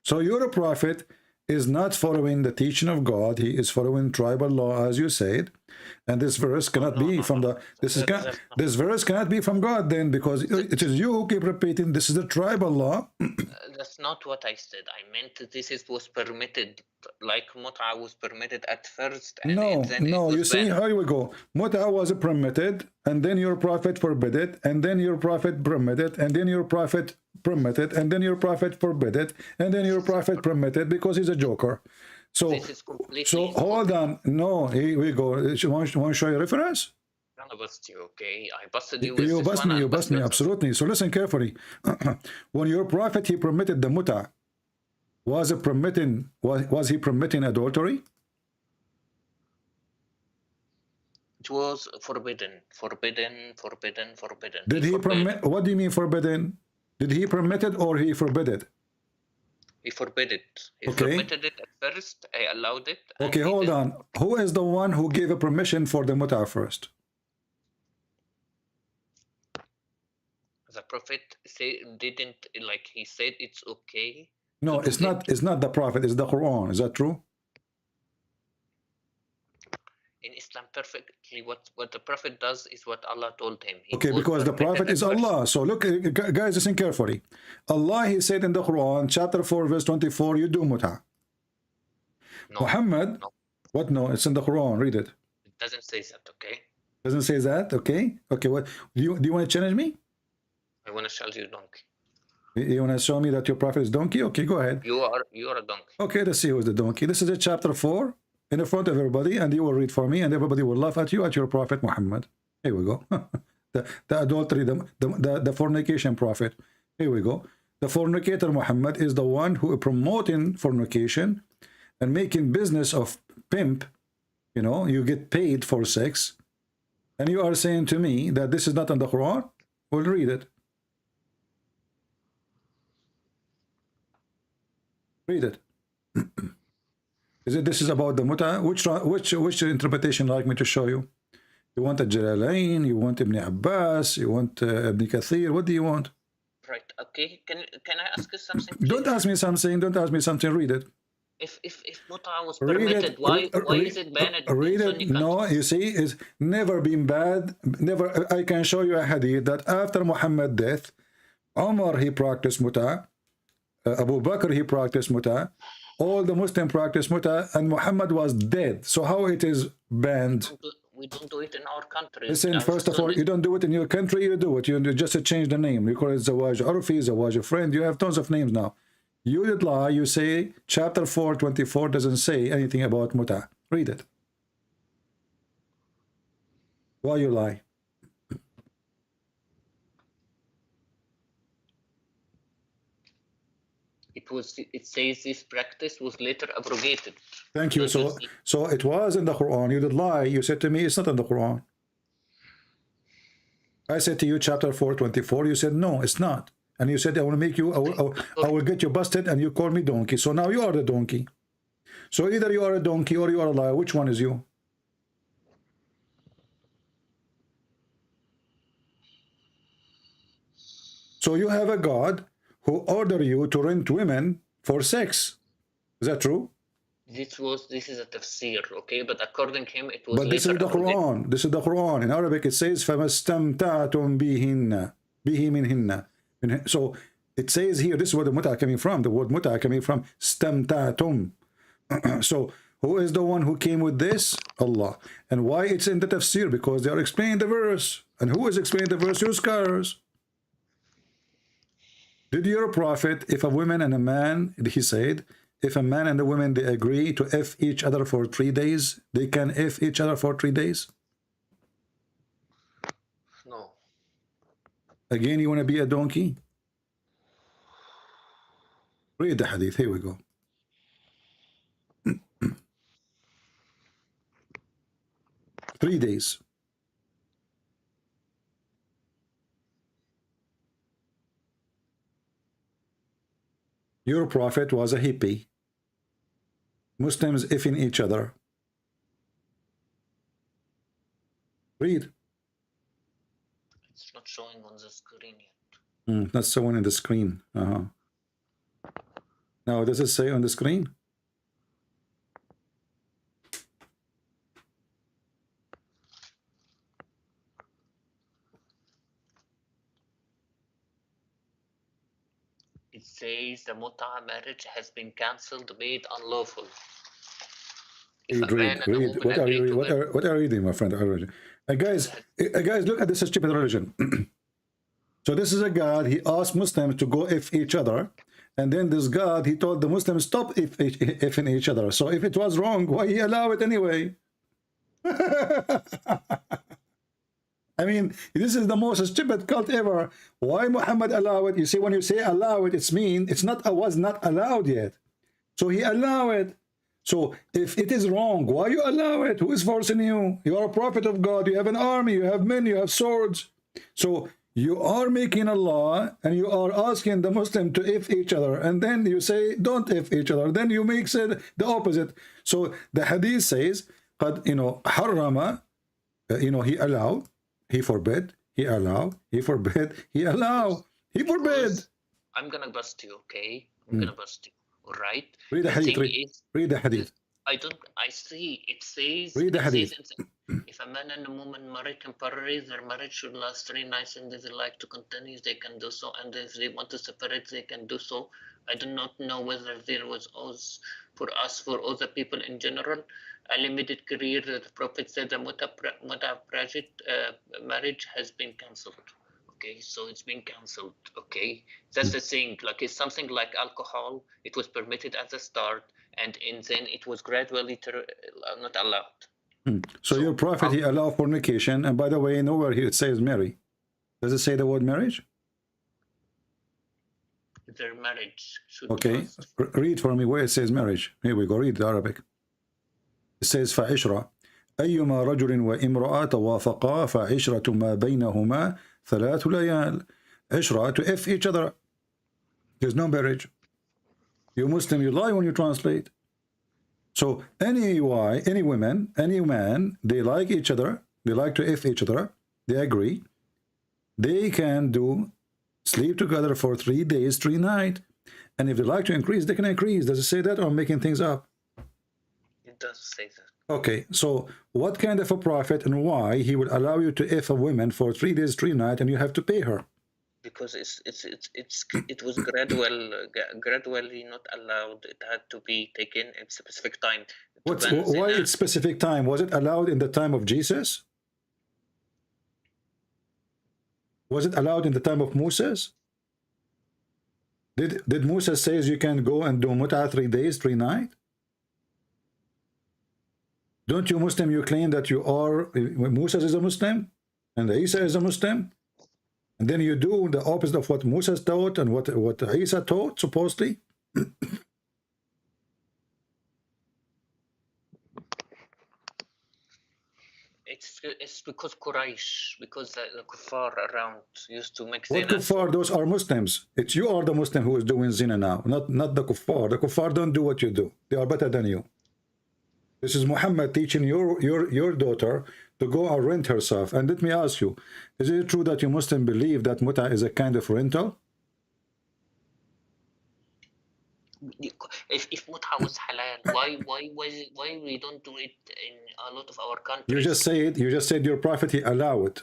So your prophet is not following the teaching of God. He is following tribal law, as you said. And this verse cannot be from the this verse cannot be from God then, because it is you who keep repeating this is the tribal law. That's not what I said. I meant that was permitted, like mut'a was permitted at first. And no, you see, here we go. Mut'a was permitted, and then your prophet forbid it, and then your prophet permitted, and then your prophet permitted, and then your prophet forbid it, and then your prophet permitted because he's a joker. So, hold on. No, here we go. You want to show you a reference? I bust you, okay? I busted you. You bust me, absolutely. So listen carefully. When your prophet, he permitted the mut'a, was he permitting adultery? It was forbidden. Did he permit? What do you mean forbidden? Did he permit it or he forbid it? He forbid it. He permitted it at first. I allowed it. Okay, hold on. Who is the one who gave a permission for the mut'a first? The prophet didn't, like, he said it's okay. No, it's not. It's not the prophet. It's the Quran. Is that true? In Islam, perfectly what the prophet does is what Allah told him. Okay, because the prophet is Allah. So look, guys, listen carefully. Allah, he said in the Quran, chapter 4, verse 24, you do mut'a. No, Muhammad, no. What? No, it's in the Quran. Read it. It doesn't say that, okay? Doesn't say that, okay? Okay, what do you want to challenge me? I want to challenge you, donkey. You want to show me that your prophet is donkey? Okay, go ahead. You are a donkey. Okay, let's see who's the donkey. This is a chapter 4 in the front of everybody, and you will read for me, and everybody will laugh at you, at your prophet Muhammad. Here we go. the adultery, the fornication prophet. Here we go. The fornicator Muhammad is the one who is promoting fornication and making business of pimp. You know, you get paid for sex, and you are saying to me that this is not in the Quran? We'll read it. Read it. This is about the mut'a? Which interpretation like me to show you? You want a Jalalain? You want Ibn Abbas? You want Ibn Kathir? What do you want? Right. Okay. Can I ask you something? Don't ask me something. Don't ask me something. Read it. If mut'a was permitted, why is it banned? Read it. No, you see, it's never been bad. Never. I can show you a hadith that after Muhammad's death, Umar he practiced mut'a. Abu Bakr he practiced mut'a. All the Muslims practiced mut'a, and Muhammad was dead. So how it is banned? We don't do it in our country. Listen, first of all, you don't do it in your country. You do it. You just change the name. You call it Zawaj Arfi, Zawaj Friend. You have tons of names now. You did lie. You say chapter 4:24 doesn't say anything about mut'a. Read it. Why you lie? It says this practice was later abrogated. Thank you. So it was in the Quran. You did lie. You said to me it's not in the Quran. I said to you chapter 4:24. You said no, it's not. And you said I will make you. I will get you busted, and you called me donkey. So now you are the donkey. So either you are a donkey or you are a liar. Which one is you? So you have a God who order you to rent women for sex. Is that true? This is a tafsir, okay? But according to him, it was. But this is the Quran. This is the Quran. In Arabic, it says, فَمَسْتَمْتَعْتُمْ بِهِنَّ بِهِ مِنْهِنَّ. So It says here, this is where the muta coming from. The word muta coming from stamtatum. So who is the one who came with this? Allah. And why it's in the tafsir? Because they are explaining the verse. And who is explaining the verse? Your scholars. Did your prophet, if a woman and a man, he said, if a man and a woman, they agree to F each other for 3 days, they can F each other for 3 days? No. Again, you want to be a donkey? Read the hadith. Here we go. Three days. Your prophet was a hippie. Muslims effing each other. Read. It's not showing on the screen yet. That's the one in the screen. Now, does it say on the screen? It says the muta marriage has been cancelled, made unlawful. Read. What are you reading, my friend? Guys, look at this stupid religion. So this is a God, he asked Muslims to go if each other, and then this God, he told the Muslims stop if in each other. So if it was wrong, why he allow it anyway? I mean, this is the most stupid cult ever. Why Muhammad allow it? You see, when you say allow it, it's mean it's not was not allowed yet. So he allow it. So if it is wrong, why you allow it? Who is forcing you? You are a prophet of God. You have an army. You have men. You have swords. So you are making a law, and you are asking the Muslim to if each other, and then you say don't if each other. Then you make it the opposite. So the hadith says, harrama, he allowed. He forbid, he allow, he forbid, he allow, he forbid. I'm gonna bust you, okay? I'm gonna bust you, all right? Read the hadith. Read the hadith. I see. It says. Read the hadith. If a man and a woman marry temporarily, their marriage should last 3 nights, and if they like to continue, they can do so. And if they want to separate, they can do so. I do not know whether there was for other people in general, a limited career. The Prophet said the marriage has been cancelled. Okay, so it's been cancelled. Okay, that's the thing. Like it's something like alcohol. It was permitted at the start, and then it was gradually not allowed. So your prophet, he allowed fornication, and by the way, nowhere here it says marry. Does it say the word marriage? Their marriage should read for me where it says marriage. Here we go, read the Arabic. It says فعشرة أيما رجل وامرأة توافقا فعشرة ما بينهما 3 ليال. عشرة, to F each other. There's no marriage. You Muslim, you lie when you translate. So any women, any man, they like each other, they like to F each other, they agree, they can sleep together for 3 days, 3 nights. And if they like to increase, they can increase. Does it say that, or I'm making things up? It does say that. Okay, so what kind of a prophet and why he would allow you to F a woman for 3 days, 3 nights, and you have to pay her? Because it was gradually not allowed. It had to be taken at a specific time. Why it's specific time? Was it allowed in the time of Jesus? Was it allowed in the time of Moses? Did Moses says you can go and do mut'ah 3 days, 3 nights? Don't you Muslim, you claim that you are, Moses is a Muslim and Isa is a Muslim, and then you do the opposite of what Moses taught and what Isa taught, supposedly? It's because Quraysh, because the kuffar around used to make zina. What kuffar? Those are Muslims. It's you are the Muslim who is doing zina now, not the kuffar. The kuffar don't do what you do. They are better than you. This is Muhammad teaching your daughter to go and rent herself. And let me ask you, is it true that you Muslim believe that mut'ah is a kind of rental? If mut'ah was halal, why we don't do it in a lot of our countries? You just said your prophet he allow it.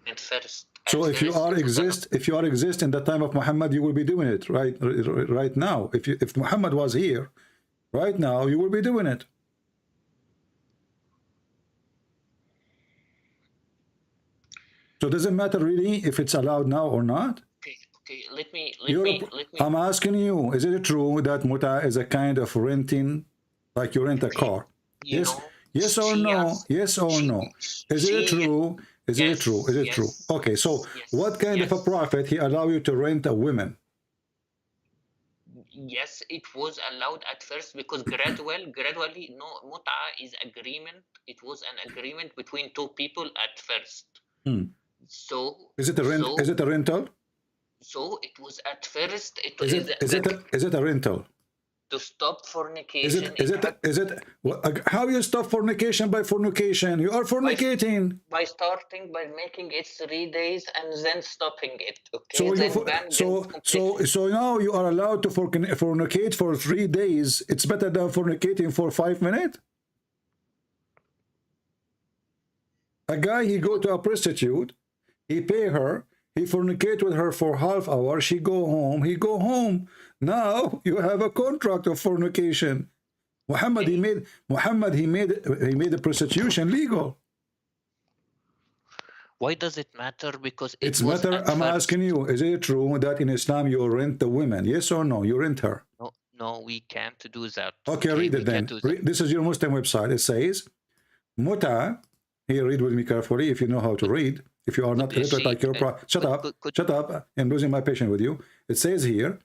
At first. So if you are exist in the time of Muhammad, you will be doing it right now. If Muhammad was here right now, you will be doing it. So does it matter really if it's allowed now or not? Okay, let me. I'm asking you, is it true that muta is a kind of renting, like you rent a car? Yes or no? Yes or no? Is it true? Is it true? Is it true? Okay, so what kind of a prophet he allow you to rent a woman? Yes, it was allowed at first because gradually, no, muta is agreement. It was an agreement between two people at first. So is it a rent? Is it a rental? So it was at first. Is it a rental? To stop fornication. How you stop fornication by fornication? You are fornicating. By starting by making it 3 days and then stopping it. Okay. So now you are allowed to fornicate for 3 days. It's better than fornicating for 5 minutes. A guy, he go to a prostitute, he pay her, he fornicate with her for half hour, she go home, he go home. Now you have a contract of fornication. Muhammad, he made the prostitution legal. Why does it matter? Because it's matter. I'm asking you, is it true that in Islam you rent the women? Yes or no? You rent her. No, we can't do that. Okay, read it then. This is your Muslim website. It says, muta. Here, read with me carefully if you know how to read. If you are not illiterate like your shut up. I'm losing my patience with you. It says here,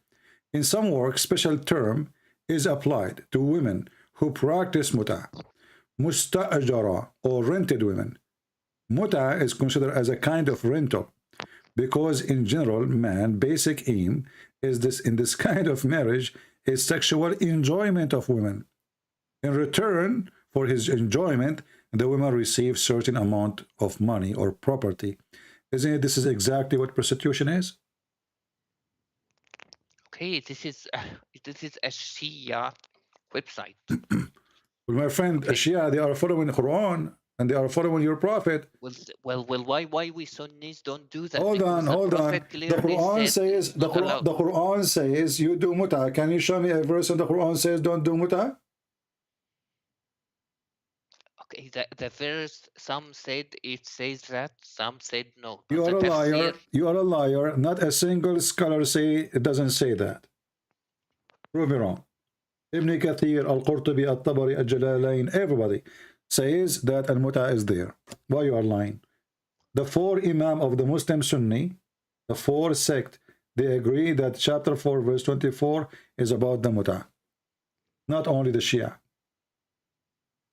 in some work, special term is applied to women who practice muta, musta'ajara, or rented women. Muta is considered as a kind of rental because in general, man, basic aim is this in this kind of marriage is sexual enjoyment of women. In return for his enjoyment, the women receive certain amount of money or property. Isn't it? This is exactly what prostitution is. Okay, this is a Shia website. Well, my friend, Shia, they are following the Quran and they are following your prophet. Well, why we Sunnis don't do that? Hold on. The Quran says you do muta. Can you show me a verse in the Quran says don't do muta? Okay, the verse, some said it says that, some said no. You are a liar. You are a liar. Not a single scholar say it doesn't say that. Prove me wrong. Ibn Kathir, Al-Qurtubi, Al-Tabari, Al-Jalalain, everybody says that Al-Muta is there. Why you are lying? The 4 Imam of the Muslim Sunni, the 4 sect, they agree that chapter 4 verse 24 is about the Muta. Not only the Shia.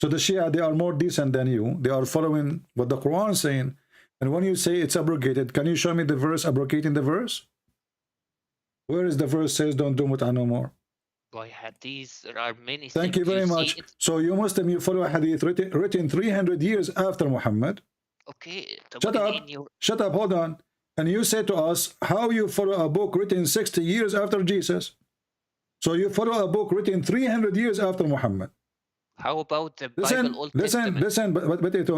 So the Shia, they are more decent than you. They are following what the Quran is saying. And when you say it's abrogated, can you show me the verse abrogating the verse? Where is the verse says don't do muta no more? By hadith, there are many. Thank you very much. So you Muslim, you follow a hadith written 300 years after Muhammad. Okay. Shut up, hold on. And you say to us, how you follow a book written 60 years after Jesus? So you follow a book written 300 years after Muhammad. How about the Bible Old Testament?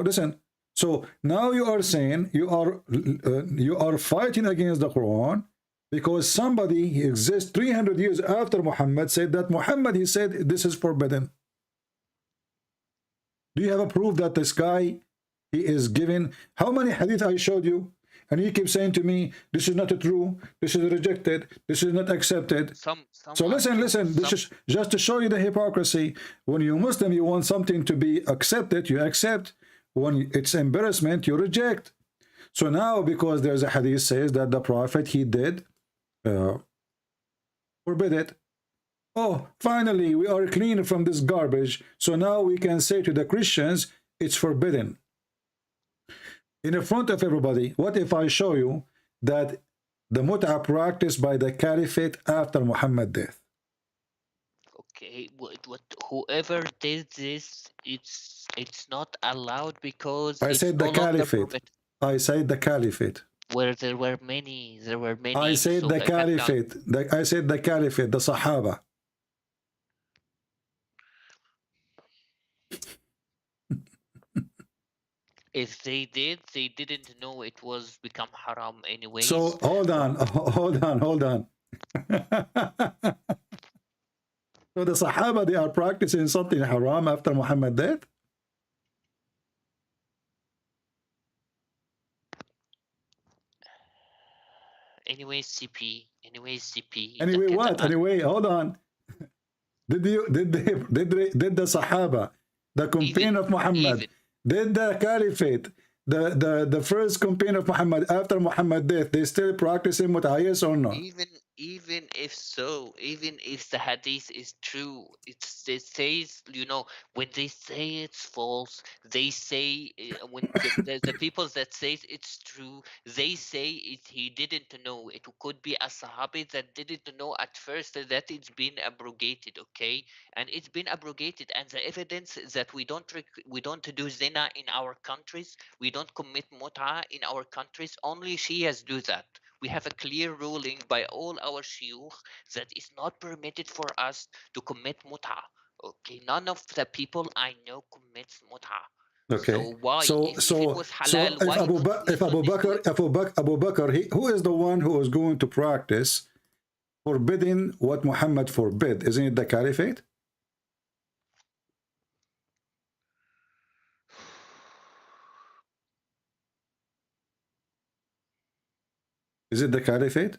Listen. So now you are saying you are fighting against the Quran because somebody exists 300 years after Muhammad said that Muhammad, he said this is forbidden. Do you have a proof that this guy, he is given how many hadith I showed you? And you keep saying to me, this is not true, this is rejected, this is not accepted. So listen, this is just to show you the hypocrisy. When you're Muslim, you want something to be accepted, you accept. When it's embarrassment, you reject. So now, because there's a hadith says that the Prophet, he did forbid it. Oh, finally, we are clean from this garbage. So now we can say to the Christians, it's forbidden. In front of everybody, what if I show you that the muta practiced by the caliphate after Muhammad's death? Okay, whoever did this, it's not allowed because I said the caliphate. I said the caliphate. Where there were many. I said the caliphate. I said the caliphate, the Sahaba. If they did, they didn't know it was become haram anyways. So hold on. So the Sahaba, they are practicing something haram after Muhammad's death? Anyways, CP. Anyway, what? Anyway, hold on. Did the Sahaba, the companion of Muhammad, did the Caliphate, the first companion of Muhammad after Muhammad's death, they still practicing mut'ah, yes or no? Even if so, even if the hadith is true, it says, you know, when they say it's false, they say, when the people that says it's true, they say he didn't know. It could be a sahabi that didn't know at first that it's been abrogated, okay? And it's been abrogated, and the evidence that we don't do zina in our countries, we don't commit mut'ah in our countries, only Shias do that. We have a clear ruling by all our shuyukh that it's not permitted for us to commit mut'ah. Okay, none of the people I know commits mut'ah. Okay. So why? If it was halal, if why Abu Bakr, who is the one who is going to practice forbidding what Muhammad forbid? Isn't it the Caliphate? Is it the Caliphate?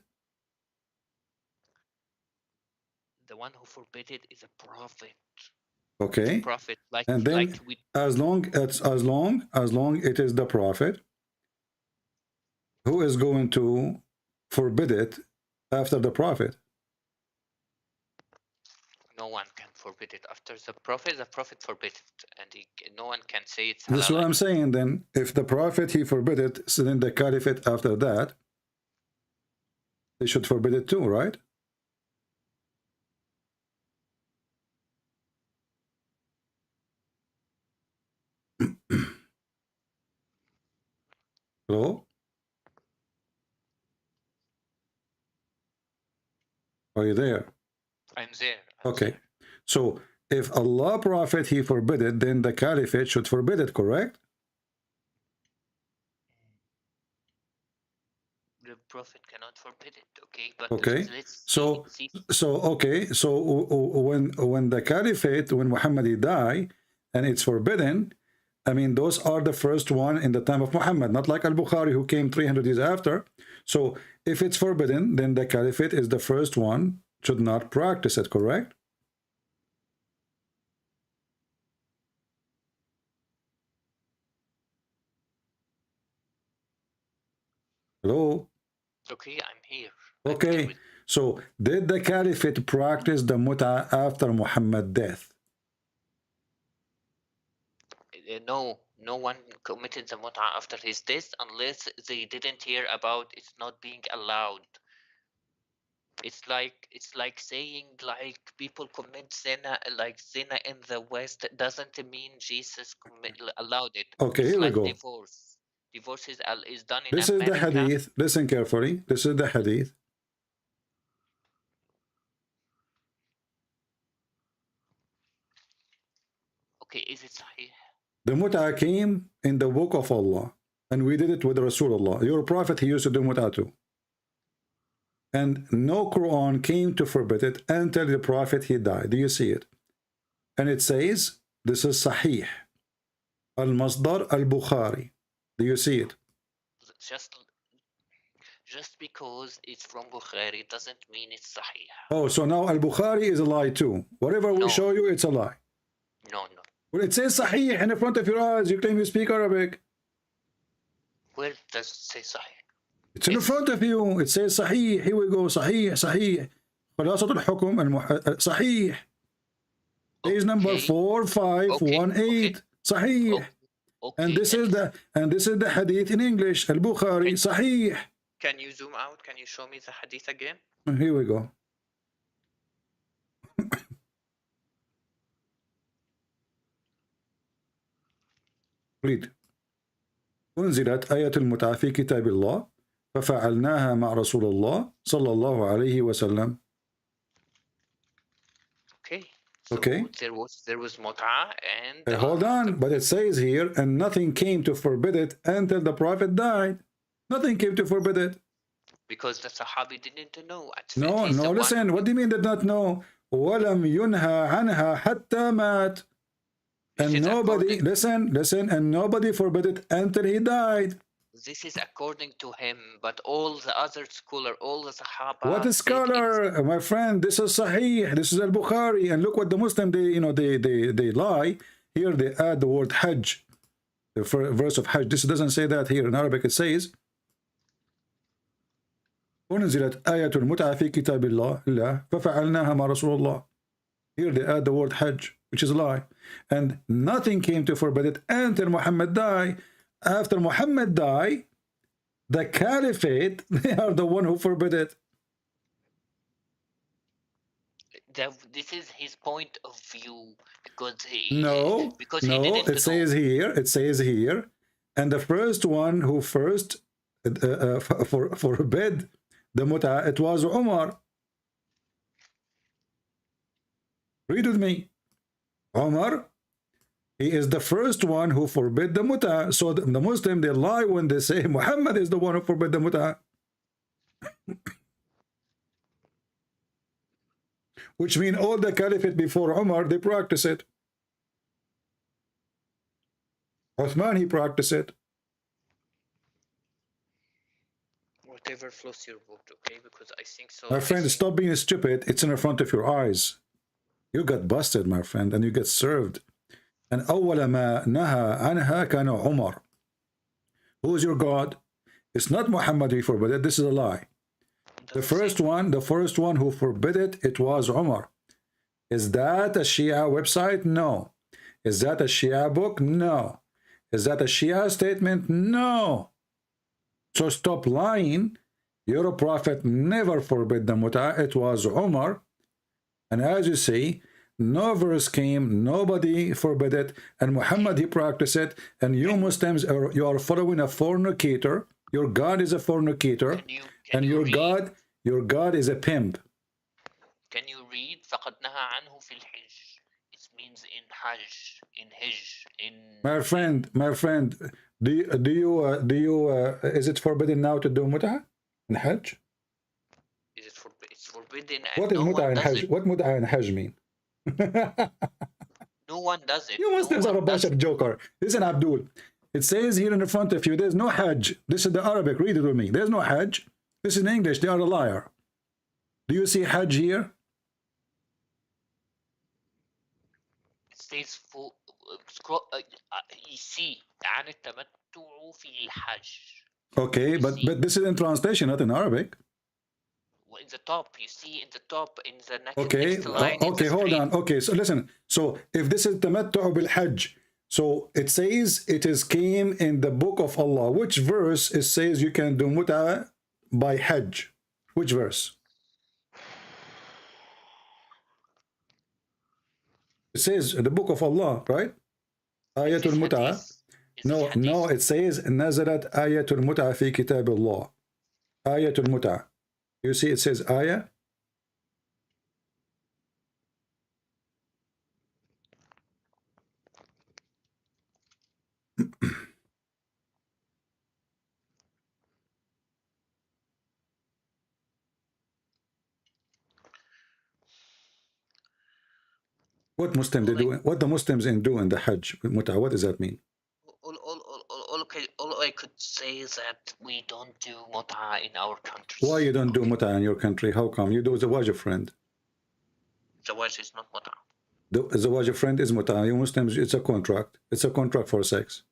The one who forbid it is a prophet. Okay. Prophet, and then as long it is the prophet who is going to forbid it after the prophet. No one can forbid it after the prophet forbid it, and no one can say it's halal. That's what I'm saying. Then if the prophet he forbid it, so then the Caliphate after that, they should forbid it too, right? Hello? Are you there? I'm there. Okay. So if Allah Prophet he forbid it, then the Caliphate should forbid it, correct? The prophet cannot forbid it, okay? But okay. let's So when the Caliphate, when Muhammad died, and it's forbidden, I mean, those are the first one in the time of Muhammad, not like Al-Bukhari who came 300 years after. So if it's forbidden, then the Caliphate is the first one, should not practice it, correct? Hello? Okay, I'm here. Okay, so did the Caliphate practice the mut'ah after Muhammad's death? No one committed the mut'ah after his death unless they didn't hear about it's not being allowed. It's like saying like people commit zina, like zina in the West doesn't mean Jesus allowed it. Okay, it's here like we go. Divorce is done in This America. is the hadith. Listen carefully. This is the hadith. Okay, is it sahih? The mut'ah came in the book of Allah, and we did it with Rasulullah. Your prophet, he used to do mut'ah too. And no Quran came to forbid it until the prophet he died. Do you see it? And it says, this is Sahih. Al-Masdar al-Bukhari. Do you see it? Just because it's from Bukhari doesn't mean it's sahih. Oh, so now al-Bukhari is a lie too. Whatever we show you, it's a lie. No. Well, it says Sahih in front of your eyes. You claim you speak Arabic. Where does it say sahih? It's in front of you. It says Sahih. Here we go. Sahih. خلاصة الحكم Sahih. Page number 4518. Sahih. And this is the hadith in English. Al-Bukhari. Sahih. Can you zoom out? Can you show me the hadith again? Here we go. read. أنزلت آية المتعة في كتاب الله ففعلناها مع رسول الله صلى الله عليه وسلم. Okay, Okay. There was mut'a and Hold on, but it says here, and nothing came to forbid it until the Prophet died. Nothing came to forbid it. because the Sahabi didn't know. No, no, listen, what do you mean did not know? وَلَمْ يُنْهَى عَنْهَا حَتَّى مَاتْ. And nobody, listen, and nobody forbid it until he died. This is according to him, but all the other scholar, all the Sahaba. What is scholar, my friend? This is Sahih. This is Al-Bukhari. And look what the Muslim, they lie. Here they add the word Hajj, the verse of Hajj. This doesn't say that here in Arabic. It says, أنزلت آية المتعة في كتاب الله ففعلناها مع رسول الله. Here they add the word Hajj, which is a lie. And nothing came to forbid it until Muhammad died. After Muhammad died, the caliphate, they are the one who forbid it. This is his point of view because it says here, and the first one who first forbid the mut'ah, it was Umar. Read with me. Umar, he is the first one who forbid the mut'ah. So the Muslim, they lie when they say Muhammad is the one who forbid the mut'ah. Which means all the caliphate before Umar, they practice it. Uthman, he practiced it. Whatever flows your boat, okay? Because I think so. My friend, stop being stupid. It's in front of your eyes. You got busted, my friend, and you get served. And أول ما نهى عنها كان عمر. Who is your God? It's not Muhammad who forbid it. This is a lie. The first one who forbid it, it was Umar. Is that a Shia website? No. Is that a Shia book? No. Is that a Shia statement? No. So stop lying. Your prophet never forbid the mut'ah. It was Umar. And as you see, no verse came, nobody forbid it, and Muhammad, he practiced it, and you Muslims, you are following a fornicator. Your God is a fornicator, and your God is a pimp. Can you read فَقَدْ نَهَى عَنْهُ فِي الْحِجِّ? It means in Hajj, in Hajj, in... My friend, is it forbidden now to do mut'ah in Hajj? It's forbidden. What is mut'ah in Hajj? What mut'ah in Hajj mean? No one does it. You Muslims are a bunch of joker. Listen, Abdul. It says here in the front of you, there's no Hajj. This is the Arabic. Read it with me. There's no Hajj. This is in English. They are a liar. Do you see Hajj here? It says for you see عن التمتع في الحج. Okay, but this is in translation, not in Arabic. In the top, you see in the top, in the next, okay, next line. Okay, hold on. Okay, so listen. So if this is tamattu bil hajj, so it says it is came in the book of Allah. Which verse it says you can do mut'ah by hajj? Which verse? It says the book of Allah, right? Ayatul mut'ah. No, it says nazarat ayatul mut'ah fi kitab Allah. Ayatul mut'ah. You see it says ayah. What Muslim they do? What the Muslims do in the Hajj mut'ah? What does that mean? All I could say is that we don't do mut'ah in our country. Why you don't do mut'ah in your country? How come? You do zawaj friend. Zawaj is not mut'ah. The zawaj friend is mut'ah. You Muslims, it's a contract. It's a contract for sex.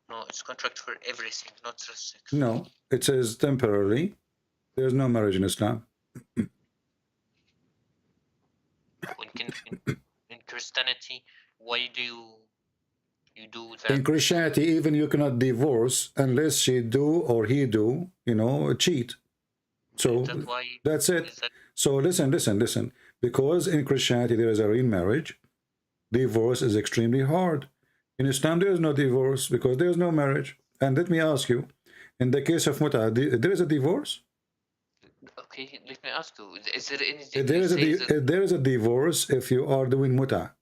No, it's contract for everything, not just sex. No, it says temporarily. There's no marriage in Islam. In Christianity, why do you do that? In Christianity, even you cannot divorce unless she do or he do, cheat. So that's it. So listen. Because in Christianity there is a real marriage, divorce is extremely hard. In Islam there is no divorce because there is no marriage. And let me ask you, in the case of mut'ah, there is a divorce? Okay, let me ask you, is there anything If there you is a say that if there is a divorce if you are doing muta.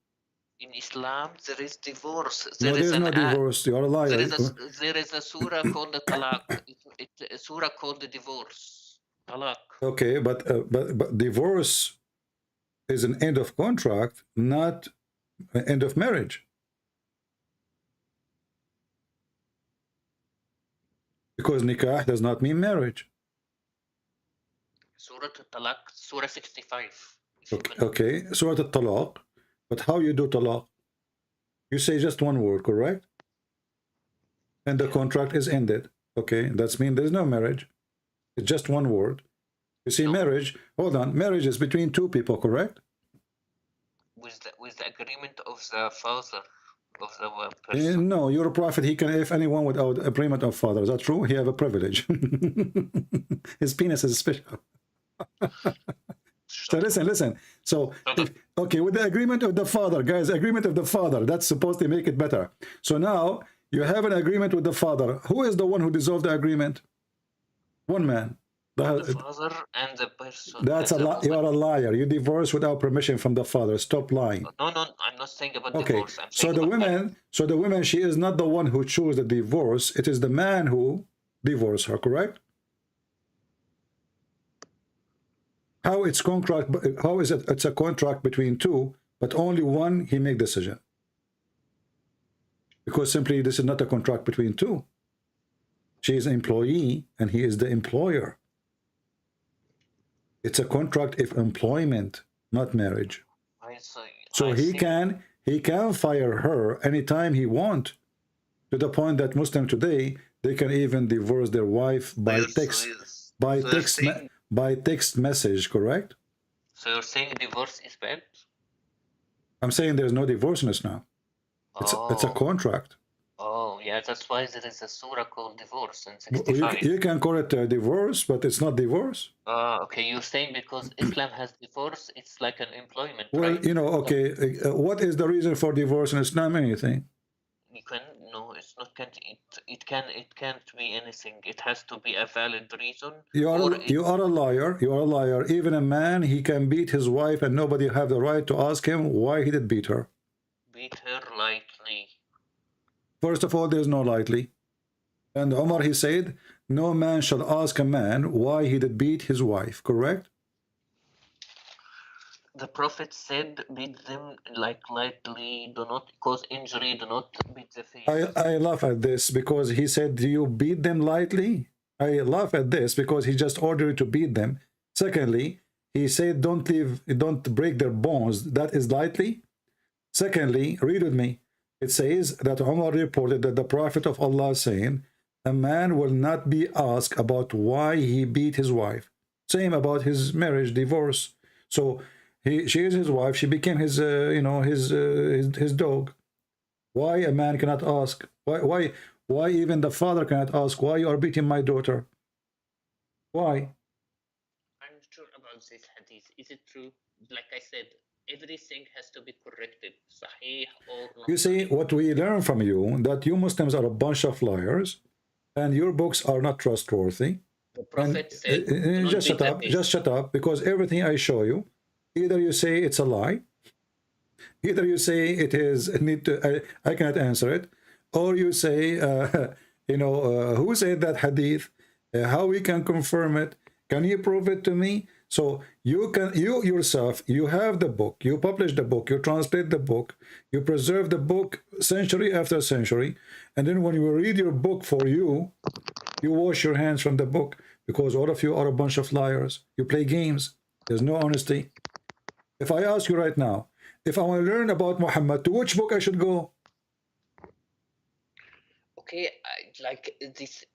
in Islam there is divorce? No, There there is is an no divorce. You are a liar. there is a surah called the talaq. A surah called the divorce. Talaq. Okay, but divorce is an end of contract, not an end of marriage. Because nikah does not mean marriage. Surah Talaq, Surah 65. Okay, Surah al-Talaq. But how you do talaq? You say just one word, correct? And the contract is ended. Okay, that's mean there's no marriage. It's just one word. You see, marriage, hold on, marriage is between two people, correct? With the agreement of the father of the person. No, you're a prophet. He can, if anyone without agreement of father. Is that true? He have a privilege. His penis is special. So listen. So, okay, with the agreement of the father, guys, agreement of the father, that's supposed to make it better. So now you have an agreement with the father. Who is the one who dissolved the agreement? One man. The father and the person. That's you are a liar. You divorce without permission from the father. Stop lying. No, I'm not saying about Okay. divorce. I'm So saying the about woman, she is not the one who chose the divorce. It is the man who divorced her, correct? How it's contract? How is it? It's a contract between two, but only one he make decision. Because simply this is not a contract between two. She is an employee and he is the employer. It's a contract of employment, not marriage. So he can fire her anytime he want, to the point that Muslim today they can even divorce their wife by text message, correct? So you're saying divorce is bad? I'm saying there's no divorce in this now. It's a contract. Oh, yeah, that's why there is a surah called divorce in 65. You can call it a divorce, but it's not divorce. Okay, you're saying because Islam has divorce, it's like an employment, Well, right? you know, okay, what is the reason for divorce in Islam? Anything? You can no, it's not. It can't be anything. It has to be a valid reason. You are a liar. You are a liar. Even a man, he can beat his wife, and nobody have the right to ask him why he did beat her. Beat her lightly. First of all, there's no lightly. And Omar, he said, no man shall ask a man why he did beat his wife, correct? The Prophet said, beat them like lightly, do not cause injury, do not beat the face. I laugh at this because he said, do you beat them lightly? I laugh at this because he just ordered you to beat them. Secondly, he said, don't break their bones. That is lightly. Secondly, read with me. It says that Umar reported that the Prophet of Allah saying, a man will not be asked about why he beat his wife. Same about his marriage, divorce. So she is his wife. She became his, his dog. Why a man cannot ask? Why even the father cannot ask why you are beating my daughter? Why? I'm not sure about this hadith. Is it true? Like I said, everything has to be corrected. Sahih or not. You see, what we learn from you, that you Muslims are a bunch of liars, and your books are not trustworthy. The Prophet said, just shut up, because everything I show you, either you say it's a lie, either you say it is I cannot answer it, or you say who said that hadith, how we can confirm it, can you prove it to me? So you yourself, you have the book, you publish the book, you translate the book, you preserve the book century after century, and then when you read your book for you wash your hands from the book, because all of you are a bunch of liars. You play games. There's no honesty. If I ask you right now, if I want to learn about Muhammad, to which book I should go? Okay, like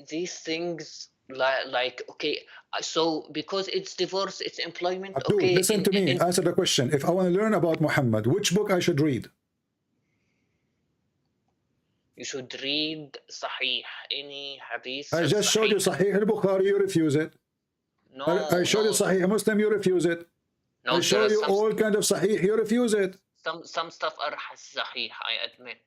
these things, like okay, so because it's divorce, it's employment. Abdul, okay, listen to me. Answer the question. If I want to learn about Muhammad, which book I should read? You should read Sahih, any hadith. I just showed you Sahih al-Bukhari, you refuse it. No, I showed you Sahih Muslim, you refuse it. No, I show you all kind of Sahih, you refuse it. Some stuff are Sahih, I admit.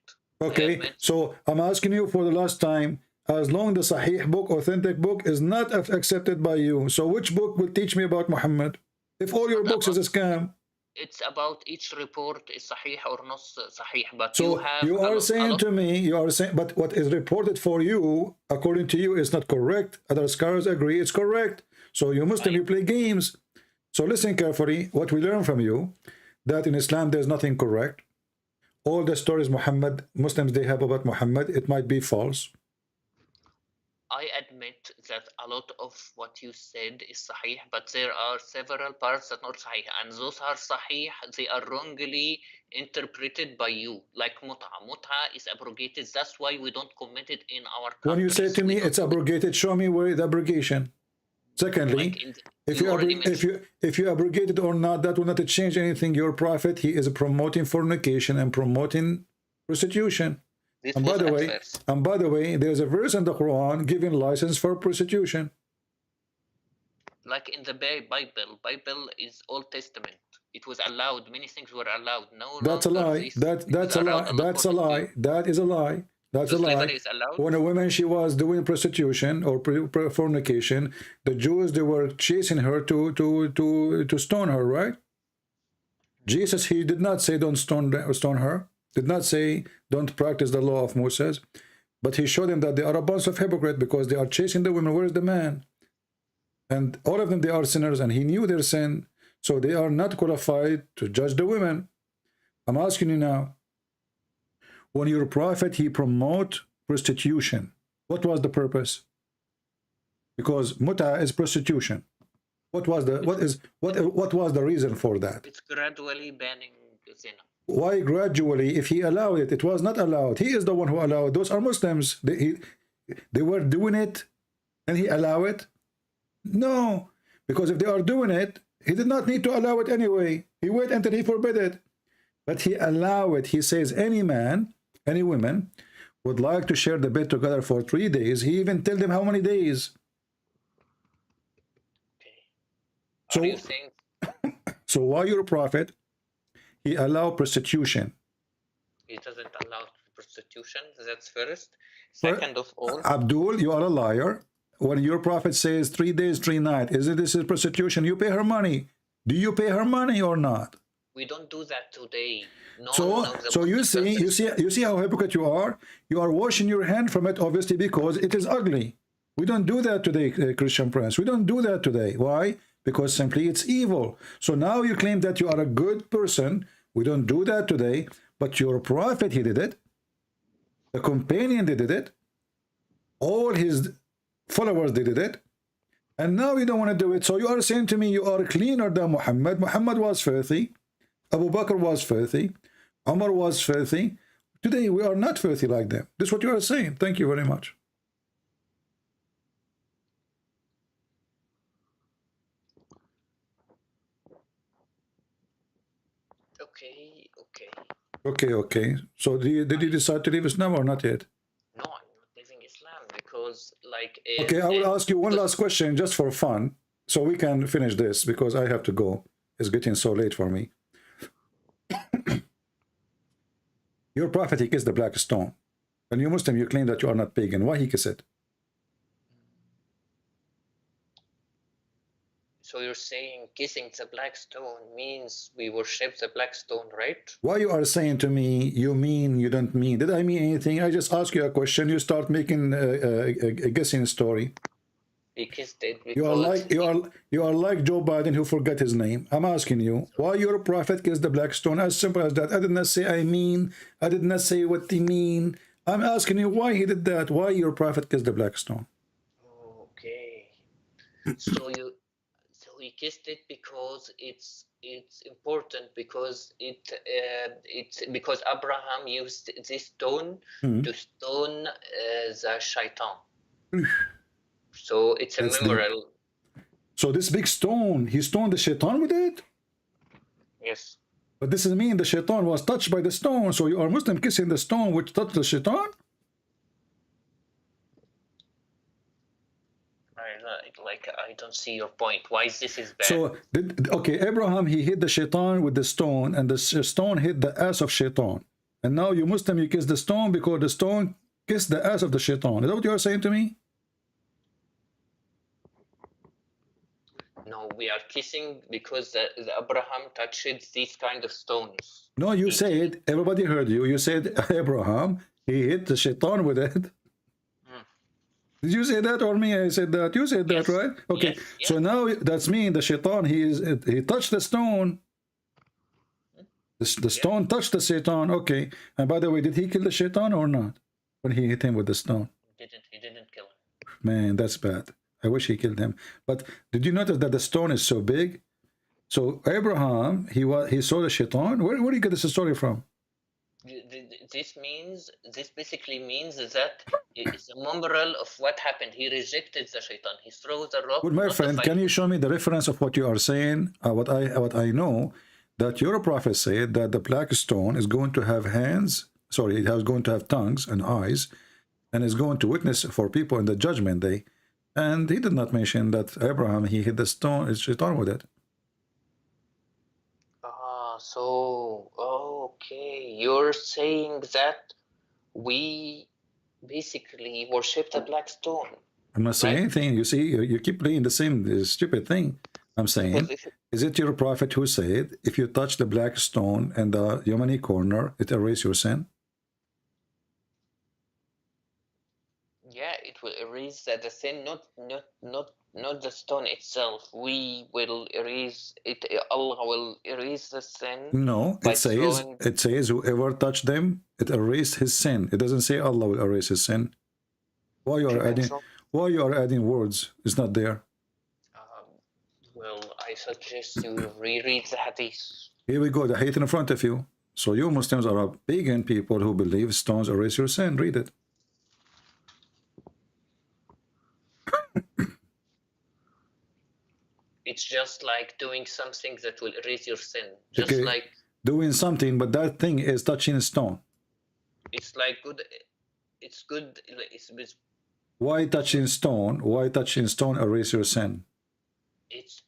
Okay, so I'm asking you for the last time, as long the Sahih book, authentic book, is not accepted by you. So which book will teach me about Muhammad? If all your books is a scam. It's about each report is sahih or not sahih, but So you are saying to me, you are saying, but what is reported for you, according to you, is not correct. Other scholars agree it's correct. So you Muslim, you play games. So listen carefully. What we learn from you, that in Islam there's nothing correct. All the stories Muslims they have about Muhammad, it might be false. I admit that a lot of what you said is sahih, but there are several parts that are not sahih, and those are sahih, they are wrongly interpreted by you, like mut'a. Mut'a is abrogated, that's why we don't comment it in our countries. When you say to me it's abrogated, show me where the abrogation. Secondly, if you abrogate it or not, that will not change anything. Your prophet, he is promoting fornication and promoting prostitution. And by the way, there's a verse in the Quran giving license for prostitution. Like in the Bible is Old Testament. It was allowed. Many things were allowed. No, that's a lie. That's a lie. That's a lie. That is a lie. That's a lie. When a woman she was doing prostitution or fornication, the Jews they were chasing her to stone her. Right? Jesus he did not say don't stone her. Did not say don't practice the law of Moses, but he showed them that they are a bunch of hypocrites because they are chasing the women. Where is the man? And all of them they are sinners, and he knew their sin, so they are not qualified to judge the women. I'm asking you now, when your prophet he promote prostitution, what was the purpose? Because muta is prostitution. What was the reason for that? It's gradually banning zina. Why gradually? If he allowed it, it was not allowed. He is the one who allowed. Those are Muslims. They were doing it, and he allowed it. No, because if they are doing it, he did not need to allow it anyway. He waited until he forbid it, but he allowed it. He says any man, any woman would like to share the bed together for 3 days. He even tell them how many days. Okay. So why your prophet? He allowed prostitution. He doesn't allow prostitution. That's first. Second of all, Abdul, you are a liar. When your prophet says 3 days, 3 nights, isn't this is prostitution? You pay her money. Do you pay her money or not? We don't do that today. No so you see how hypocrite you are. You are washing your hand from it, obviously, because it is ugly. We don't do that today, Christian Prince. We don't do that today. Why? Because simply it's evil. So now you claim that you are a good person. We don't do that today, but your prophet, he did it. The companion, they did it. All his followers, they did it. And now you don't want to do it. So you are saying to me, you are cleaner than Muhammad. Muhammad was filthy. Abu Bakr was filthy. Umar was filthy. Today, we are not filthy like them. This is what you are saying. Thank you very much. Okay. So did you decide to leave Islam or not yet? No, I'm not leaving Islam because like... Okay, I will ask you one last question just for fun, so we can finish this because I have to go. It's getting so late for me. Your prophet, he kissed the black stone. And you Muslim, you claim that you are not pagan. Why he kissed it? So you're saying kissing the black stone means we worship the black stone, right? Why you are saying to me, you mean, you don't mean? Did I mean anything? I just ask you a question. You start making a guessing story. He kissed it because you are like Joe Biden who forgot his name. I'm asking you, why your prophet kissed the black stone? As simple as that. I did not say I mean. I did not say what they mean. I'm asking you why he did that. Why your prophet kissed the black stone? Okay. So he kissed it because it's important because because Abraham used this stone to stone the shaitan. So it's a memorial. So this big stone, he stoned the shaitan with it? Yes. But this is mean the shaitan was touched by the stone. So you are Muslim kissing the stone which touched the shaitan? I don't see your point. Why is this bad? So, okay, Abraham, he hit the shaitan with the stone, and the stone hit the ass of shaitan. And now you Muslim, you kiss the stone because the stone kiss the ass of the shaitan. Is that what you are saying to me? No, we are kissing because the Abraham touched these kind of stones. No, you said, everybody heard you. You said Abraham, he hit the shaitan with it. Did you say that or me? I said that. You said that, right? Okay. Yes. So now that's mean the shaitan, he touched the stone. The stone touched the shaitan. Okay. And by the way, did he kill the shaitan or not? When he hit him with the stone? He didn't kill him. Man, that's bad. I wish he killed him. But did you notice that the stone is so big? So Abraham, he saw the shaitan. Where do you get this story from? This basically means that it's a memorial of what happened. He rejected the shaitan. He threw the rock. Well, my friend, can you show me the reference of what you are saying? What I know, that your prophet said that the black stone is going to have hands. Sorry, it is going to have tongues and eyes, and is going to witness for people in the judgment day. And he did not mention that Abraham, he hit the stone, shaitan with it. So, okay, you're saying that we basically worship the black stone. I'm not saying anything. You see, you keep playing the same stupid thing. I'm saying, is it your prophet who said, if you touch the black stone and the Yemeni corner, it erases your sin? Yeah, it will erase the sin, not the stone itself. We will erase it. Allah will erase the sin. No, it says whoever touched them, it erased his sin. It doesn't say Allah will erase his sin. Why you are adding words? It's not there. Well, I suggest you reread the hadith. Here we go, the hadith in front of you. So you Muslims are a pagan people who believe stones erase your sin. Read it. It's just like doing something that will erase your sin. Just okay. like doing something, but that thing is touching a stone. It's like good. It's good. Why touching stone? Why touching stone erase your sin? It's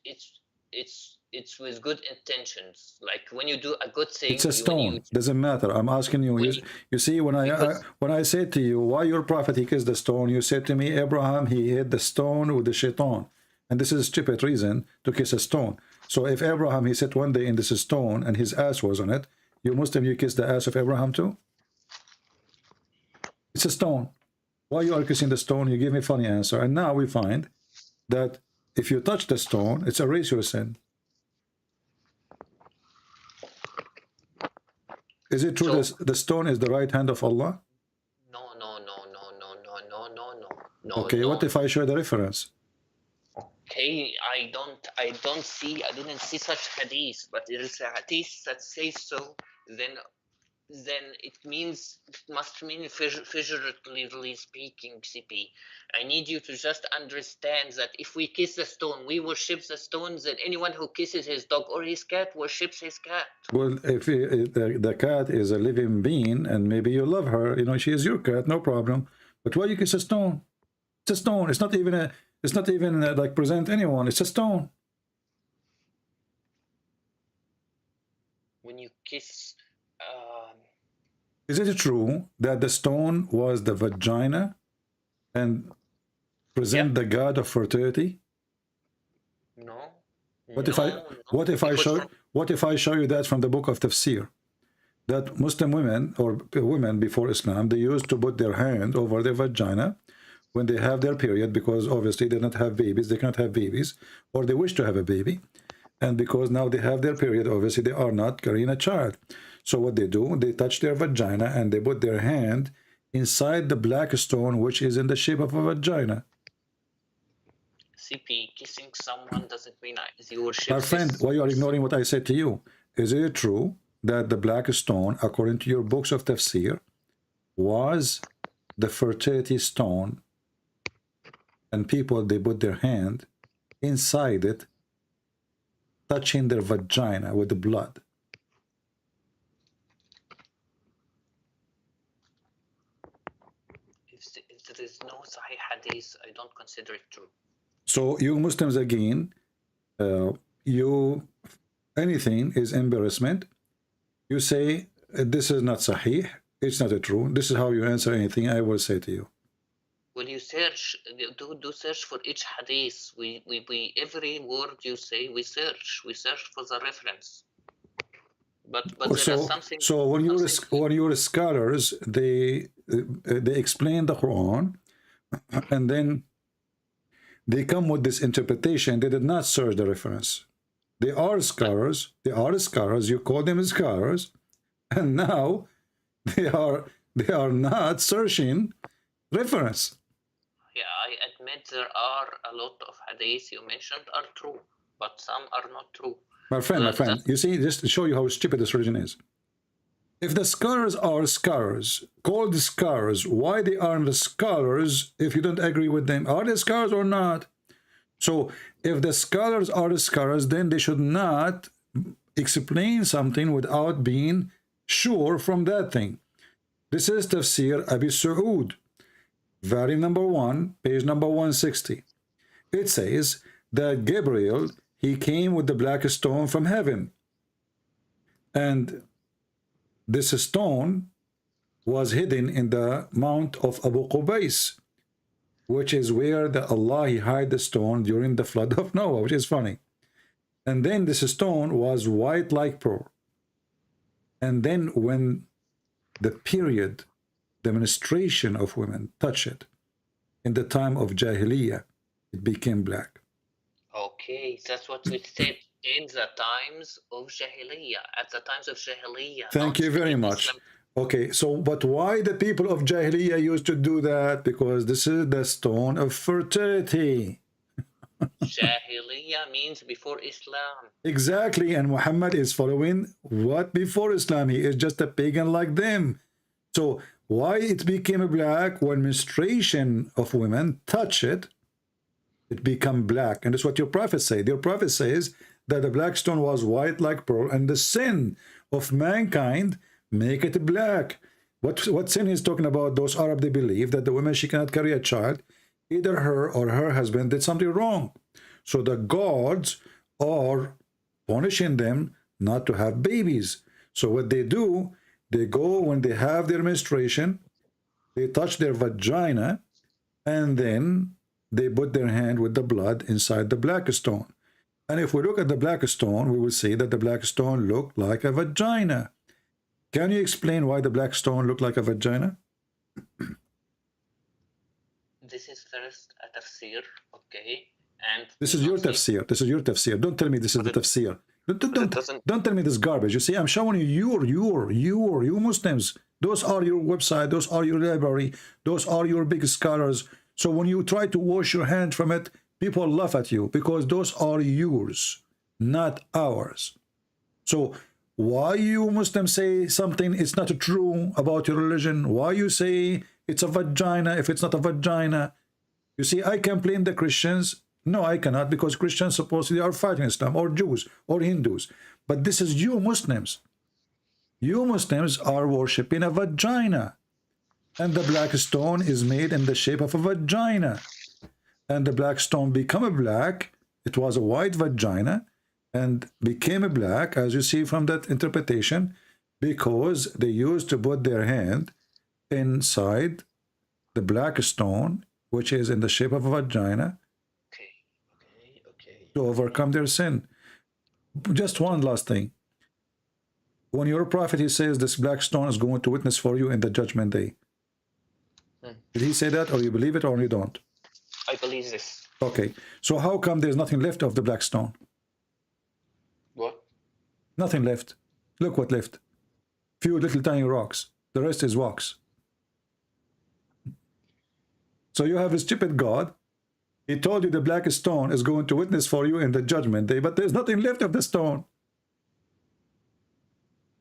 with good intentions. Like when you do a good thing, it's a stone. Doesn't matter. I'm asking you. You see, when I said to you, why your prophet he kissed the stone? You said to me, Abraham he hit the stone with the shaitan. And this is a stupid reason to kiss a stone. So if Abraham, he sat one day in this stone and his ass was on it, you Muslim, you kiss the ass of Abraham too? It's a stone. Why you are kissing the stone? You give me a funny answer. And now we find that if you touch the stone, it's erase your sin. Is it true that the stone is the right hand of Allah? No. Okay, what if I show the reference? Okay, I didn't see such hadith, but there is a hadith that says so. Then it must mean figuratively speaking, CP. I need you to just understand that if we kiss the stone, we worship the stones, and anyone who kisses his dog or his cat worships his cat. Well, if the cat is a living being, and maybe you love her, you know, she is your cat, no problem. But why you kiss a stone? It's a stone. It's not even like present anyone. It's a stone. When you kiss. Is it true that the stone was the vagina and present the god of fertility? No. What if I show you that from the book of Tafsir? That Muslim women or women before Islam, they used to put their hand over their vagina when they have their period, because obviously they don't have babies, they can't have babies, or they wish to have a baby. And because now they have their period, obviously they are not carrying a child. So what they do, they touch their vagina and they put their hand inside the black stone, which is in the shape of a vagina. CP, kissing someone doesn't mean you worship. My friend, why you are ignoring what I said to you? Is it true that the black stone, according to your books of tafsir, was the fertility stone, and people, they put their hand inside it, touching their vagina with the blood? If there is no Sahih Hadith, I don't consider it true. So you Muslims, again, anything is embarrassment. You say this is not Sahih, it's not true. This is how you answer anything I will say to you. When you search, do search for each hadith. We every word you say, we search for the reference. But there is something. So when you're scholars, they explain the Quran, and then they come with this interpretation. They did not search the reference. They are scholars. They are scholars. You call them scholars, and now they are not searching reference. Yeah, I admit there are a lot of hadiths you mentioned are true, but some are not true. My friend, you see, just to show you how stupid this religion is. If the scholars are scholars, called scholars, why they aren't the scholars if you don't agree with them? Are they scholars or not? So if the scholars are the scholars, then they should not explain something without being sure from that thing. This is Tafsir Abi Saud, volume number 1, page number 160. It says that Gabriel, he came with the black stone from heaven. And this stone was hidden in the mount of Abu Qubais, which is where Allah he hid the stone during the flood of Noah, which is funny. And then this stone was white like pearl. And then when the period, the menstruation of women touch it, in the time of Jahiliyyah, it became black. Okay, that's what we said in the times of Jahiliyyah, at the times of Jahiliyyah. Thank you very much. Okay, so but why the people of Jahiliyyah used to do that? Because this is the stone of fertility. Jahiliyyah means before Islam. Exactly, and Muhammad is following what before Islam? He is just a pagan like them. So why it became black when menstruation of women touch it? It become black, and that's what your prophet said. Your prophet says that the black stone was white like pearl, and the sin of mankind make it black. What sin is talking about? Those Arab, they believe that the woman, she cannot carry a child. Either her or her husband did something wrong. So the gods are punishing them not to have babies. So what they do, they go when they have their menstruation, they touch their vagina, and then they put their hand with the blood inside the black stone. And if we look at the black stone, we will see that the black stone looked like a vagina. Can you explain why the black stone looked like a vagina? This is first a tafsir, okay? And this is your tafsir. This is your tafsir. Don't tell me this is the tafsir. Don't tell me this garbage. You see, I'm showing you you Muslims. Those are your website. Those are your library. Those are your big scholars. So when you try to wash your hand from it, people laugh at you because those are yours, not ours. So why you Muslims say something is not true about your religion? Why you say it's a vagina if it's not a vagina? You see, I can blame the Christians. No, I cannot, because Christians supposedly are fighting Islam, or Jews, or Hindus. But this is you Muslims. You Muslims are worshipping a vagina. And the black stone is made in the shape of a vagina. And the black stone became a black. It was a white vagina and became a black, as you see from that interpretation, because they used to put their hand inside the black stone, which is in the shape of a vagina, to overcome their sin. Just one last thing. When your prophet, he says this black stone is going to witness for you in the judgment day. Did he say that, or you believe it, or you don't? I believe this. Okay, so how come there's nothing left of the black stone? What? Nothing left. Look what left. Few little tiny rocks. The rest is wax. So you have a stupid God. He told you the black stone is going to witness for you in the judgment day, but there's nothing left of the stone.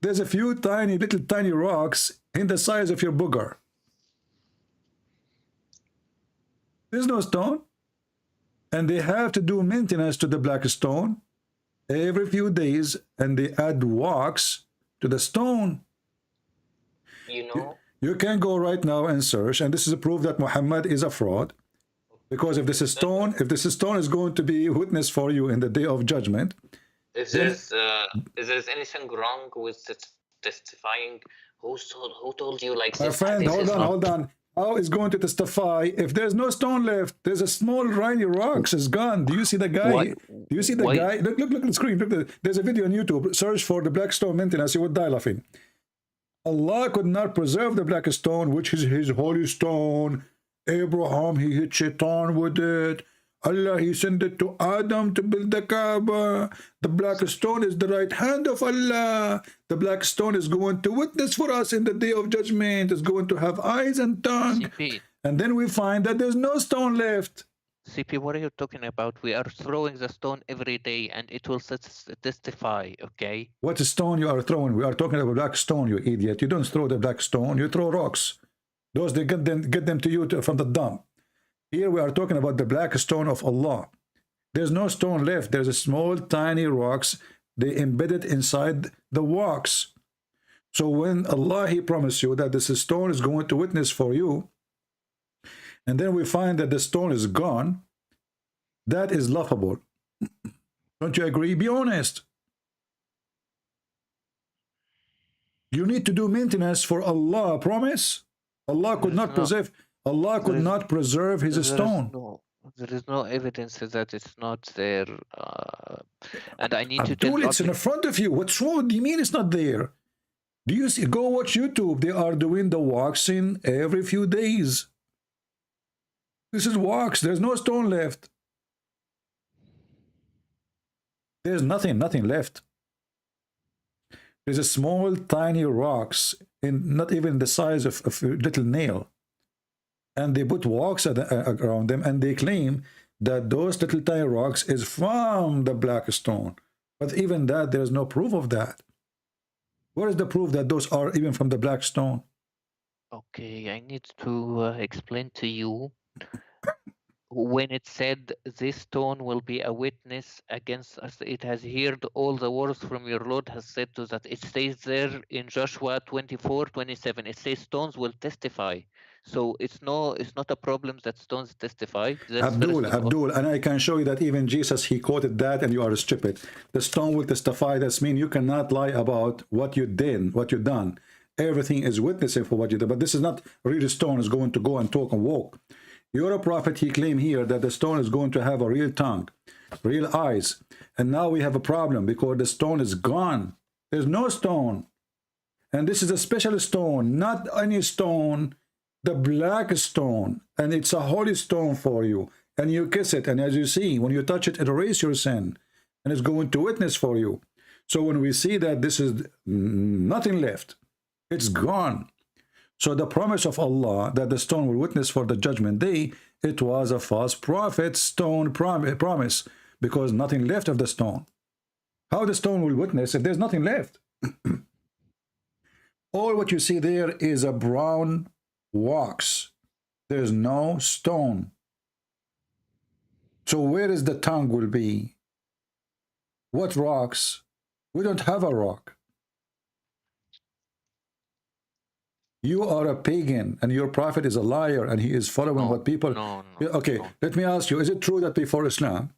There's a few little tiny rocks in the size of your booger. There's no stone. And they have to do maintenance to the black stone every few days, and they add wax to the stone. You know? You can go right now and search, and this is a proof that Muhammad is a fraud. Because if this stone is going to be witness for you in the day of judgment, is there anything wrong with testifying Who told you like My this? friend, This is not. hold on. How is going to testify if there's no stone left? There's a small tiny rocks is gone. Do you see the guy? Why? Do you see the guy? Look at the screen. There's a video on YouTube. Search for the black stone maintenance. You would die laughing. Allah could not preserve the black stone, which is his holy stone. Abraham, he hit Shaitan with it. Allah, he sent it to Adam to build the Kaaba. The black stone is the right hand of Allah. The black stone is going to witness for us in the day of judgment. It's going to have eyes and tongue. CP. And then we find that there's no stone left. CP, what are you talking about? We are throwing the stone every day and it will testify, okay? What stone you are throwing? We are talking about black stone, you idiot. You don't throw the black stone, you throw rocks. Those, they get them to you from the dump. Here we are talking about the black stone of Allah. There's no stone left. There's a small, tiny rocks. They embedded inside the rocks. So when Allah, he promised you that this stone is going to witness for you, and then we find that the stone is gone, that is laughable. Don't you agree? Be honest. You need to do maintenance for Allah, promise? Allah could not preserve. Allah could not preserve his stone. There is no evidence that it's not there. And I need Abdul, to tell it's in front of you. What's wrong? What do you mean it's not there? Do you see? Go watch YouTube. They are doing the waxing every few days. This is wax. There's no stone left. There's nothing left. There's a small, tiny rocks, in not even the size of a little nail. And they put wax around them, and they claim that those little tiny rocks is from the black stone. But even that, there's no proof of that. Where is the proof that those are even from the black stone? Okay, I need to explain to you. When it said this stone will be a witness against us, it has heard all the words from your Lord has said to that. It says there in Joshua 24:27. It says stones will testify. So it's not a problem that stones testify. Abdul, and I can show you that even Jesus, he quoted that, and you are stupid. The stone will testify. That means you cannot lie about what you did, what you done. Everything is witnessing for what you did. But this is not real stone is going to go and talk and walk. You're a prophet, he claimed here that the stone is going to have a real tongue, real eyes. And now we have a problem because the stone is gone. There's no stone. And this is a special stone, not any stone, the black stone. And it's a holy stone for you. And you kiss it. And as you see, when you touch it, it erases your sin. And it's going to witness for you. So when we see that this is nothing left, it's gone. So the promise of Allah that the stone will witness for the judgment day, it was a false prophet stone promise, because nothing left of the stone. How the stone will witness if there's nothing left? All what you see there is a brown wax. There's no stone. So where is the tongue will be? What rocks? We don't have a rock. You are a pagan, and your prophet is a liar, and he is following what people... Okay, let me ask you, is it true that before Islam,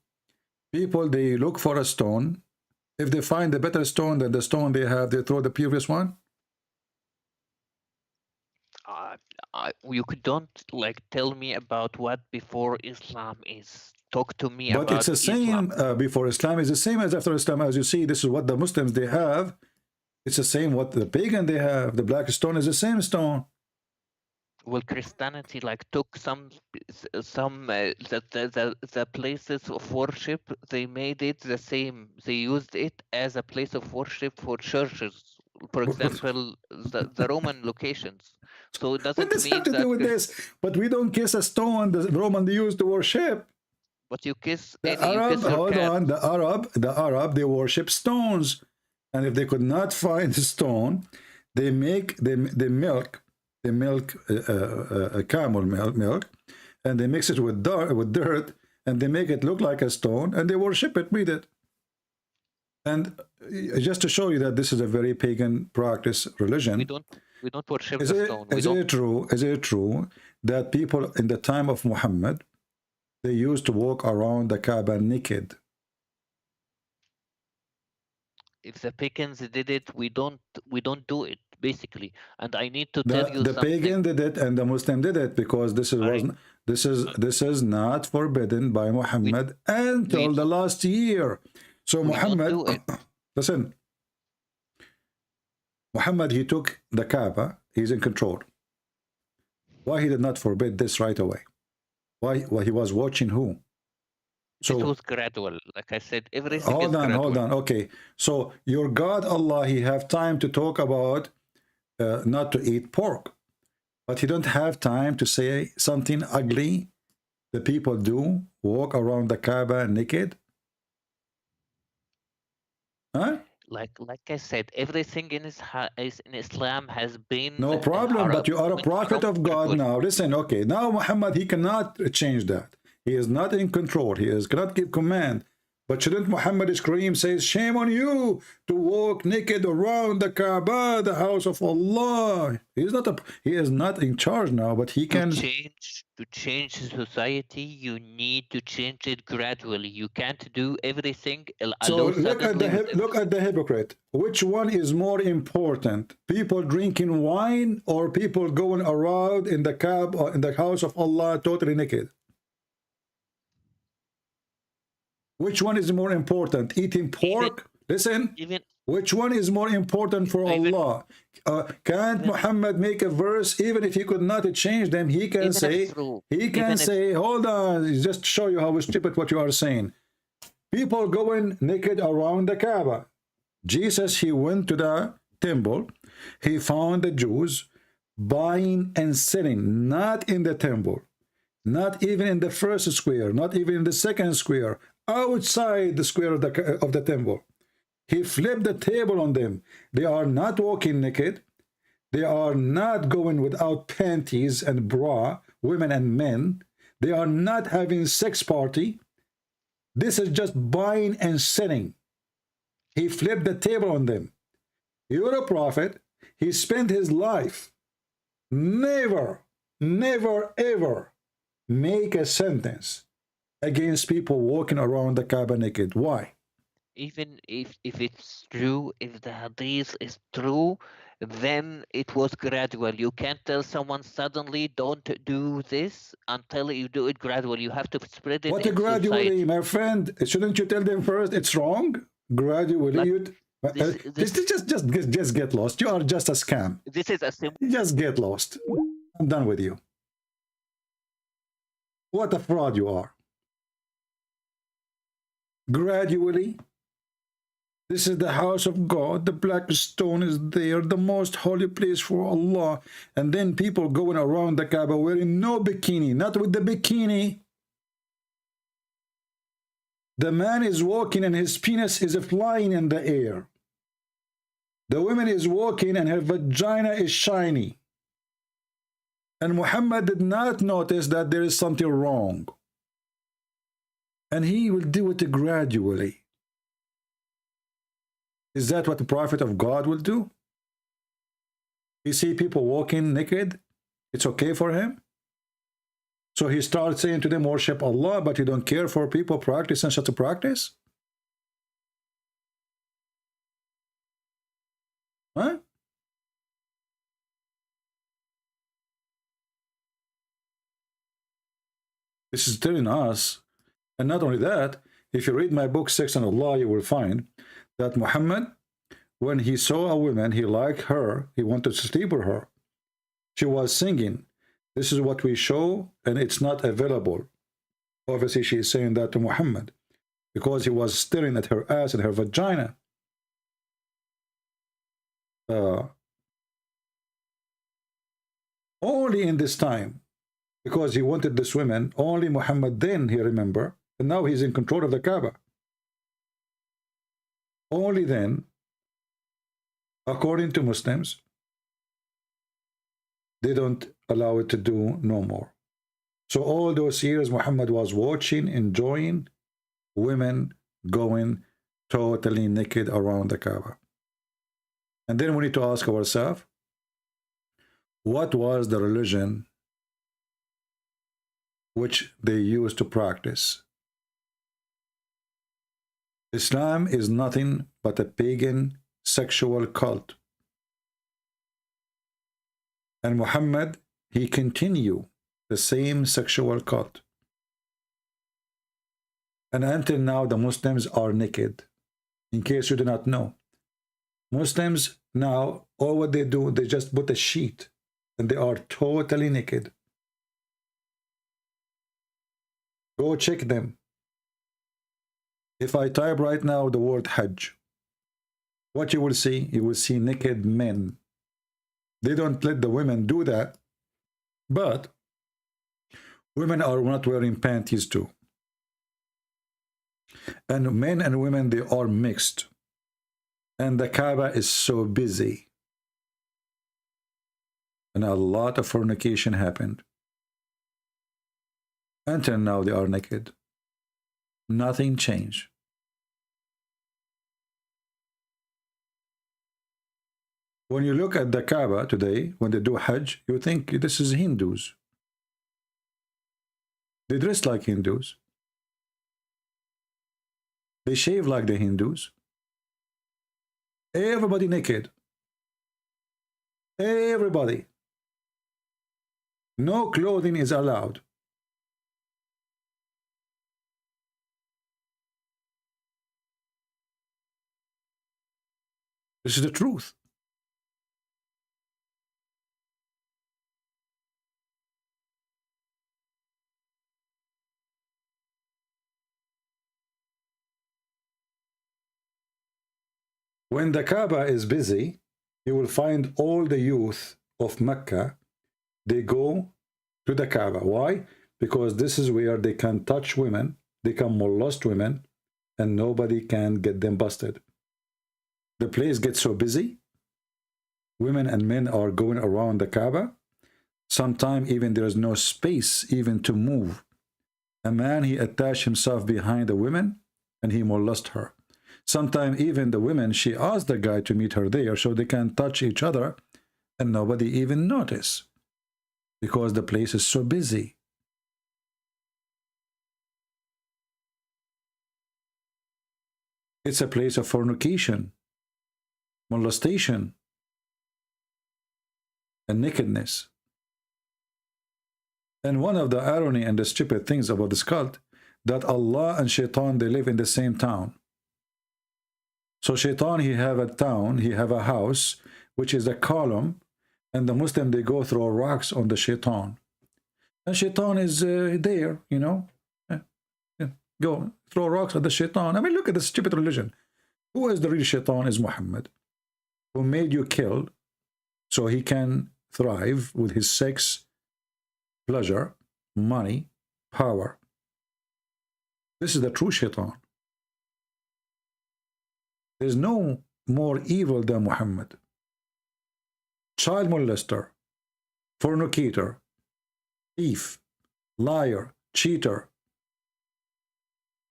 people, they look for a stone, if they find a better stone than the stone they have, they throw the previous one? You don't tell me about what before Islam is. Talk to me about But it's the same before Islam, is the same as after Islam. As you see, this is what the Muslims, they have. It's the same what the pagan they have. The black stone is the same stone. Well, Christianity took the places of worship. They made it the same. They used it as a place of worship for churches. For example, the Roman locations. So it doesn't mean have to do with this. But we don't kiss a stone the Roman they used to worship. But you kiss the Arab, they worship stones. And if they could not find the stone, they milk a camel milk, and they mix it with dirt, and they make it look like a stone, and they worship it with it. And just to show you that this is a very pagan practice religion. We don't worship the stone. Is it true that people in the time of Muhammad, they used to walk around the Kaaba naked? If the pagans did it, we don't do it basically. And I need to tell you The something. pagan did it and the Muslim did it, because this is not forbidden by Muhammad until the last year. So Muhammad, listen, Muhammad, he took the Kaaba, he's in control. Why he did not forbid this right away? Why he was watching who? So it was gradual. Like I said, everything hold is on, gradual. hold on. Okay, so your God Allah, he have time to talk about not to eat pork, but he don't have time to say something ugly the people do, walk around the Kaaba naked. Huh? Like I said, everything in Islam has been No problem, but you are a prophet of God now. Listen, okay, now Muhammad, he cannot change that. He is not in control. He cannot give command. But shouldn't Muhammad scream, says, shame on you to walk naked around the Kaaba, the house of Allah. He is not in charge now, but he can to change society. You need to change it gradually. You can't do everything. So look at the hypocrite. Which one is more important? People drinking wine or people going around in the Kaaba, in the house of Allah, totally naked? Which one is more important? Eating pork? Listen, which one is more important for Allah? Can't Muhammad make a verse, even if he could not change them, he can say, hold on, just show you how stupid what you are saying. People going naked around the Kaaba. Jesus, he went to the temple. He found the Jews buying and selling, not in the temple, not even in the first square, not even in the second square, outside the square of the temple. He flipped the table on them. They are not walking naked. They are not going without panties and bra, women and men. They are not having sex party. This is just buying and selling. He flipped the table on them. You're a prophet. He spent his life never, ever make a sentence against people walking around the Kaaba naked. Why? Even if it's true, if the hadith is true, then it was gradual. You can't tell someone suddenly don't do this until you do it gradually. You have to spread it. What a gradually, society. My friend? Shouldn't you tell them first it's wrong? Gradually, just get lost. You are just a scam. This is a simple. Just get lost. I'm done with you. What a fraud you are. Gradually. This is the house of God. The black stone is there, the most holy place for Allah. And then people going around the Kaaba wearing no bikini, not with the bikini. The man is walking and his penis is flying in the air. The woman is walking and her vagina is shiny. And Muhammad did not notice that there is something wrong. And he will do it gradually. Is that what the prophet of God will do? You see people walking naked, it's okay for him? So he starts saying to them, worship Allah, but you don't care for people practicing such a practice? Huh? This is telling us, and not only that, if you read my book, Sex and Allah, you will find that Muhammad, when he saw a woman, he liked her, he wanted to sleep with her. She was singing, this is what we show, and it's not available. Obviously, she is saying that to Muhammad, because he was staring at her ass and her vagina. Only in this time, because he wanted this woman, only Muhammad then, he remember, and now he's in control of the Kaaba. Only then, according to Muslims, they don't allow it to do no more. So all those years Muhammad was watching, enjoying women going totally naked around the Kaaba. And then we need to ask ourselves, what was the religion which they used to practice? Islam is nothing but a pagan sexual cult. And Muhammad, he continue the same sexual cult. And until now, the Muslims are naked. In case you do not know, Muslims now, all what they do, they just put a sheet and they are totally naked. Go check them. If I type right now the word Hajj, what you will see naked men. They don't let the women do that, but women are not wearing panties too. And men and women, they are mixed. And the Kaaba is so busy. And a lot of fornication happened. Until now, they are naked. Nothing changed. When you look at the Kaaba today, when they do Hajj, you think this is Hindus. They dress like Hindus. They shave like the Hindus. Everybody naked. Everybody. No clothing is allowed. This is the truth. When the Kaaba is busy, you will find all the youth of Mecca, they go to the Kaaba. Why? Because this is where they can touch women, they can molest women, and nobody can get them busted. The place gets so busy, women and men are going around the Kaaba. Sometimes even there is no space even to move. A man, he attached himself behind a woman and he molest her. Sometimes even the women, she asked the guy to meet her there so they can touch each other and nobody even notice because the place is so busy. It's a place of fornication, molestation, and nakedness. And one of the irony and the stupid things about this cult, that Allah and Shaitan, they live in the same town. So Shaitan, he have a town, he have a house, which is a column, and the Muslim, they go throw rocks on the Shaitan. And Shaitan is there, you know. Go throw rocks at the Shaitan. I mean, look at the stupid religion. Who is the real Shaitan? Is Muhammad, who made you kill so he can thrive with his sex, pleasure, money, power. This is the true Shaitan. There's no more evil than Muhammad. Child molester, fornicator, thief, liar, cheater.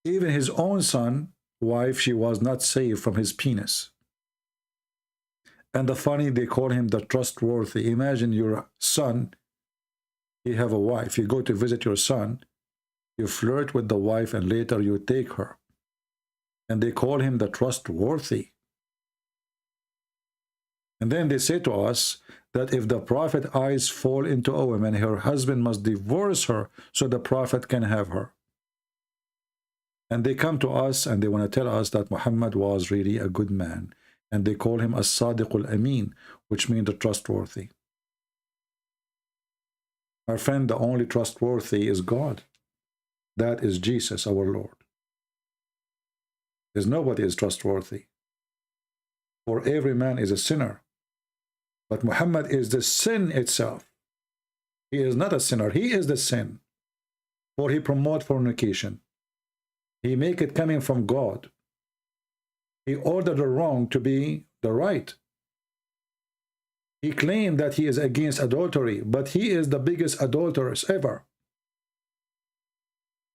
Even his own son, wife, she was not saved from his penis. And the funny, they call him the trustworthy. Imagine your son, you have a wife, you go to visit your son, you flirt with the wife, and later you take her. And they call him the trustworthy. And then they say to us that if the prophet eyes fall into a woman, her husband must divorce her so the prophet can have her. And they come to us and they want to tell us that Muhammad was really a good man. And they call him as-Sadiq al-Amin, which means the trustworthy. My friend, the only trustworthy is God. That is Jesus, our Lord. There's nobody is trustworthy. For every man is a sinner. But Muhammad is the sin itself. He is not a sinner. He is the sin. For he promotes fornication. He make it coming from God. He ordered the wrong to be the right. He claimed that he is against adultery, but he is the biggest adulteress ever.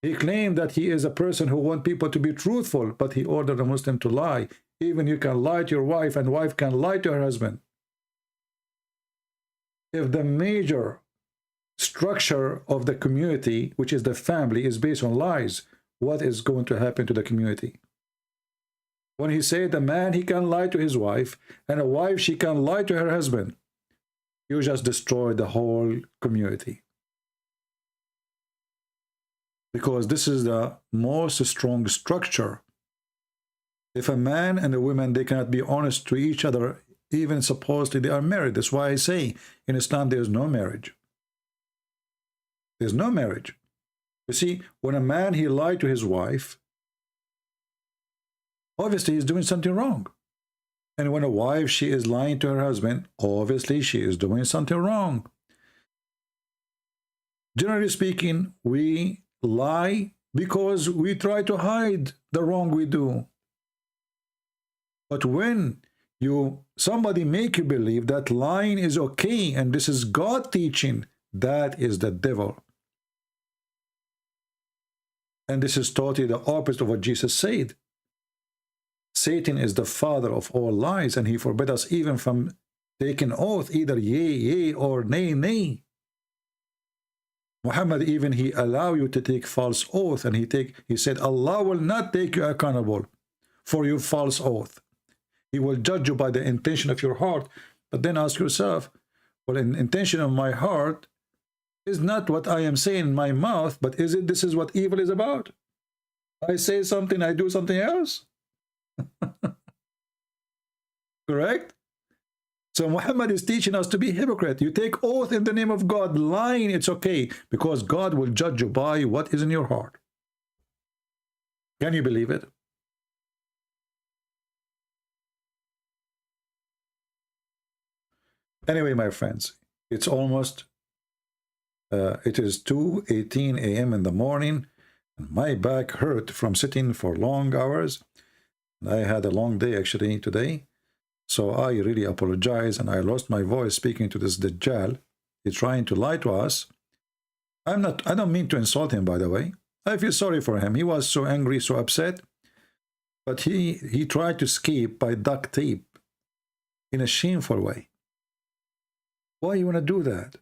He claimed that he is a person who wants people to be truthful, but he ordered a Muslim to lie. Even you can lie to your wife, and wife can lie to her husband. If the major structure of the community, which is the family, is based on lies, what is going to happen to the community? When he said a man, he can lie to his wife, and a wife, she can lie to her husband. you just destroy the whole community. Because this is the most strong structure. If a man and a woman, they cannot be honest to each other, even supposedly they are married. That's why I say in Islam there is no marriage. There's no marriage. You see, when a man, he lied to his wife, obviously he's doing something wrong. And when a wife, she is lying to her husband, obviously she is doing something wrong. Generally speaking, we lie because we try to hide the wrong we do. But when somebody make you believe that lying is okay and this is God teaching, that is the devil. And this is totally the opposite of what Jesus said. Satan is the father of all lies, and he forbid us even from taking oath, either yea, yea, or nay, nay. Muhammad, even he allow you to take false oath, and he said, Allah will not take you accountable for your false oath. He will judge you by the intention of your heart. But then ask yourself, well, the intention of my heart is not what I am saying in my mouth, but this is what evil is about? I say something, I do something else. Correct? So Muhammad is teaching us to be hypocrite. You take oath in the name of God, lying, it's okay, because God will judge you by what is in your heart. Can you believe it? Anyway, my friends, it's almost it is 2:18 a.m. in the morning, and my back hurt from sitting for long hours. I had a long day actually today, so I really apologize, and I lost my voice speaking to this Dajjal. He's trying to lie to us. I don't mean to insult him, by the way. I feel sorry for him. He was so angry, so upset, but he tried to escape by duct tape in a shameful way. Why you want to do that?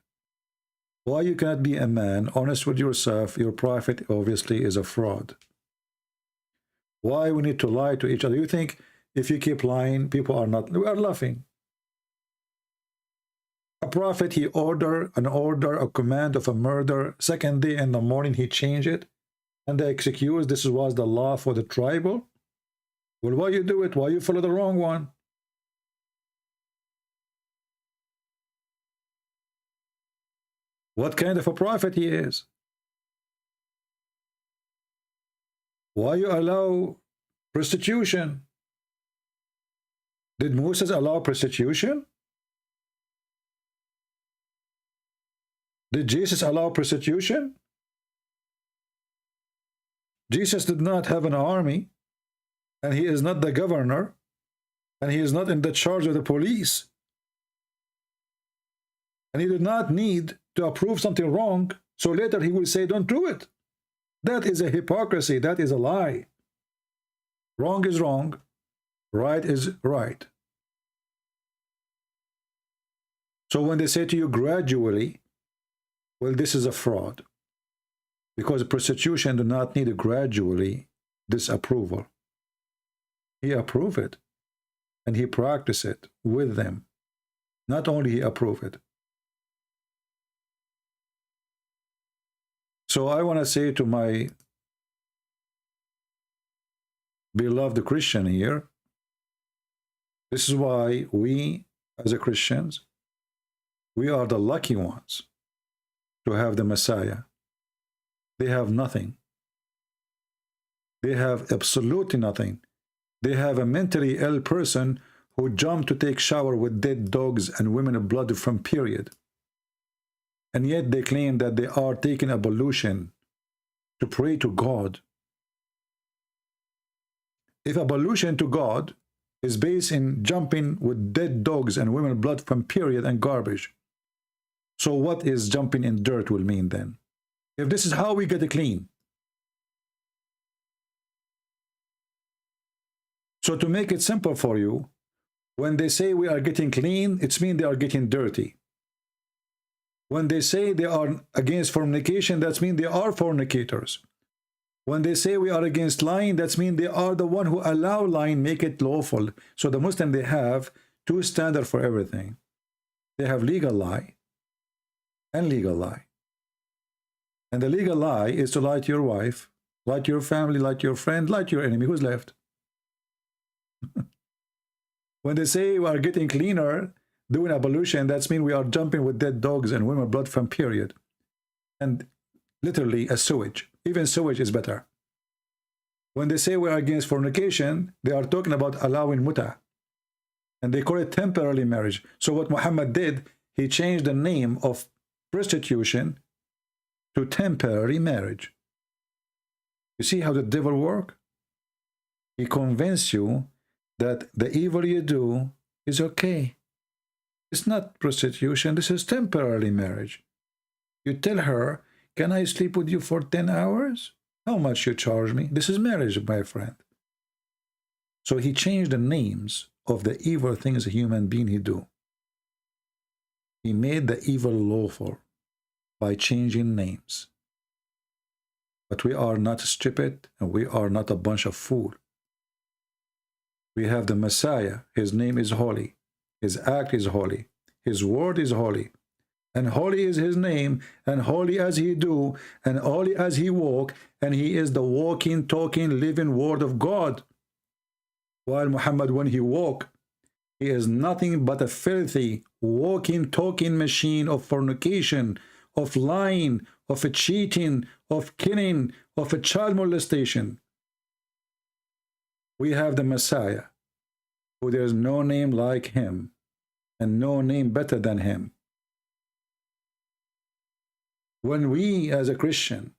Why you cannot be a man, honest with yourself? Your prophet obviously is a fraud. Why we need to lie to each other? You think if you keep lying, people are not, we are laughing. A prophet, he order a command of a murder. Second day in the morning, he changed it. And the excuse, this was the law for the tribal. Well, why you do it? Why you follow the wrong one? What kind of a prophet he is? Why you allow prostitution? Did Moses allow prostitution? Did Jesus allow prostitution? Jesus did not have an army, and he is not the governor, and he is not in the charge of the police. And he did not need to approve something wrong, so later he will say, don't do it. That is a hypocrisy. That is a lie. Wrong is wrong. Right is right. So when they say to you gradually, well, this is a fraud. Because prostitution do not need a gradually disapproval. He approved it. And he practiced it with them. Not only he approved it. So I want to say to my beloved Christian here, this is why we as a Christians, we are the lucky ones to have the Messiah. They have nothing. They have absolutely nothing. They have a mentally ill person who jumped to take shower with dead dogs and women of blood from period. And yet they claim that they are taking ablution to pray to God. If ablution to God is based in jumping with dead dogs and women blood from period and garbage, so what is jumping in dirt will mean then? If this is how we get clean. So to make it simple for you, when they say we are getting clean, it means they are getting dirty. When they say they are against fornication, that means they are fornicators. When they say we are against lying, that means they are the one who allow lying, make it lawful. So the Muslim, they have two standards for everything. They have legal lie and legal lie. And the legal lie is to lie to your wife, lie to your family, lie to your friend, lie to your enemy. Who's left? When they say we are getting cleaner, doing ablution, that's mean we are jumping with dead dogs and women blood from period. And literally a sewage. Even sewage is better. When they say we are against fornication, they are talking about allowing muta. And they call it temporary marriage. So what Muhammad did, he changed the name of prostitution to temporary marriage. You see how the devil works? He convinces you that the evil you do is okay. It's not prostitution, this is temporary marriage. You tell her, can I sleep with you for 10 hours? How much you charge me? This is marriage, my friend. So he changed the names of the evil things a human being he do. He made the evil lawful by changing names. But we are not stupid and we are not a bunch of fools. We have the Messiah. His name is holy. His act is holy. His word is holy. And holy is his name, and holy as he do, and holy as he walk, and he is the walking, talking, living word of God. While Muhammad, when he walk, he is nothing but a filthy, walking, talking machine of fornication, of lying, of cheating, of killing, of a child molestation. We have the Messiah, who there is no name like him, and no name better than him. When we, as a Christian,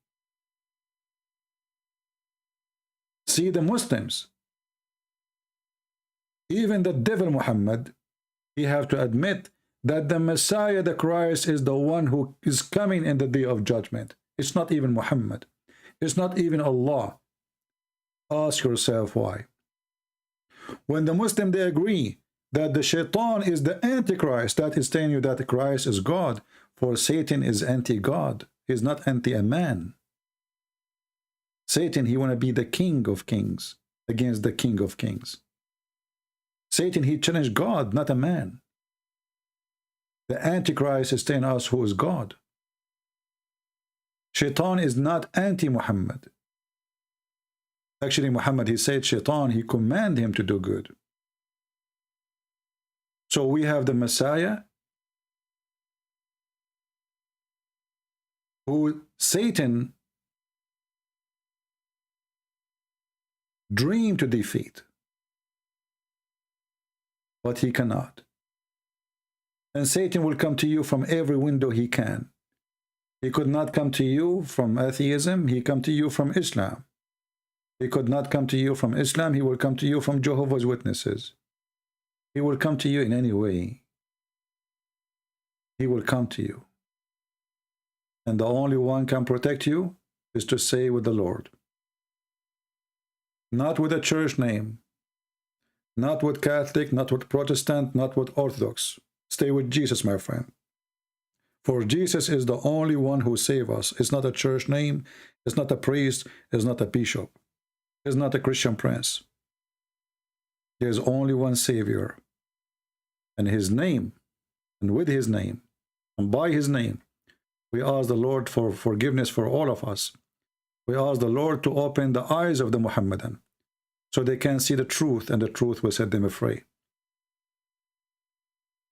see the Muslims, even the devil Muhammad, we have to admit that the Messiah, the Christ, is the one who is coming in the day of judgment. It's not even Muhammad. It's not even Allah. Ask yourself why. When the Muslim, they agree that the shaitan is the antichrist, that is telling you that Christ is God, for Satan is anti-God. He's not anti a man. Satan, he want to be the king of kings against the king of kings. Satan, he challenged God, not a man. The antichrist is telling us who is God. Shaitan is not anti-Muhammad. Actually, Muhammad, he said Shaitan, he commanded him to do good. So we have the Messiah, who Satan dreamed to defeat, but he cannot. And Satan will come to you from every window he can. He could not come to you from atheism, he come to you from Islam. He could not come to you from Islam, he will come to you from Jehovah's Witnesses. He will come to you in any way. He will come to you. And the only one can protect you is to stay with the Lord. Not with a church name. Not with Catholic, not with Protestant, not with Orthodox. Stay with Jesus, my friend. For Jesus is the only one who saves us. It's not a church name. It's not a priest. It's not a bishop. It's not a Christian prince. There's only one Savior. And his name, and with his name, and by his name, we ask the Lord for forgiveness for all of us. We ask the Lord to open the eyes of the Muhammadan so they can see the truth, and the truth will set them free.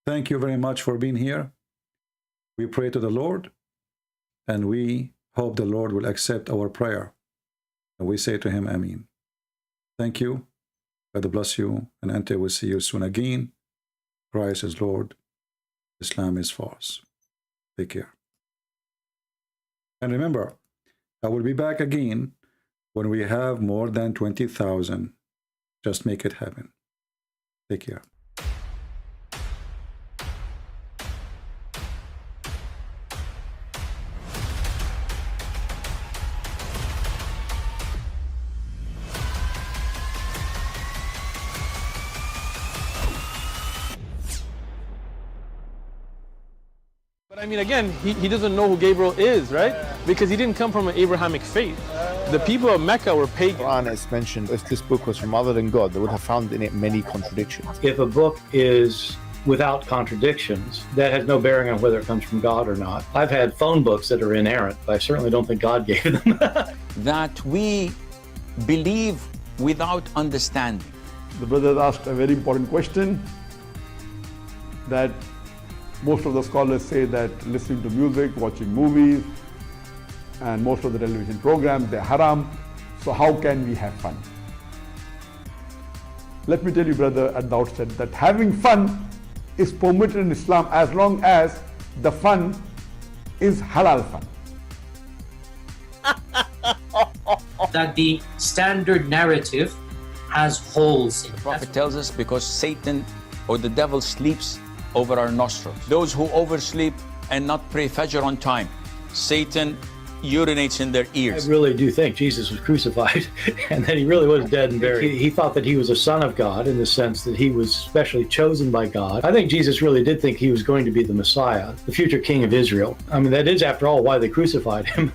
Thank you very much for being here. We pray to the Lord, and we hope the Lord will accept our prayer. And we say to him, Ameen. Thank you. God bless you, and until we see you soon again. Christ is Lord. Islam is false. Take care. And remember, I will be back again when we have more than 20,000. Just make it happen. Take care. I mean, again, he doesn't know who Gabriel is, right? Because he didn't come from an Abrahamic faith. The people of Mecca were pagan. The Quran is mentioned, if this book was from other than God, they would have found in it many contradictions. If a book is without contradictions, that has no bearing on whether it comes from God or not. I've had phone books that are inerrant, but I certainly don't think God gave them. That we believe without understanding. The brother asked a very important question, that most of the scholars say that listening to music, watching movies, and most of the television programs, they're haram. So how can we have fun? Let me tell you, brother, at the outset that having fun is permitted in Islam as long as the fun is halal fun. That the standard narrative has holes in it. The Prophet tells us because Satan or the devil sleeps over our nostrils. Those who oversleep and not pray Fajr on time, Satan urinates in their ears. I really do think Jesus was crucified and that he really was dead and buried. He thought that he was a son of God in the sense that he was specially chosen by God. I think Jesus really did think he was going to be the Messiah, the future king of Israel. I mean, that is, after all, why they crucified him.